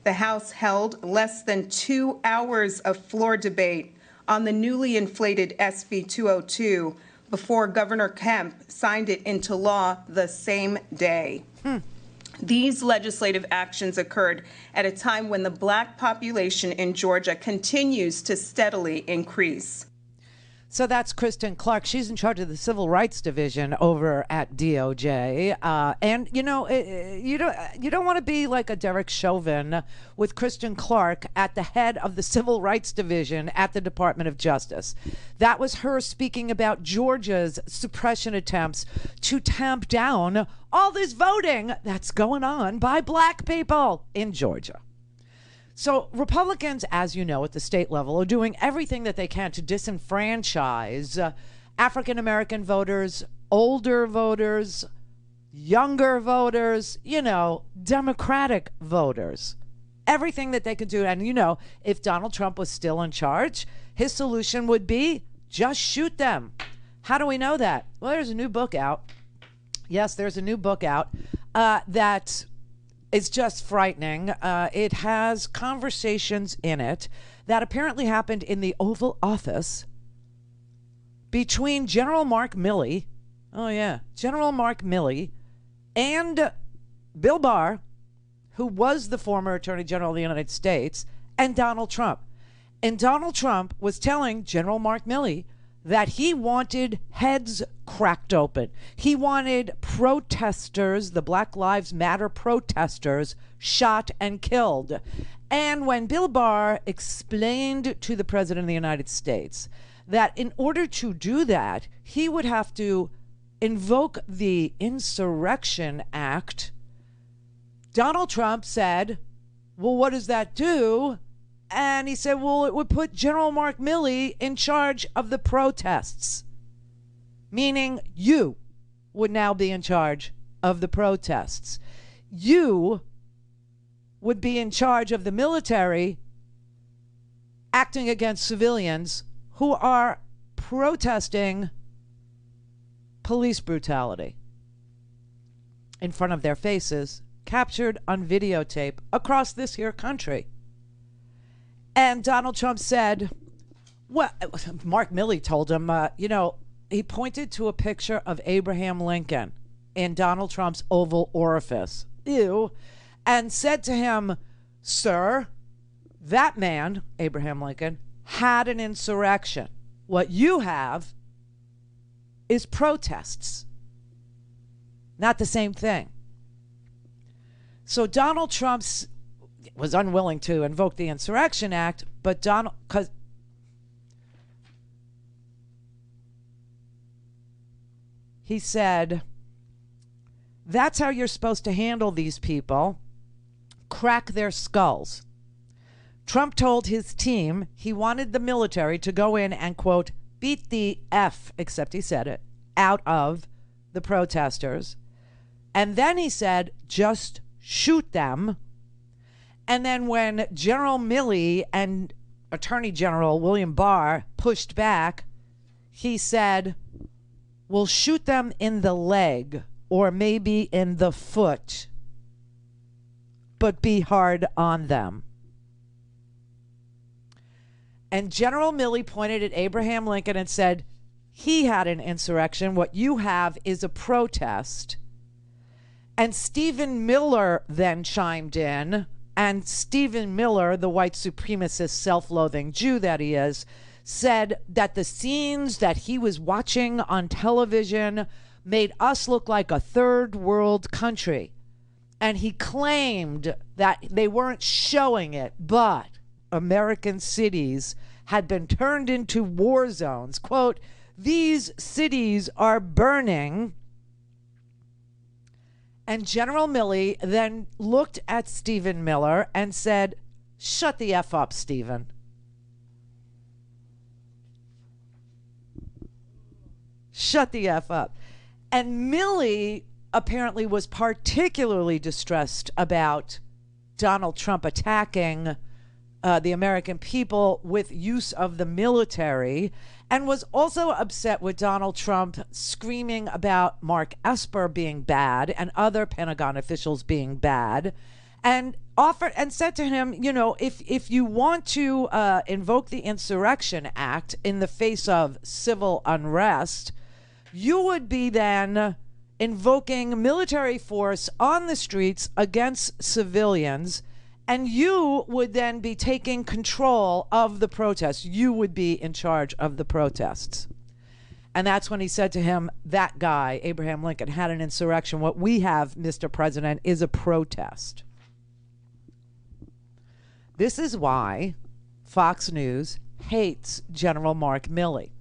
Speaker 15: The House held less than 2 hours of floor debate on the newly inflated SB 202 before Governor Kemp signed it into law the same day. These legislative actions occurred at a time when the black population in Georgia continues to steadily increase.
Speaker 7: So that's Kristen Clark. She's in charge of the Civil Rights Division over at DOJ. And, you don't want to be like a Derek Chauvin with Kristen Clark at the head of the Civil Rights Division at the Department of Justice. That was her speaking about Georgia's suppression attempts to tamp down all this voting that's going on by black people in Georgia. So Republicans, as you know, at the state level, are doing everything that they can to disenfranchise African-American voters, older voters, younger voters, Democratic voters. Everything that they can do. And, if Donald Trump was still in charge, his solution would be just shoot them. How do we know that? Well, there's a new book out. Yes, there's a new book out that... It's just frightening. It has conversations in it that apparently happened in the Oval Office between General Mark Milley, General Mark Milley, and Bill Barr, who was the former Attorney General of the United States, and Donald Trump. And Donald Trump was telling General Mark Milley that he wanted heads cracked open. He wanted protesters, the Black Lives Matter protesters, shot and killed. And when Bill Barr explained to the President of the United States that in order to do that, he would have to invoke the Insurrection Act, Donald Trump said, well, what does that do? And he said, well, it would put General Mark Milley in charge of the protests, meaning you would now be in charge of the protests. You would be in charge of the military acting against civilians who are protesting police brutality in front of their faces captured on videotape across this here country. And Donald Trump said, well, Mark Milley told him, he pointed to a picture of Abraham Lincoln in Donald Trump's Oval Orifice. Ew. And said to him, sir, that man, Abraham Lincoln, had an insurrection. What you have is protests. Not the same thing. So Donald Trump was unwilling to invoke the Insurrection Act, but he said, that's how you're supposed to handle these people. Crack their skulls. Trump told his team he wanted the military to go in and, quote, beat the F, except he said it, out of the protesters. And then he said, just shoot them. And then when General Milley and Attorney General William Barr pushed back, he said, we'll shoot them in the leg or maybe in the foot, but be hard on them. And General Milley pointed at Abraham Lincoln and said, he had an insurrection. What you have is a protest. And Stephen Miller then chimed in. And Stephen Miller, the white supremacist, self-loathing Jew that he is, said that the scenes that he was watching on television made us look like a third world country. And he claimed that they weren't showing it, but American cities had been turned into war zones. Quote, these cities are burning. And General Milley then looked at Stephen Miller and said, shut the F up, Stephen. Shut the F up. And Milley apparently was particularly distressed about Donald Trump attacking the American people with use of the military, and was also upset with Donald Trump screaming about Mark Esper being bad and other Pentagon officials being bad, and offered and said to him, if you want to invoke the Insurrection Act in the face of civil unrest, you would be then invoking military force on the streets against civilians, and you would then be taking control of the protests. You would be in charge of the protests. And that's when he said to him, that guy, Abraham Lincoln, had an insurrection. What we have, Mr. President, is a protest. This is why Fox News hates General Mark Milley.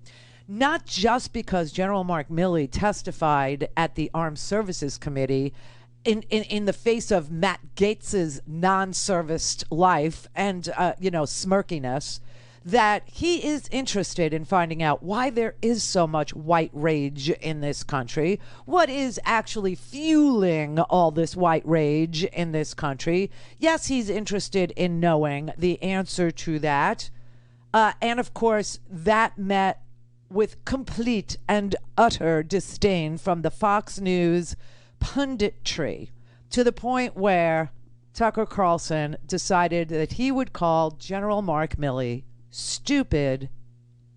Speaker 7: Not just because General Mark Milley testified at the Armed Services Committee in the face of Matt Gaetz's non-serviced life and, smirkiness, that he is interested in finding out why there is so much white rage in this country, what is actually fueling all this white rage in this country. Yes, he's interested in knowing the answer to that. And, of course, that met with complete and utter disdain from the Fox News punditry, to the point where Tucker Carlson decided that he would call General Mark Milley stupid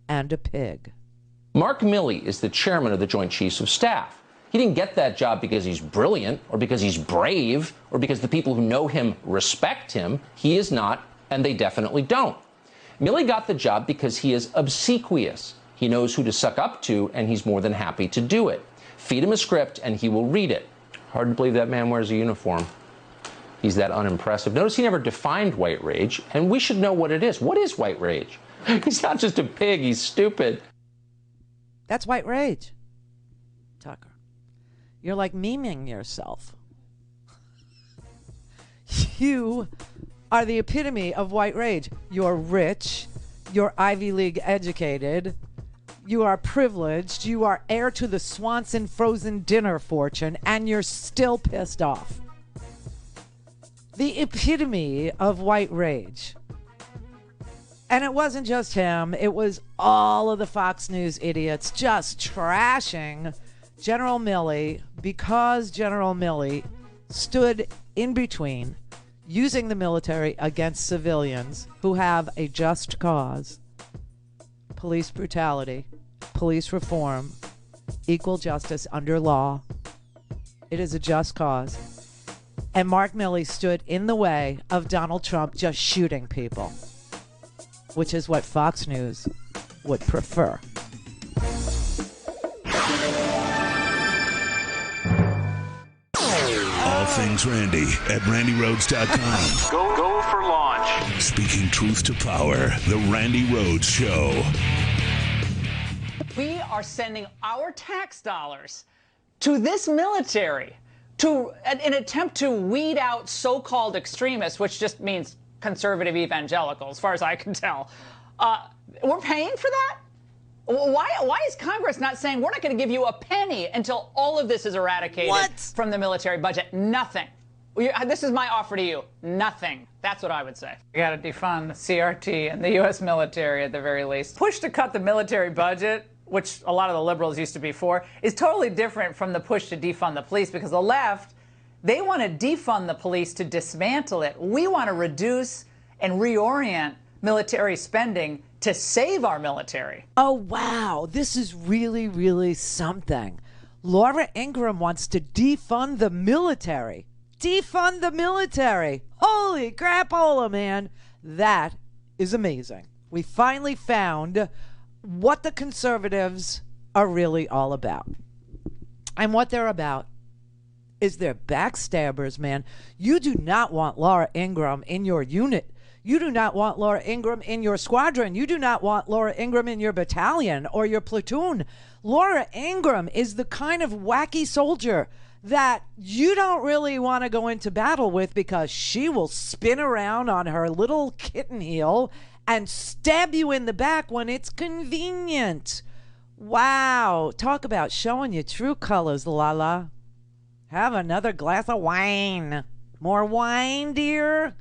Speaker 7: and a pig.
Speaker 5: Mark Milley is the chairman of the Joint Chiefs of Staff. He didn't get that job because he's brilliant or because he's brave or because the people who know him respect him. He is not, and they definitely don't. Milley got the job because he is obsequious. He knows who to suck up to, and he's more than happy to do it. Feed him a script, and he will read it. Hard to believe that man wears a uniform. He's that unimpressive. Notice he never defined white rage, and we should know what it is. What is white rage? He's not just a pig, he's stupid.
Speaker 7: That's white rage, Tucker. You're like memeing yourself. You are the epitome of white rage. You're rich, you're Ivy League educated, you are privileged, you are heir to the Swanson frozen dinner fortune, and you're still pissed off. The epitome of white rage. And it wasn't just him, it was all of the Fox News idiots just trashing General Milley because General Milley stood in between using the military against civilians who have a just cause, police brutality, police reform, equal justice under law. It is a just cause. And Mark Milley stood in the way of Donald Trump just shooting people, which is what Fox News would prefer.
Speaker 10: All things Randy at RandyRhodes.com.
Speaker 3: Go for launch.
Speaker 10: Speaking truth to power, the Randi Rhodes Show.
Speaker 8: We are sending our tax dollars to this military to an attempt to weed out so-called extremists, which just means conservative evangelical, as far as I can tell. We're paying for that? Why is Congress not saying we're not going to give you a penny until all of this is eradicated from the military budget? Nothing. This is my offer to you. Nothing. That's what I would say. You got to defund CRT and the U.S. military at the very least. Push to cut the military budget, which a lot of the liberals used to be for, is totally different from the push to defund the police, because the left, they want to defund the police to dismantle it. We want to reduce and reorient military spending to save our military.
Speaker 7: Oh, wow. This is really, really something. Laura Ingraham wants to defund the military. Defund the military. Holy crapola, man. That is amazing. We finally found what the conservatives are really all about. And what they're about is they're backstabbers, man. You do not want Laura Ingraham in your unit. You do not want Laura Ingraham in your squadron. You do not want Laura Ingraham in your battalion or your platoon. Laura Ingraham is the kind of wacky soldier that you don't really want to go into battle with, because she will spin around on her little kitten heel and stab you in the back when it's convenient. Wow. Talk about showing your true colors, Lala. Have another glass of wine. More wine, dear?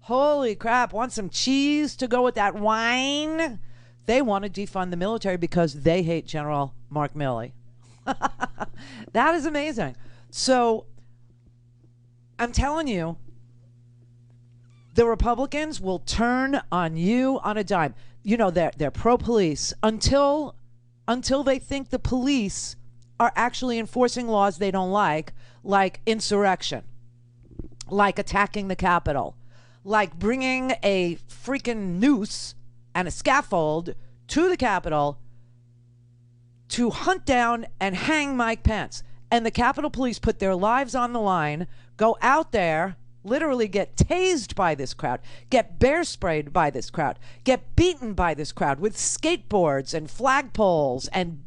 Speaker 7: Holy crap. Want some cheese to go with that wine? They want to defund the military because they hate General Mark Milley. That is amazing. So I'm telling you, the Republicans will turn on you on a dime. You know, they're pro-police until they think the police are actually enforcing laws they don't like insurrection, like attacking the Capitol, like bringing a freaking noose and a scaffold to the Capitol to hunt down and hang Mike Pence. And the Capitol Police put their lives on the line, go out there, literally get tased by this crowd, get bear sprayed by this crowd, get beaten by this crowd with skateboards and flagpoles and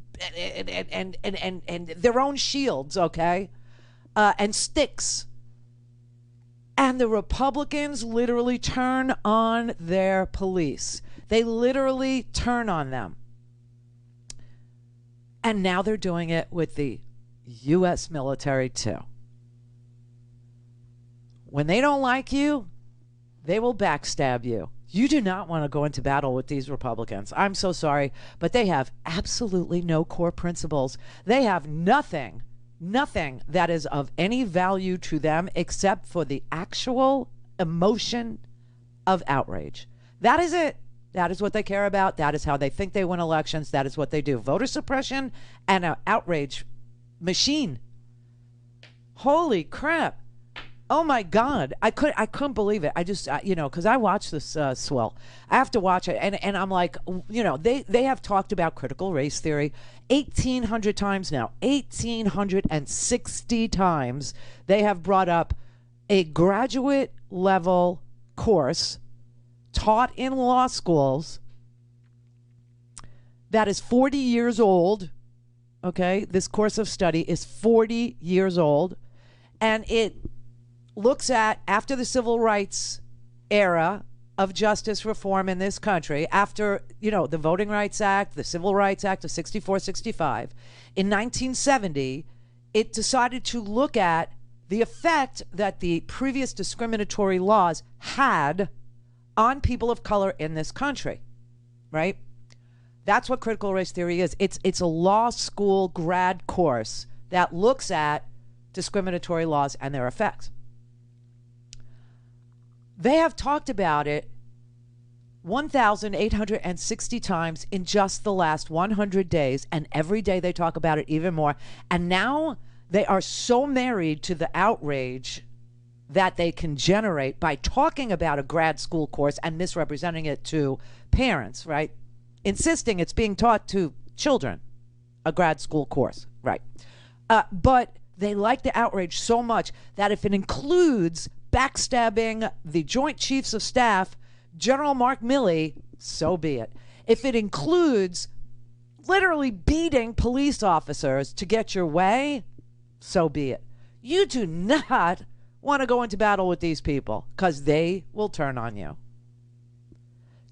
Speaker 7: their own shields, okay, and sticks. And the Republicans literally turn on their police. They literally turn on them. And now they're doing it with the U.S. military too. When they don't like you, they will backstab you. You do not want to go into battle with these Republicans. I'm so sorry, but they have absolutely no core principles. They have nothing that is of any value to them except for the actual emotion of outrage. That is it. That is what they care about. That is how they think they win elections. That is what they do. Voter suppression and an outrage machine. Holy crap. Oh my God. I couldn't believe it. I just, because I watched this swell. I have to watch it. And I'm like, they have talked about critical race theory 1,800 times now. 1,860 times they have brought up a graduate level course taught in law schools that is 40 years old. Okay, this course of study is 40 years old, and it looks at, after the civil rights era of justice reform in this country, after, the Voting Rights Act, the Civil Rights Act of 64, 65, in 1970, it decided to look at the effect that the previous discriminatory laws had on people of color in this country, right? That's what critical race theory is. It's a law school grad course that looks at discriminatory laws and their effects. They have talked about it 1,860 times in just the last 100 days, and every day they talk about it even more. And now they are so married to the outrage that they can generate by talking about a grad school course and misrepresenting it to parents, right? Insisting it's being taught to children, a grad school course, right? But they like the outrage so much that if it includes backstabbing the Joint Chiefs of Staff, General Mark Milley, so be it. If it includes literally beating police officers to get your way, so be it. You do not want to go into battle with these people because they will turn on you.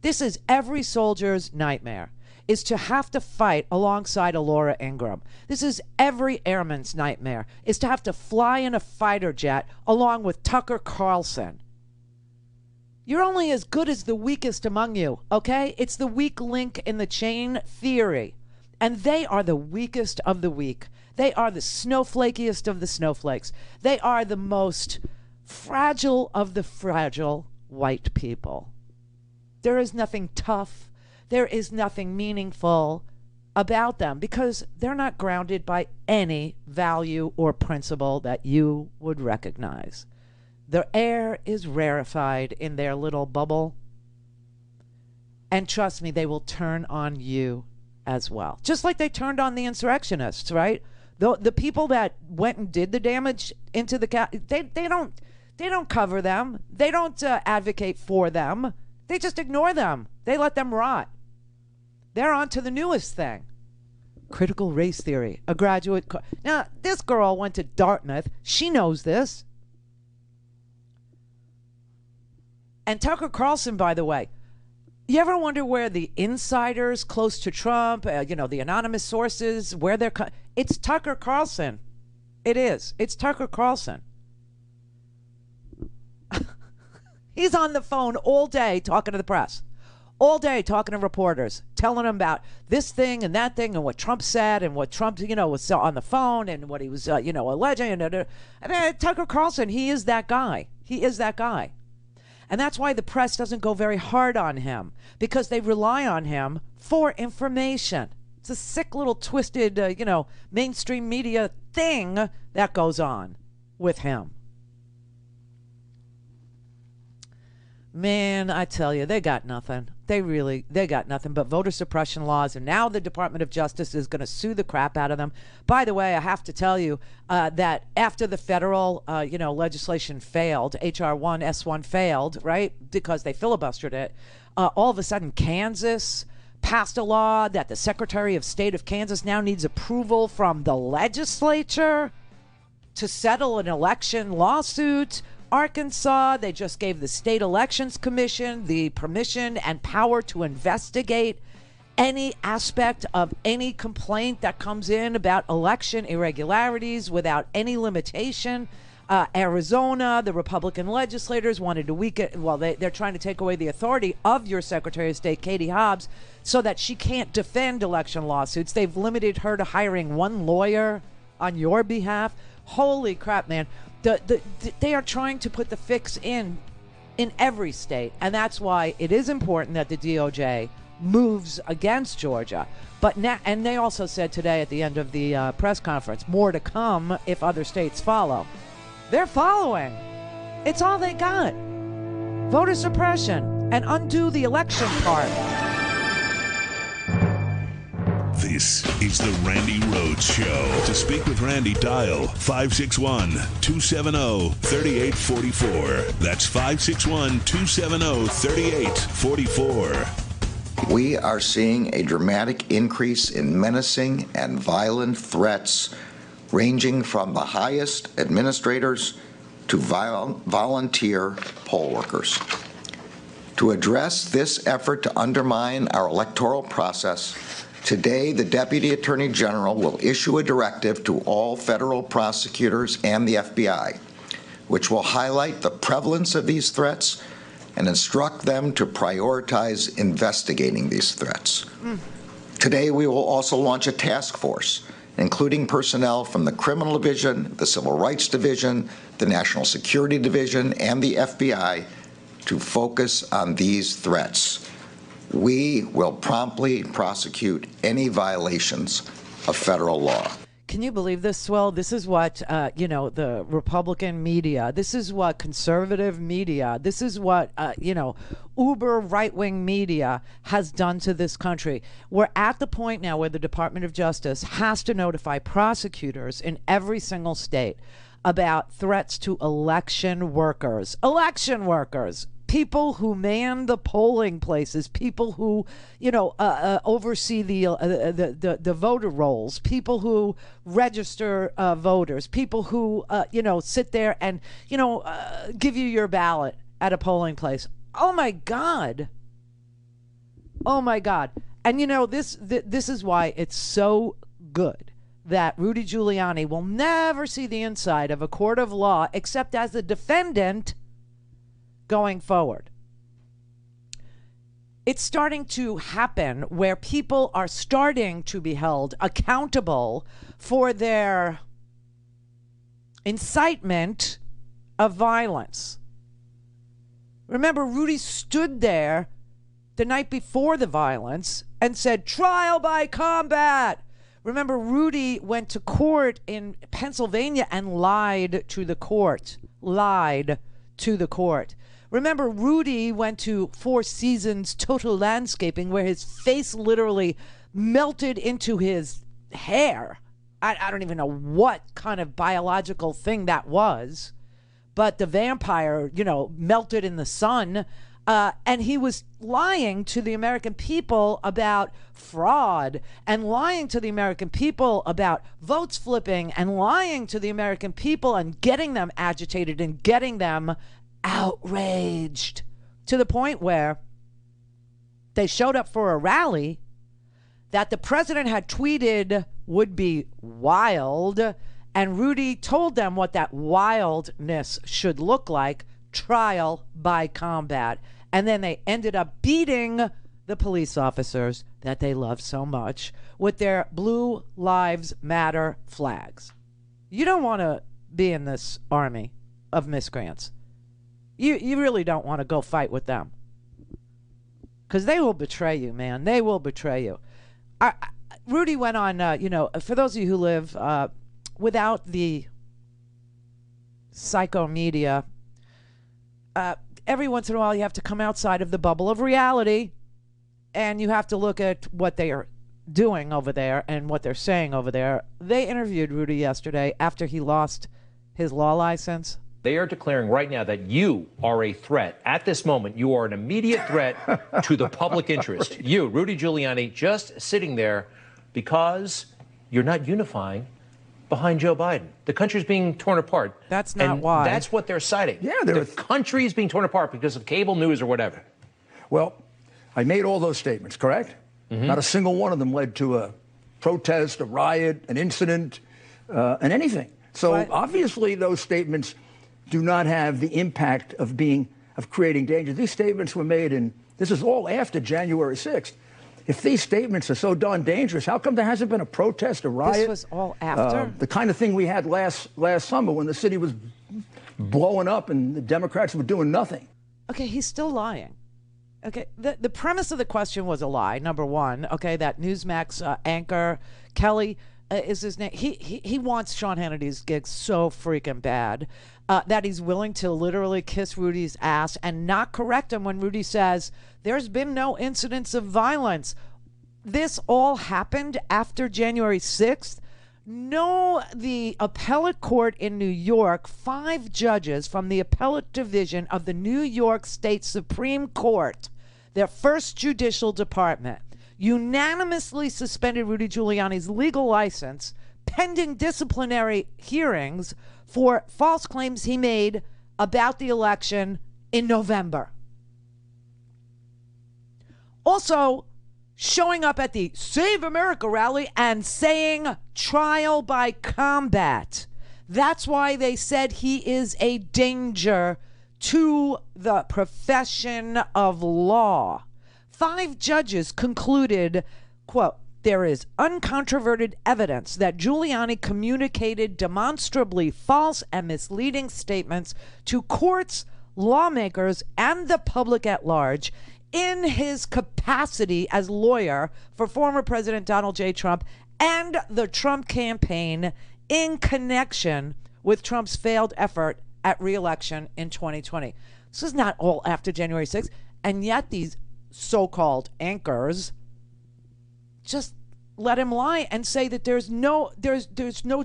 Speaker 7: This is every soldier's nightmare, is to have to fight alongside a Laura Ingraham. This is every airman's nightmare, is to have to fly in a fighter jet along with Tucker Carlson. You're only as good as the weakest among you, okay? It's the weak link in the chain theory. And they are the weakest of the weak. They are the snowflakiest of the snowflakes. They are the most fragile of the fragile white people. There is nothing tough. There is nothing meaningful about them because they're not grounded by any value or principle that you would recognize. The air is rarefied in their little bubble. And trust me, they will turn on you as well. Just like they turned on the insurrectionists, right? The people that went and did the damage into the they don't cover them. They don't advocate for them. They just ignore them. They let them rot. They're on to the newest thing. Critical race theory. A graduate. Now, this girl went to Dartmouth. She knows this. And Tucker Carlson, by the way, you ever wonder where the insiders close to Trump, the anonymous sources, where they're... It's Tucker Carlson. It is. It's Tucker Carlson. He's on the phone all day talking to the press. All day talking to reporters, telling them about this thing and that thing and what Trump said and what Trump, was on the phone and what he was, alleging. And Tucker Carlson, he is that guy. He is that guy. And that's why the press doesn't go very hard on him, because they rely on him for information. It's a sick little twisted, mainstream media thing that goes on with him. Man, I tell you, they got nothing. They got nothing but voter suppression laws. And now the Department of Justice is going to sue the crap out of them. By the way, I have to tell you that after the federal, legislation failed, H.R. 1, S1 failed, right? Because they filibustered it. All of a sudden, Kansas passed a law that the Secretary of State of Kansas now needs approval from the legislature to settle an election lawsuit. Arkansas, they just gave the State Elections Commission the permission and power to investigate any aspect of any complaint that comes in about election irregularities without any limitation. Arizona, the Republican legislators wanted to weaken, they're trying to take away the authority of your Secretary of State, Katie Hobbs, so that she can't defend election lawsuits. They've limited her to hiring one lawyer on your behalf. Holy crap, man. They are trying to put the fix in every state, and that's why it is important that the DOJ moves against Georgia. But now, and they also said today at the end of the press conference, more to come if other states follow. They're following. It's all they got. Voter suppression and undo the election part.
Speaker 10: This is the Randi Rhodes Show. To speak with Randi, dial 561-270-3844. That's 561-270-3844.
Speaker 2: We are seeing a dramatic increase in menacing and violent threats, ranging from the highest administrators to volunteer poll workers. To address this effort to undermine our electoral process, today, the Deputy Attorney General will issue a directive to all federal prosecutors and the FBI, which will highlight the prevalence of these threats and instruct them to prioritize investigating these threats. Today, we will also launch a task force, including personnel from the Criminal Division, the Civil Rights Division, the National Security Division, and the FBI, to focus on these threats. We will promptly prosecute any violations of federal law.
Speaker 7: Can you believe this, Swell? This is what, the Republican media, this is what conservative media, this is what, uber right-wing media has done to this country. We're at the point now where the Department of Justice has to notify prosecutors in every single state about threats to election workers, people who man the polling places, people who, oversee the voter rolls, people who register voters, people who, sit there and, give you your ballot at a polling place. Oh my God. Oh my God. And this is why it's so good that Rudy Giuliani will never see the inside of a court of law except as a defendant going forward. It's starting to happen where people are starting to be held accountable for their incitement of violence. Remember, Rudy stood there the night before the violence and said, trial by combat. Remember, Rudy went to court in Pennsylvania and lied to the court. Remember, Rudy went to Four Seasons Total Landscaping where his face literally melted into his hair. I don't even know what kind of biological thing that was, but the vampire, melted in the sun. And he was lying to the American people about fraud and lying to the American people about votes flipping and lying to the American people and getting them agitated and getting them outraged to the point where they showed up for a rally that the president had tweeted would be wild, and Rudy told them what that wildness should look like: trial by combat. And then they ended up beating the police officers that they love so much with their Blue Lives Matter flags. You don't want to be in this army of miscreants. You really don't want to go fight with them, because they will betray you, man. They will betray you. Rudy went on, for those of you who live without the psycho media, every once in a while you have to come outside of the bubble of reality, and you have to look at what they are doing over there and what they're saying over there. They interviewed Rudy yesterday after he lost his law license.
Speaker 18: They are declaring right now that you are a threat. At this moment, you are an immediate threat to the public interest. You, Rudy Giuliani, just sitting there because you're not unifying behind Joe Biden. The country's being torn apart.
Speaker 7: That's not why.
Speaker 18: That's what they're citing. Yeah, the country is being torn apart because of cable news or whatever.
Speaker 20: Well, I made all those statements, correct? Mm-hmm. Not a single one of them led to a protest, a riot, an incident, and anything. So obviously those statements do not have the impact of creating danger. These statements were made, and this is all after January 6th. If these statements are so darn dangerous, how come there hasn't been a protest, a riot?
Speaker 7: This was all after?
Speaker 20: The kind of thing we had last summer when the city was blowing up and the Democrats were doing nothing.
Speaker 7: Okay, he's still lying. Okay, the premise of the question was a lie, number one. Okay, that Newsmax anchor, Kelly is his name. He wants Sean Hannity's gig so freaking bad that he's willing to literally kiss Rudy's ass and not correct him when Rudy says there's been no incidents of violence. This all happened after January 6th. No, the appellate court in New York, 5 judges from the appellate division of the New York State Supreme Court, their first judicial department, unanimously suspended Rudy Giuliani's legal license pending disciplinary hearings for false claims he made about the election in November. Also, showing up at the Save America rally and saying trial by combat. That's why they said he is a danger to the profession of law. 5 judges concluded, quote, there is uncontroverted evidence that Giuliani communicated demonstrably false and misleading statements to courts lawmakers and the public at large in his capacity as lawyer for former President Donald J. Trump and the Trump campaign in connection with Trump's failed effort at re-election in 2020. This is not all after January 6th, and yet these so-called anchors just let him lie and say that there's no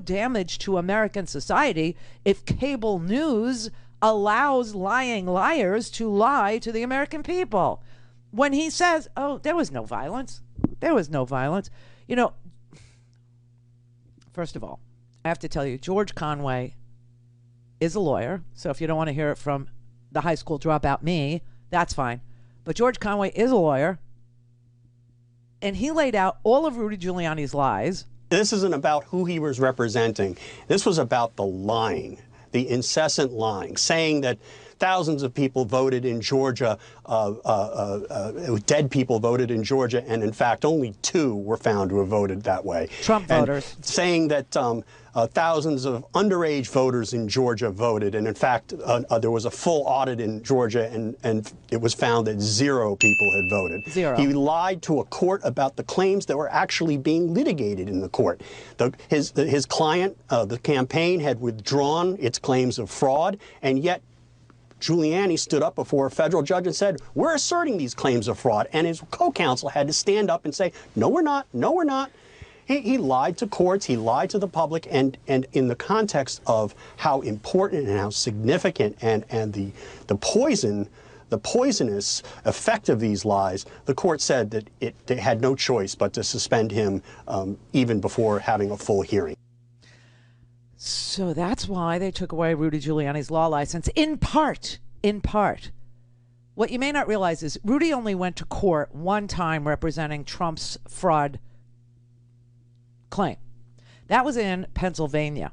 Speaker 7: damage to American society if cable news allows lying liars to lie to the American people. When he says, oh, there was no violence. There was no violence. You know, first of all, I have to tell you, George Conway is a lawyer. So if you don't want to hear it from the high school dropout me, that's fine. But George Conway is a lawyer. And he laid out all of Rudy Giuliani's lies.
Speaker 11: This isn't about who he was representing. This was about the lying, the incessant lying, saying that thousands of people voted in Georgia, dead people voted in Georgia, and in fact only 2 were found to have voted that way.
Speaker 7: Trump voters.
Speaker 11: Saying that thousands of underage voters in Georgia voted, and in fact there was a full audit in Georgia, and it was found that 0 people had voted.
Speaker 7: 0.
Speaker 11: He lied to a court about the claims that were actually being litigated in the court. His client, the campaign, had withdrawn its claims of fraud, and yet Giuliani stood up before a federal judge and said, we're asserting these claims of fraud. And his co-counsel had to stand up and say, no, we're not. No, we're not. He lied to courts. He lied to the public. And in the context of how important and how significant and the poisonous effect of these lies, the court said that they had no choice but to suspend him even before having a full hearing.
Speaker 7: So that's why they took away Rudy Giuliani's law license, in part. What you may not realize is Rudy only went to court one time representing Trump's fraud claim. That was in Pennsylvania.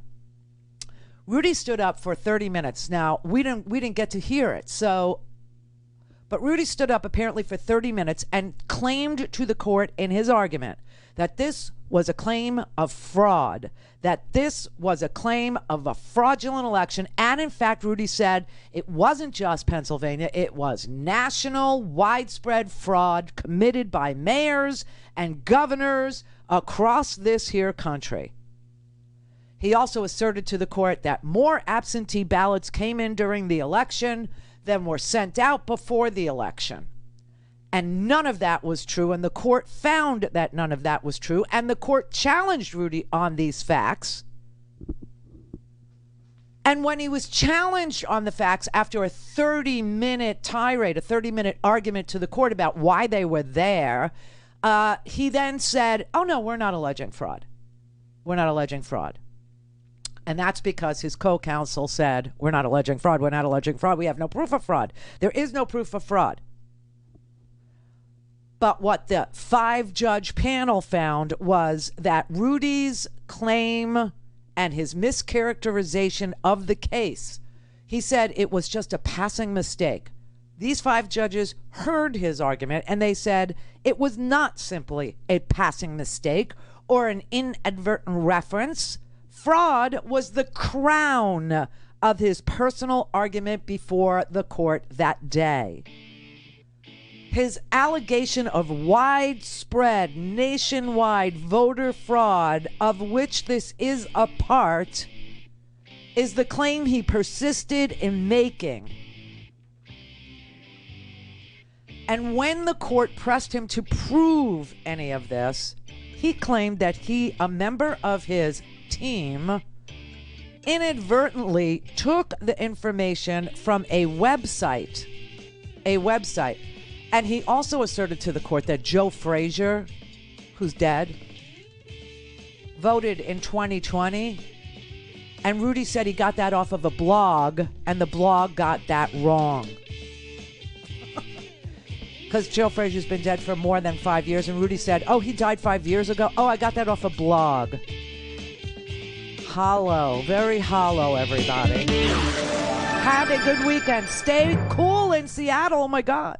Speaker 7: Rudy stood up for 30 minutes. Now, we didn't get to hear it. But Rudy stood up apparently for 30 minutes and claimed to the court in his argument that this was a claim of fraud, that this was a claim of a fraudulent election. And in fact, Rudy said it wasn't just Pennsylvania, it was national, widespread fraud committed by mayors and governors across this here country. He also asserted to the court that more absentee ballots came in during the election than were sent out before the election. And none of that was true, and the court found that none of that was true, and the court challenged Rudy on these facts. And when he was challenged on the facts after a 30-minute tirade, a 30-minute argument to the court about why they were there, he then said, oh, no, we're not alleging fraud. We're not alleging fraud. And that's because his co-counsel said, we're not alleging fraud, we're not alleging fraud, we have no proof of fraud. There is no proof of fraud. But what the 5-judge panel found was that Rudy's claim and his mischaracterization of the case, he said it was just a passing mistake. These 5 judges heard his argument and they said it was not simply a passing mistake or an inadvertent reference. Fraud was the crown of his personal argument before the court that day. His allegation of widespread, nationwide voter fraud, of which this is a part, is the claim he persisted in making. And when the court pressed him to prove any of this, he claimed that a member of his team, inadvertently took the information from a website. And he also asserted to the court that Joe Frazier, who's dead, voted in 2020. And Rudy said he got that off of a blog, and the blog got that wrong. Because Joe Frazier's been dead for more than 5 years, and Rudy said, oh, he died 5 years ago? Oh, I got that off a blog. Hollow. Very hollow, everybody. Have a good weekend. Stay cool in Seattle. Oh, my God.